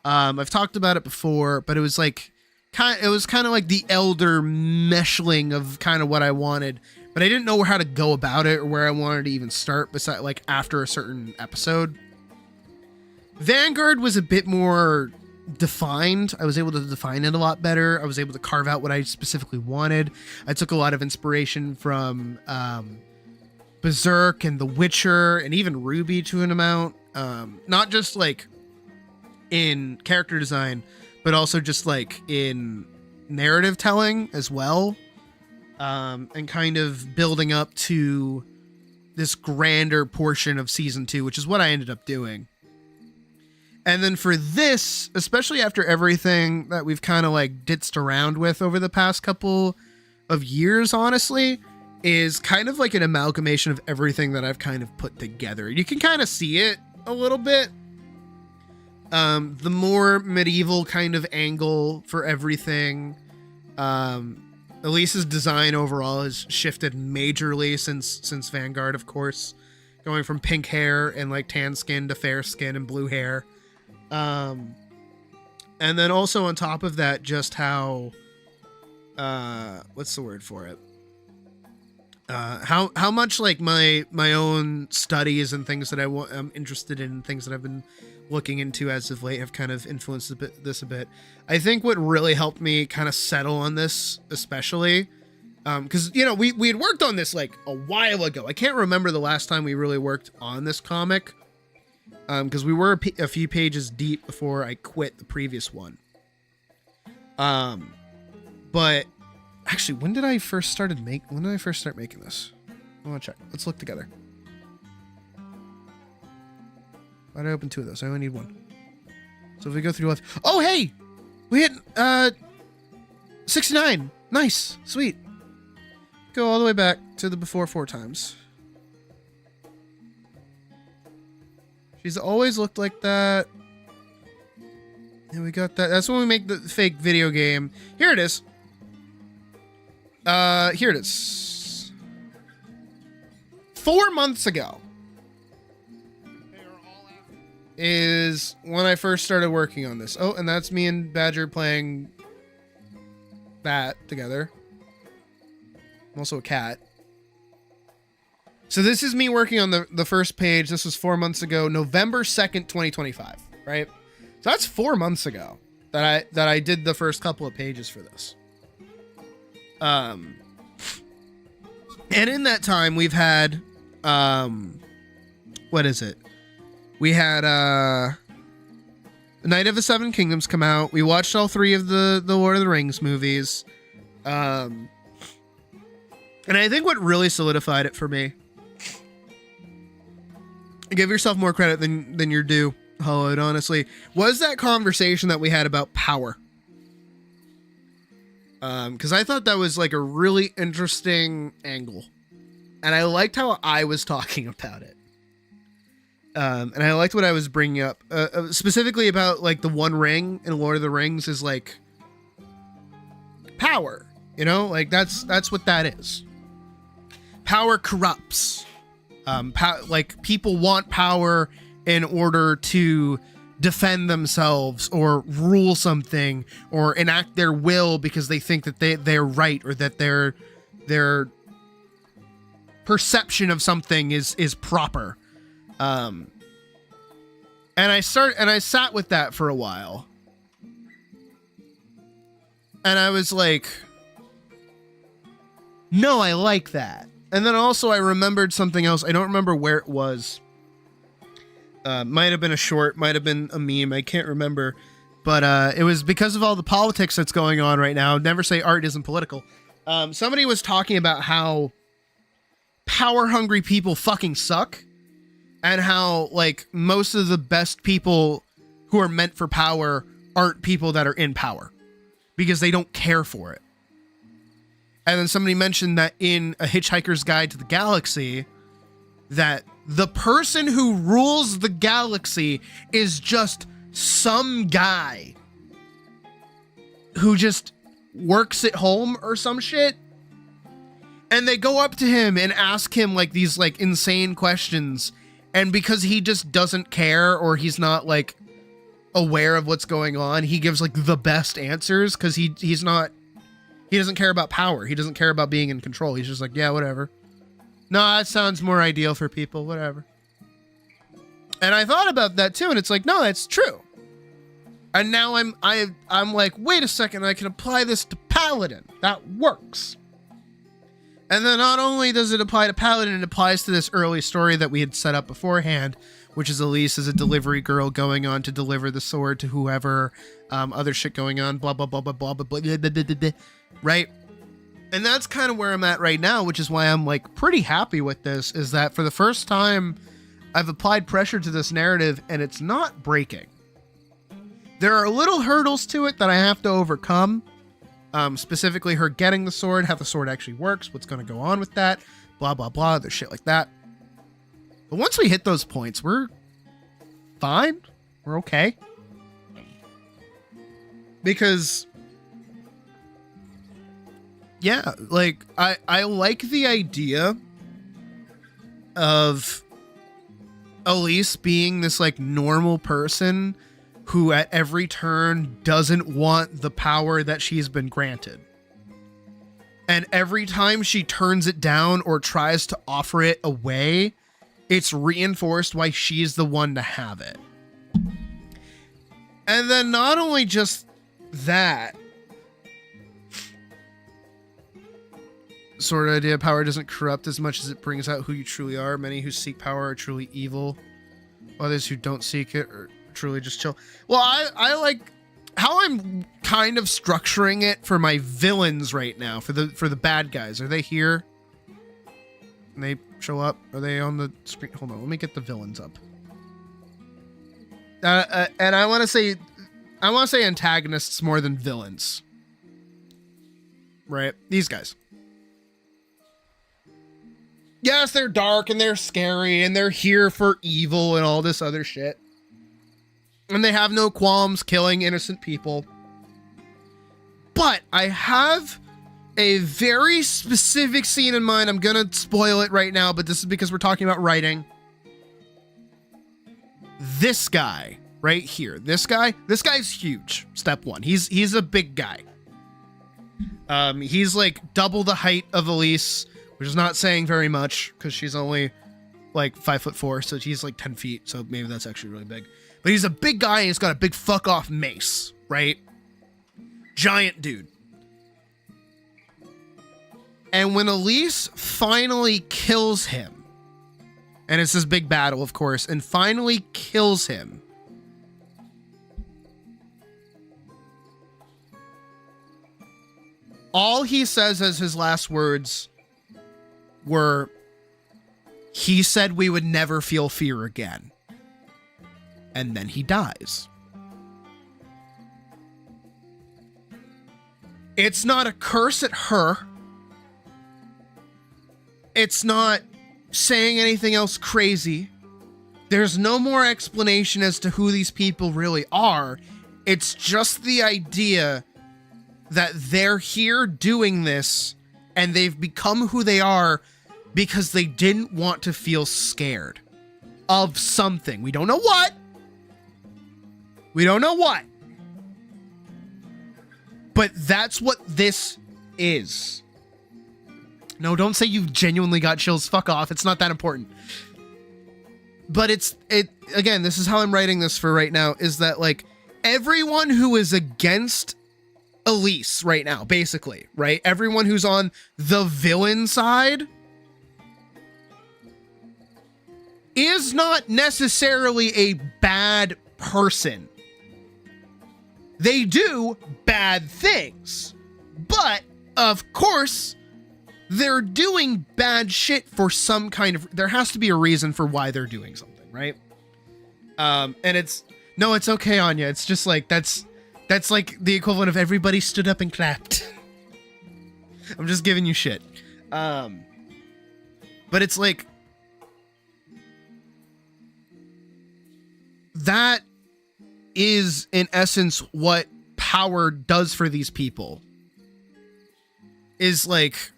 I've talked about it before, but it was like kind of like the elder meshing of kind of what I wanted, but I didn't know how to go about it or where I wanted to even start beside like after a certain episode. Vanguard was a bit more defined. I was able to define it a lot better. I was able to carve out what I specifically wanted. I took a lot of inspiration from Berserk and The Witcher and even Ruby to an amount. Not just like in character design, but also just like in narrative telling as well. And kind of building up to this grander portion of season 2, which is what I ended up doing. And then for this, especially after everything that we've kind of like ditzed around with over the past couple of years, honestly, is kind of like an amalgamation of everything that I've kind of put together. You can kind of see it a little bit, The more medieval kind of angle for everything. Elise's design overall has shifted majorly since Vanguard, of course, going from pink hair and like tan skin to fair skin and blue hair. And then also on top of that, just how, what's the word for it? How much like my own studies and things that I'm interested in, things that I've been looking into as of late have kind of influenced this a bit. I think what really helped me kind of settle on this, especially, because, you know, we had worked on this like a while ago. I can't remember the last time we really worked on this comic, because we were a few pages deep before I quit the previous one. But actually, when did I first start making this? I want to check. Let's look together. Why did I open 2 of those? I only need 1. So if we go through left. Oh, hey! We hit 69. Nice. Sweet. Go all the way back to the before 4 times. She's always looked like that. And we got that. That's when we make the fake video game. Here it is. Here it is. 4 months ago is when I first started working on this. Oh, and that's me and Badger playing that together. I'm also a cat. So this is me working on the first page. This was 4 months ago, November 2nd, 2025, right? So that's 4 months ago that I did the first couple of pages for this. And in that time we've had, what is it? We had, Night of the Seven Kingdoms come out. We watched all 3 of the Lord of the Rings movies. And I think what really solidified it for me, give yourself more credit than you're due, Hollowed, honestly, was that conversation that we had about power. Because I thought that was like a really interesting angle. And I liked how I was talking about it. And I liked what I was bringing up, specifically about like the One Ring in Lord of the Rings is like power, you know, like that's what that is. Power corrupts. Like people want power in order to defend themselves or rule something or enact their will because they think that they're right or that their perception of something is proper. And I sat with that for a while. And I was like, no, I like that. And then also I remembered something else. I don't remember where it was. Might have been a short, might have been a meme. I can't remember. But it was because of all the politics that's going on right now. Never say art isn't political. Somebody was talking about how power-hungry people fucking suck. And how, like, most of the best people who are meant for power aren't people that are in power. Because they don't care for it. And then somebody mentioned that in A Hitchhiker's Guide to the Galaxy, that the person who rules the galaxy is just some guy who just works at home or some shit. And they go up to him and ask him, like, these, like, insane questions. And because he just doesn't care or he's not like aware of what's going on, he gives like the best answers because he doesn't care about power. He doesn't care about being in control. He's just like, yeah, whatever. No, that sounds more ideal for people, whatever. And I thought about that too, and it's like, no, that's true. And now I'm like, wait a second, I can apply this to Paladin. That works. And then not only does it apply to Paladin, it applies to this early story that we had set up beforehand, which is Elise as a delivery girl going on to deliver the sword to whoever, other shit going on, blah, blah, blah, blah, blah, blah, blah, blah, blah, blah, blah, right? And that's kind of where I'm at right now, which is why I'm like pretty happy with this, is that for the first time, I've applied pressure to this narrative and it's not breaking. There are little hurdles to it that I have to overcome. Specifically her getting the sword, how the sword actually works, what's going to go on with that, blah, blah, blah, there's shit like that. But once we hit those points, we're fine. We're okay. Because yeah, like I like the idea of Elise being this like normal person who at every turn doesn't want the power that she's been granted. And every time she turns it down or tries to offer it away, it's reinforced why she's the one to have it. And then not only just that, sort of idea, power doesn't corrupt as much as it brings out who you truly are. Many who seek power are truly evil. Others who don't seek it are truly just chill. Well, I like how I'm kind of structuring it for my villains right now, for the bad guys. Are they here? Can they show up? Are they on the screen? Hold on, let me get the villains up. And I want to say antagonists more than villains. Right? These guys. Yes, they're dark and they're scary and they're here for evil and all this other shit. And they have no qualms killing innocent people. But I have a very specific scene in mind. I'm gonna spoil it right now, but this is because we're talking about writing. This guy right here. This guy's huge. Step one. He's a big guy. He's like double the height of Elise, which is not saying very much because she's only like 5'4", so he's like 10 feet. So maybe that's actually really big. But he's a big guy and he's got a big fuck off mace, right? Giant dude. And when Elise finally kills him, and it's this big battle, of course, and finally kills him, all he says as his last words were, he said we would never feel fear again. And then he dies. It's not a curse at her. It's not saying anything else crazy. There's no more explanation as to who these people really are. It's just the idea that they're here doing this and they've become who they are because they didn't want to feel scared of something. We don't know what. We don't know what. But that's what this is. No, don't say you genuinely got chills. Fuck off. It's not that important. But again, this is how I'm writing this for right now, is that like everyone who is against Elise right now, basically, right? Everyone who's on the villain side is not necessarily a bad person. They do bad things, but of course they're doing bad shit for some kind of, there has to be a reason for why they're doing something, right? And it's okay, Anya. It's just like, that's like the equivalent of everybody stood up and clapped. I'm just giving you shit. But it's like, that is in essence what power does for these people. Is like,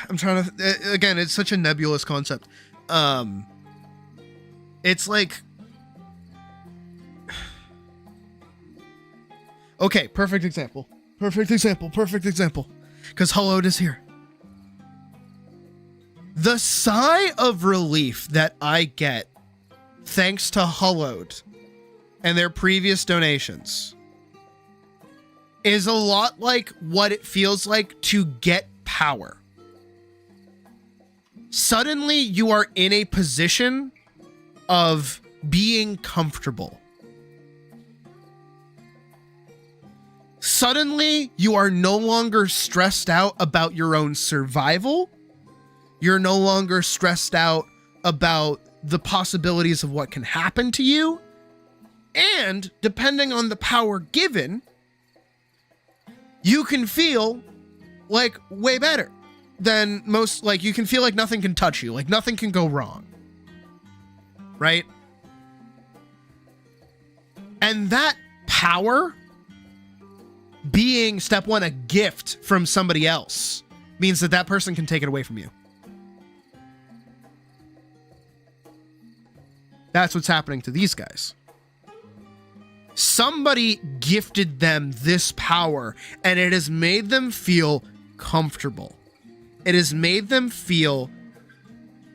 I'm trying to, again, it's such a nebulous concept. It's like, okay, perfect example. Because Hollowed is here. The sigh of relief that I get thanks to Hollowed and their previous donations is a lot like what it feels like to get power. Suddenly you are in a position of being comfortable. Suddenly you are no longer stressed out about your own survival. You're no longer stressed out about the possibilities of what can happen to you. And depending on the power given, you can feel like way better than most, like you can feel like nothing can touch you, like nothing can go wrong. Right? And that power being, step one, a gift from somebody else means that that person can take it away from you. That's what's happening to these guys. Somebody gifted them this power, and it has made them feel comfortable. It has made them feel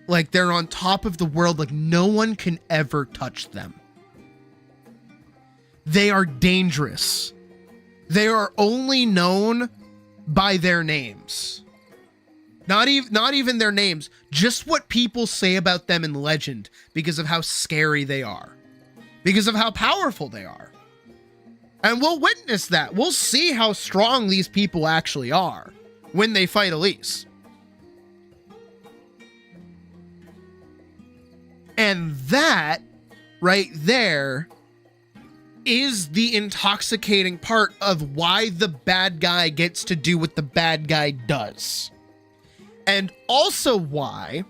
like they're on top of the world, like no one can ever touch them. They are dangerous. They are only known by their names. Not even their names, just what people say about them in legend because of how scary they are. Because of how powerful they are. And we'll witness that. We'll see how strong these people actually are when they fight Elise. And that right there is the intoxicating part of why the bad guy gets to do what the bad guy does. And also why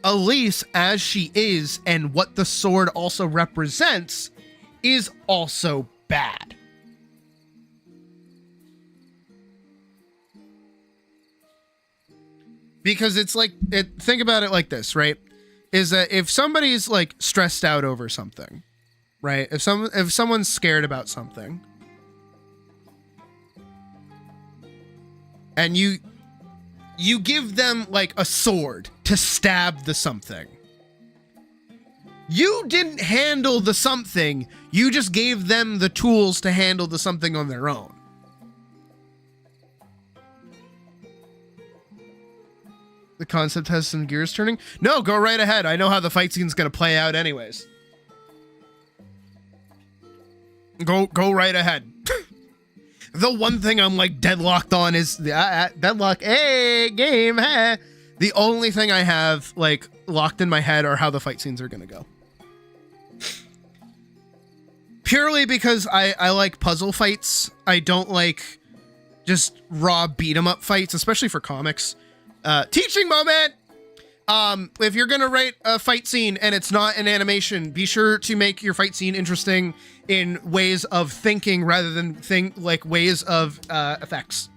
Elise, as she is, and what the sword also represents, is also bad. Because it's like, think about it like this, right? Is that if somebody's like stressed out over something, right? If someone's scared about something, and you give them like a sword to stab the something. You didn't handle the something, you just gave them the tools to handle the something on their own. The concept has some gears turning? No, go right ahead. I know how the fight scene's gonna play out anyways. Go right ahead. The one thing I'm like deadlocked on is the deadlock. Hey, game. Hey. The only thing I have like locked in my head are how the fight scenes are gonna go. Purely because I like puzzle fights. I don't like just raw beat 'em up fights, especially for comics. Teaching moment. If you're gonna write a fight scene and it's not an animation, be sure to make your fight scene interesting in ways of thinking rather than ways of effects.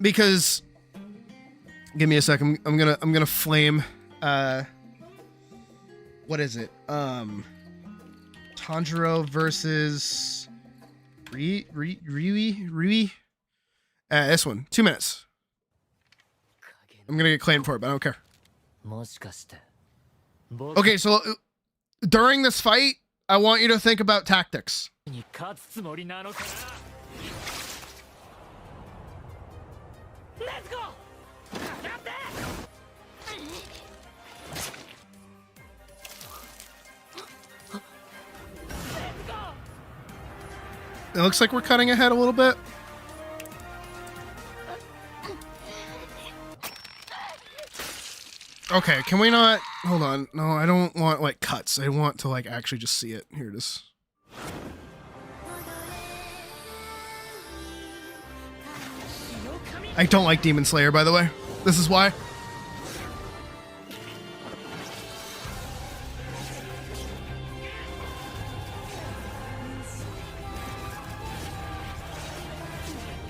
Because, give me a second. I'm gonna flame. What is it? Tanjiro versus Rui. This one. 2 minutes. I'm gonna get claimed for it, but I don't care. Okay, so during this fight, I want you to think about tactics. Let's go! It looks like we're cutting ahead a little bit. Okay, can we not? Hold on. No, I don't want like cuts. I want to like actually just see it. Here it is. I don't like Demon Slayer, by the way. This is why.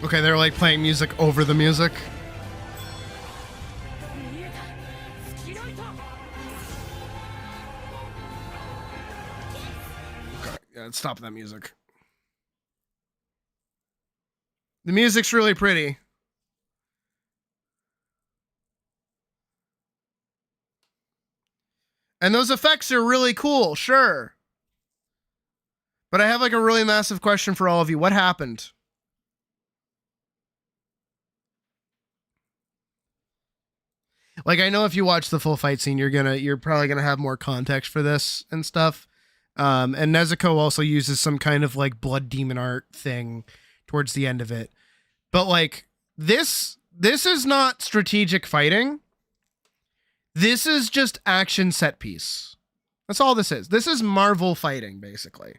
Okay, they're like playing music over the music. Okay, yeah, stop that music. The music's really pretty. And those effects are really cool, sure. But I have like a really massive question for all of you. What happened? Like, I know if you watch the full fight scene, you're probably gonna have more context for this and stuff. And Nezuko also uses some kind of like blood demon art thing towards the end of it. But like this is not strategic fighting. This is just action set piece. That's all this is. This is Marvel fighting, basically.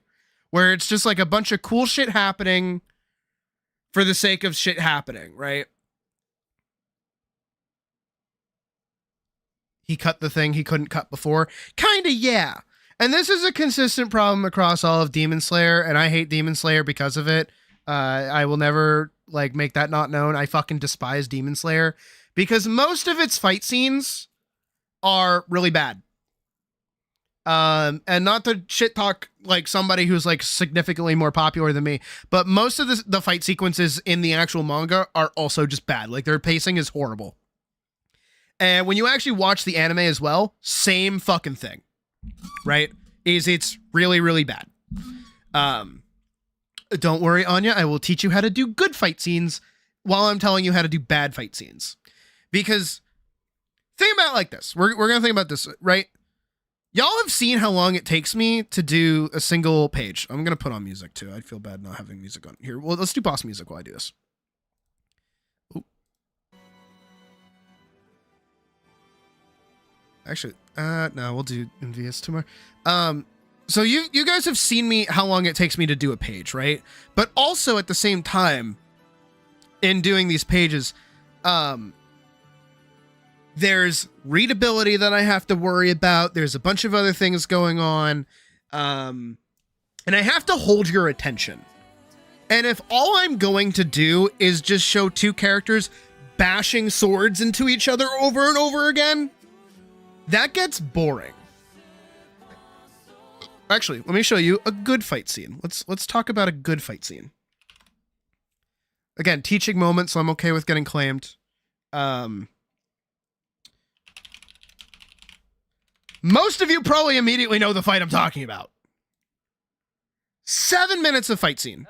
Where it's just like a bunch of cool shit happening for the sake of shit happening, right? He cut the thing he couldn't cut before. Kinda, yeah. And this is a consistent problem across all of Demon Slayer, and I hate Demon Slayer because of it. I will never like make that not known. I fucking despise Demon Slayer because most of its fight scenes are really bad. And not to shit talk like somebody who's like significantly more popular than me, but most of the fight sequences in the actual manga are also just bad. Like their pacing is horrible. And when you actually watch the anime as well, same fucking thing, right? It's really, really bad. Don't worry, Anya, I will teach you how to do good fight scenes while I'm telling you how to do bad fight scenes. Because think about it like this. We're going to think about this, right? Y'all have seen how long it takes me to do a single page. I'm going to put on music too. I'd feel bad not having music on here. Well, let's do boss music while I do this. Ooh. Actually, no, we'll do MVS tomorrow. So you guys have seen me how long it takes me to do a page, right? But also at the same time, in doing these pages, there's readability that I have to worry about. There's a bunch of other things going on. And I have to hold your attention. And if all I'm going to do is just show two characters bashing swords into each other over and over again, that gets boring. Actually, let me show you a good fight scene. Let's talk about a good fight scene. Again, teaching moment, so I'm okay with getting claimed. Most of you probably immediately know the fight I'm talking about. 7 minutes of fight scene.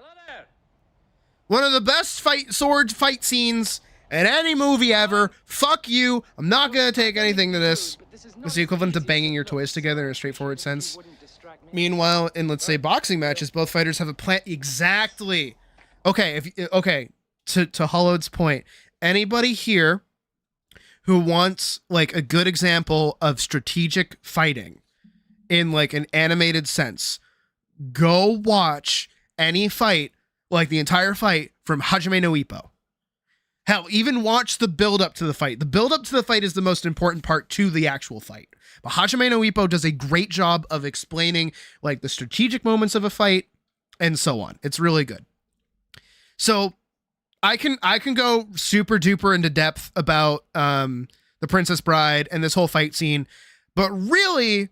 One of the best sword fight scenes in any movie ever. Fuck you. I'm not going to take anything to this. It's the equivalent to banging your toys together in a straightforward sense. Meanwhile, in, let's say, boxing matches, both fighters have a plan. Exactly. Okay, to Hollow's point, anybody here who wants like a good example of strategic fighting in like an animated sense, go watch any fight, like the entire fight from Hajime no Ippo. Hell, even watch the build up to the fight. The build up to the fight is the most important part to the actual fight. But Hajime no Ippo does a great job of explaining like the strategic moments of a fight and so on. It's really good. So I can go super duper into depth about the Princess Bride and this whole fight scene, but really,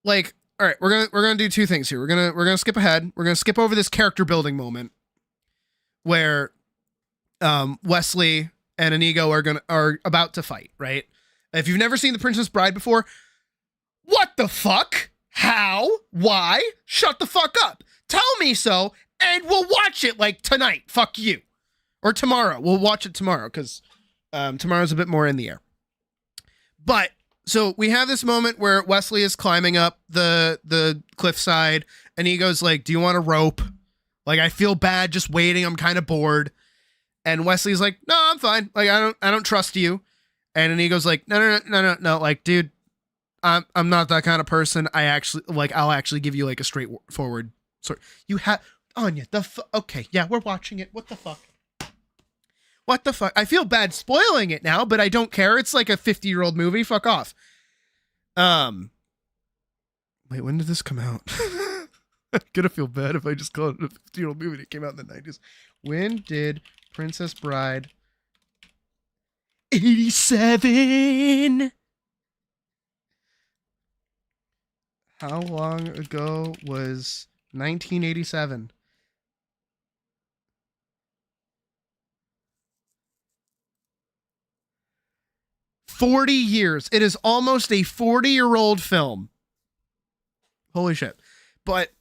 like, all right, we're gonna do two things here. We're gonna skip ahead. We're gonna skip over this character building moment where Wesley and Inigo are about to fight, right? If you've never seen The Princess Bride before, what the fuck? How? Why? Shut the fuck up. Tell me so, and we'll watch it like tonight. Fuck you. Or tomorrow. We'll watch it tomorrow, because tomorrow's a bit more in the air. But, so we have this moment where Wesley is climbing up the cliffside, and he goes like, do you want a rope? Like, I feel bad just waiting. I'm kind of bored. And Wesley's like, no, I'm fine. Like, I don't trust you. And Inigo's like, no. Like, dude, I'm not that kind of person. I'll actually give you like a straightforward sort. You have Anya. Okay, yeah, we're watching it. What the fuck? What the fuck? I feel bad spoiling it now, but I don't care. It's like a 50-year-old movie. Fuck off. Wait, when did this come out? I'm gonna feel bad if I just call it a 50-year-old movie that came out in the 90s. When did Princess Bride? 87. How long ago was 1987? "40 years. It is almost a 40-year-old film. Holy shit. But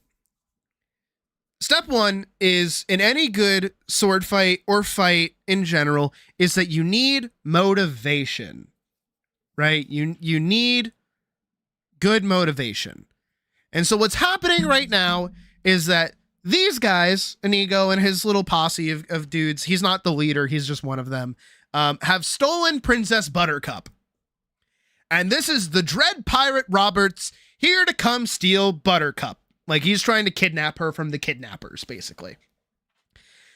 step one is, in any good sword fight or fight in general, is that you need motivation, right? You need good motivation. And so what's happening right now is that these guys, Inigo and his little posse of dudes, he's not the leader, he's just one of them, have stolen Princess Buttercup. And this is the Dread Pirate Roberts here to come steal Buttercup. Like, he's trying to kidnap her from the kidnappers, basically.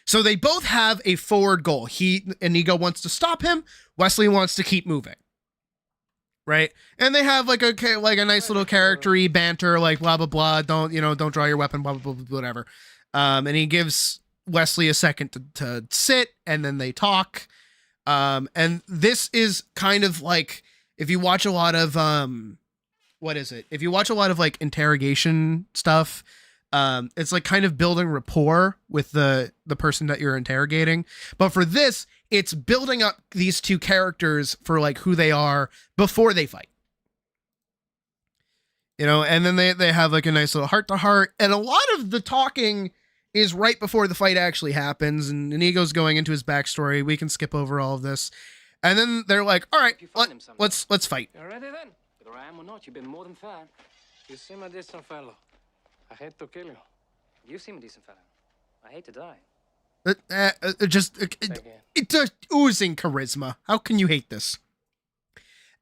So they both have a forward goal. Inigo wants to stop him. Wesley wants to keep moving. right? And they have like a nice little character-y banter, like blah blah blah. Don't draw your weapon, blah blah blah, whatever. And he gives Wesley a second to sit, and then they talk. And this is kind of like if you watch a lot of if you watch a lot of like interrogation stuff. It's like kind of building rapport with the person that you're interrogating. But for this, it's building up these two characters for like who they are before they fight. And then they have like a nice little heart-to-heart. And a lot of the talking is right before the fight actually happens. And Inigo's going into his backstory. We can skip over all of this. And then they're like, all right, let's fight. You're ready then? Whether I am or not, you've been more than fair. You seem a decent fellow. I hate to kill you. You seem a decent fellow. I hate to die. It's just oozing charisma. How can you hate this?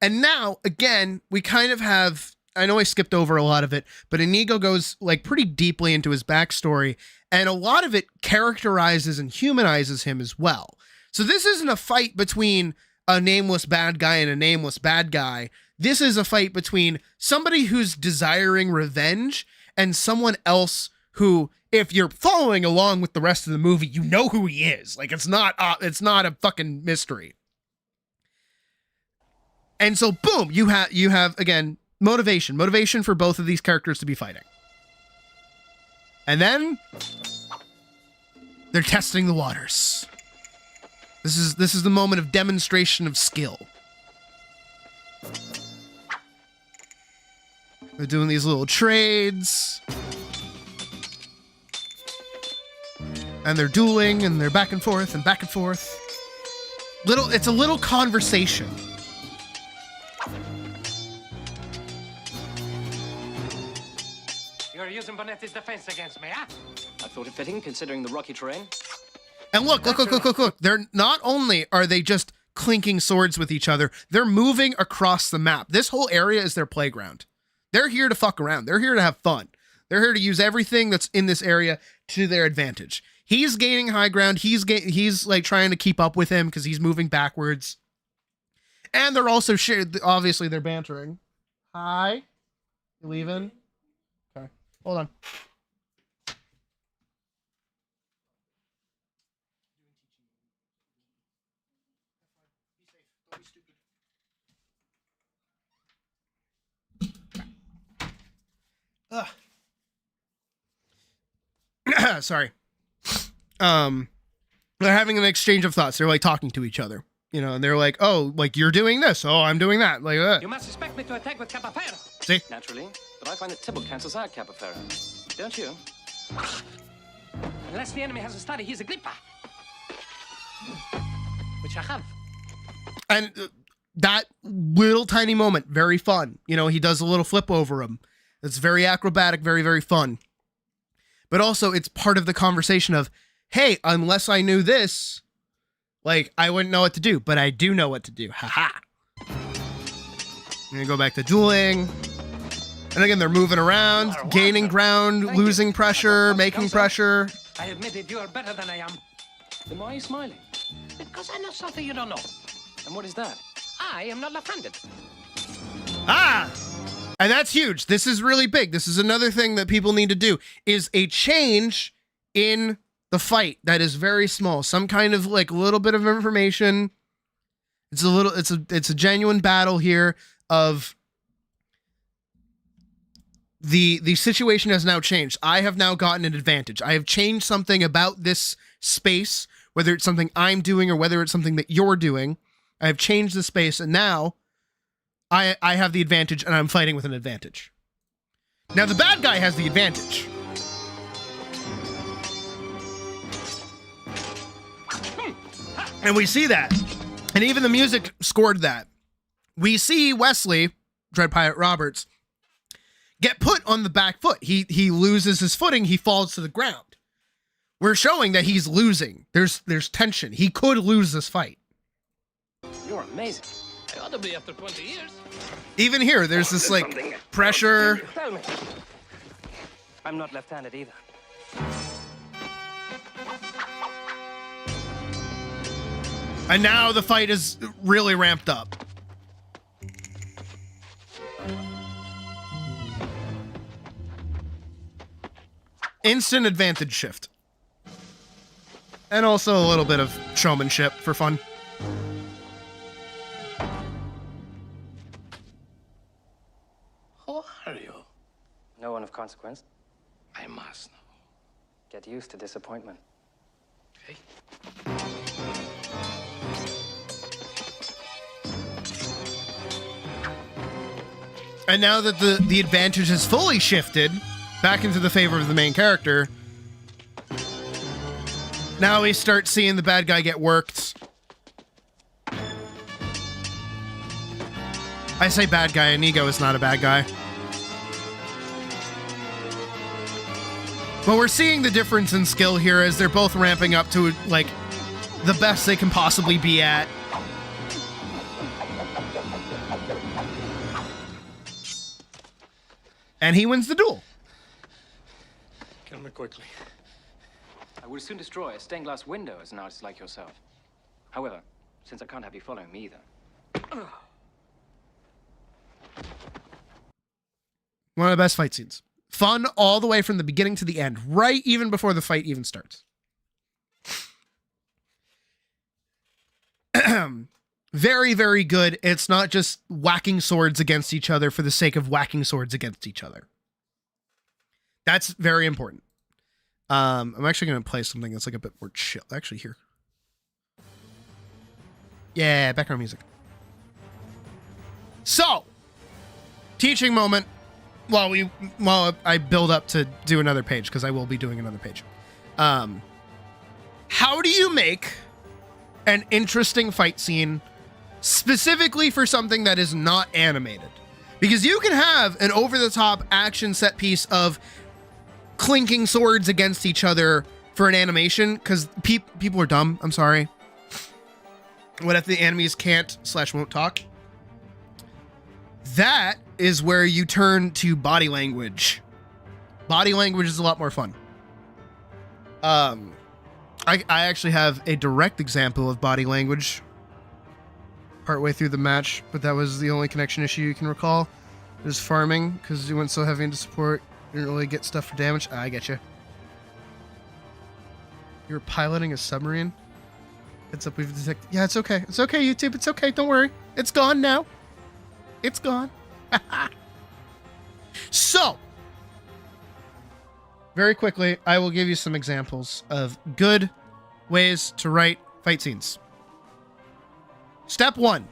And now, again, we kind of have, I know I skipped over a lot of it, but Inigo goes like pretty deeply into his backstory, and a lot of it characterizes and humanizes him as well. So this isn't a fight between a nameless bad guy and a nameless bad guy. This is a fight between somebody who's desiring revenge and someone else who, if you're following along with the rest of the movie, you know who he is. Like, it's not a fucking mystery. And so, boom, you have again motivation for both of these characters to be fighting. And then they're testing the waters. This is the moment of demonstration of skill. They're doing these little trades. And they're dueling, and they're back and forth and back and forth. It's a little conversation. You're using Bonetti's defense against me, huh? I thought it fitting, considering the rocky terrain. And look. They're not only are they just clinking swords with each other, they're moving across the map. This whole area is their playground. They're here to fuck around. They're here to have fun. They're here to use everything that's in this area to their advantage. He's gaining high ground. He's like trying to keep up with him because he's moving backwards. And they're also obviously they're bantering. Hi, you leaving? Okay, hold on. Sorry. They're having an exchange of thoughts. They're like talking to each other, and they're like, oh, like you're doing this. Oh, I'm doing that. Like, You must expect me to attack with Capafero. See? Naturally, but I find that Tybalt cancels out Capafero. Don't you? Unless the enemy has a study, he's a gripper. Which I have. And that little tiny moment, very fun. He does a little flip over him. It's very acrobatic, very, very fun. But also, it's part of the conversation of, hey, unless I knew this, like, I wouldn't know what to do, but I do know what to do. Haha. I'm gonna go back to dueling. And again, they're moving around, gaining ground, losing pressure, making pressure. I admit it, you are better than I am. Then why are you smiling? Because I know something you don't know. And what is that? I am not left-handed. Ah! And that's huge. This is really big. This is another thing that people need to do, is a change in the fight that is very small. Some kind of like little bit of information. It's a genuine battle here of the situation has now changed. I have now gotten an advantage. I have changed something about this space, whether it's something I'm doing or whether it's something that you're doing. I have changed the space, and now I have the advantage, and I'm fighting with an advantage. Now the bad guy has the advantage. And we see that. And even the music scored that. We see Wesley, Dread Pirate Roberts, get put on the back foot. He loses his footing. He falls to the ground. We're showing that he's losing. There's tension. He could lose this fight. You're amazing. I ought to be after 20 years. Even here, there's this like pressure. Tell me. I'm not left-handed either. And now the fight is really ramped up. Instant advantage shift. And also a little bit of showmanship for fun. Who are you? No one of consequence. I must know. Get used to disappointment. Okay. And now that the advantage has fully shifted back into the favor of the main character, now we start seeing the bad guy get worked. I say bad guy, Inigo is not a bad guy. But we're seeing the difference in skill here as they're both ramping up to, like, the best they can possibly be at. And he wins the duel. Kill me quickly. I will soon destroy a stained glass window as an artist like yourself. However, since I can't have you following me either. One of the best fight scenes. Fun all the way from the beginning to the end, right even before the fight even starts. Very, very good. It's not just whacking swords against each other for the sake of whacking swords against each other. That's very important. I'm actually going to play something that's like a bit more chill. Actually, here. Yeah, background music. So, teaching moment while I build up to do another page, because I will be doing another page. How do you make an interesting fight scene specifically for something that is not animated? Because you can have an over-the-top action set piece of clinking swords against each other for an animation, because people are dumb. I'm sorry. What if the enemies can't / won't talk? That is where you turn to body language. Body language is a lot more fun. I actually have a direct example of body language partway through the match, but that was the only connection issue you can recall. It was farming, because you went so heavy into support, you didn't really get stuff for damage. I get you. You're piloting a submarine? It's up, we've detected. Yeah, it's okay. It's okay, YouTube. It's okay. Don't worry. It's gone now. It's gone. So, very quickly, I will give you some examples of good ways to write fight scenes. Step one,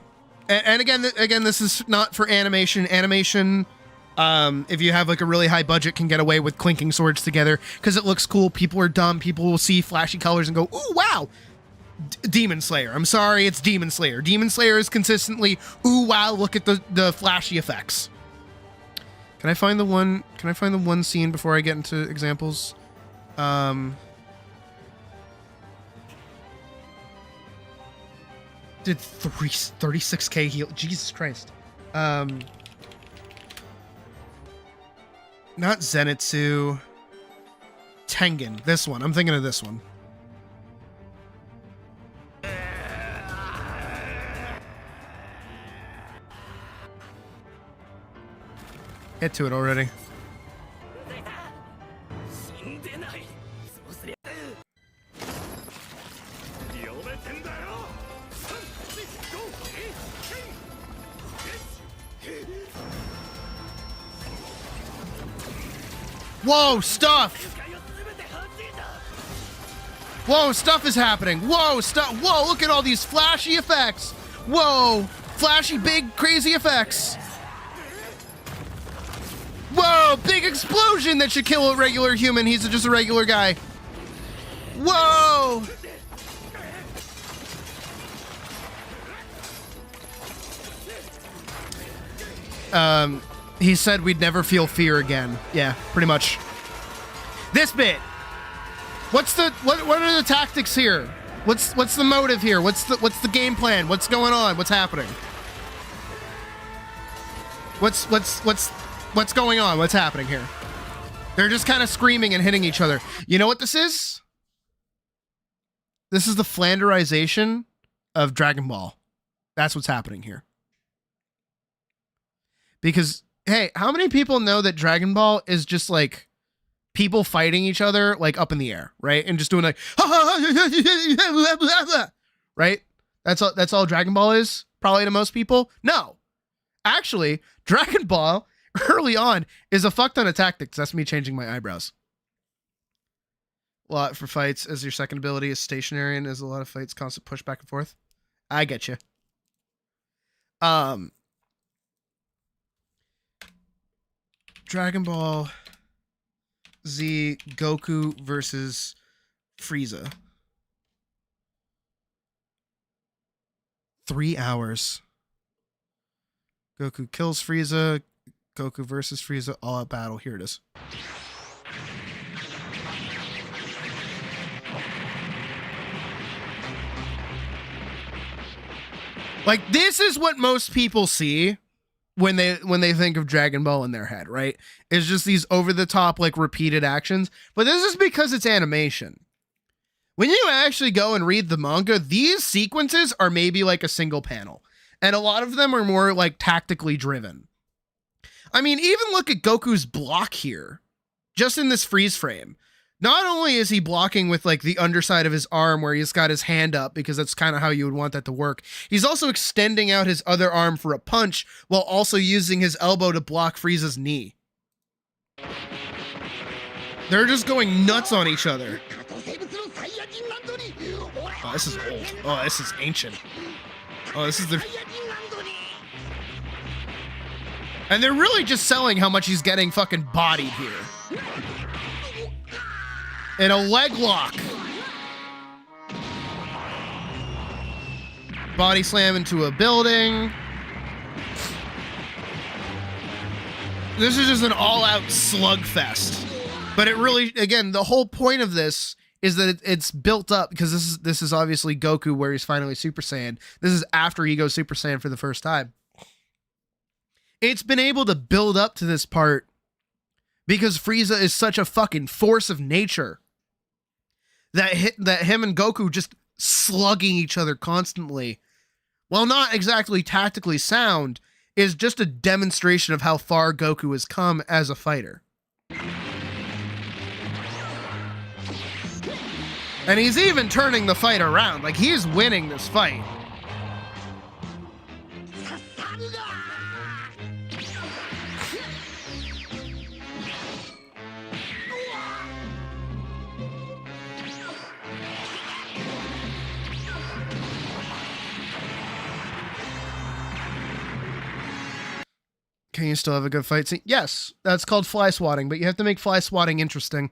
and again, this is not for animation. Animation, if you have like a really high budget, can get away with clinking swords together because it looks cool. People are dumb. People will see flashy colors and go, "Ooh, wow!" Demon Slayer. I'm sorry, it's Demon Slayer. Demon Slayer is consistently, "Ooh, wow! Look at the flashy effects." Can I find the one? Can I find the one scene before I get into examples? Did 36k heal? Jesus Christ. Not Zenitsu. Tengen. This one. I'm thinking of this one. Get to it already. Whoa, stuff! Whoa, stuff is happening. Whoa, stuff. Whoa, look at all these flashy effects. Whoa, flashy, big, crazy effects. Whoa, big explosion that should kill a regular human. He's just a regular guy. Whoa! He said we'd never feel fear again. Yeah, pretty much. This bit. What are the tactics here? What's the motive here? What's the game plan? What's going on? What's happening? What's going on? What's happening here? They're just kind of screaming and hitting each other. You know what this is? This is the Flanderization of Dragon Ball. That's what's happening here. Because, hey, how many people know that Dragon Ball is just like people fighting each other like up in the air, right? And just doing like right? That's all Dragon Ball is, probably to most people. No. Actually, Dragon Ball early on is a fuck ton of tactics. That's me changing my eyebrows. A lot for fights as your second ability is stationary and as a lot of fights constant push back and forth. I get you. Dragon Ball Z Goku versus Frieza. 3 hours. Goku kills Frieza. Goku versus Frieza. All out battle. Here it is. Like, this is what most people see when they think of Dragon Ball in their head, right? It's just these over the top, like, repeated actions. But this is because it's animation. When you actually go and read the manga, these sequences are maybe like a single panel. And a lot of them are more like tactically driven. I mean, even look at Goku's block here. Just in this freeze frame. Not only is he blocking with like the underside of his arm where he's got his hand up because that's kind of how you would want that to work. He's also extending out his other arm for a punch while also using his elbow to block Frieza's knee. They're just going nuts on each other. Oh, this is old. Oh, this is ancient. Oh, this is the... And they're really just selling how much he's getting fucking bodied here. And a leg lock. Body slam into a building. This is just an all-out slugfest. But it really, again, the whole point of this is that it's built up because this is obviously Goku where he's finally Super Saiyan. This is after he goes Super Saiyan for the first time. It's been able to build up to this part because Frieza is such a fucking force of nature that him and Goku just slugging each other constantly, while not exactly tactically sound, is just a demonstration of how far Goku has come as a fighter. And he's even turning the fight around. Like, he's winning this fight. Can you still have a good fight scene? Yes, that's called fly swatting, but you have to make fly swatting interesting.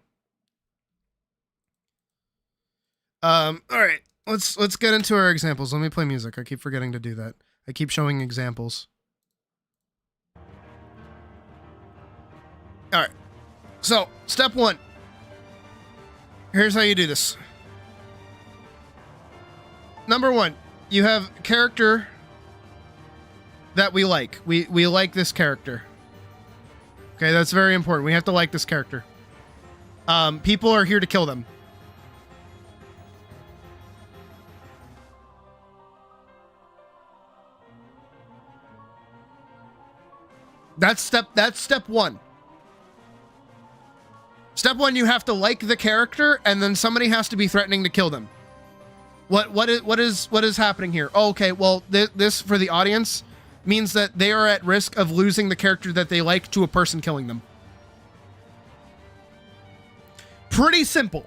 All right, let's get into our examples. Let me play music. I keep forgetting to do that. I keep showing examples. All right, so step one. Here's how you do this. Number one, you have a character that we like. We like this character. Okay, that's very important. We have to like this character. People are here to kill them. That's step one. Step one, you have to like the character, and then somebody has to be threatening to kill them. What is happening here? Oh, okay, well, this for the audience means that they are at risk of losing the character that they like to a person killing them. Pretty simple.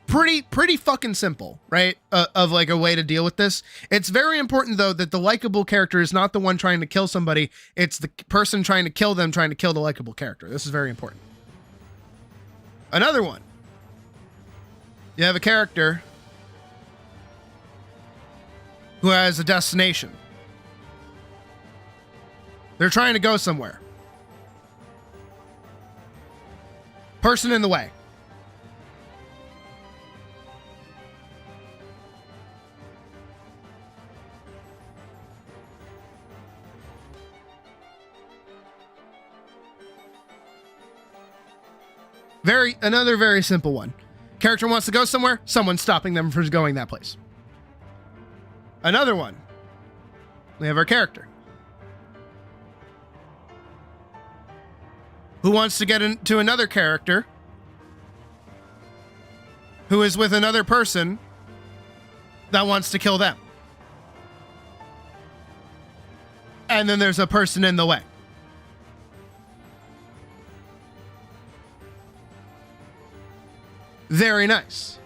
Pretty fucking simple, right? Of like a way to deal with this. It's very important though that the likable character is not the one trying to kill somebody. It's the person trying to kill them, trying to kill the likable character. This is very important. Another one. You have a character who has a destination. They're trying to go somewhere. Person in the way. Another very simple one. Character wants to go somewhere, someone's stopping them from going that place. Another one. We have our character. who wants to get into another character who is with another person that wants to kill them. And then there's a person in the way. Very nice.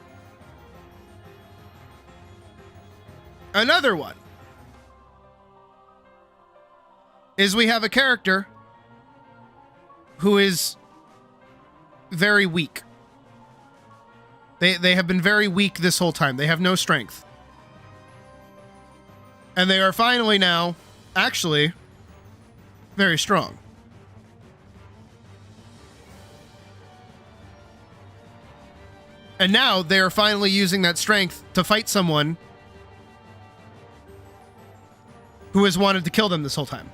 Another one is we have a character who is very weak. They have been very weak this whole time. They have no strength. And they are finally now, actually, very strong. And now they are finally using that strength to fight someone who has wanted to kill them this whole time.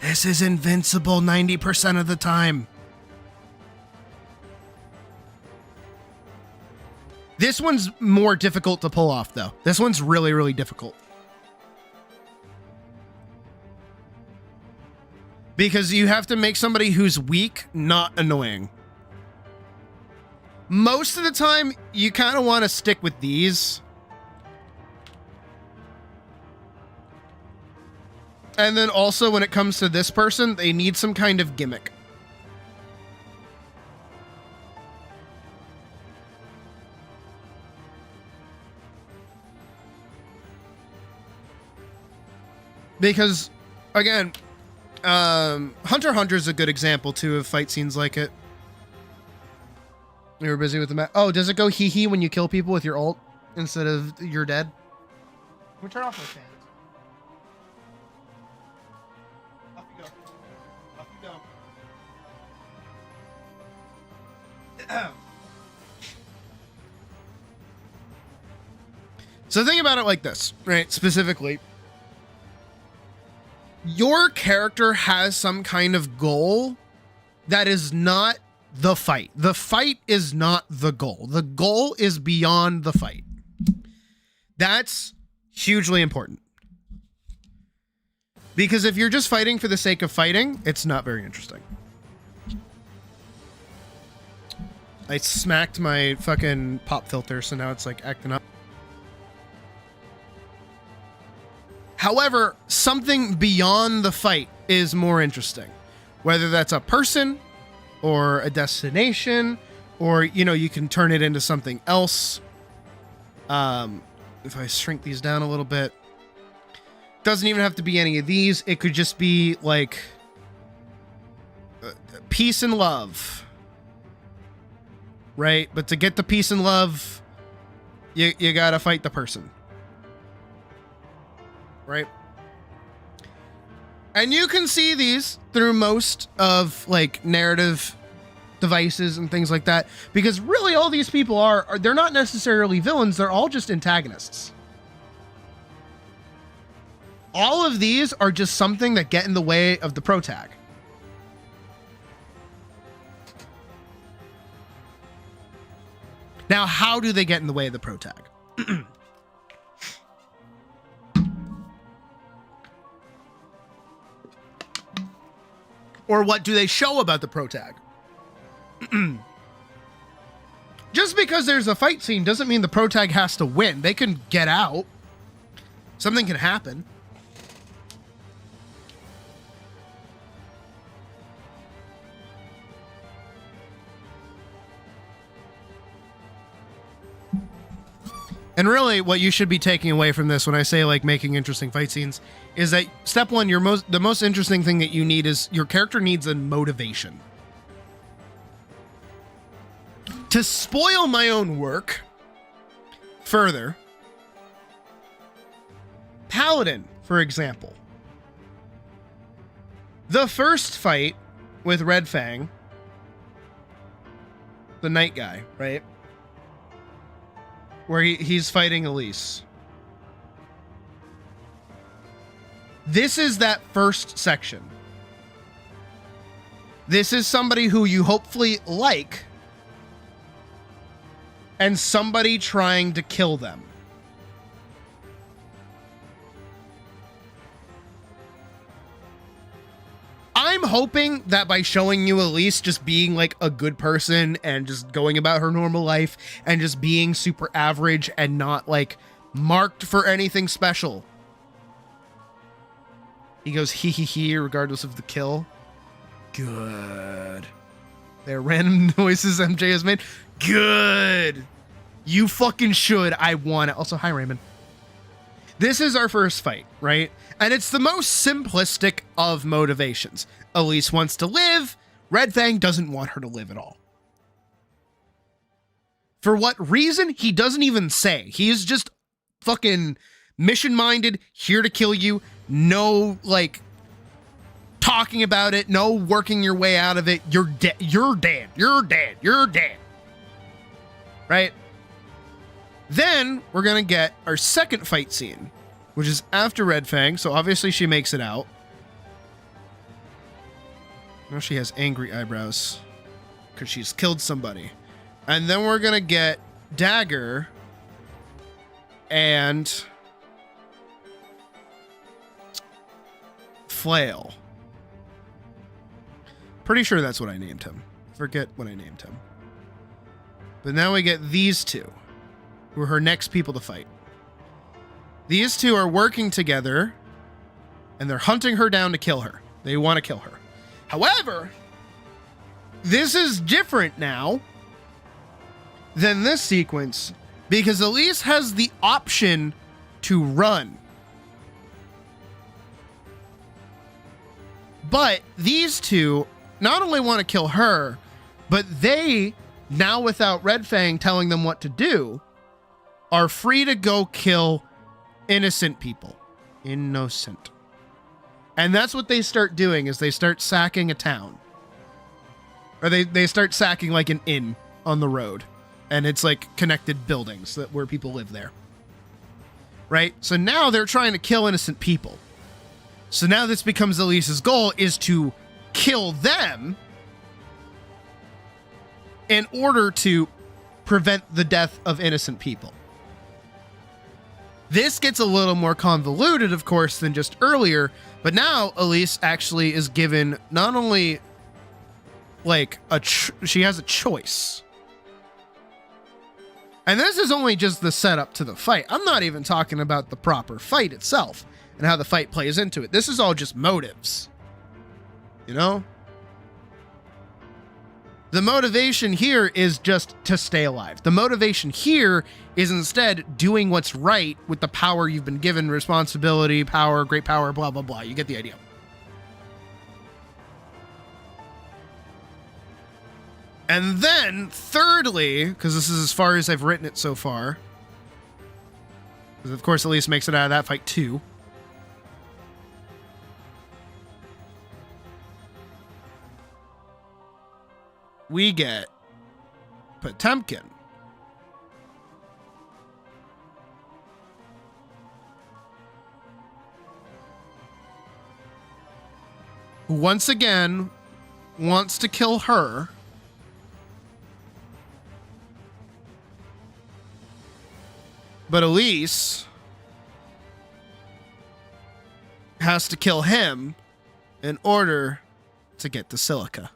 This is invincible 90% of the time. This one's more difficult to pull off, though. This one's really, really difficult. Because you have to make somebody who's weak not annoying. Most of the time, you kind of want to stick with these. And then also, when it comes to this person, they need some kind of gimmick. Because, again, Hunter x Hunter is a good example, too, of fight scenes like it. You were busy with the map. Oh, does it go hee-hee when you kill people with your ult instead of you're dead? Can we turn off my fans? Off you go. Off you go. So think about it like this, right? Specifically, your character has some kind of goal that is not the fight. The fight is not the goal. The goal is beyond the fight. That's hugely important. Because if you're just fighting for the sake of fighting, it's not very interesting. I smacked my fucking pop filter, so now it's like acting up. However, something beyond the fight is more interesting. Whether that's a person or a destination, or, you know, you can turn it into something else. If I shrink these down a little bit, doesn't even have to be any of these. It could just be like peace and love, right? But to get the peace and love, you gotta fight the person. Right? And you can see these through most of like narrative devices and things like that, because really all these people are they're not necessarily villains, they're all just antagonists. All of these are just something that get in the way of the protag. Now, how do they get in the way of the protag? Or what do they show about the protag? Just because there's a fight scene doesn't mean the protag has to win. They can get out. Something can happen. And really, what you should be taking away from this when I say like making interesting fight scenes is that step one, the most interesting thing that you need is your character needs a motivation. To spoil my own work further, Paladin, for example. The first fight with Red Fang, the night guy, right? Where he's fighting Elise. This is that first section. This is somebody who you hopefully like, and somebody trying to kill them. hoping that by showing you Elise just being like a good person and just going about her normal life and just being super average and not like marked for anything special. He goes hee hee hee regardless of the kill. Good. They're random noises MJ has made. Good. You fucking should. I want it. Also, hi Raymond. This is our first fight, right? And it's the most simplistic of motivations. Elise wants to live. Red Fang doesn't want her to live at all. For what reason? He doesn't even say. He is just fucking mission-minded, here to kill you. No, like, talking about it. No working your way out of it. You're dead. You're dead. You're dead. You're dead. Right? Then we're going to get our second fight scene, which is after Red Fang. So obviously she makes it out. Now she has angry eyebrows because she's killed somebody. And then we're going to get Dagger and Flail. Pretty sure that's what I named him. Forget what I named him. But now we get these two, who are her next people to fight. These two are working together, and they're hunting her down to kill her. They want to kill her. However, this is different now than this sequence, because Elise has the option to run. But these two not only want to kill her, but they, now without Red Fang telling them what to do, are free to go kill innocent people. Innocent. And that's what they start doing, is they start sacking a town. Or they start sacking like an inn on the road. And it's like connected buildings where people live there. Right? So now they're trying to kill innocent people. So now this becomes Elise's goal, is to kill them in order to prevent the death of innocent people. This gets a little more convoluted, of course, than just earlier, but now Elise actually is given not only like she has a choice. And this is only just the setup to the fight. I'm not even talking about the proper fight itself and how the fight plays into it. This is all just motives. You know? The motivation here is just to stay alive. The motivation here is instead doing what's right with the power you've been given, responsibility, power, great power, blah, blah, blah. You get the idea. And then, thirdly, because this is as far as I've written it so far, because of course Elise makes it out of that fight too. We get Potemkin. Who once again wants to kill her. But Elise has to kill him in order to get the silica.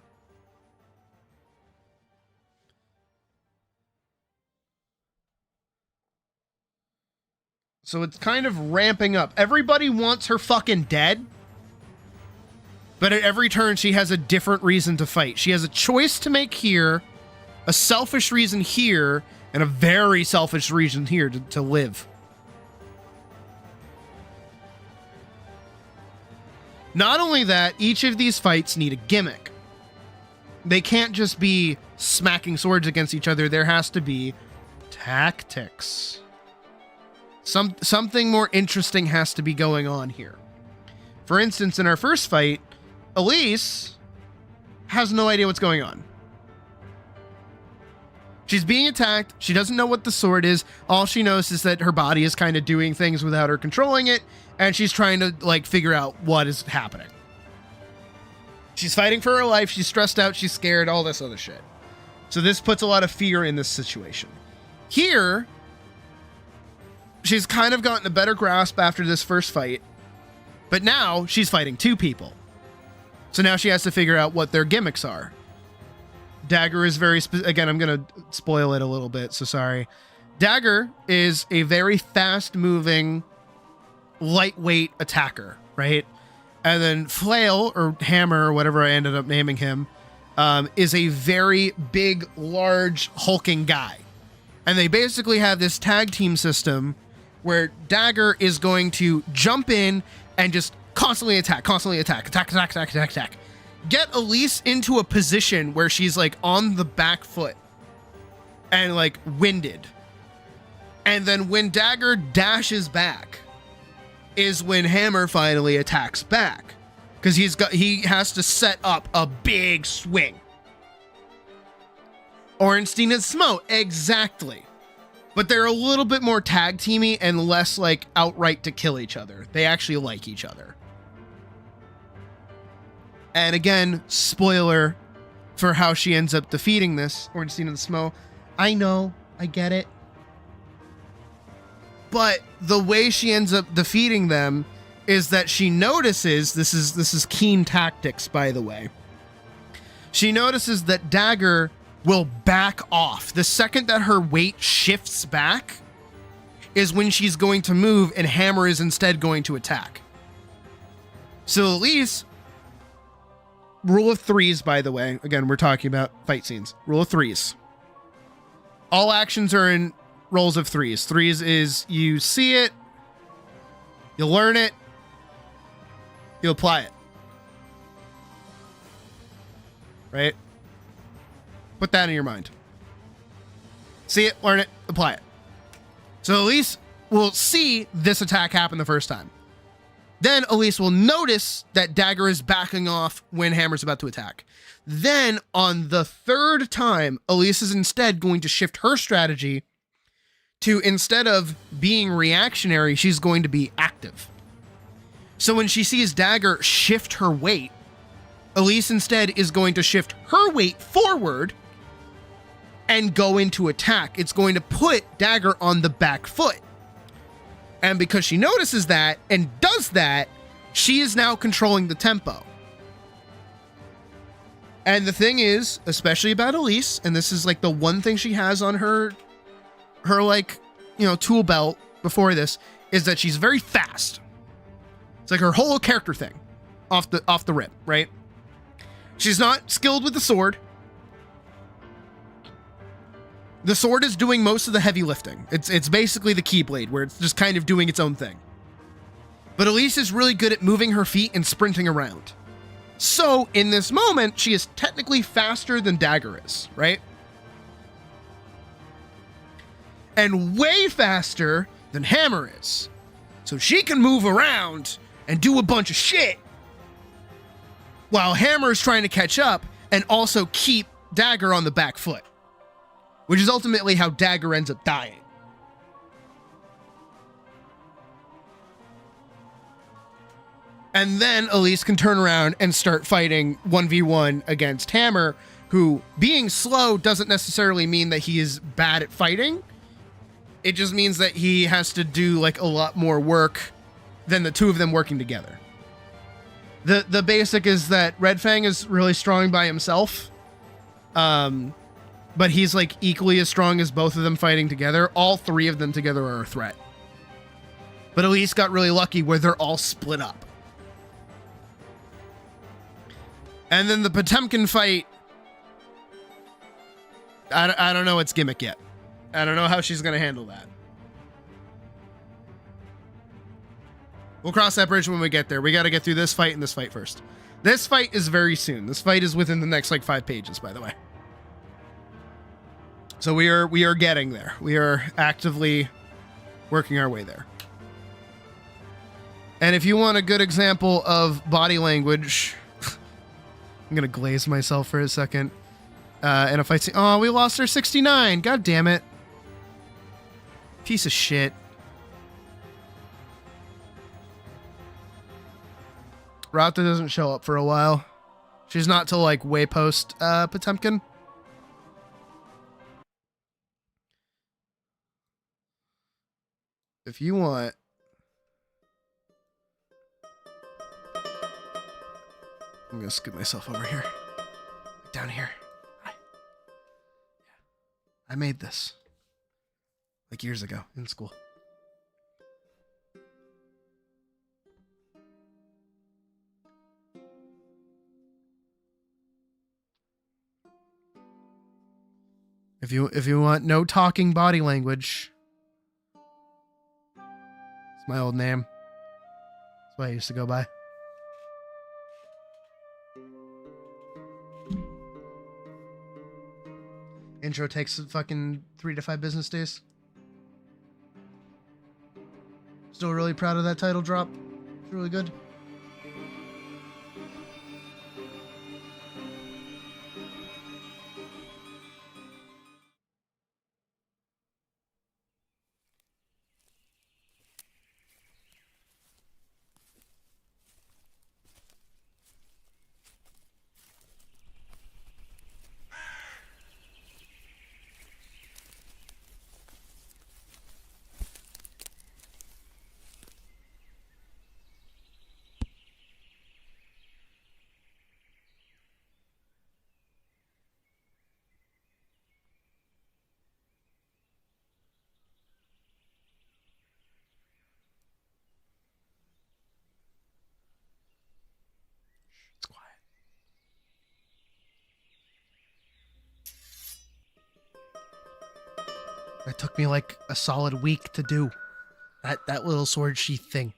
So it's kind of ramping up. Everybody wants her fucking dead. But at every turn, she has a different reason to fight. She has a choice to make here, a selfish reason here, and a very selfish reason here to live. Not only that, each of these fights need a gimmick. They can't just be smacking swords against each other. There has to be tactics. Something more interesting has to be going on here. For instance, in our first fight, Elise has no idea what's going on. She's being attacked. She doesn't know what the sword is. All she knows is that her body is kind of doing things without her controlling it, and she's trying to like figure out what is happening. She's fighting for her life. She's stressed out. She's scared. All this other shit. So this puts a lot of fear in this situation. Here, she's kind of gotten a better grasp after this first fight, but now she's fighting two people. So now she has to figure out what their gimmicks are. Dagger is very again, I'm going to spoil it a little bit, so sorry. Dagger is a very fast-moving, lightweight attacker, right? And then Flail, or Hammer, or whatever I ended up naming him, is a very big, large, hulking guy. And they basically have this tag team system where Dagger is going to jump in and just constantly attack. Get Elise into a position where she's like on the back foot and like winded. And then when Dagger dashes back is when Hammer finally attacks back, because he has to set up a big swing. Ornstein and Smo, exactly. But they're a little bit more tag teamy and less like outright to kill each other. They actually like each other. And again, spoiler for how she ends up defeating this Ornstein and Smo. I know, I get it. But the way she ends up defeating them is that she notices, this is keen tactics, by the way. She notices that Dagger will back off. The second that her weight shifts back is when she's going to move, and Hammer is instead going to attack. So Elise, rule of threes, by the way. Again, we're talking about fight scenes. Rule of threes. All actions are in rolls of threes. Threes is you see it, you learn it, you apply it. Right? Put that in your mind. See it, learn it, apply it. So Elise will see this attack happen the first time. Then Elise will notice that Dagger is backing off when Hammer's about to attack. Then on the third time, Elise is instead going to shift her strategy to, instead of being reactionary, she's going to be active. So when she sees Dagger shift her weight, Elise instead is going to shift her weight forward and go into attack. It's going to put Dagger on the back foot. And because she notices that and does that, she is now controlling the tempo. And the thing is, especially about Elise, and this is like the one thing she has on her like, you know, tool belt before this, is that she's very fast. It's like her whole character thing off the rip, right? She's not skilled with the sword. The sword is doing most of the heavy lifting. It's basically the Keyblade, where it's just kind of doing its own thing. But Elise is really good at moving her feet and sprinting around. So in this moment, she is technically faster than Dagger is, right? And way faster than Hammer is. So she can move around and do a bunch of shit while Hammer is trying to catch up and also keep Dagger on the back foot, which is ultimately how Dagger ends up dying. And then Elise can turn around and start fighting 1v1 against Hammer, who, being slow doesn't necessarily mean that he is bad at fighting. It just means that he has to do like a lot more work than the two of them working together. The basic is that Red Fang is really strong by himself. But he's like equally as strong as both of them fighting together. All three of them together are a threat. But Elise got really lucky where they're all split up. And then the Potemkin fight, I don't know its gimmick yet. I don't know how she's going to handle that. We'll cross that bridge when we get there. We got to get through this fight and this fight first. This fight is very soon. This fight is within the next like 5 pages, by the way. So we are getting there. We are actively working our way there. And if you want a good example of body language, I'm going to glaze myself for a second. And if I see, oh, we lost our 69. God damn it. Piece of shit. Rata doesn't show up for a while. She's not till like way post Potemkin. If you want I'm gonna scoot myself over here. Down here. I made this. Like years ago in school. If you want no talking body language, it's my old name. That's what I used to go by. Intro takes fucking 3 to 5 business days. Still really proud of that title drop. It's really good. That took me like a solid week to do. That little sword sheath thing.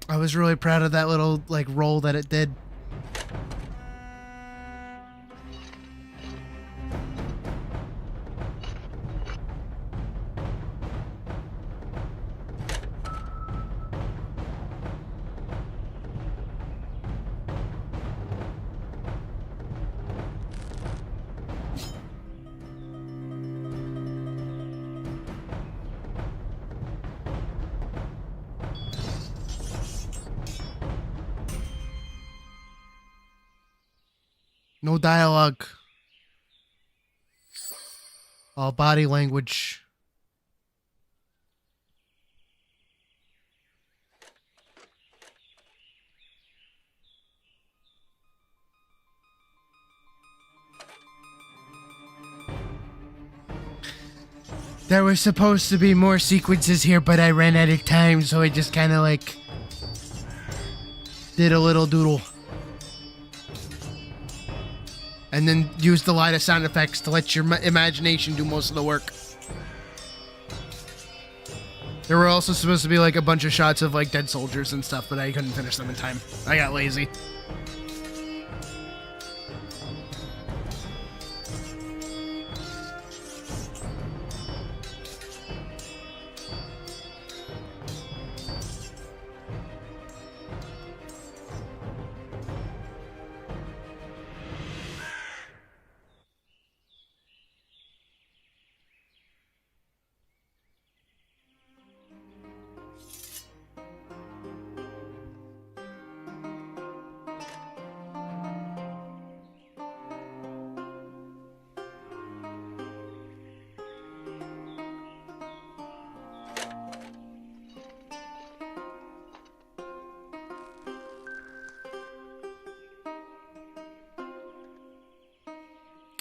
I was really proud of that little like roll that it did. No dialogue. All body language. There was supposed to be more sequences here, but I ran out of time, so I just kind of like did a little doodle. And then used a lot of sound effects to let your imagination do most of the work. There were also supposed to be like a bunch of shots of like dead soldiers and stuff, but I couldn't finish them in time. I got lazy.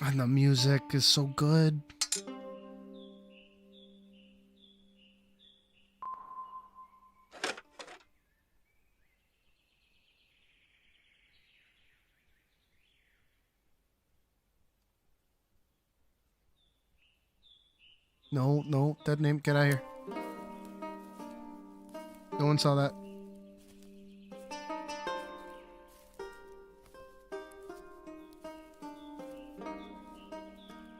And the music is so good. No, dead name, get out of here. No one saw that.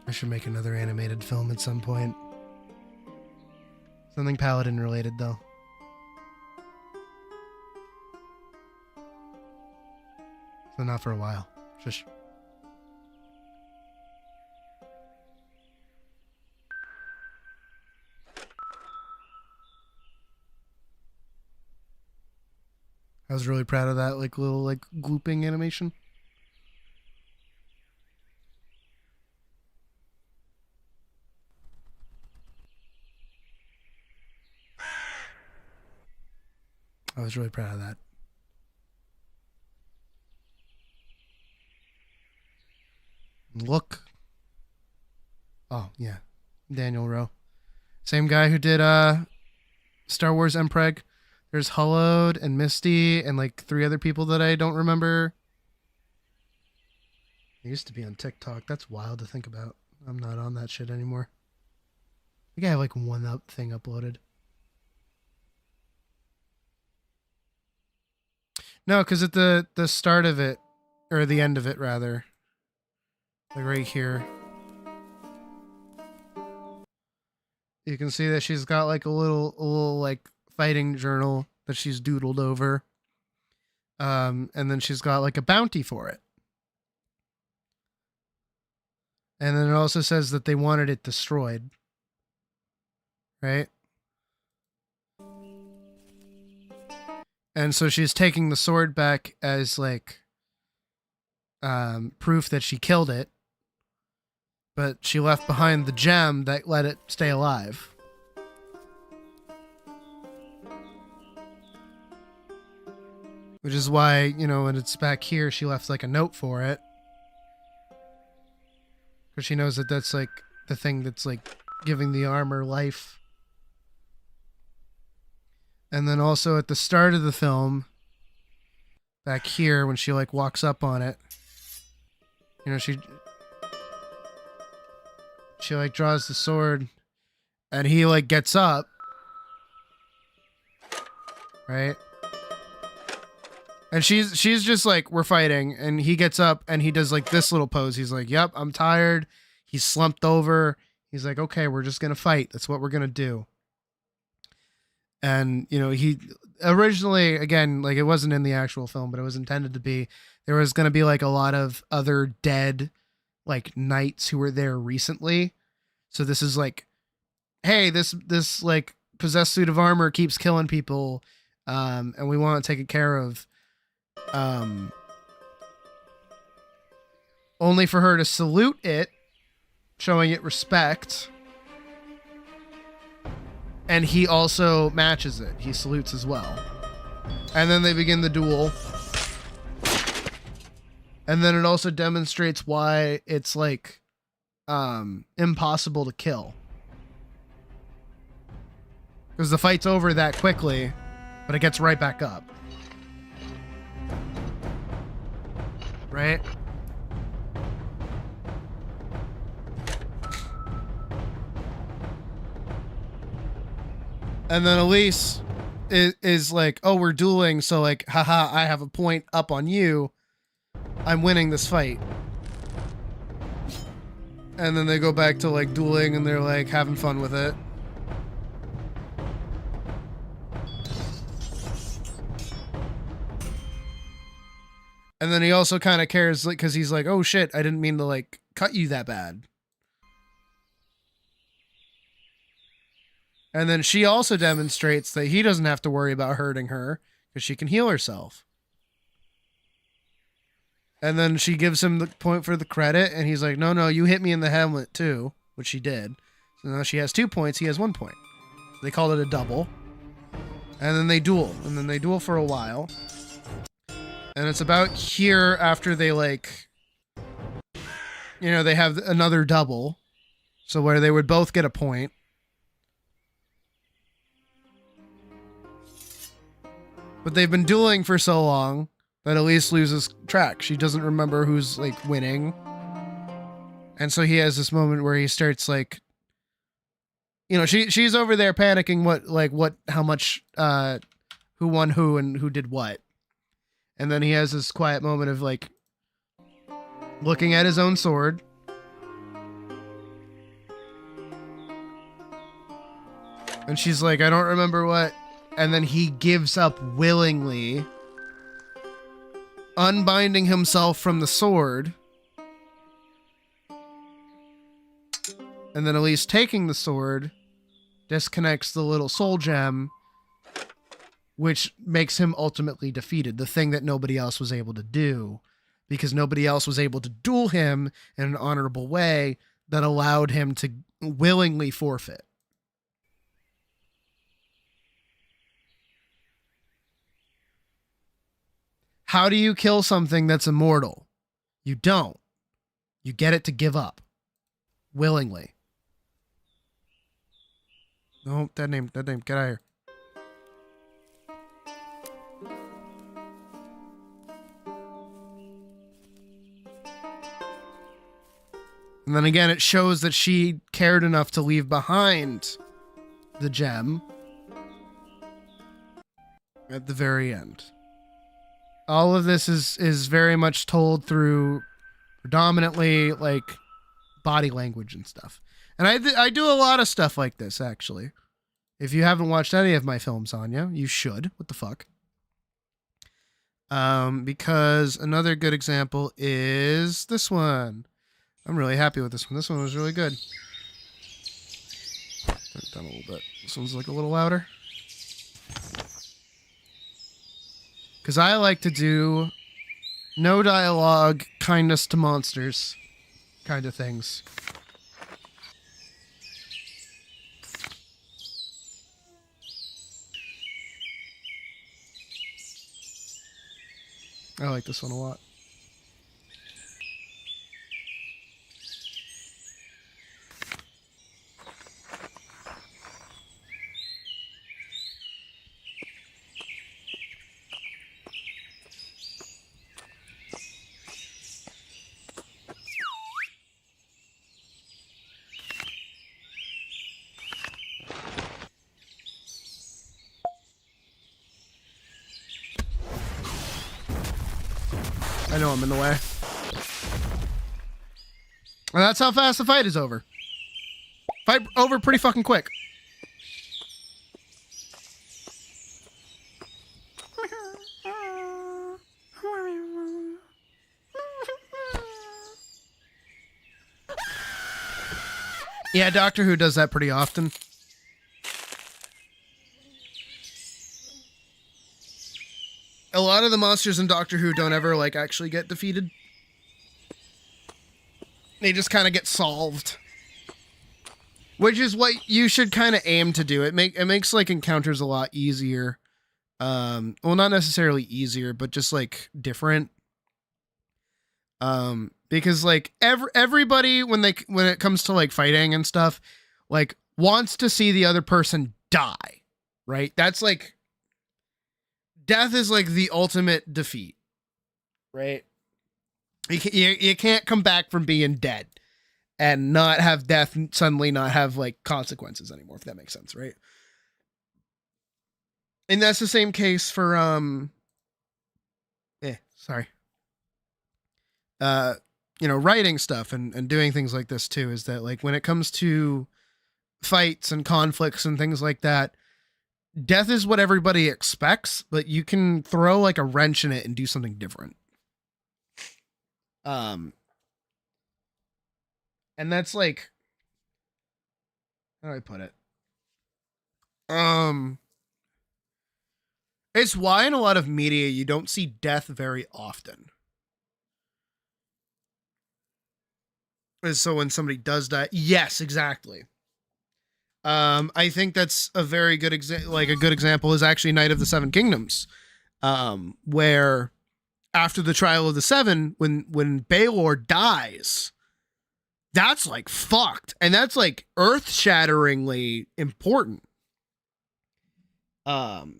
I should make another animated film at some point. Something Paladin related, though. So not for a while. Just... I was really proud of that, like, little, like, glooping animation. I was really proud of that. Look. Oh, yeah. Daniel Rowe. Same guy who did Star Wars Mpreg. There's Hollowed and Misty and like 3 other people that I don't remember. I used to be on TikTok. That's wild to think about. I'm not on that shit anymore. I think I have like one thing uploaded. No, because at the start of it, or the end of it rather, like right here, you can see that she's got like a little like fighting journal that she's doodled over. And then she's got like a bounty for it. And then it also says that they wanted it destroyed. Right? And so she's taking the sword back as like proof that she killed it. But she left behind the gem that let it stay alive. Which is why, you know, when it's back here, she left like a note for it. Because she knows that that's like the thing that's like giving the armor life. And then also at the start of the film, back here, when she like walks up on it, you know, she like draws the sword and he like gets up, right? And she's just like, we're fighting, and he gets up and he does like this little pose. He's like, yep, I'm tired. He's slumped over. He's like, okay, we're just gonna fight. That's what we're gonna do. And, you know, he originally, again, like it wasn't in the actual film, but it was intended to be, there was going to be like a lot of other dead like knights who were there recently. So this is like, hey, this like possessed suit of armor keeps killing people. And we want to take it care of. Only for her to salute it, showing it respect. And he also matches it. He salutes as well. And then they begin the duel. And then it also demonstrates why it's like impossible to kill. Because the fight's over that quickly, but it gets right back up. Right? And then Elise is like, oh, we're dueling, so like, haha, I have a point up on you. I'm winning this fight. And then they go back to like dueling and they're like having fun with it. And then he also kind of cares, like, because he's like, oh shit, I didn't mean to like cut you that bad. And then she also demonstrates that he doesn't have to worry about hurting her because she can heal herself. And then she gives him the point for the credit, and he's like, no, you hit me in the helmet too, which she did. So now she has 2 points, he has 1 point. They call it a double. And then they duel. And then they duel for a while. And it's about here after they like, you know, they have another double. So where they would both get a point. But they've been dueling for so long that Elise loses track. She doesn't remember who's like winning. And so he has this moment where he starts like, you know, she's over there panicking how much, who won who and who did what. And then he has this quiet moment of like looking at his own sword. And she's like, I don't remember what. And then he gives up willingly, unbinding himself from the sword. And then Elise taking the sword disconnects the little soul gem which makes him ultimately defeated, the thing that nobody else was able to do, because nobody else was able to duel him in an honorable way that allowed him to willingly forfeit. How do you kill something that's immortal? You don't. You get it to give up. Willingly. No, dead name, get out of here. And then again, it shows that she cared enough to leave behind the gem at the very end. All of this is very much told through predominantly like body language and stuff. And I do a lot of stuff like this, actually. If you haven't watched any of my films, Anya, you should. What the fuck? Because another good example is this one. I'm really happy with this one. This one was really good. Turn it down a little bit. This one's like a little louder. Because I like to do no dialogue, kindness to monsters kind of things. I like this one a lot. I know I'm in the way. And that's how fast the fight is over. Fight over pretty fucking quick. Yeah, Doctor Who does that pretty often. A lot of the monsters in Doctor Who don't ever, like, actually get defeated. They just kind of get solved. Which is what you should kind of aim to do. It makes, like, encounters a lot easier. Well, not necessarily easier, but just, like, different. Because, like, everybody, when it comes to, like, fighting and stuff, like, wants to see the other person die. Right? That's, like... Death is like the ultimate defeat, right? You can't come back from being dead and not have death suddenly not have like consequences anymore, if that makes sense, right? And that's the same case for writing stuff and doing things like this too, is that like when it comes to fights and conflicts and things like that, death is what everybody expects, but you can throw like a wrench in it and do something different. And that's like, how do I put it? It's why in a lot of media you don't see death very often. And so when somebody does die, yes, exactly. I think that's a very good a good example is actually Knight of the Seven Kingdoms, where after the Trial of the Seven, when Baelor dies, that's like fucked, and that's like earth-shatteringly important. Hell,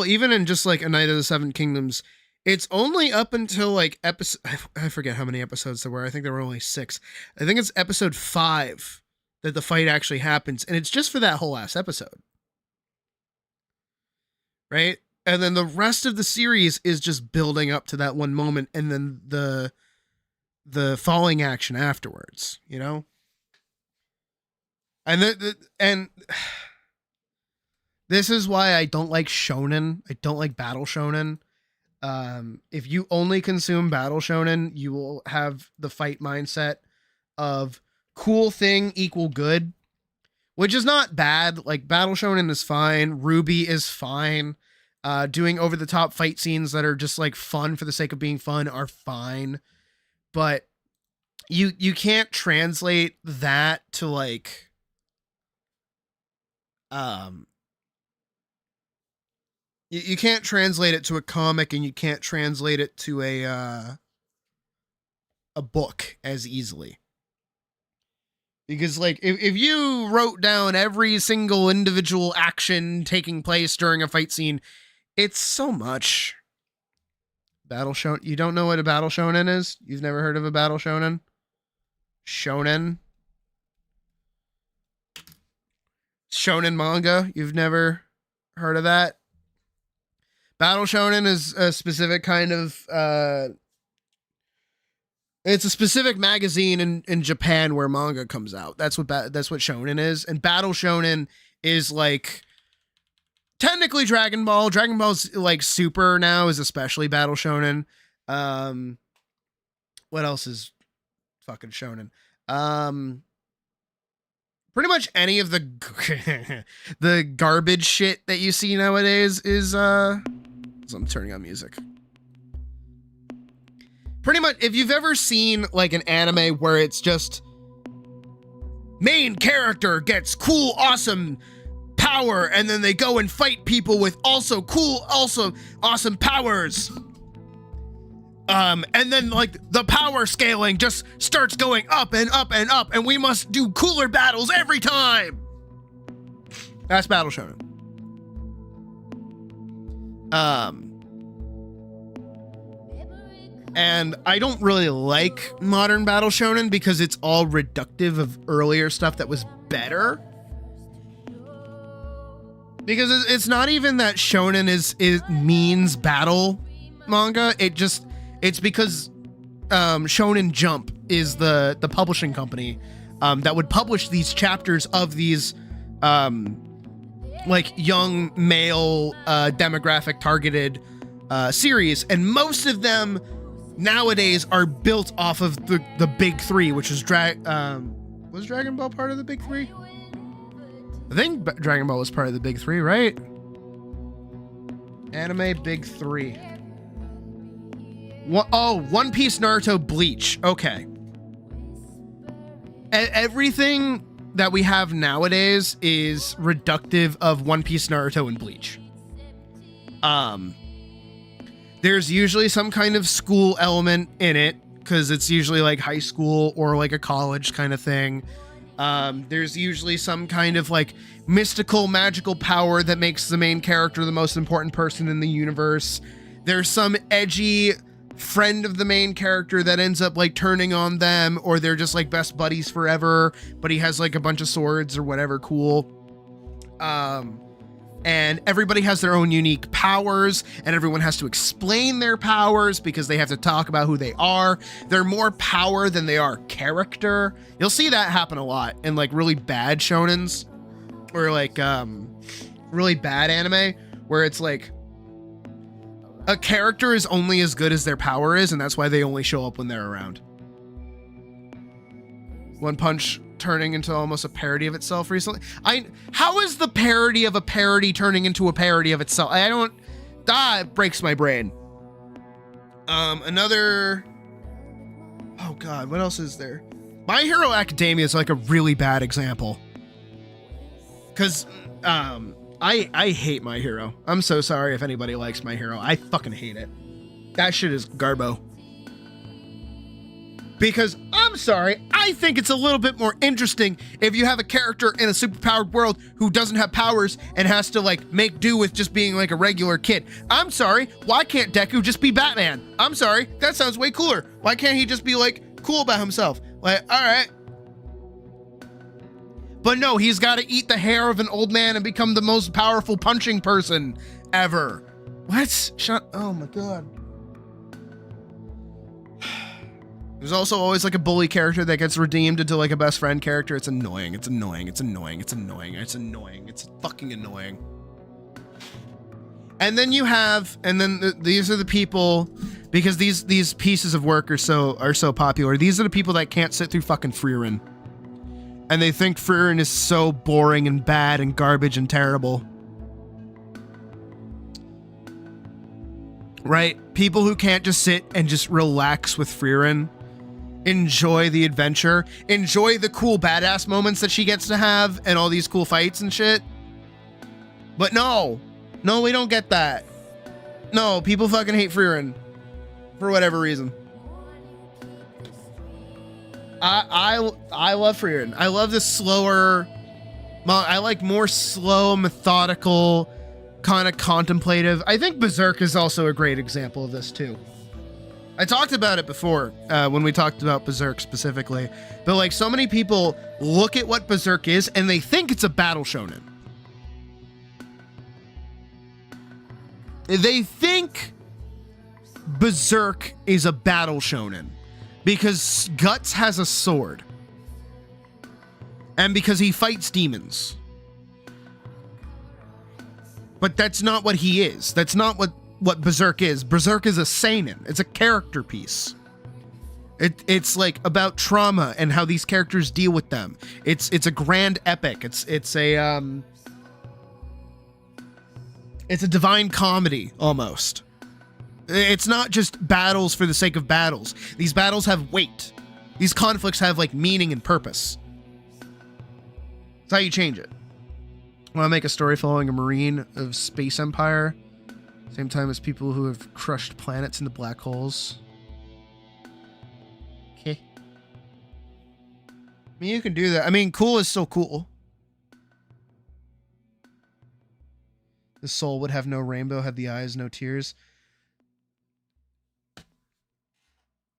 even in just like a Knight of the Seven Kingdoms, it's only up until like episode, I forget how many episodes there were. I think there were only 6. I think it's episode 5 that the fight actually happens, and it's just for that whole ass episode. Right? And then the rest of the series is just building up to that one moment, and then the falling action afterwards, you know? And and this is why I don't like shonen. I don't like battle shonen. If you only consume battle shonen, you will have the fight mindset of cool thing equal good, which is not bad. Like Battle Shonen is fine. Ruby is fine. Doing over the top fight scenes that are just like fun for the sake of being fun are fine. But you can't translate that to like you can't translate it to a comic, and you can't translate it to a book as easily. Because like if you wrote down every single individual action taking place during a fight scene, it's so much. Battle Shonen. You don't know what a Battle Shonen is? You've never heard of a Battle Shonen? Shonen manga. You've never heard of that? Battle Shonen is a specific kind of it's a specific magazine in Japan where manga comes out. That's what Shonen is. And Battle Shonen is like technically Dragon Ball. Dragon Ball's like Super now is especially Battle Shonen. What else is fucking Shonen? Pretty much any of the the garbage shit that you see nowadays is so I'm turning on music. Pretty much, if you've ever seen like an anime where it's just main character gets cool, awesome power, and then they go and fight people with also cool, also awesome powers. And then like the power scaling just starts going up and up and up, and we must do cooler battles every time. That's Battle Shonen. And I don't really like modern Battle Shonen because it's all reductive of earlier stuff that was better. Because it's not even that shonen is means battle manga. It's because Shonen Jump is the publishing company that would publish these chapters of these like young male demographic targeted series, and most of them nowadays are built off of the big three, which is was Dragon Ball part of the big three? I think Dragon Ball was part of the big three, right? Anime big three. One Piece, Naruto, Bleach. Okay. Everything that we have nowadays is reductive of One Piece, Naruto, and Bleach. There's usually some kind of school element in it, because it's usually like high school or like a college kind of thing. There's usually some kind of like mystical, magical power that makes the main character the most important person in the universe. There's some edgy friend of the main character that ends up like turning on them, or they're just like best buddies forever, but he has like a bunch of swords or whatever cool. And everybody has their own unique powers, and everyone has to explain their powers because they have to talk about who they are. They're more power than they are character. You'll see that happen a lot in like really bad shonens, or like really bad anime, where it's like a character is only as good as their power is, and that's why they only show up when they're around. One Punch turning into almost a parody of itself recently. How is the parody of a parody turning into a parody of itself? It breaks my brain. Another, oh God, what else is there? My Hero Academia is like a really bad example. Cause, I hate My Hero. I'm so sorry if anybody likes My Hero. I fucking hate it. That shit is garbo. Because, I'm sorry, I think it's a little bit more interesting if you have a character in a superpowered world who doesn't have powers and has to, like, make do with just being, like, a regular kid. I'm sorry, why can't Deku just be Batman? I'm sorry, that sounds way cooler. Why can't he just be, like, cool about himself? Like, alright. But no, he's gotta eat the hair of an old man and become the most powerful punching person ever. What? Oh my God. There's also always like a bully character that gets redeemed into like a best friend character. It's annoying. It's annoying. It's annoying. It's annoying. It's annoying. It's fucking annoying. And then these are the people, because these pieces of work are so popular. These are the people that can't sit through fucking Frieren. And they think Frieren is so boring and bad and garbage and terrible. Right? People who can't just sit and just relax with Frieren, enjoy the adventure, enjoy the cool badass moments that she gets to have and all these cool fights and shit. But no, we don't get that. No, people fucking hate Frieren for whatever reason. I love Frieren. I love the slower, I like more slow, methodical, kind of contemplative. I think Berserk is also a great example of this too. I talked about it before when we talked about Berserk specifically, but like so many people look at what Berserk is and they think it's a battle shonen. They think Berserk is a battle shonen because Guts has a sword and because he fights demons. But that's not what he is. That's not what Berserk is. Berserk is a seinen. It's a character piece. It's like about trauma and how these characters deal with them. It's a grand epic. It's a divine comedy almost. It's not just battles for the sake of battles. These battles have weight. These conflicts have like meaning and purpose. That's how you change it. Want to make a story following a Marine of Space Empire, same time as people who have crushed planets into black holes. Okay. I mean, you can do that. I mean, cool is still cool. The soul would have no rainbow, had the eyes, no tears.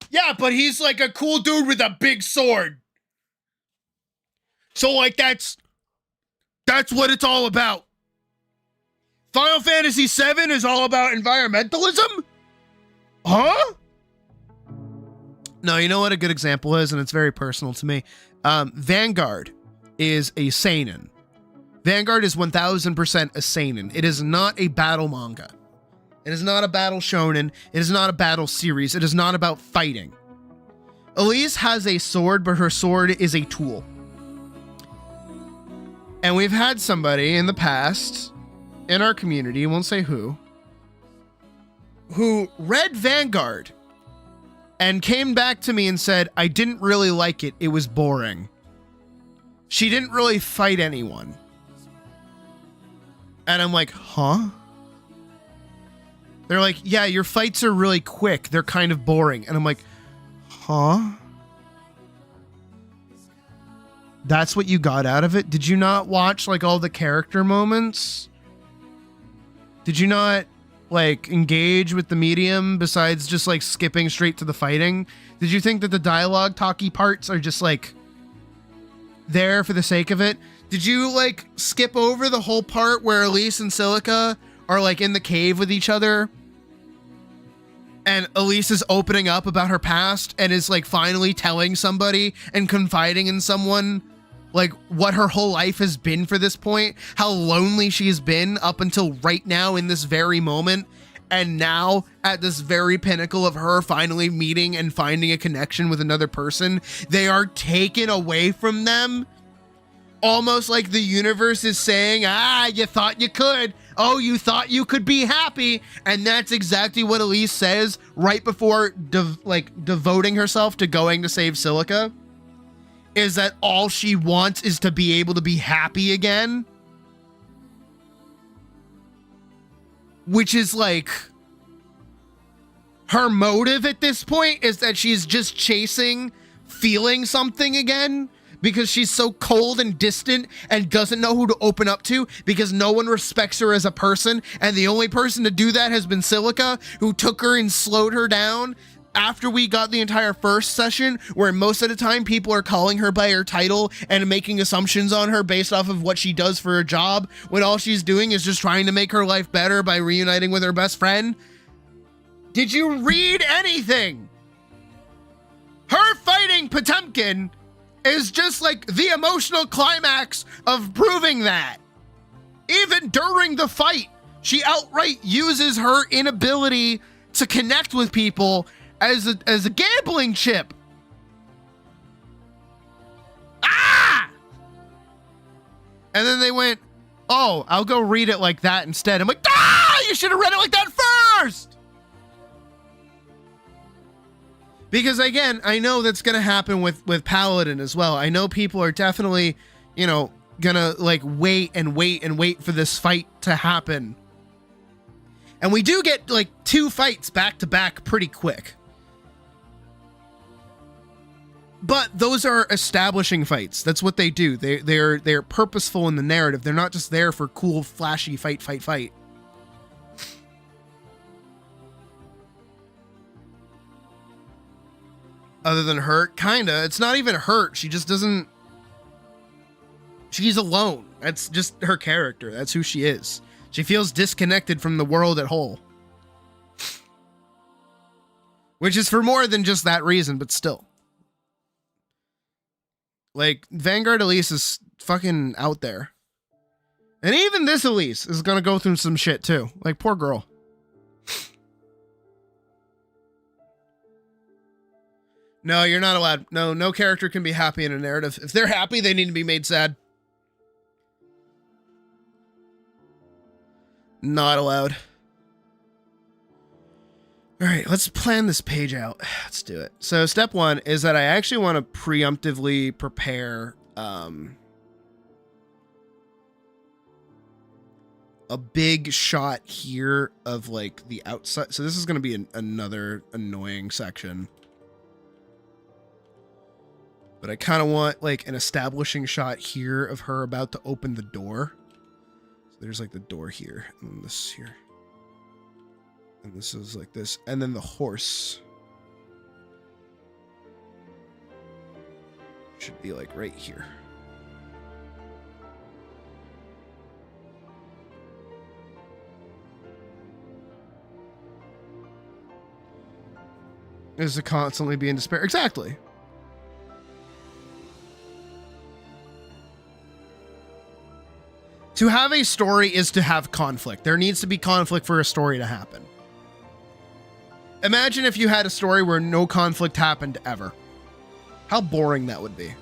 Yeah, but he's like a cool dude with a big sword. So like that's what it's all about. Final Fantasy VII is all about environmentalism? Huh? No, you know what a good example is, and it's very personal to me. Vanguard is a seinen. Vanguard is 1000% a seinen. It is not a battle manga. It is not a battle shonen. It is not a battle series. It is not about fighting. Elise has a sword, but her sword is a tool. And we've had somebody in the past, in our community, won't say who read Vanguard and came back to me and said, I didn't really like it. It was boring. She didn't really fight anyone. And I'm like, huh? They're like, yeah, your fights are really quick. They're kind of boring. And I'm like, huh? That's what you got out of it? Did you not watch like all the character moments? Did you not like engage with the medium besides just like skipping straight to the fighting? Did you think that the dialogue talky parts are just like there for the sake of it? Did you like skip over the whole part where Elise and Silica are like in the cave with each other? And Elise is opening up about her past and is like finally telling somebody and confiding in someone like what her whole life has been for this point, how lonely she's been up until right now in this very moment. And now at this very pinnacle of her finally meeting and finding a connection with another person, they are taken away from them. Almost like the universe is saying, you thought you could. Oh, you thought you could be happy. And that's exactly what Elise says right before devoting herself to going to save Silica. Is that all she wants is to be able to be happy again? Which is like, her motive at this point is that she's just chasing feeling something again. Because she's so cold and distant and doesn't know who to open up to because no one respects her as a person. And the only person to do that has been Silica, who took her and slowed her down after we got the entire first session, where most of the time people are calling her by her title and making assumptions on her based off of what she does for her job, when all she's doing is just trying to make her life better by reuniting with her best friend. Did you read anything? Her fighting Potemkin is just like the emotional climax of proving that. Even during the fight, she outright uses her inability to connect with people as a gambling chip. And then they went, oh, I'll go read it like that instead. I'm like, ah, you should have read it like that first. Because again, I know that's going to happen with Paladin as well. I know people are definitely, you know, gonna like wait for this fight to happen. And we do get like 2 fights back to back pretty quick. But those are establishing fights. That's what they do. They're purposeful in the narrative. They're not just there for cool, flashy fight. Other than hurt, kinda. It's not even hurt. She just doesn't... She's alone. That's just her character. That's who she is. She feels disconnected from the world at whole. Which is for more than just that reason, but still. Like, Vanguard Elise is fucking out there. And even this Elise is gonna go through some shit too. Like, poor girl. No, you're not allowed. No character can be happy in a narrative. If they're happy, they need to be made sad. Not allowed. All right, let's plan this page out. Let's do it. So step 1 is that I actually want to preemptively prepare a big shot here of like the outside. So this is going to be another annoying section. But I kind of want like an establishing shot here of her about to open the door. So there's like the door here and then this here. And this is like this. And then the horse should be like right here. Is to constantly be in despair. Exactly. To have a story is to have conflict. There needs to be conflict for a story to happen. Imagine if you had a story where no conflict happened ever. How boring that would be.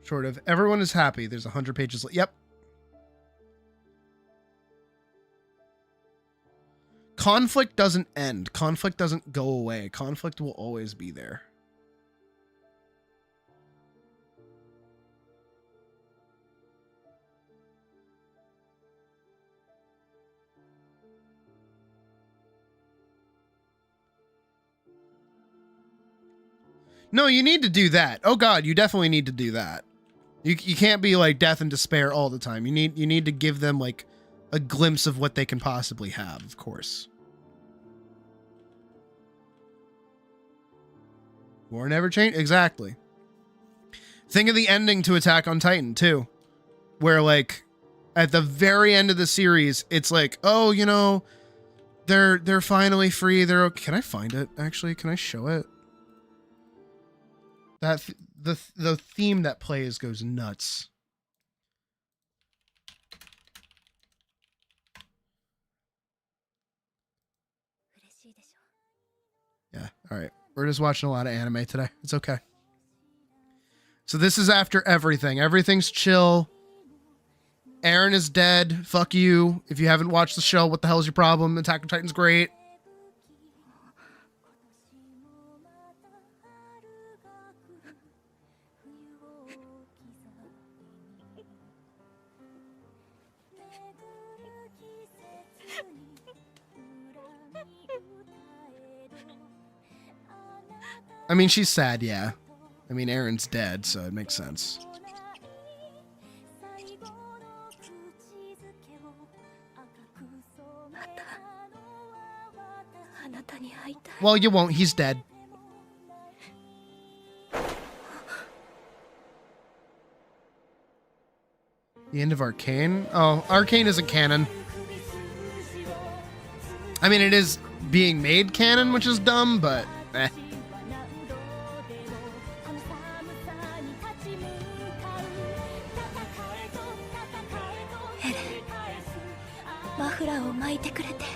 Short of everyone is happy. There's 100 pages. Yep. Conflict doesn't end. Conflict doesn't go away. Conflict will always be there. No, you need to do that. Oh God, you definitely need to do that. You can't be like death and despair all the time. You need to give them like a glimpse of what they can possibly have, of course. War never change. Exactly. Think of the ending to Attack on Titan too, where like at the very end of the series, it's like, oh, you know, they're finally free. They're okay. Can I find it? Actually, can I show it? That the theme that plays goes nuts. Yeah, all right. We're just watching a lot of anime today. It's okay. So this is after everything. Everything's chill. Eren is dead. Fuck you. If you haven't watched the show, what the hell is your problem? Attack on Titan's great. I mean, she's sad, yeah. I mean, Eren's dead, so it makes sense. Well, you won't. He's dead. The end of Arcane? Oh, Arcane isn't canon. I mean, it is being made canon, which is dumb, but eh.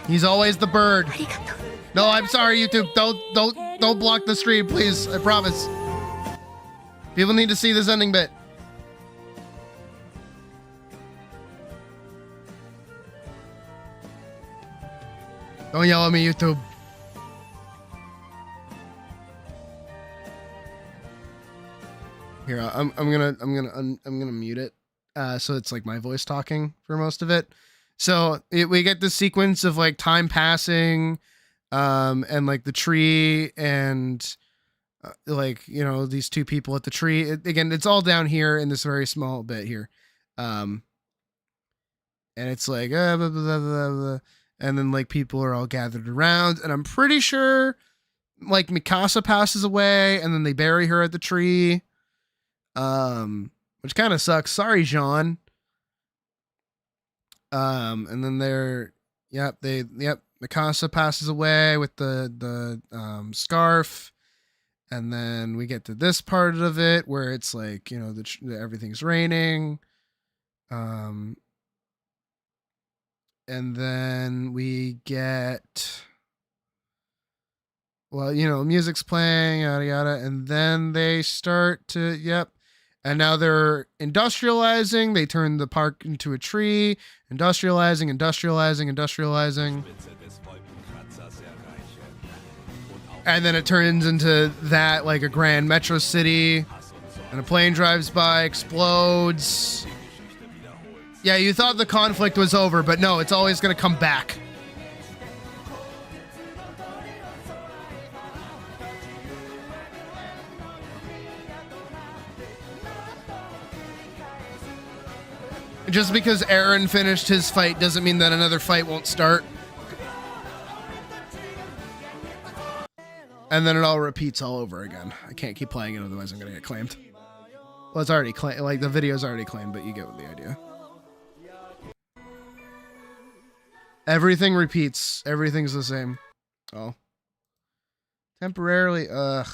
He's always the bird. No, I'm sorry, YouTube. Don't block the stream, please. I promise. People need to see this ending bit. Don't yell at me, YouTube. Here, I'm gonna mute it. So it's like my voice talking for most of it. So we get this sequence of like time passing, and like the tree and like, you know, these two people at the tree. Again, it's all down here in this very small bit here. And it's like, blah, blah, blah, blah, blah. And then like people are all gathered around, and I'm pretty sure like Mikasa passes away, and then they bury her at the tree. Which kind of sucks. Sorry, Jean. And then Mikasa passes away with the scarf. And then we get to this part of it where it's like, you know, everything's raining. And then we get, well, you know, music's playing, yada, yada. And then they start to, and now they're industrializing. They turn the park into a tree. Industrializing. And then it turns into that, like a grand metro city. And a plane drives by, explodes. Yeah, you thought the conflict was over, but no, it's always going to come back. Just because Aaron finished his fight doesn't mean that another fight won't start. And then it all repeats all over again. I can't keep playing it, otherwise I'm going to get claimed. Well, it's already claimed. Like, the video's already claimed, but you get the idea. Everything repeats. Everything's the same. Oh. Temporarily, ugh.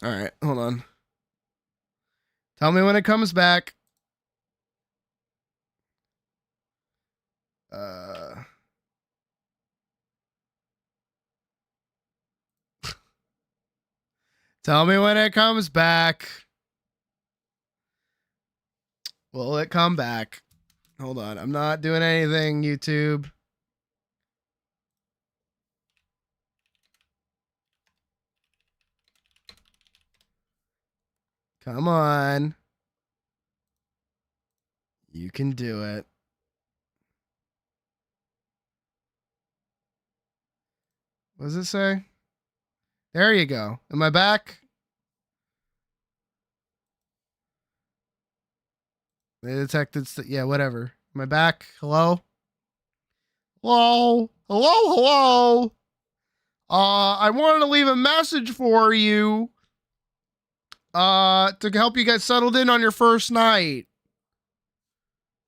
All right, hold on. Tell me when it comes back. Tell me when it comes back. Will it come back? Hold on. I'm not doing anything, YouTube. Come on. You can do it. What does it say? There you go. Am I back? They detected. Yeah, whatever. Am I back? Hello? Hello? Hello? I wanted to leave a message for you. To help you get settled in on your first night.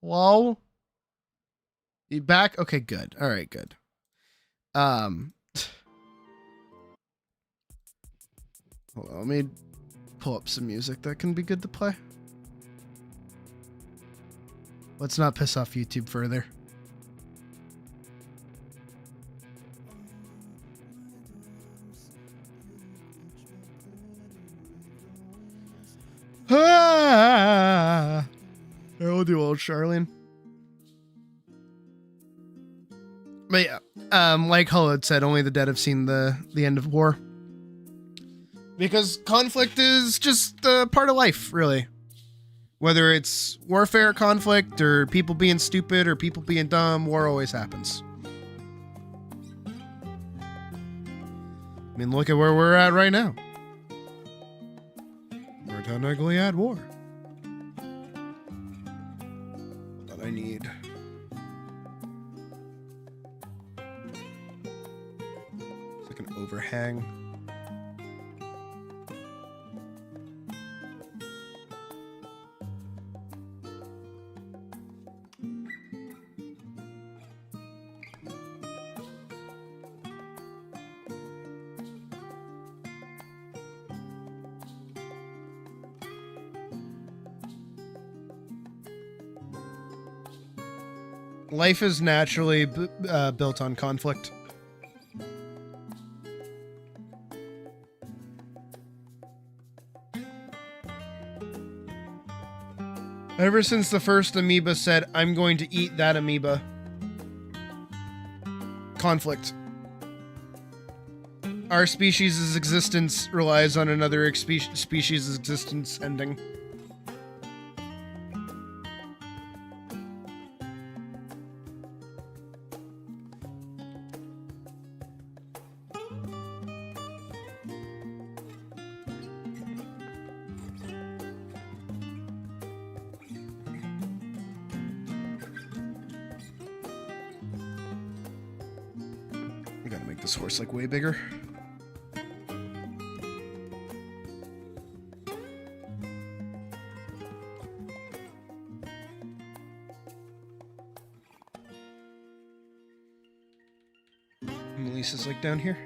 Hello? You back? Okay, good. All right, good. Hold on, let me pull up some music that can be good to play. Let's not piss off YouTube further. Ah! We'll do old Charlene. But yeah, like Hullud said, only the dead have seen the end of war. Because conflict is just part of life, really. Whether it's warfare conflict, or people being stupid, or people being dumb, war always happens. I mean, look at where we're at right now. We're technically at war. But I need... It's like an overhang. Life is naturally built on conflict. Ever since the first amoeba said, I'm going to eat that amoeba. Conflict. Our species' existence relies on another species' existence ending. We gotta make this horse like way bigger. Melissa's like down here.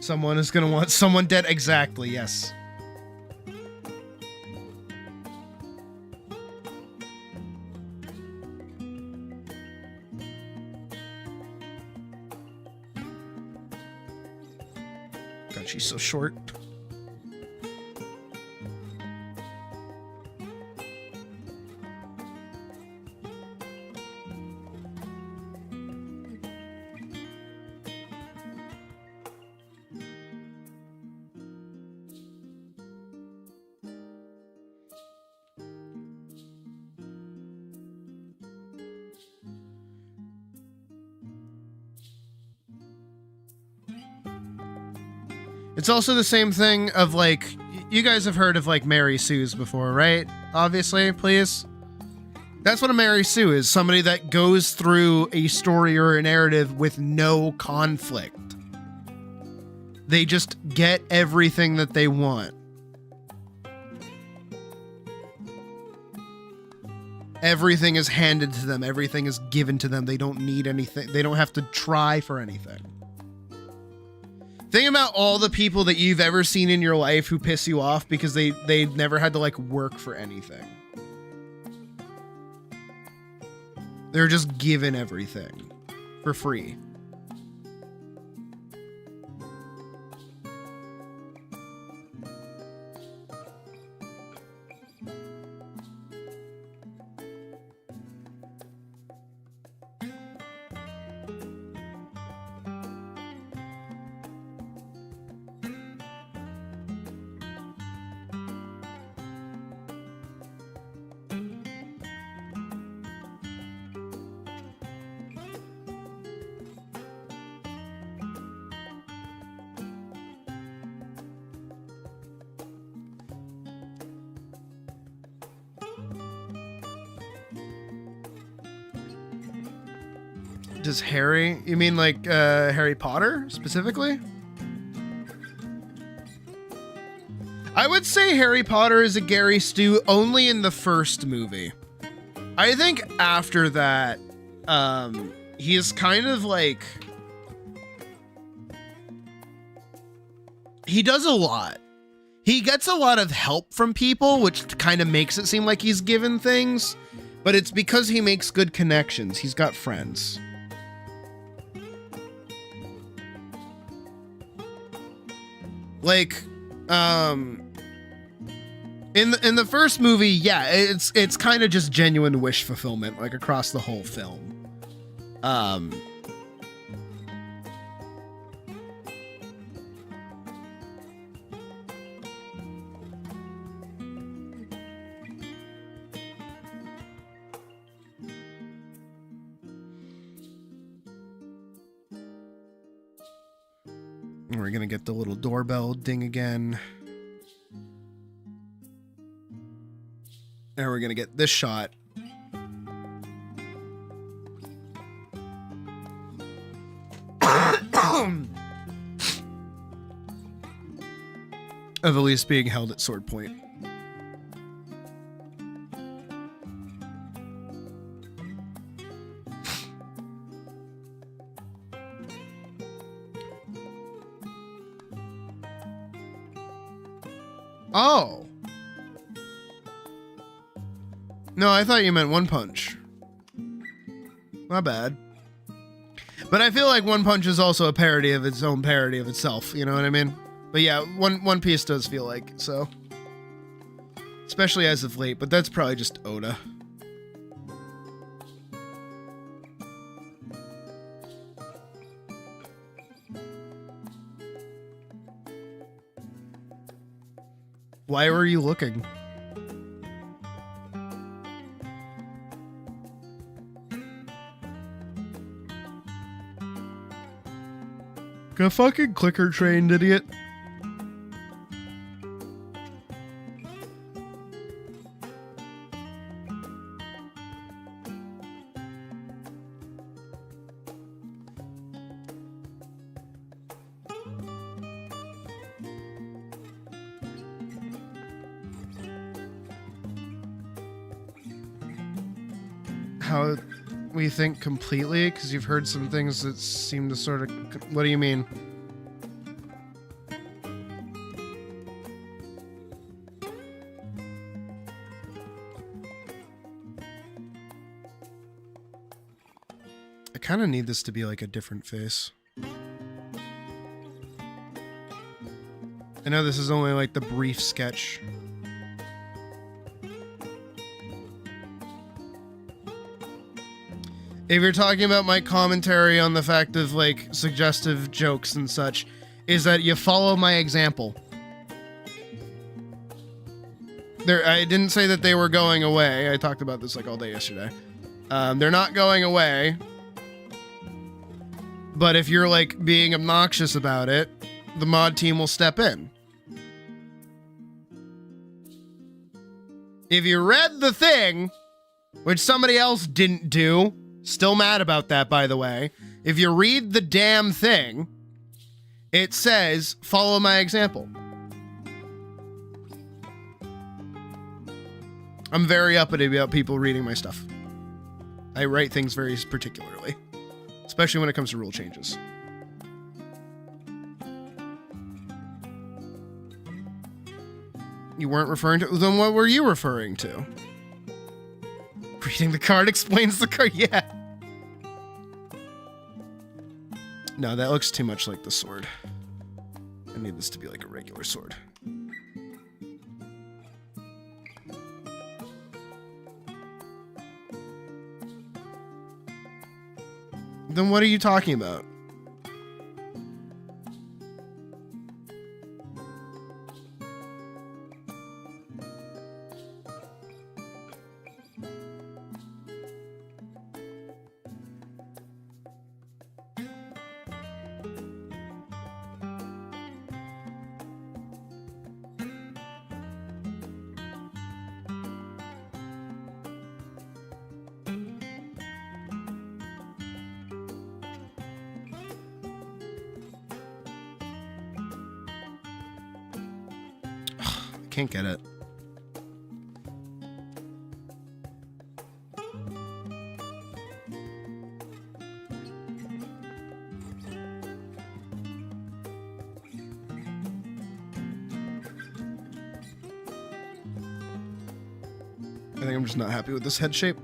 Someone is gonna want someone dead. Exactly, yes. God, she's so short. It's also the same thing of like, you guys have heard of like Mary Sue's before, right? Obviously, please. That's what a Mary Sue is. Somebody that goes through a story or a narrative with no conflict. They just get everything that they want. Everything is handed to them. Everything is given to them. They don't need anything. They don't have to try for anything. Think about all the people that you've ever seen in your life who piss you off because they never had to like work for anything. They're just given everything for free. Does Harry, you mean like Harry Potter specifically? I would say Harry Potter is a Gary Stu only in the first movie. I think after that, he is kind of like, he does a lot. He gets a lot of help from people, which kind of makes it seem like he's given things, but it's because he makes good connections. He's got friends. Like, in the first movie, yeah, it's kind of just genuine wish fulfillment, like across the whole film. We're gonna get the little doorbell ding again. And we're gonna get this shot. Of Elise being held at sword point. Oh. No, I thought you meant One Punch. My bad. But I feel like One Punch is also a parody of its own parody of itself, you know what I mean? But yeah, One Piece does feel like so. Especially as of late, but that's probably just Oda. Why were you looking? Got fucking clicker trained, idiot. How we think completely? Because you've heard some things that seem to sort of... What do you mean? I kind of need this to be like a different face. I know this is only like the brief sketch. If you're talking about my commentary on the fact of like suggestive jokes and such, is that you follow my example. I didn't say that they were going away. I talked about this like all day yesterday. They're not going away. But if you're like being obnoxious about it, the mod team will step in. If you read the thing, which somebody else didn't do, still mad about that, by the way. If you read the damn thing, it says, follow my example. I'm very uppity about people reading my stuff. I write things very particularly, especially when it comes to rule changes. You weren't referring to... Then what were you referring to? Reading the card explains the card. Yeah. No, that looks too much like the sword. I need this to be like a regular sword. Then what are you talking about? Can't get it. I think I'm just not happy with this head shape.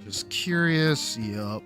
Just curious, yup.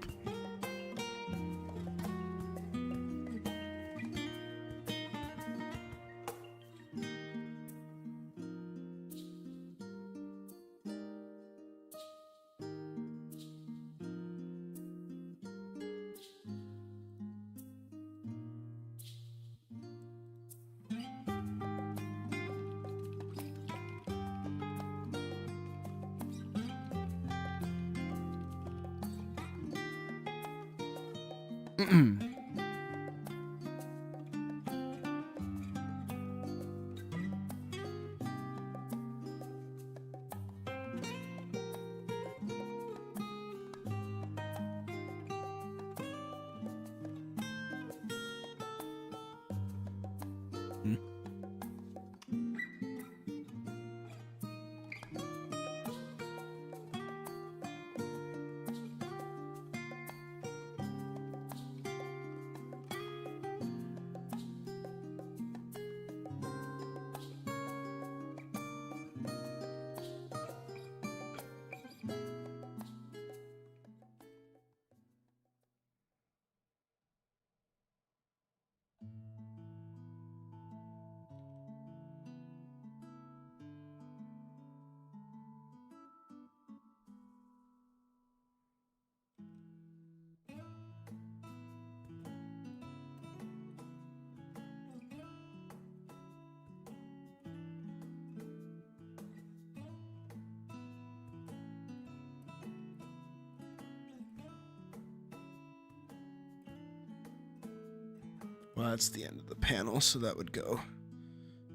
Well, that's the end of the panel, so that would go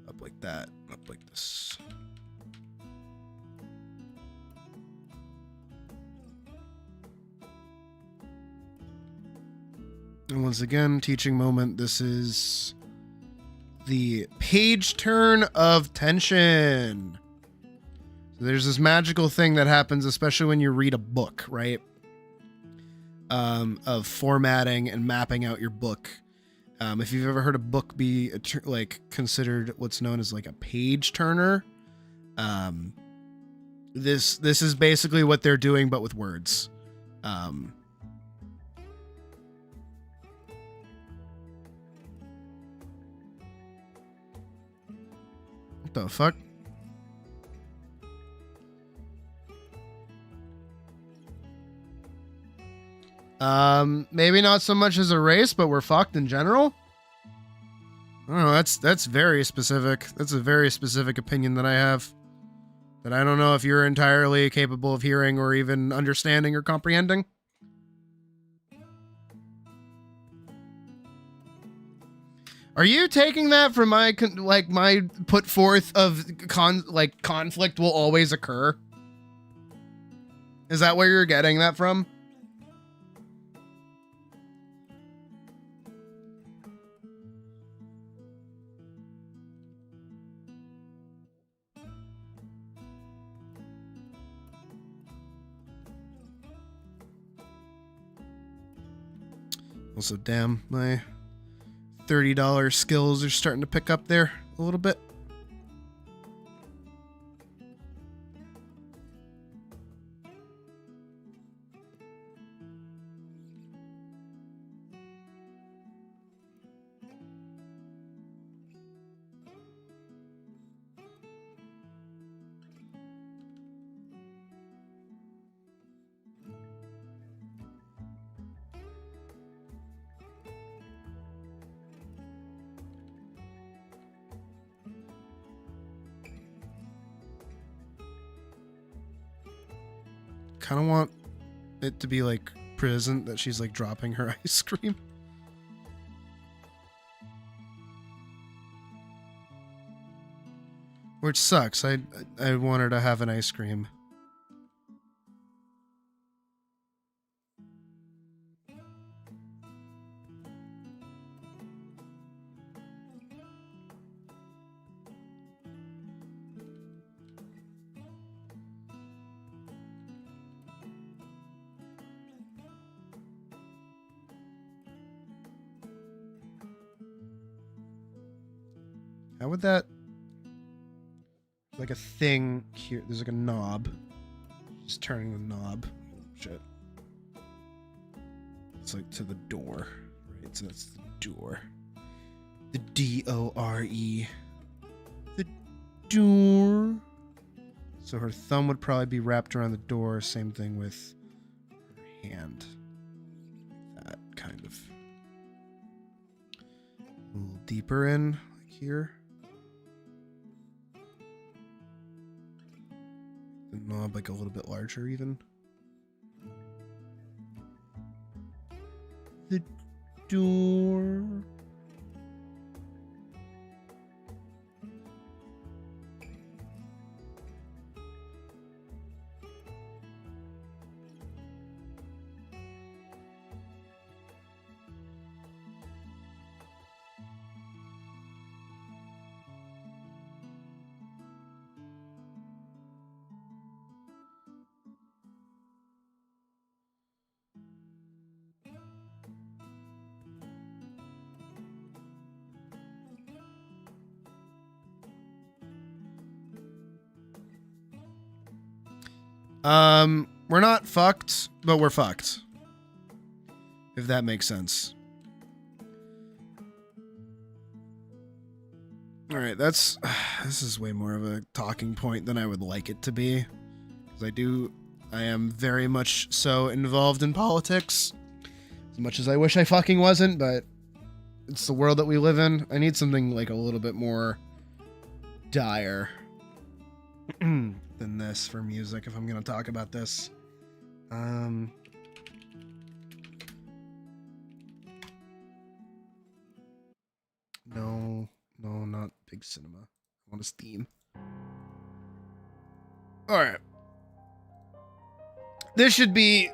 up like that, up like this. And once again, teaching moment. This is the page turn of tension. So there's this magical thing that happens, especially when you read a book, right? Of formatting and mapping out your book. If you've ever heard a book be considered what's known as like a page turner, this is basically what they're doing, but with words. What the fuck? Maybe not so much as a race, but we're fucked in general. I don't know. That's very specific. That's a very specific opinion that I have. That I don't know if you're entirely capable of hearing or even understanding or comprehending. Are you taking that from my my put forth of conflict will always occur? Is that where you're getting that from? Also, damn, my $30 skills are starting to pick up there a little bit. Kind of want it to be like present that she's like dropping her ice cream. Which sucks. I want her to have an ice cream. How would that... like a thing here. There's like a knob. Just turning the knob. Oh, shit. It's like to the door. Right? So that's the door. The D-O-R-E. The door. So her thumb would probably be wrapped around the door. Same thing with her hand. That kind of. A little deeper in, like here. The knob like a little bit larger even. The door. We're not fucked, but we're fucked. If that makes sense. Alright, this is way more of a talking point than I would like it to be. Because I am very much so involved in politics. As much as I wish I fucking wasn't, but it's the world that we live in. I need something like a little bit more dire than this for music if I'm gonna talk about this. big cinema. I want his theme. All right. This should be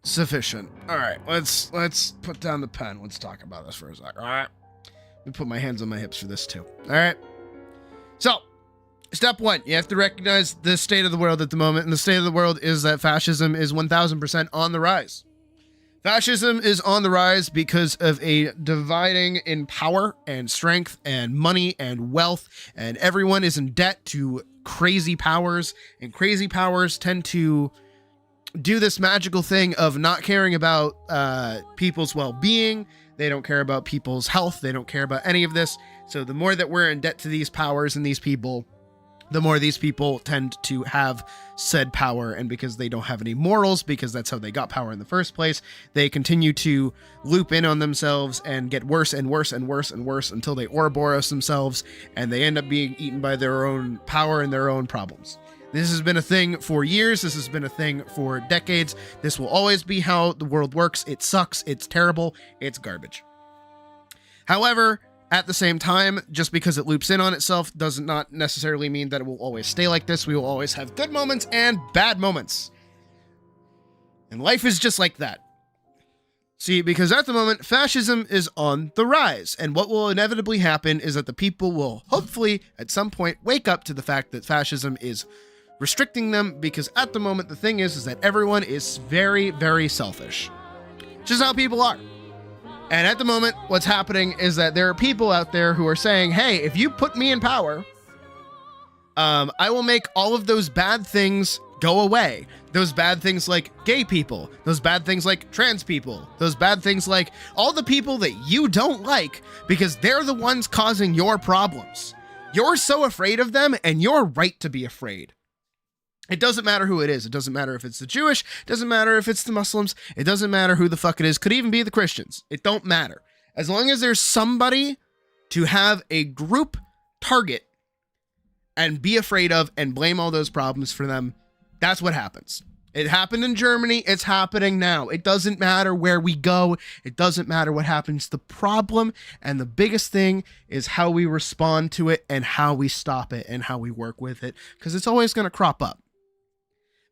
sufficient. All right, let's put down the pen. Let's talk about this for a sec. All right. Let me put my hands on my hips for this too. All right. So, step one, you have to recognize the state of the world at the moment, and the state of the world is that fascism is 1000% on the rise. Fascism is on the rise because of a dividing in power and strength and money and wealth, and everyone is in debt to crazy powers, and crazy powers tend to do this magical thing of not caring about people's well-being. They don't care about people's health. They don't care about any of this. So the more that we're in debt to these powers and these people, the more these people tend to have said power. And because they don't have any morals, because that's how they got power in the first place, they continue to loop in on themselves and get worse and worse and worse and worse until they Ouroboros themselves, and they end up being eaten by their own power and their own problems. This has been a thing for years. This has been a thing for decades. This will always be how the world works. It sucks. It's terrible. It's garbage. However, at the same time, just because it loops in on itself does not necessarily mean that it will always stay like this. We will always have good moments and bad moments. And life is just like that. See, because at the moment, fascism is on the rise. And what will inevitably happen is that the people will hopefully, at some point, wake up to the fact that fascism is restricting them, because at the moment, the thing is that everyone is very, very selfish. Just how people are. And at the moment, what's happening is that there are people out there who are saying, hey, if you put me in power, I will make all of those bad things go away. Those bad things like gay people, those bad things like trans people, those bad things like all the people that you don't like, because they're the ones causing your problems. You're so afraid of them, and you're right to be afraid. It doesn't matter who it is. It doesn't matter if it's the Jewish. It doesn't matter if it's the Muslims. It doesn't matter who the fuck it is. Could even be the Christians. It don't matter. As long as there's somebody to have a group target and be afraid of and blame all those problems for them, that's what happens. It happened in Germany. It's happening now. It doesn't matter where we go. It doesn't matter what happens. The problem and the biggest thing is how we respond to it and how we stop it and how we work with it, because it's always going to crop up.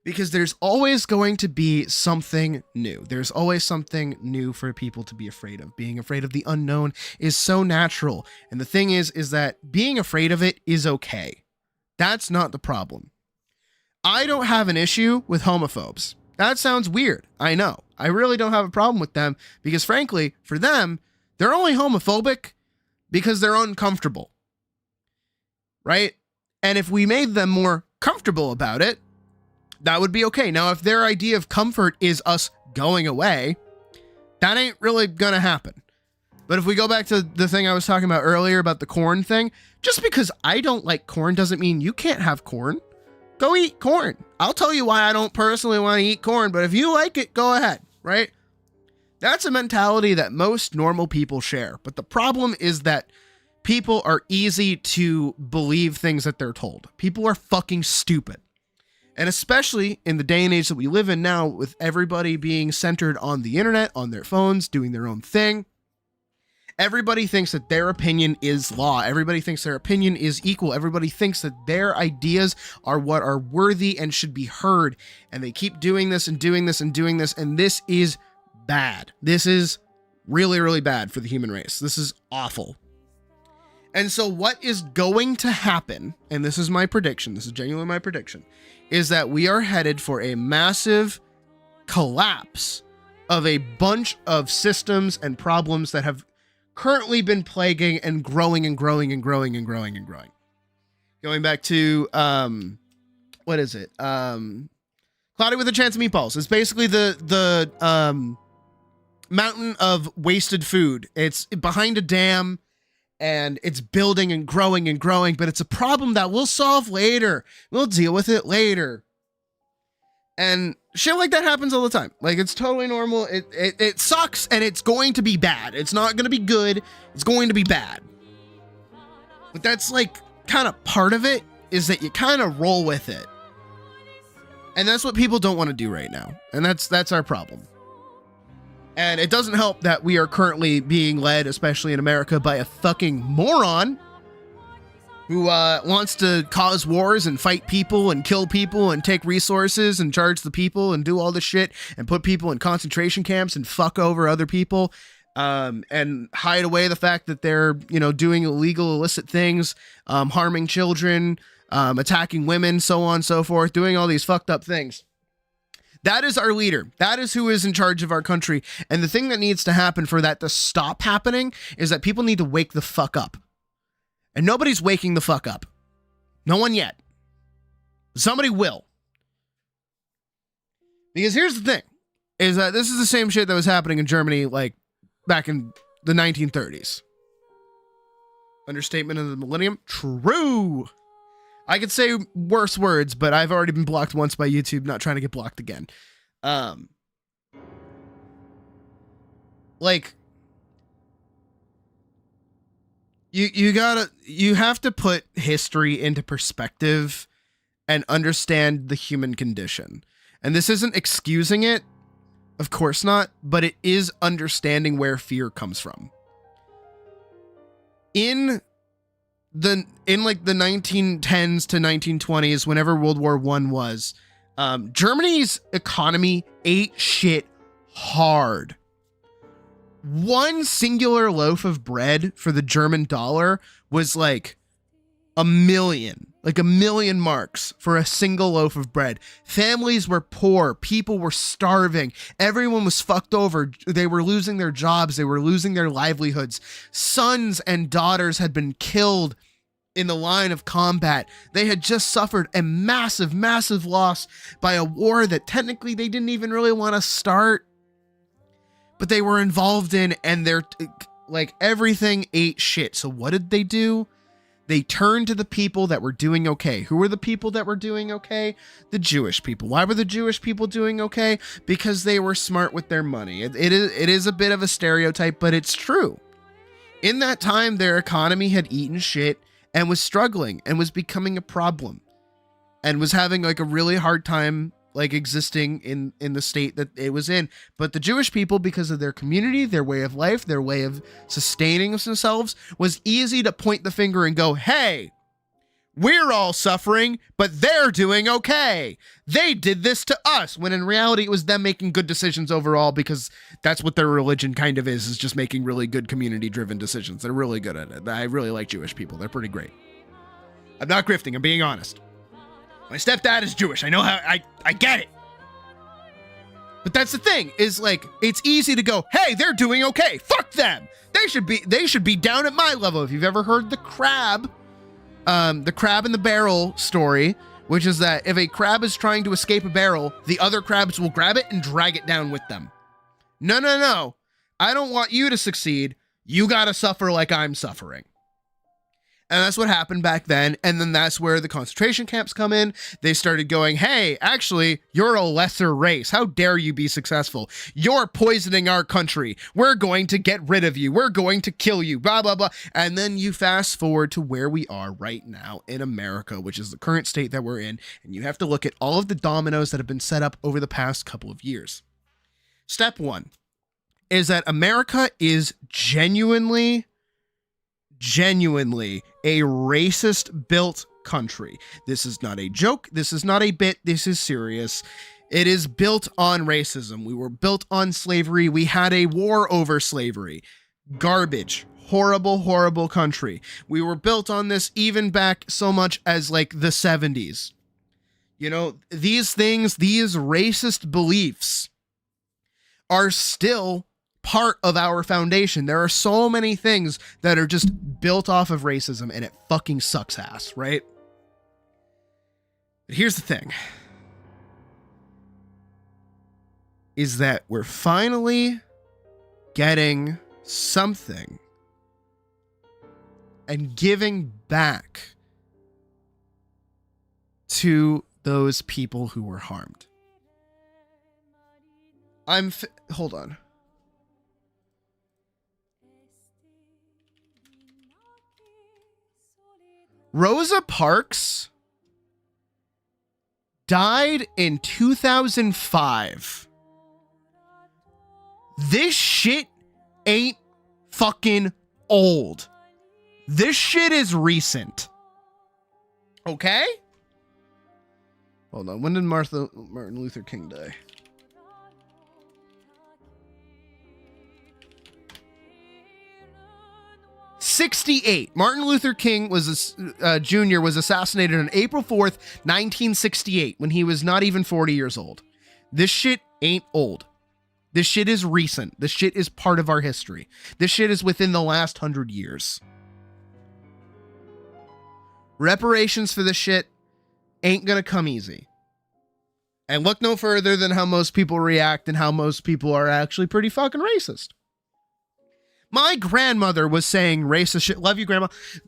Because there's always going to be something new. There's always something new for people to be afraid of. Being afraid of the unknown is so natural. And the thing is that being afraid of it is okay. That's not the problem. I don't have an issue with homophobes. That sounds weird. I know. I really don't have a problem with them because, frankly, for them, they're only homophobic because they're uncomfortable. Right? And if we made them more comfortable about it, that would be okay. Now, if their idea of comfort is us going away, that ain't really gonna happen. But if we go back to the thing I was talking about earlier about the corn thing, just because I don't like corn doesn't mean you can't have corn. Go eat corn. I'll tell you why I don't personally want to eat corn, but if you like it, go ahead, right? That's a mentality that most normal people share. But the problem is that people are easy to believe things that they're told. People are fucking stupid. And especially in the day and age that we live in now, with everybody being centered on the internet, on their phones, doing their own thing, everybody thinks that their opinion is law. Everybody thinks their opinion is equal. Everybody thinks that their ideas are what are worthy and should be heard. And they keep doing this and doing this and doing this. And this is bad. This is really, really bad for the human race. This is awful. And so what is going to happen, and this is my prediction, this is genuinely my prediction, is that we are headed for a massive collapse of a bunch of systems and problems that have currently been plaguing and growing and growing and growing and growing and growing. Going back to, what is it? Cloudy with a Chance of Meatballs. It's basically the mountain of wasted food. It's behind a dam, and it's building and growing and growing, but it's a problem that we'll solve later. We'll deal with it later. And shit like that happens all the time. Like, it's totally normal. It sucks, and it's going to be bad. It's not going to be good. It's going to be bad. But that's like kind of part of it, is that you kind of roll with it. And that's what people don't want to do right now. And that's our problem. And it doesn't help that we are currently being led, especially in America, by a fucking moron who wants to cause wars and fight people and kill people and take resources and charge the people and do all this shit and put people in concentration camps and fuck over other people, and hide away the fact that they're, doing illegal, illicit things, harming children, attacking women, so on and so forth, doing all these fucked up things. That is our leader. That is who is in charge of our country. And the thing that needs to happen for that to stop happening is that people need to wake the fuck up. And nobody's waking the fuck up. No one yet. Somebody will. Because here's the thing, is that this is the same shit that was happening in Germany, like, back in the 1930s. Understatement of the millennium? True. I could say worse words, but I've already been blocked once by YouTube, not trying to get blocked again. You have to put history into perspective and understand the human condition. And this isn't excusing it, of course not, but it is understanding where fear comes from. In the 1910s to 1920s, whenever World War I was, Germany's economy ate shit hard. One singular loaf of bread for the German dollar was like a million marks for a single loaf of bread. Families were poor. People were starving. Everyone was fucked over. They were losing their jobs. They were losing their livelihoods. Sons and daughters had been killed in the line of combat. They had just suffered a massive, massive loss by a war that technically they didn't even really want to start, but they were involved in, and they're like, everything ate shit. So what did they do? They turned to the people that were doing okay. Who were the people that were doing okay? The Jewish people. Why were the Jewish people doing okay? Because they were smart with their money. It is a bit of a stereotype, but it's true. In that time, their economy had eaten shit and was struggling and was becoming a problem and was having like a really hard time like existing in the state that it was in. But the Jewish people, because of their community, their way of life, their way of sustaining themselves, was easy to point the finger and go, hey, we're all suffering, but they're doing okay. They did this to us, when in reality it was them making good decisions overall, because that's what their religion kind of is just making really good community-driven decisions. They're really good at it. I really like Jewish people. They're pretty great. I'm not grifting. I'm being honest. My stepdad is Jewish. I know how, I get it. But that's the thing, is like, it's easy to go, hey, they're doing okay. Fuck them. They should be down at my level. If you've ever heard the crab in the barrel story, which is that if a crab is trying to escape a barrel, the other crabs will grab it and drag it down with them. No. I don't want you to succeed. You gotta suffer like I'm suffering. And that's what happened back then. And then that's where the concentration camps come in. They started going, hey, actually, you're a lesser race. How dare you be successful? You're poisoning our country. We're going to get rid of you. We're going to kill you, blah, blah, blah. And then you fast forward to where we are right now in America, which is the current state that we're in. And you have to look at all of the dominoes that have been set up over the past couple of years. Step one is that America is genuinely a racist built country. This is not a joke. This is not a bit. This is serious. It is built on racism. We were built on slavery. We had a war over slavery. Garbage. Horrible, horrible country. We were built on this even back so much as like the 70s. You know, these things, these racist beliefs are still part of our foundation. There are so many things that are just built off of racism, and it fucking sucks ass, right? But here's the thing, is that we're finally getting something and giving back to those people who were harmed. Hold on. Rosa Parks died in 2005. This shit ain't fucking old. This shit is recent. Okay? Hold on. When did Martin Luther King die? '68. Martin Luther King was Jr. was assassinated on April 4th, 1968, when he was not even 40 years old. This shit ain't old. This shit is recent. This shit is part of our history. This shit is within the last 100 years. Reparations for this shit ain't gonna come easy. And look no further than how most people react and how most people are actually pretty fucking racist. My grandmother was saying racist shit. Love you, Grandma.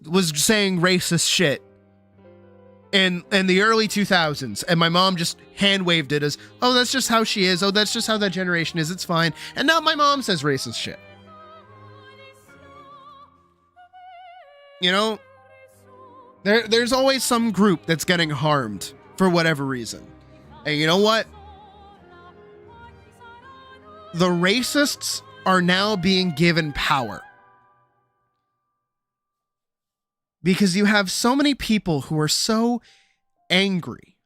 Was saying racist shit in the early 2000s. And my mom just hand waved it as, oh, that's just how she is. Oh, that's just how that generation is. It's fine. And now my mom says racist shit. You know, there's always some group that's getting harmed for whatever reason. And you know what? The racists are now being given power. Because you have so many people who are so angry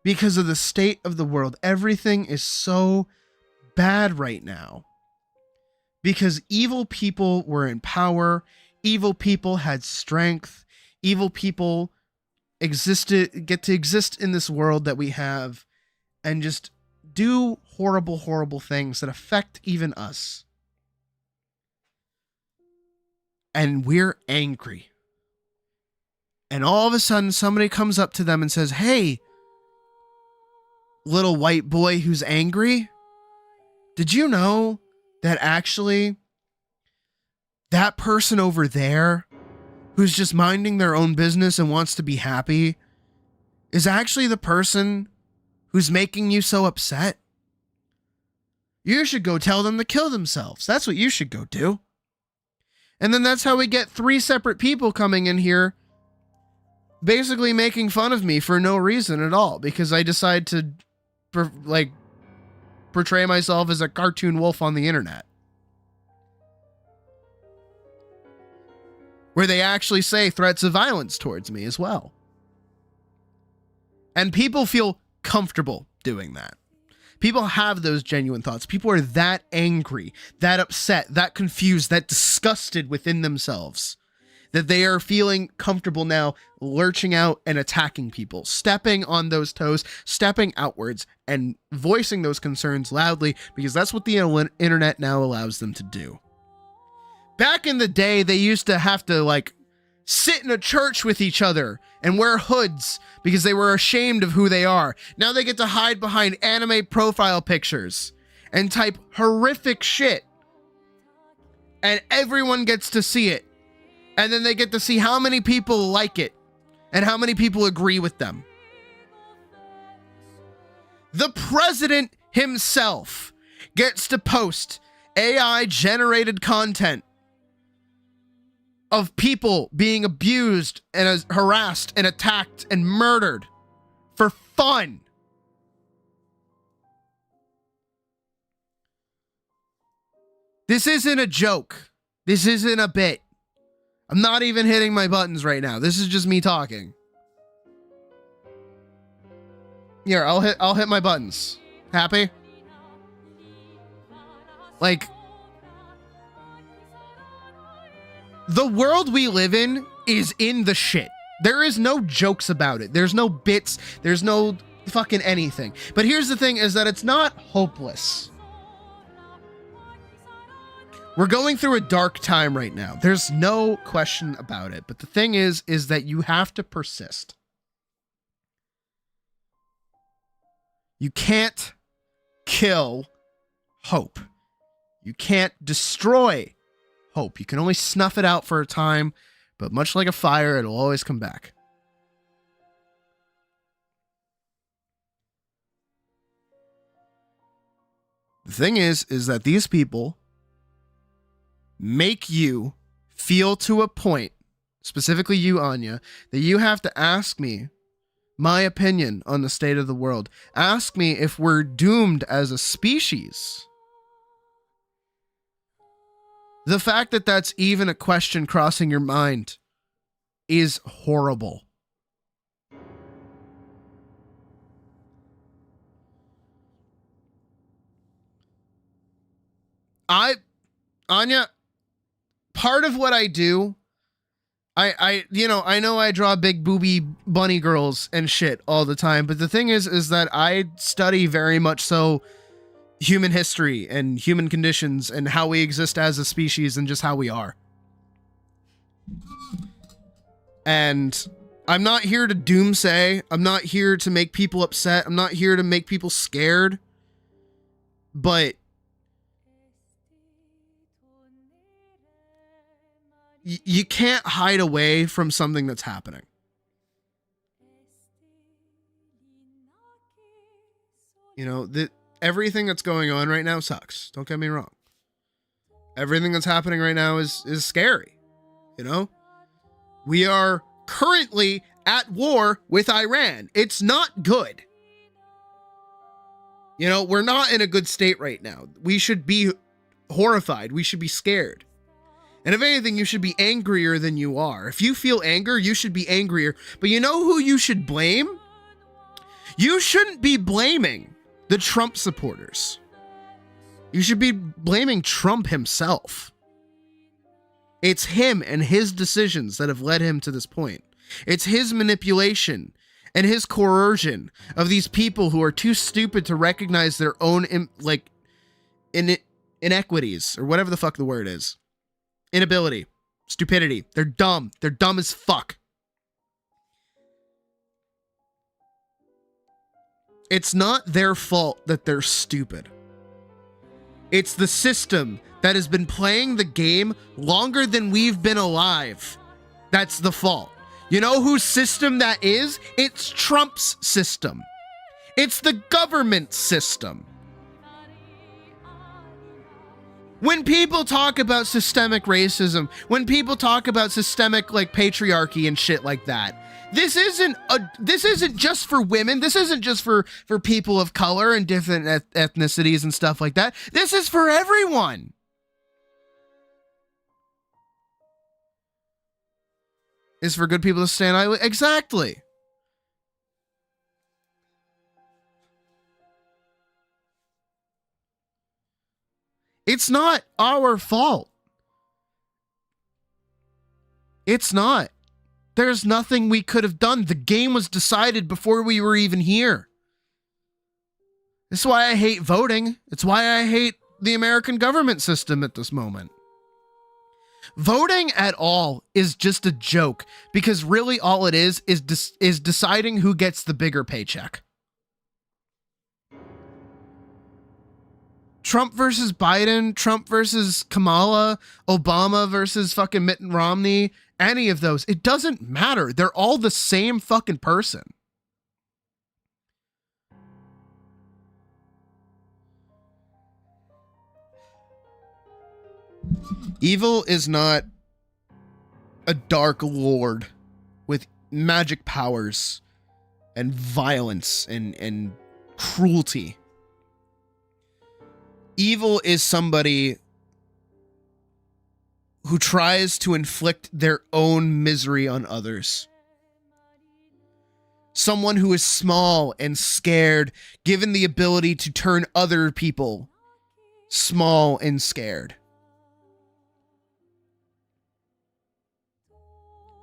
because of the state of the world. Everything is so bad right now. Because evil people were in power, evil people had strength, evil people get to exist in this world that we have and just do horrible, horrible things that affect even us. And we're angry. And all of a sudden, somebody comes up to them and says, hey, little white boy who's angry, did you know that actually that person over there who's just minding their own business and wants to be happy is actually the person who's making you so upset? You should go tell them to kill themselves. That's what you should go do. And then that's how we get 3 separate people coming in here basically making fun of me for no reason at all, because I decide to portray myself as a cartoon wolf on the internet. Where they actually say threats of violence towards me as well. And people feel comfortable doing that. People have those genuine thoughts. People are that angry, that upset, that confused, that disgusted within themselves that they are feeling comfortable now lurching out and attacking people, stepping on those toes, stepping outwards, and voicing those concerns loudly, because that's what the internet now allows them to do. Back in the day, they used to have to sit in a church with each other and wear hoods because they were ashamed of who they are. Now they get to hide behind anime profile pictures and type horrific shit. And everyone gets to see it. And then they get to see how many people like it and how many people agree with them. The president himself gets to post AI-generated content of people being abused and harassed and attacked and murdered for fun. This isn't a joke. This isn't a bit. I'm not even hitting my buttons right now. This is just me talking. Here, I'll hit my buttons. Happy? The world we live in is in the shit. There is no jokes about it. There's no bits. There's no fucking anything. But here's the thing, is that it's not hopeless. We're going through a dark time right now. There's no question about it. But the thing is that you have to persist. You can't kill hope. You can't destroy hope. You can only snuff it out for a time, but much like a fire, it'll always come back. The thing is that these people make you feel to a point, specifically you, Anya, that you have to ask me my opinion on the state of the world. Ask me if we're doomed as a species. The fact that that's even a question crossing your mind is horrible. Anya, part of what I do, I know I draw big booby bunny girls and shit all the time, but the thing is that I study very much so human history and human conditions and how we exist as a species and just how we are. And I'm not here to doomsay. I'm not here to make people upset. I'm not here to make people scared. But you can't hide away from something that's happening. You know, everything that's going on right now sucks. Don't get me wrong. Everything that's happening right now is scary. You know? We are currently at war with Iran. It's not good. You know, we're not in a good state right now. We should be horrified. We should be scared. And if anything, you should be angrier than you are. If you feel anger, you should be angrier. But you know who you should blame? You shouldn't be blaming the Trump supporters. You should be blaming Trump himself. It's him and his decisions that have led him to this point. It's his manipulation and his coercion of these people who are too stupid to recognize their own inequities, or whatever the fuck the word is. Inability, stupidity. They're dumb. They're dumb as fuck. It's not their fault that they're stupid. It's the system that has been playing the game longer than we've been alive. That's the fault. You know whose system that is? It's Trump's system. It's the government system. When people talk about systemic racism, when people talk about systemic patriarchy and shit like that, this isn't just for women. This isn't just for people of color and different ethnicities and stuff like that. This is for everyone. It's for good people to stand idly. Exactly. It's not our fault. It's not. There's nothing we could have done. The game was decided before we were even here. This is why I hate voting. It's why I hate the American government system at this moment. Voting at all is just a joke, because really all it is deciding who gets the bigger paycheck. Trump versus Biden, Trump versus Kamala, Obama versus fucking Mitt Romney, any of those, it doesn't matter. They're all the same fucking person. Evil is not a dark lord with magic powers and violence and cruelty. Evil is somebody who tries to inflict their own misery on others. Someone who is small and scared, given the ability to turn other people small and scared.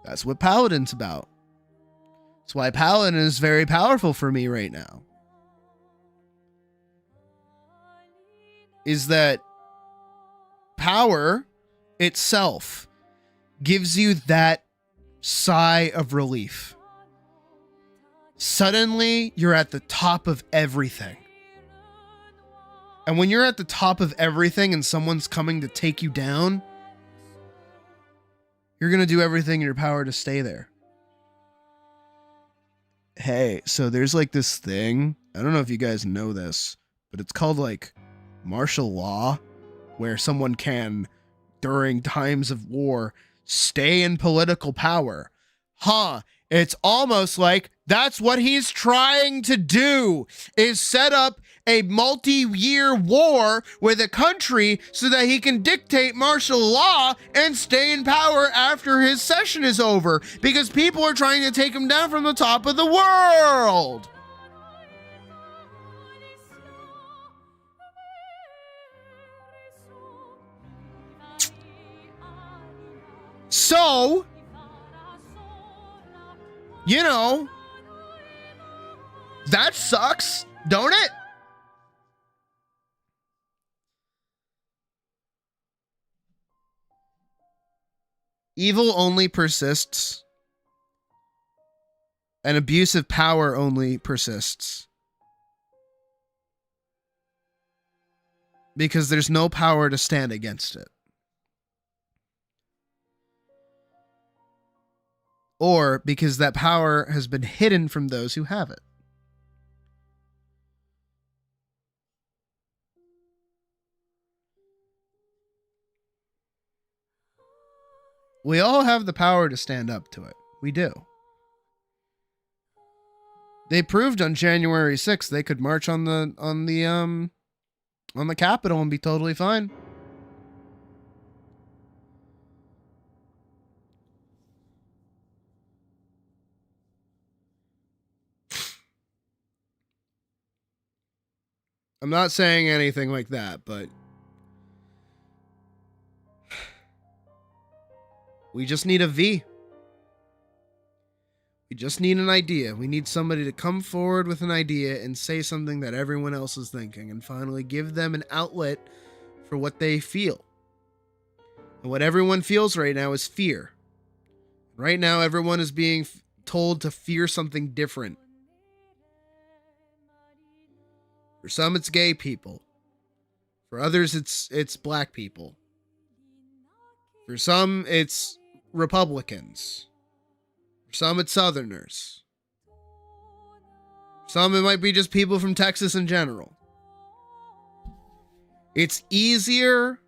That's what Paladin's about. That's why Paladin is very powerful for me right now. Is that power itself gives you that sigh of relief. Suddenly, you're at the top of everything. And when you're at the top of everything and someone's coming to take you down, you're going to do everything in your power to stay there. Hey, so there's this thing. I don't know if you guys know this, but it's called martial law, where someone can, during times of war, stay in political power. It's almost like that's what he's trying to do, is set up a multi-year war with a country so that he can dictate martial law and stay in power after his session is over, because people are trying to take him down from the top of the world. So, you know, that sucks, don't it? Evil only persists, and abusive power only persists. Because there's no power to stand against it. Or because that power has been hidden from those who have it. We all have the power to stand up to it. We do. They proved on January 6th they could march on the Capitol and be totally fine. I'm not saying anything like that, but we just need a V. We just need an idea. We need somebody to come forward with an idea and say something that everyone else is thinking, and finally give them an outlet for what they feel. And what everyone feels right now is fear. Right now, everyone is being told to fear something different. For some, it's gay people. For others, it's black people. For some, it's Republicans. For some, it's Southerners. For some, it might be just people from Texas in general. It's easier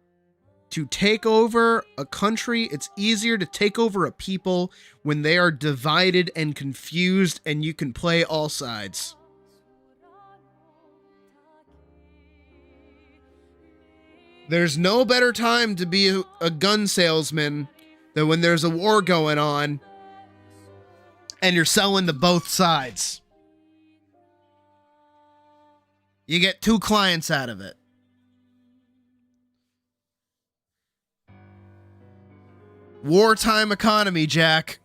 to take over a country. It's easier to take over a people when they are divided and confused and you can play all sides. There's no better time to be a gun salesman than when there's a war going on and you're selling to both sides. You get two clients out of it. Wartime economy, Jack.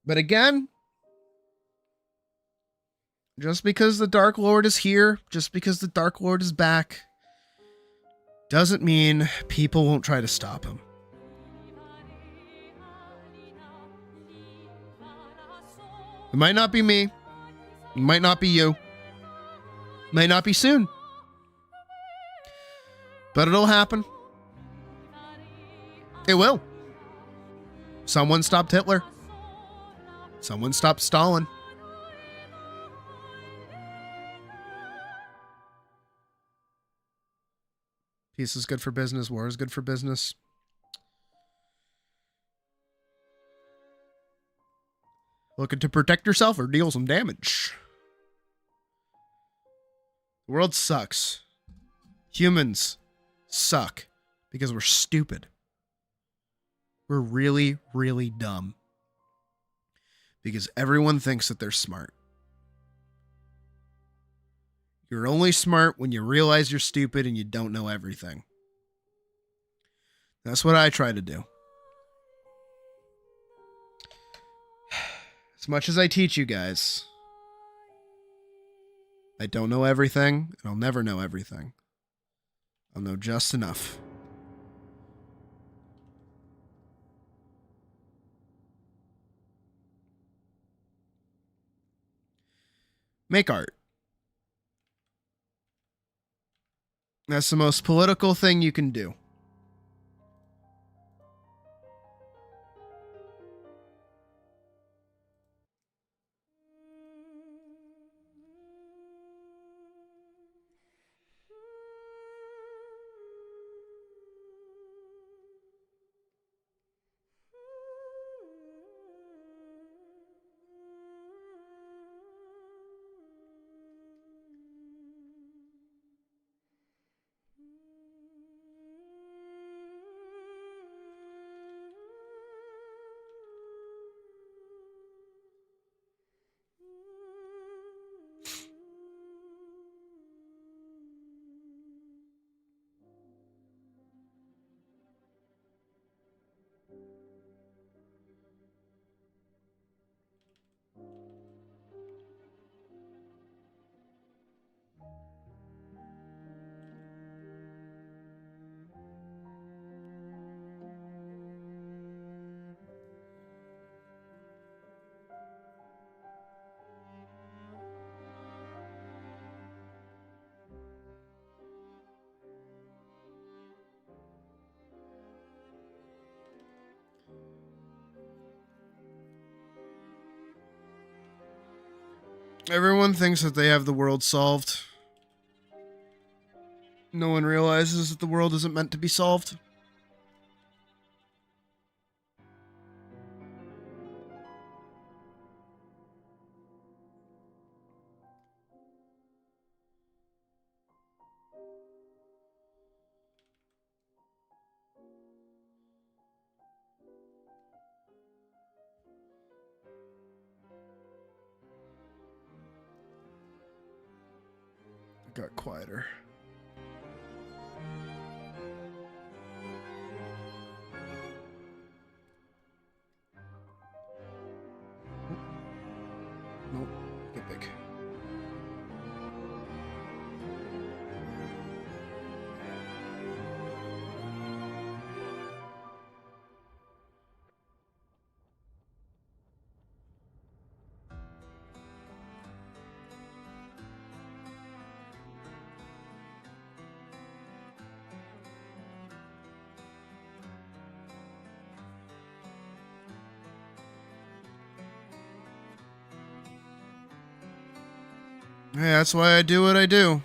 But again, just because the Dark Lord is here, just because the Dark Lord is back, doesn't mean people won't try to stop him. It might not be me. It might not be you. It might not be soon. But it'll happen. It will. Someone stopped Hitler. Someone stopped Stalin. Peace is good for business. War is good for business. Looking to protect yourself or deal some damage. The world sucks. Humans suck because we're stupid. We're really, really dumb. Because everyone thinks that they're smart. You're only smart when you realize you're stupid and you don't know everything. That's what I try to do. As much as I teach you guys, I don't know everything, and I'll never know everything. I'll know just enough. Make art. That's the most political thing you can do. Everyone thinks that they have the world solved. No one realizes that the world isn't meant to be solved. It got quieter. Nope. Get big. Hey, that's why I do what I do.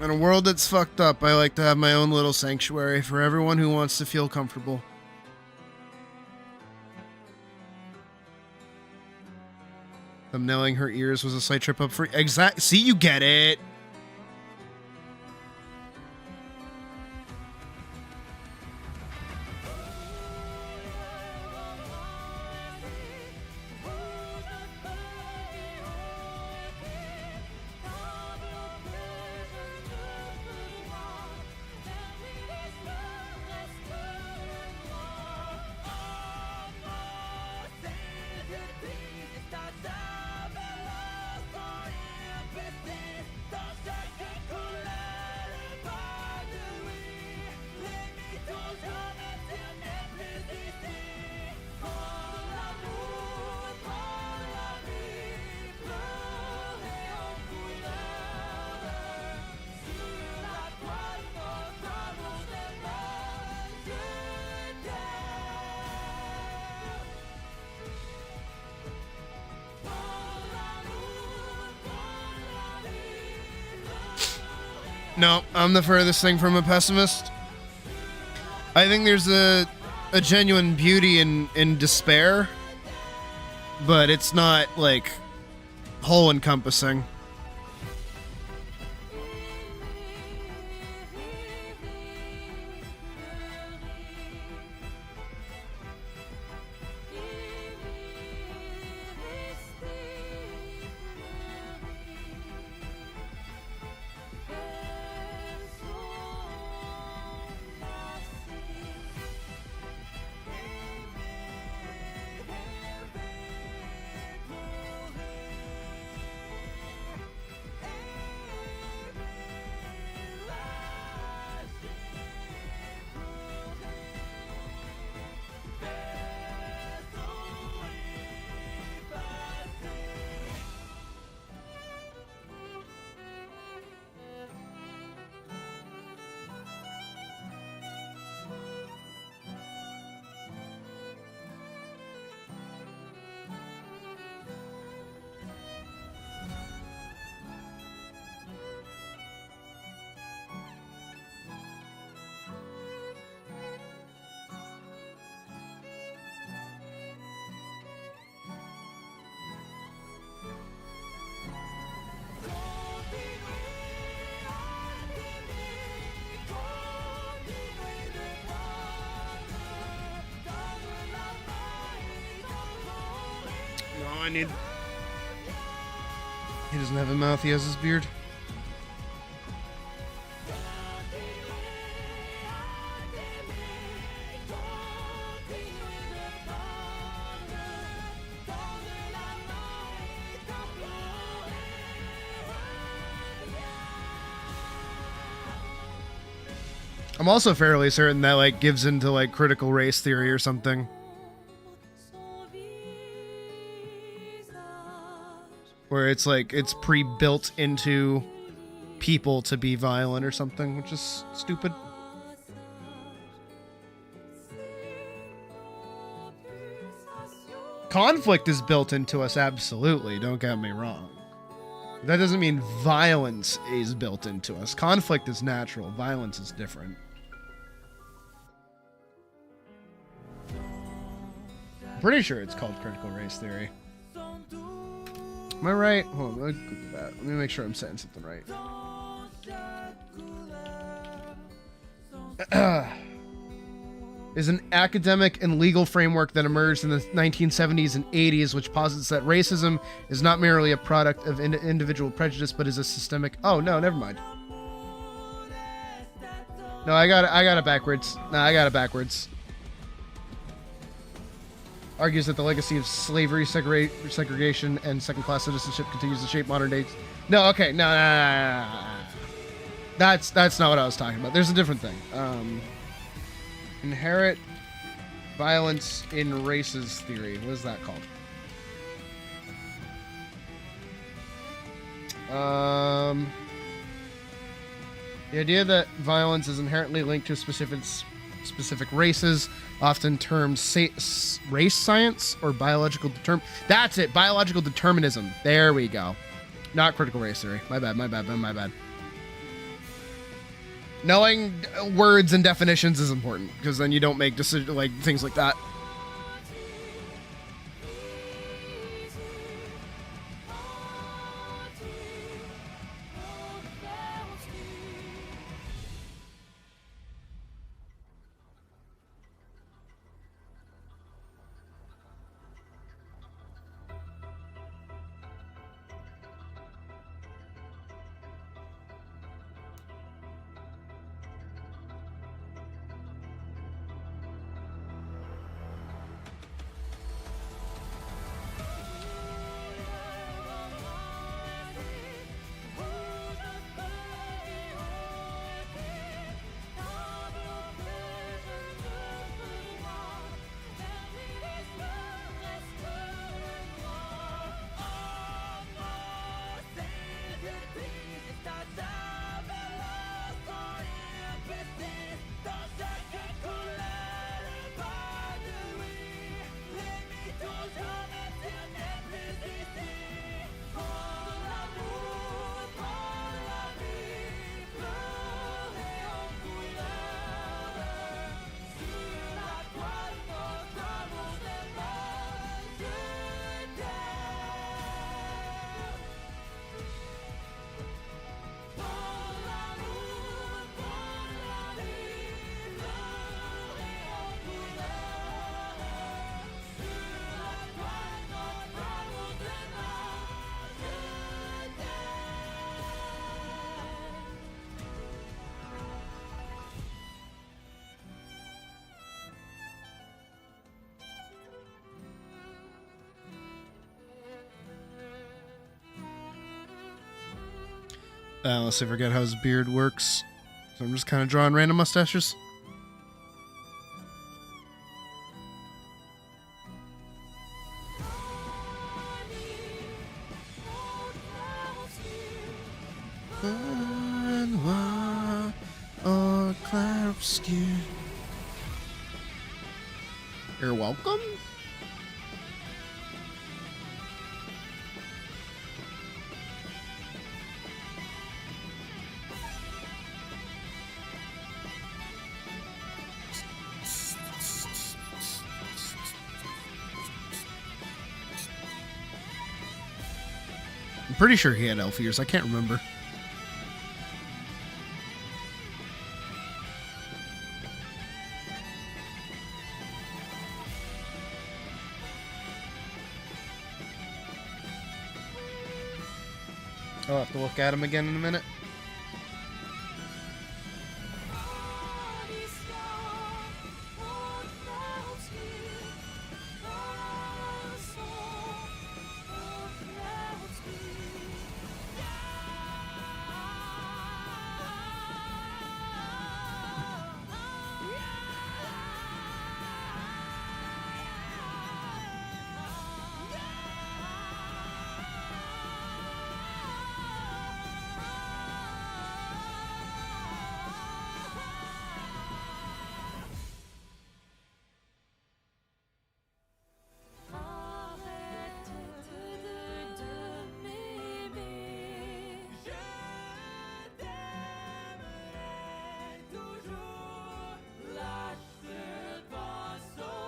In a world that's fucked up, I like to have my own little sanctuary for everyone who wants to feel comfortable. Thumbnailing her ears was a slight trip up for... See, you get it! No, I'm the furthest thing from a pessimist. I think there's a genuine beauty in despair, but it's not, like, whole-encompassing. No, I need... He doesn't have a mouth, he has his beard. I'm also fairly certain that, like, gives into, like, critical race theory or something. Where it's, like, it's pre-built into people to be violent or something, which is stupid. Conflict is built into us, absolutely. Don't get me wrong. That doesn't mean violence is built into us. Conflict is natural. Violence is different. I'm pretty sure it's called critical race theory. Am I right? Hold on, let me Google that. Let me make sure I'm saying something right. Is an academic and legal framework that emerged in the 1970s and 80s, which posits that racism is not merely a product of individual prejudice, but is a systemic. Oh no, never mind. No, I got it backwards. No, I got it backwards. Argues that the legacy of slavery, segregation, and second-class citizenship continues to shape modern days. No, okay, no. That's not what I was talking about. There's a different thing. Inherent violence in races theory. What is that called? The idea that violence is inherently linked to specific races, often termed race science or biological That's it. Biological determinism. There we go. Not critical race theory. My bad. Knowing words and definitions is important, because then you don't make decisions like things like that. Unless I forget how his beard works. So I'm just kind of drawing random mustaches. You're welcome. I'm pretty sure he had elf ears. I can't remember. I'll have to look at him again in a minute.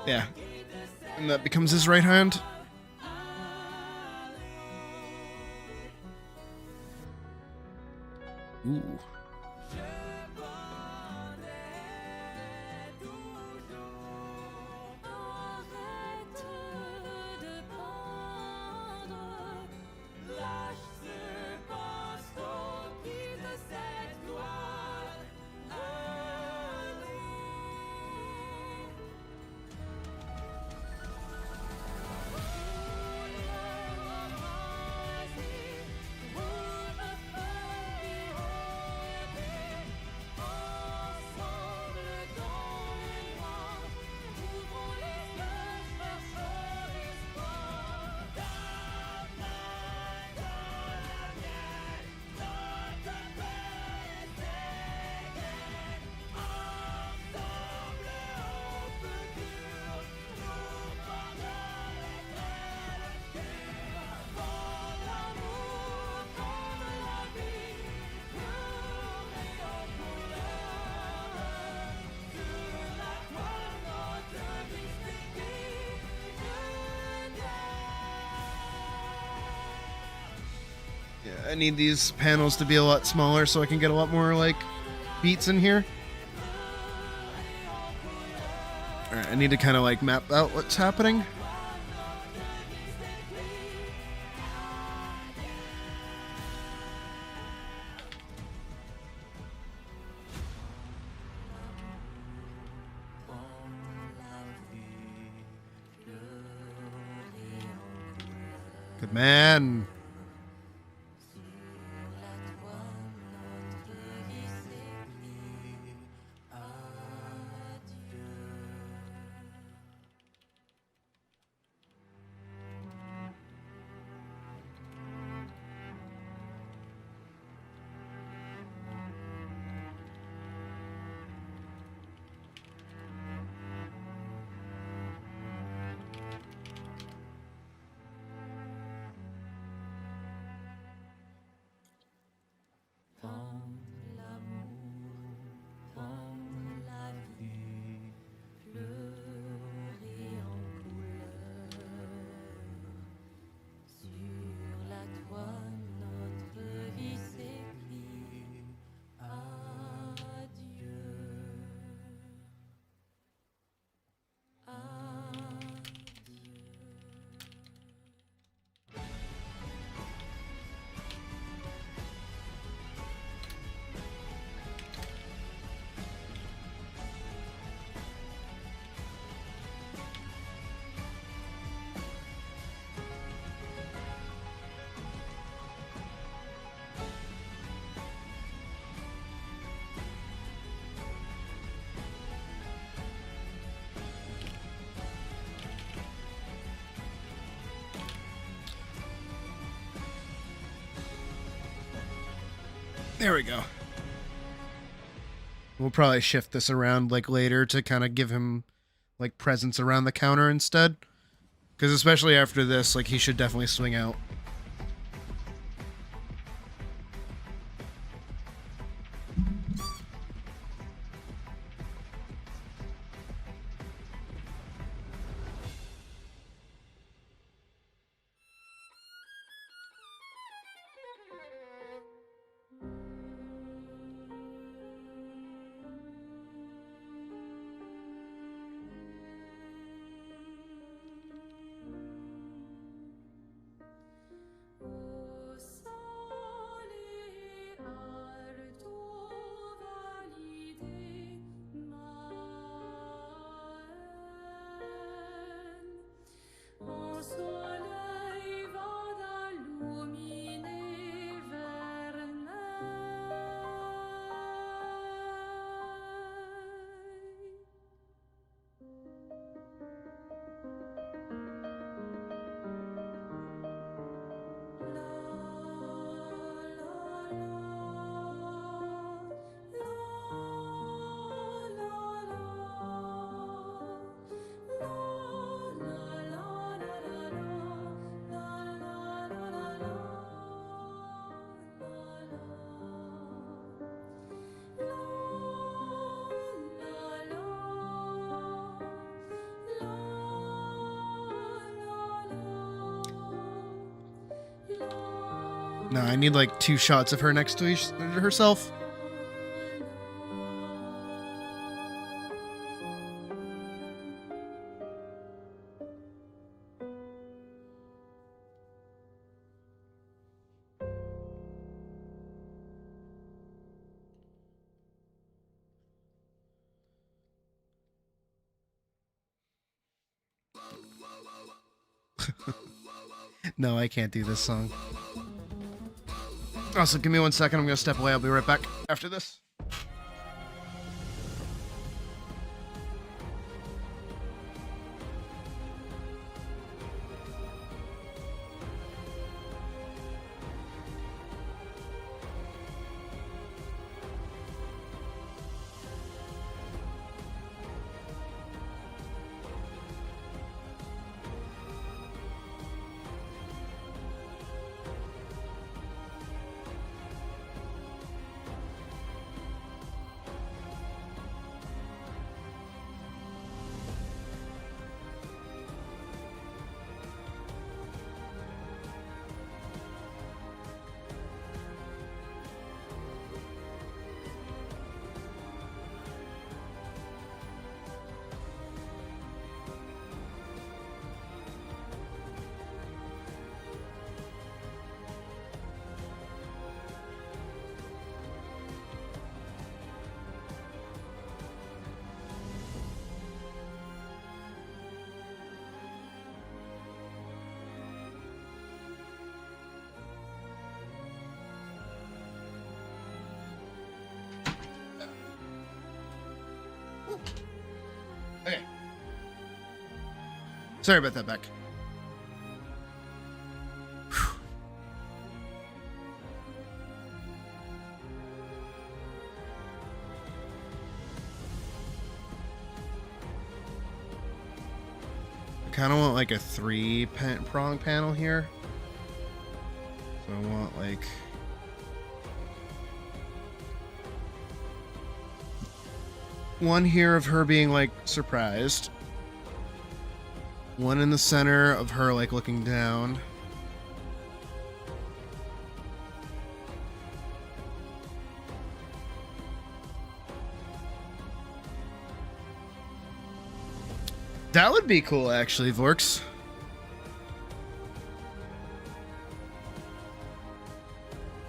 Yeah. And that becomes his right hand. Ooh. Yeah, I need these panels to be a lot smaller so I can get a lot more, like, beats in here. Alright, I need to kind of, like, map out what's happening. Good man. There we go. We'll probably shift this around like later to kind of give him like presence around the counter instead. Because especially after this, like he should definitely swing out. No, I need like 2 shots of her next to herself. No, I can't do this song. Also, give me 1 second. I'm going to step away. I'll be right back after this. Okay. Sorry about that, Beck. I kind of want like a 3-prong panel here. So I want like... one here of her being like surprised. One in the center of her like looking down. That would be cool actually, Vorks.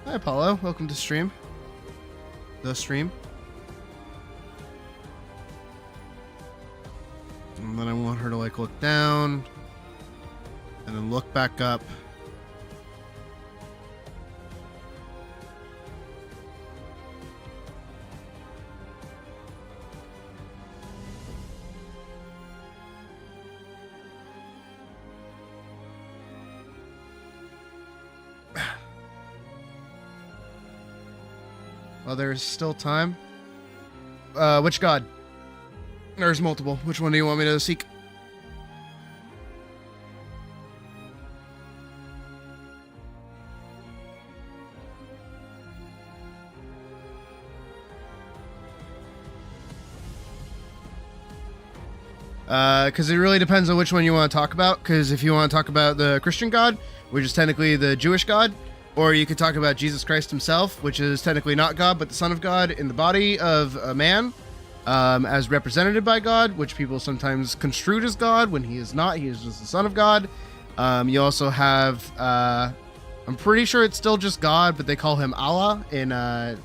Hi Apollo, welcome to stream. The stream. And then I want her to like look down and then look back up. Well, there's still time. Which god? There's multiple. Which one do you want me to seek? Because it really depends on which one you want to talk about. Because if you want to talk about the Christian God, which is technically the Jewish God, or you could talk about Jesus Christ himself, which is technically not God, but the Son of God in the body of a man, as represented by God, which people sometimes construed as God when he is not. He is just the Son of God. You also have, I'm pretty sure it's still just God, but they call him Allah in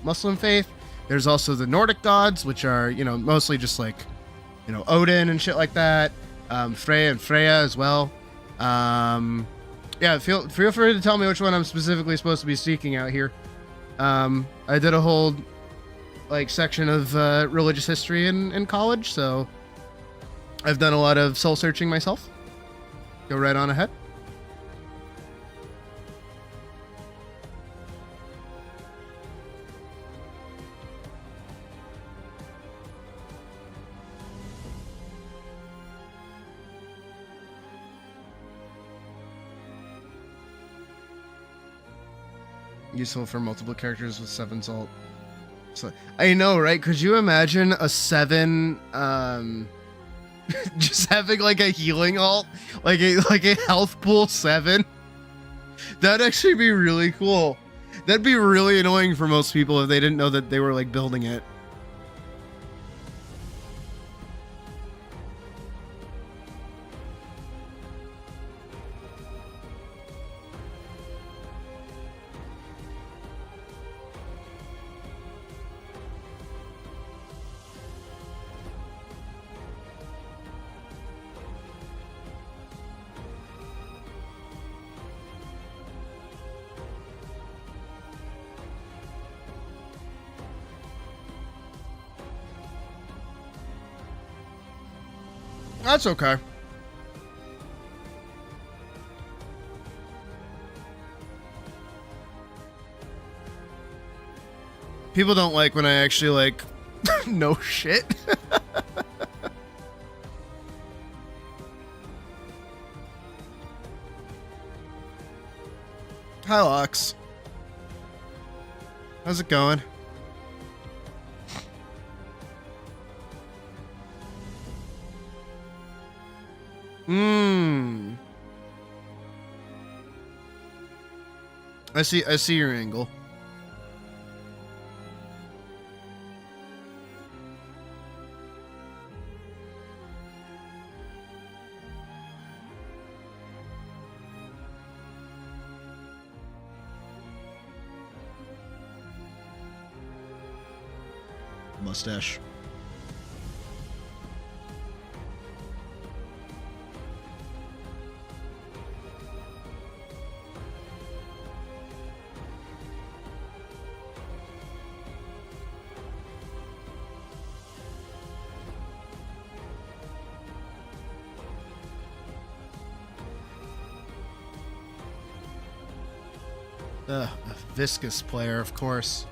Muslim faith. There's also the Nordic gods, which are, you know, mostly just like, you know, Odin and shit like that. Freya and Freya as well. Yeah, feel free to tell me which one I'm specifically supposed to be seeking out here. I did a whole like section of religious history in college, so I've done a lot of soul searching myself. Go right on ahead. Useful for multiple characters with 7 salt. So I know, right? Could you imagine a 7 just having like a healing alt, like a health pool 7? That'd actually be really cool. That'd be really annoying for most people if they didn't know that they were like building it. That's okay. People don't like when I actually like no shit. Hi, Lux. How's it going? I see your angle. Mustache. A viscous player, of course.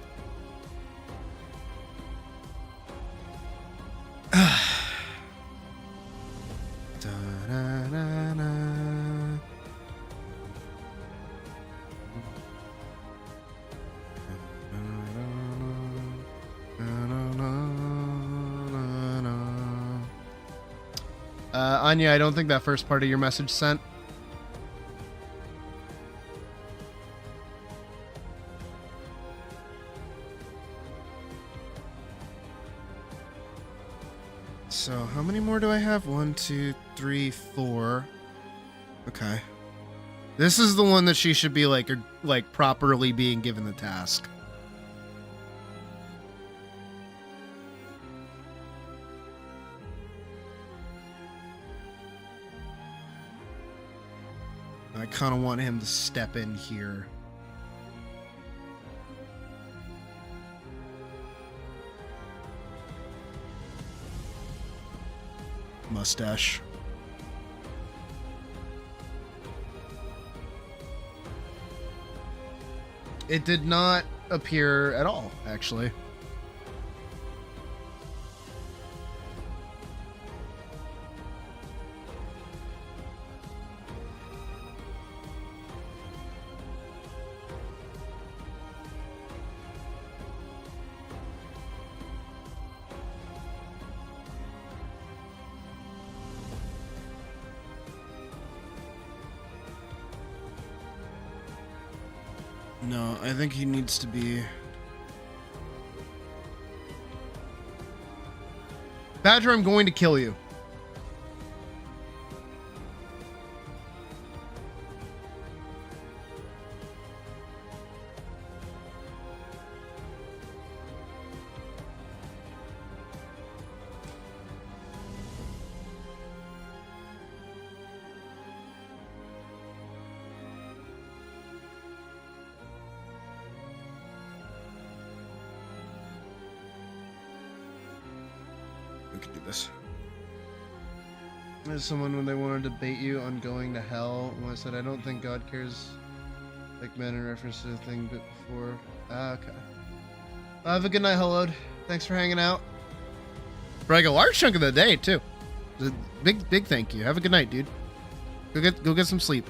Anya, I don't think that first part of your message sent. So, how many more do I have? 1, 2, 3, 4. Okay. This is the one that she should be like properly being given the task. I kind of want him to step in here. Mustache. It did not appear at all, actually. No, I think he needs to be... Badger, I'm going to kill you. We could do this. There's someone when they wanted to bait you on going to hell. When I said, I don't think God cares like men in reference to the thing bit before. Ah, okay. Have a good night, Helloed. Thanks for hanging out. Brag a large chunk of the day, too. Big thank you. Have a good night, dude. Go get some sleep.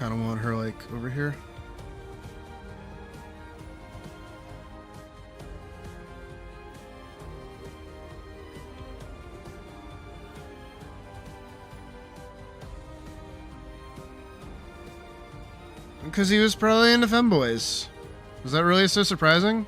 Kind of want her like over here. Because he was probably into femboys. Was that really so surprising?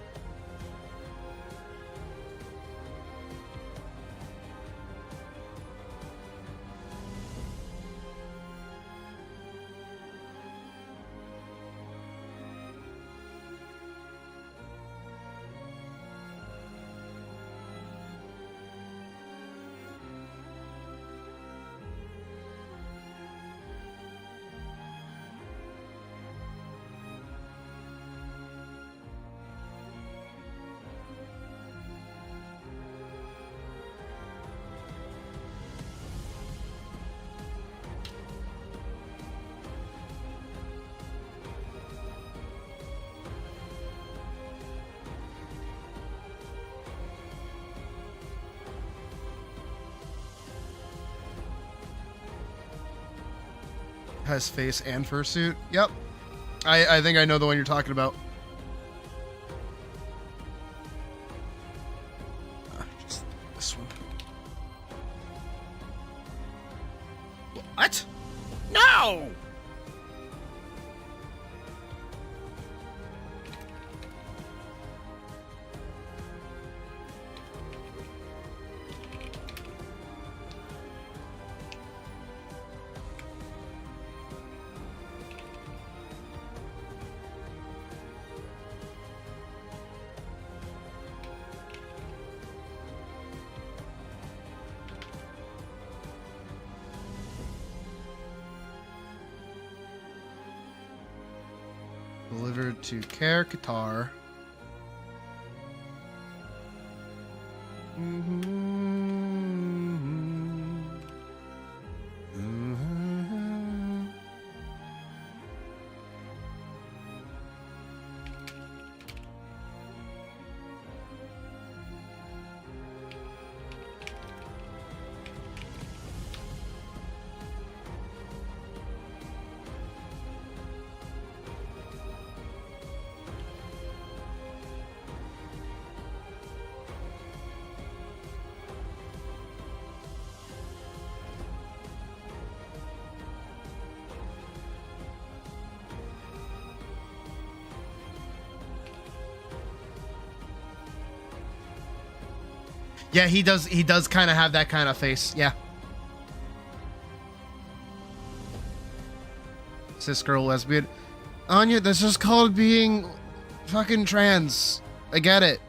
Has face and fursuit. Yep. I think I know the one you're talking about. Just this one. What? No! Delivered to Care Qatar. Yeah, he does kind of have that kind of face. Yeah. Cis girl lesbian. Anya, that's just called being fucking trans. I get it.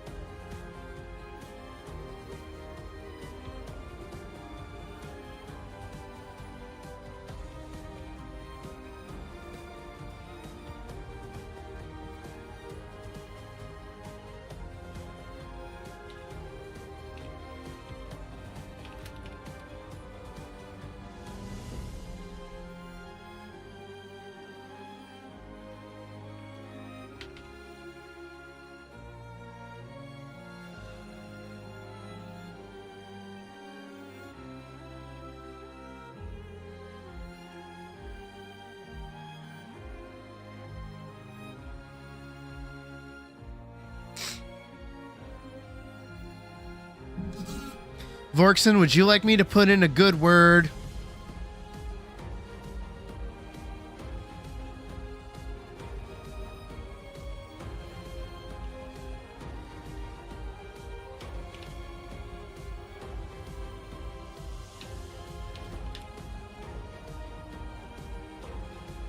Vorkson, would you like me to put in a good word?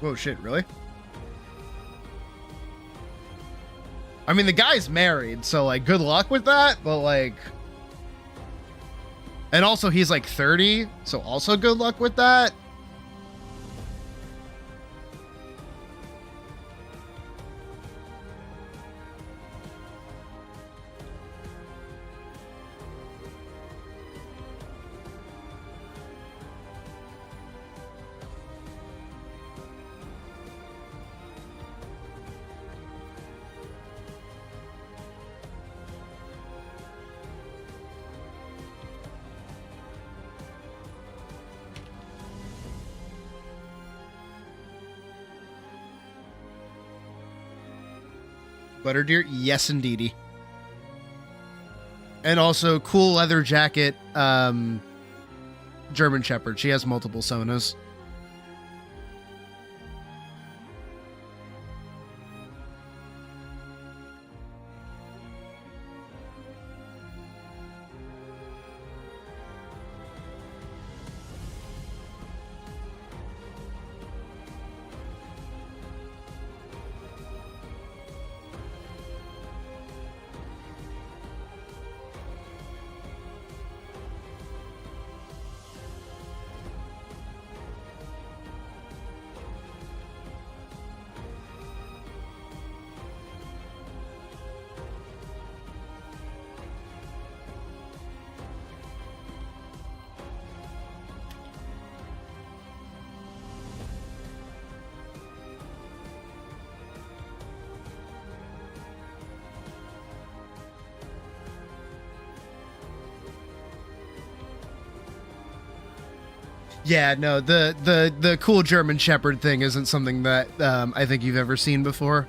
Whoa, shit, really? I mean, the guy's married, so, like, good luck with that, but, like... And also, he's, like, 30, so also good luck with that. Butter deer? Yes, indeedy. And also, cool leather jacket, German Shepherd. She has multiple sonas. Yeah, no, the cool German Shepherd thing isn't something that I think you've ever seen before.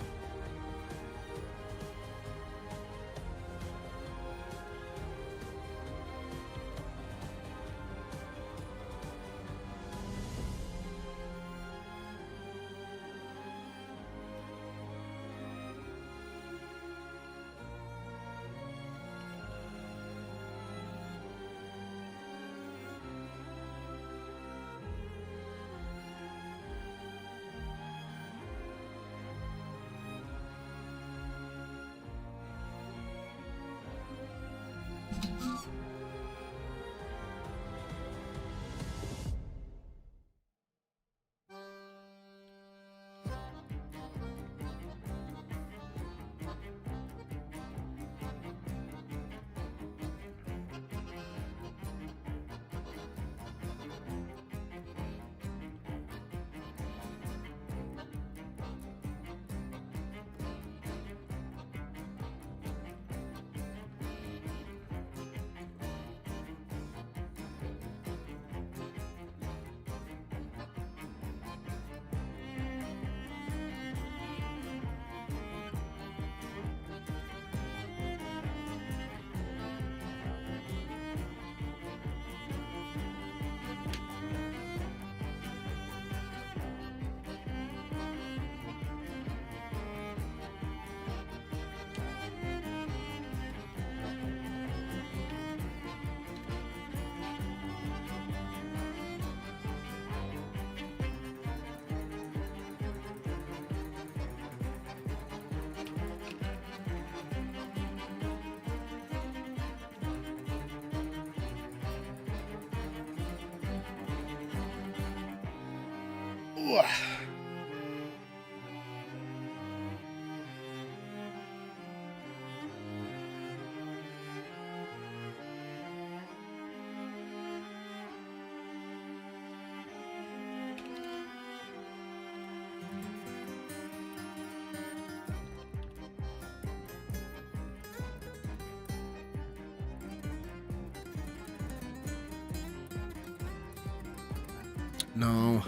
No.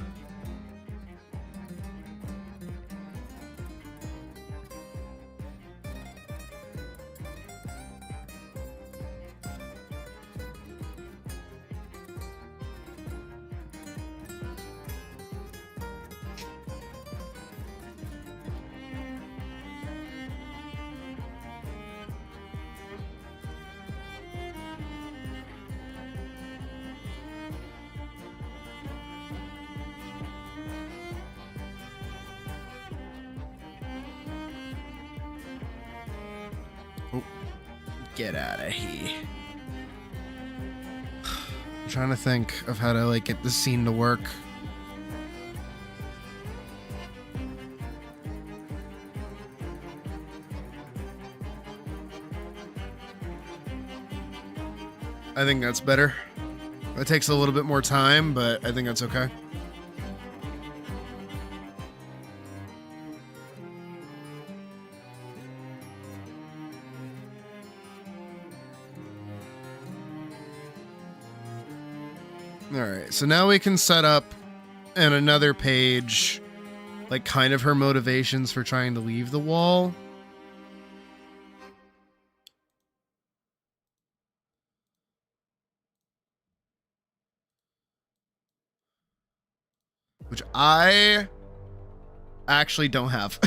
Get out of here. I'm trying to think of how to like get this scene to work. I think that's better. That takes a little bit more time, but I think that's okay. Alright, so now we can set up in another page, like kind of her motivations for trying to leave the wall. which I actually don't have.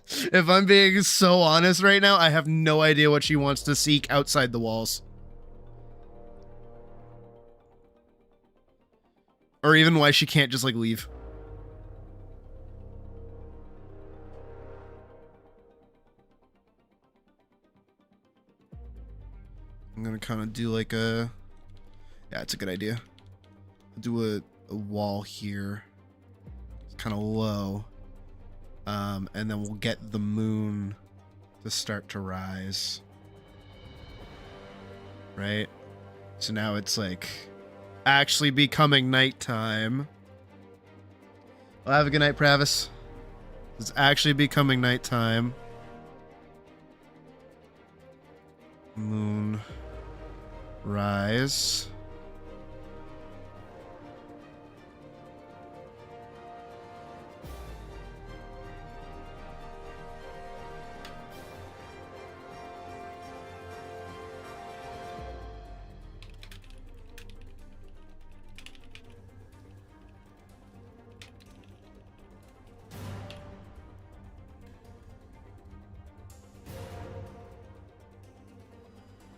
If I'm being so honest right now, I have no idea what she wants to seek outside the walls. Or even why she can't just, like, leave. I'm gonna kind of do like a... Yeah, it's a good idea. I'll do a wall here. It's kind of low. And then we'll get the moon to start to rise. Right? So now it's like actually becoming nighttime. Well, have a good night, Pravis. It's actually becoming nighttime. Moon rise.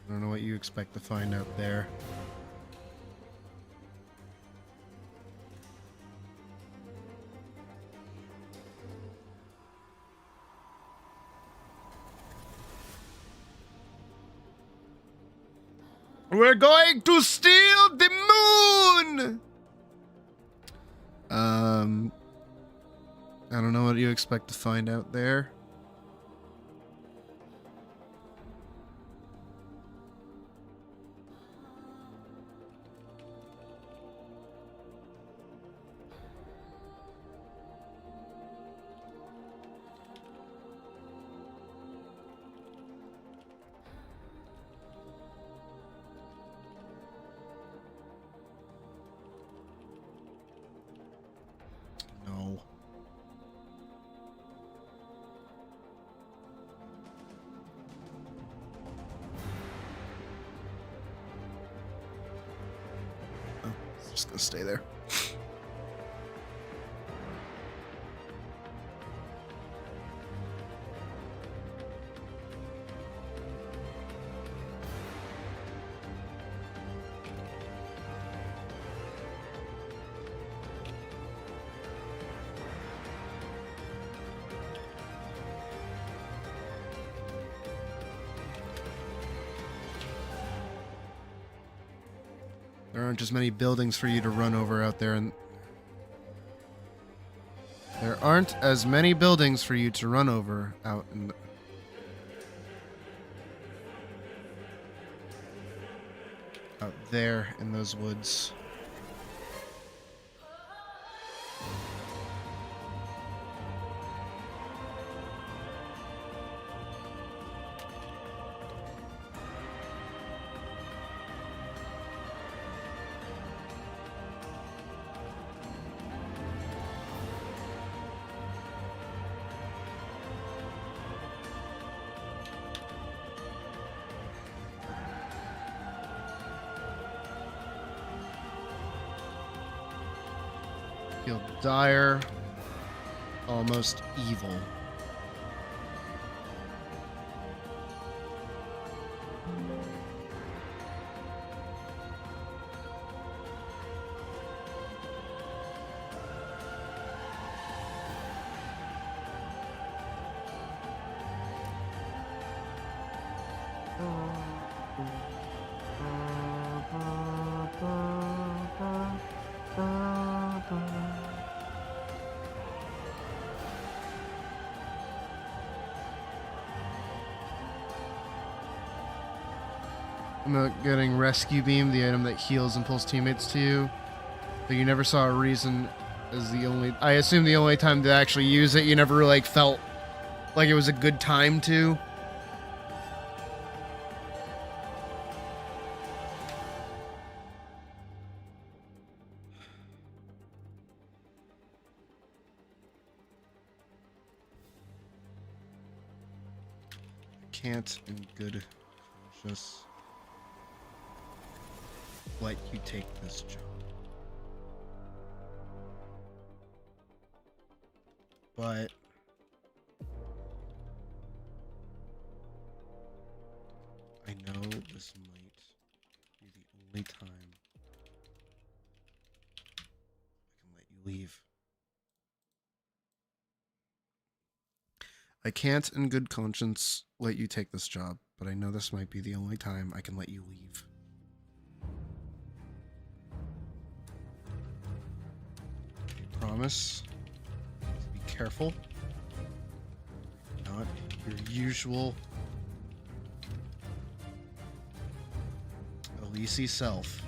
I don't know what you expect to find out there. We're going to steal the moon! I don't know what you expect to find out there. No. Oh, it's just gonna stay there. There aren't as many buildings for you to run over out there, and there aren't as many buildings for you to run over out in the... out there in those woods. Feel dire, almost evil. I'm not getting Rescue Beam, the item that heals and pulls teammates to you. But you never saw a reason as the only... I assume the only time to actually use it, you never like felt like it was a good time to. Can't in good conscience let you take this job. but I know this might be the only time I can let you leave. I can't in good conscience let you take this job, but I know this might be the only time I can let you leave. I promise to be careful. Not your usual Elise self.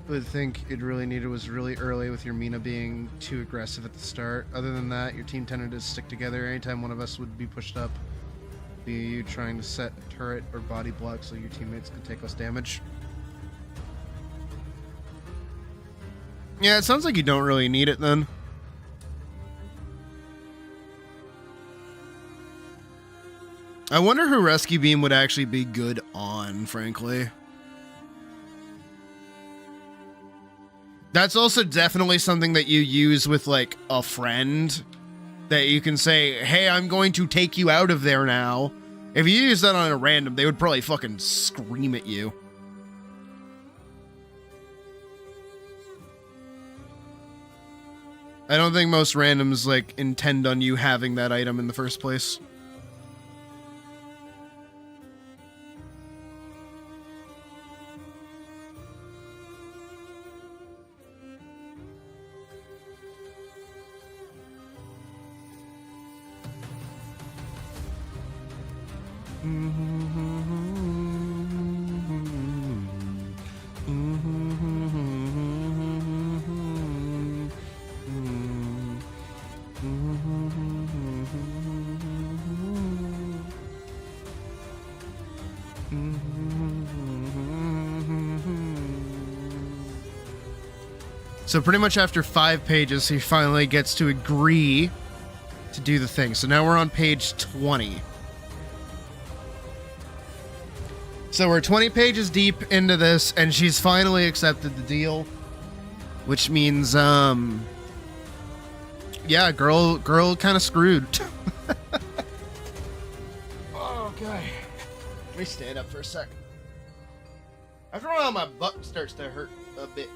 I would think it really needed was really early with your Mina being too aggressive at the start. Other than that, your team tended to stick together. Anytime one of us would be pushed up, be you trying to set a turret or body block so your teammates could take less damage. Yeah, it sounds like you don't really need it then. I wonder who Rescue Beam would actually be good on, frankly. That's also definitely something that you use with, like, a friend. That you can say, hey, I'm going to take you out of there now. If you use that on a random, they would probably fucking scream at you. I don't think most randoms, like, intend on you having that item in the first place. So pretty much after 5 pages, he finally gets to agree to do the thing. So now we're on page 20. So we're 20 pages deep into this, and she's finally accepted the deal. Which means, yeah, girl kind of screwed. Okay. Let me stand up for a second. After a while, my butt starts to hurt a bit.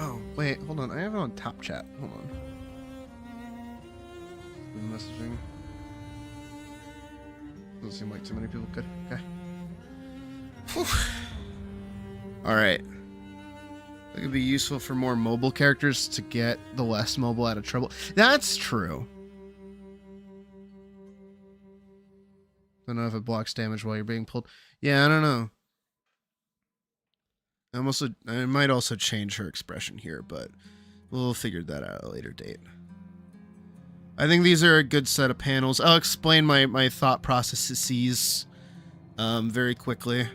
Oh, wait, hold on. I have it on top chat. Hold on. Messaging. Doesn't seem like too many people could. Okay. Alright. It could be useful for more mobile characters to get the less mobile out of trouble. That's true. Don't know if it blocks damage while you're being pulled. Yeah, I don't know. I might also change her expression here, but we'll figure that out at a later date. I think these are a good set of panels. I'll explain my thought processes very quickly.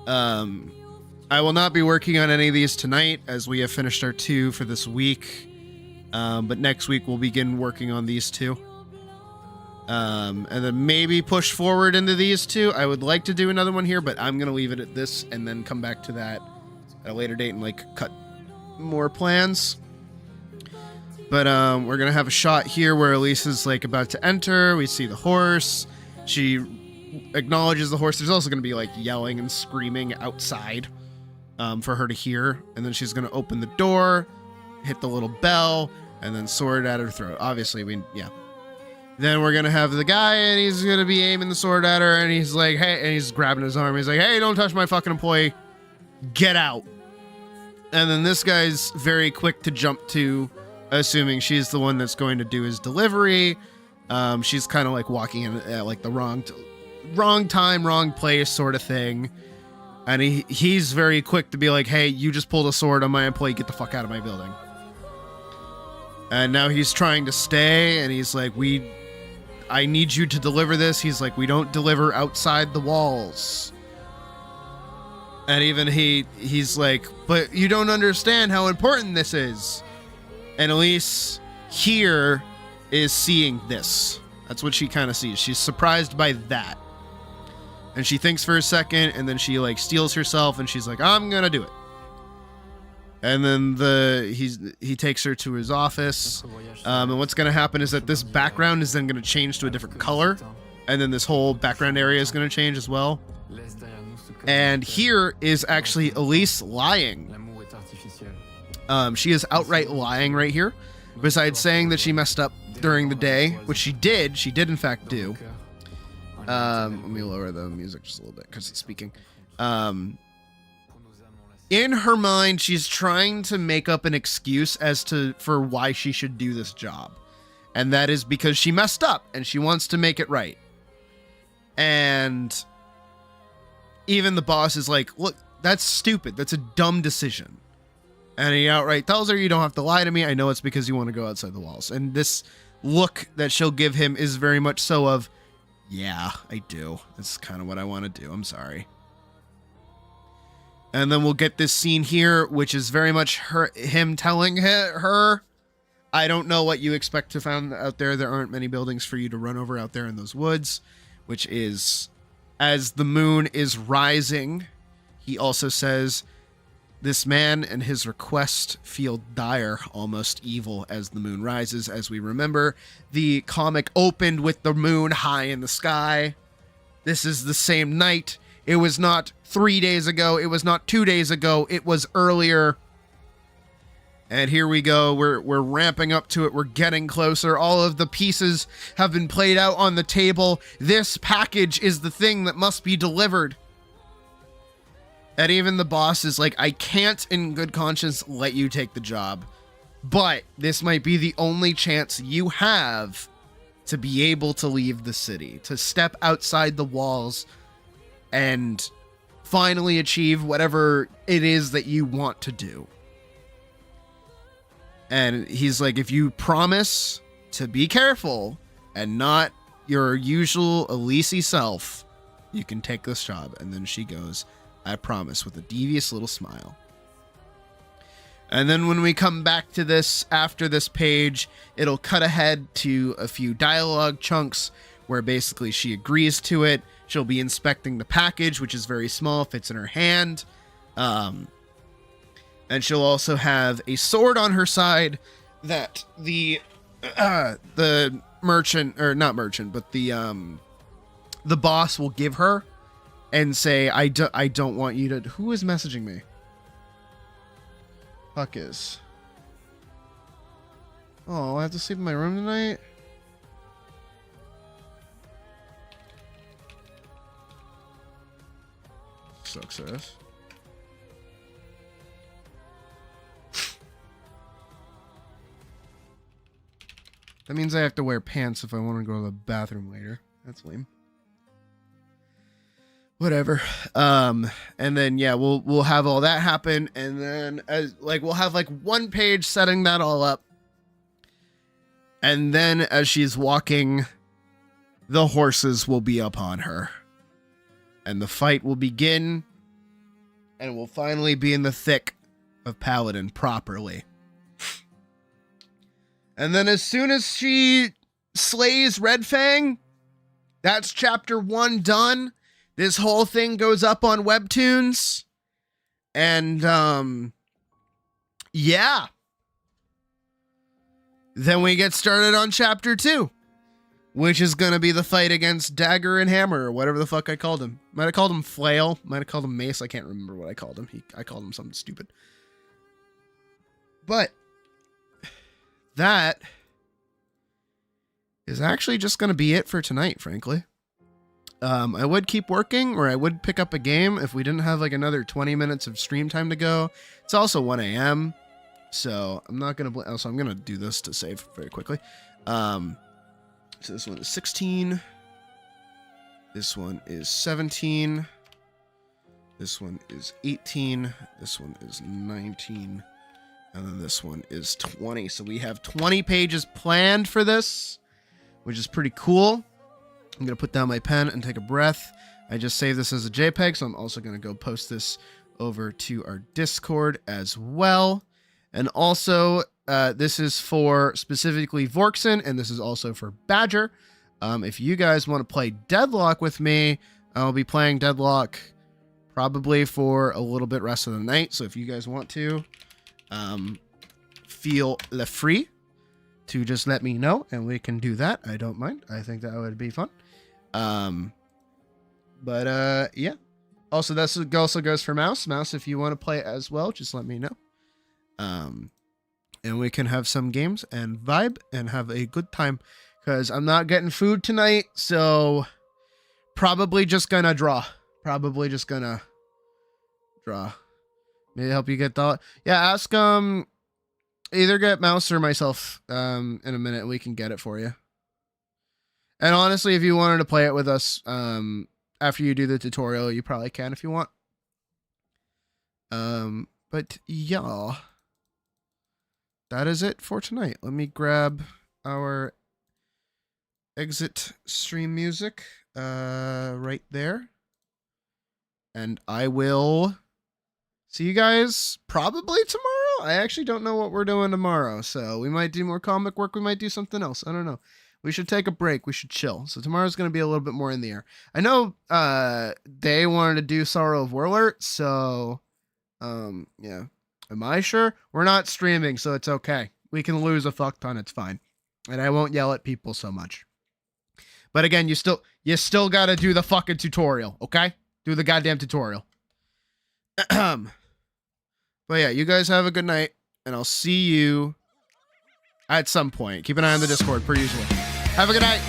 I will not be working on any of these tonight, as we have finished our 2 for this week. But next week we'll begin working on these 2. And then maybe push forward into these 2. I would like to do another one here, but I'm going to leave it at this and then come back to that at a later date and, like, cut more plans. But we're gonna have a shot here where Elise is like about to enter. We see the horse. She acknowledges the horse. There's also gonna be like yelling and screaming outside for her to hear. And then she's gonna open the door, hit the little bell, and then sword at her throat. Obviously, Then we're gonna have the guy, and he's gonna be aiming the sword at her, and he's like, hey, and he's grabbing his arm. He's like, hey, don't touch my fucking employee. Get out. And then this guy's very quick to jump to, assuming she's the one that's going to do his delivery. She's kind of like walking in at like the wrong time, wrong place sort of thing. And he's very quick to be like, hey, you just pulled a sword on my employee. Get the fuck out of my building. And now he's trying to stay, and he's like, I need you to deliver this. He's like, we don't deliver outside the walls. And even he's like, but you don't understand how important this is. And Elise here is seeing this. That's what she kind of sees. She's surprised by that. And she thinks for a second, and then she like steels herself, and she's like, I'm gonna do it. And then he takes her to his office. And what's gonna happen is that this background is then gonna change to a different color. And then this whole background area is gonna change as well. And here is actually Elise lying. She is outright lying right here. Besides saying that she messed up during the day, which she did in fact do. Let me lower the music just a little bit because it's speaking. In her mind, she's trying to make up an excuse for why she should do this job. And that is because she messed up and she wants to make it right. And even the boss is like, look, that's stupid. That's a dumb decision. And he outright tells her, you don't have to lie to me. I know it's because you want to go outside the walls. And this look that she'll give him is very much so of, yeah, I do. That's kind of what I want to do. I'm sorry. And then we'll get this scene here, which is very much him telling her, I don't know what you expect to find out there. There aren't many buildings for you to run over out there in those woods, which is, as the moon is rising, he also says, this man and his request feel dire, almost evil as the moon rises. As we remember, the comic opened with the moon high in the sky. This is the same night. It was not 3 days ago. It was not 2 days ago. It was earlier. And here we go. We're ramping up to it. We're getting closer. All of the pieces have been played out on the table. This package is the thing that must be delivered. And even the boss is like, I can't in good conscience let you take the job, but this might be the only chance you have to be able to leave the city, to step outside the walls and finally achieve whatever it is that you want to do. And he's like, if you promise to be careful and not your usual Elise self, you can take this job. And then she goes, I promise, with a devious little smile. And then when we come back to this, after this page, it'll cut ahead to a few dialogue chunks where basically she agrees to it. She'll be inspecting the package, which is very small, fits in her hand. And she'll also have a sword on her side that the merchant, or not merchant, but the boss will give her. And say, I don't want you to... Who is messaging me? Fuck is. Oh, I have to sleep in my room tonight? Success. That means I have to wear pants if I want to go to the bathroom later. That's lame. Whatever. And then yeah, we'll have all that happen, and then we'll have like one page setting that all up. And then as she's walking, the horses will be upon her. And the fight will begin, and we'll finally be in the thick of Paladin properly. And then as soon as she slays Red Fang, that's chapter 1 done. This whole thing goes up on Webtoons. And, yeah. then we get started on chapter 2, which is going to be the fight against Dagger and Hammer, or whatever the fuck I called him. Might have called him Flail. Might have called him Mace. I can't remember what I called him. I called him something stupid. But that is actually just going to be it for tonight, frankly. I would keep working, or I would pick up a game if we didn't have like another 20 minutes of stream time to go. It's also 1 a.m., so I'm not going to... Also, I'm going to do this to save very quickly. So this one is 16. This one is 17. This one is 18. This one is 19. And then this one is 20. So we have 20 pages planned for this, which is pretty cool. I'm going to put down my pen and take a breath. I just saved this as a JPEG, so I'm also going to go post this over to our Discord as well. And also, this is for specifically Vorkson, and this is also for Badger. If you guys want to play Deadlock with me, I'll be playing Deadlock probably for a little bit rest of the night. So if you guys want to, feel free to just let me know, and we can do that. I don't mind. I think that would be fun. Yeah. Also, this also goes for Mouse. Mouse, if you want to play as well, just let me know. And we can have some games and vibe and have a good time, because I'm not getting food tonight, so probably just gonna draw. Maybe help you get the... Yeah, ask either get Mouse or myself in a minute, and we can get it for you. And honestly, if you wanted to play it with us after you do the tutorial, you probably can if you want. But yeah, that is it for tonight. Let me grab our exit stream music right there. And I will see you guys probably tomorrow. I actually don't know what we're doing tomorrow. So we might do more comic work. We might do something else. I don't know. We should take a break. We should chill. So tomorrow's going to be a little bit more in the air. I know they wanted to do Sorrow of Warlord. So, yeah. Am I sure? We're not streaming, so it's okay. We can lose a fuck ton. It's fine. And I won't yell at people so much. But again, you still got to do the fucking tutorial, okay? Do the goddamn tutorial. But yeah, you guys have a good night, and I'll see you at some point. Keep an eye on the Discord, per usual. Have a good night.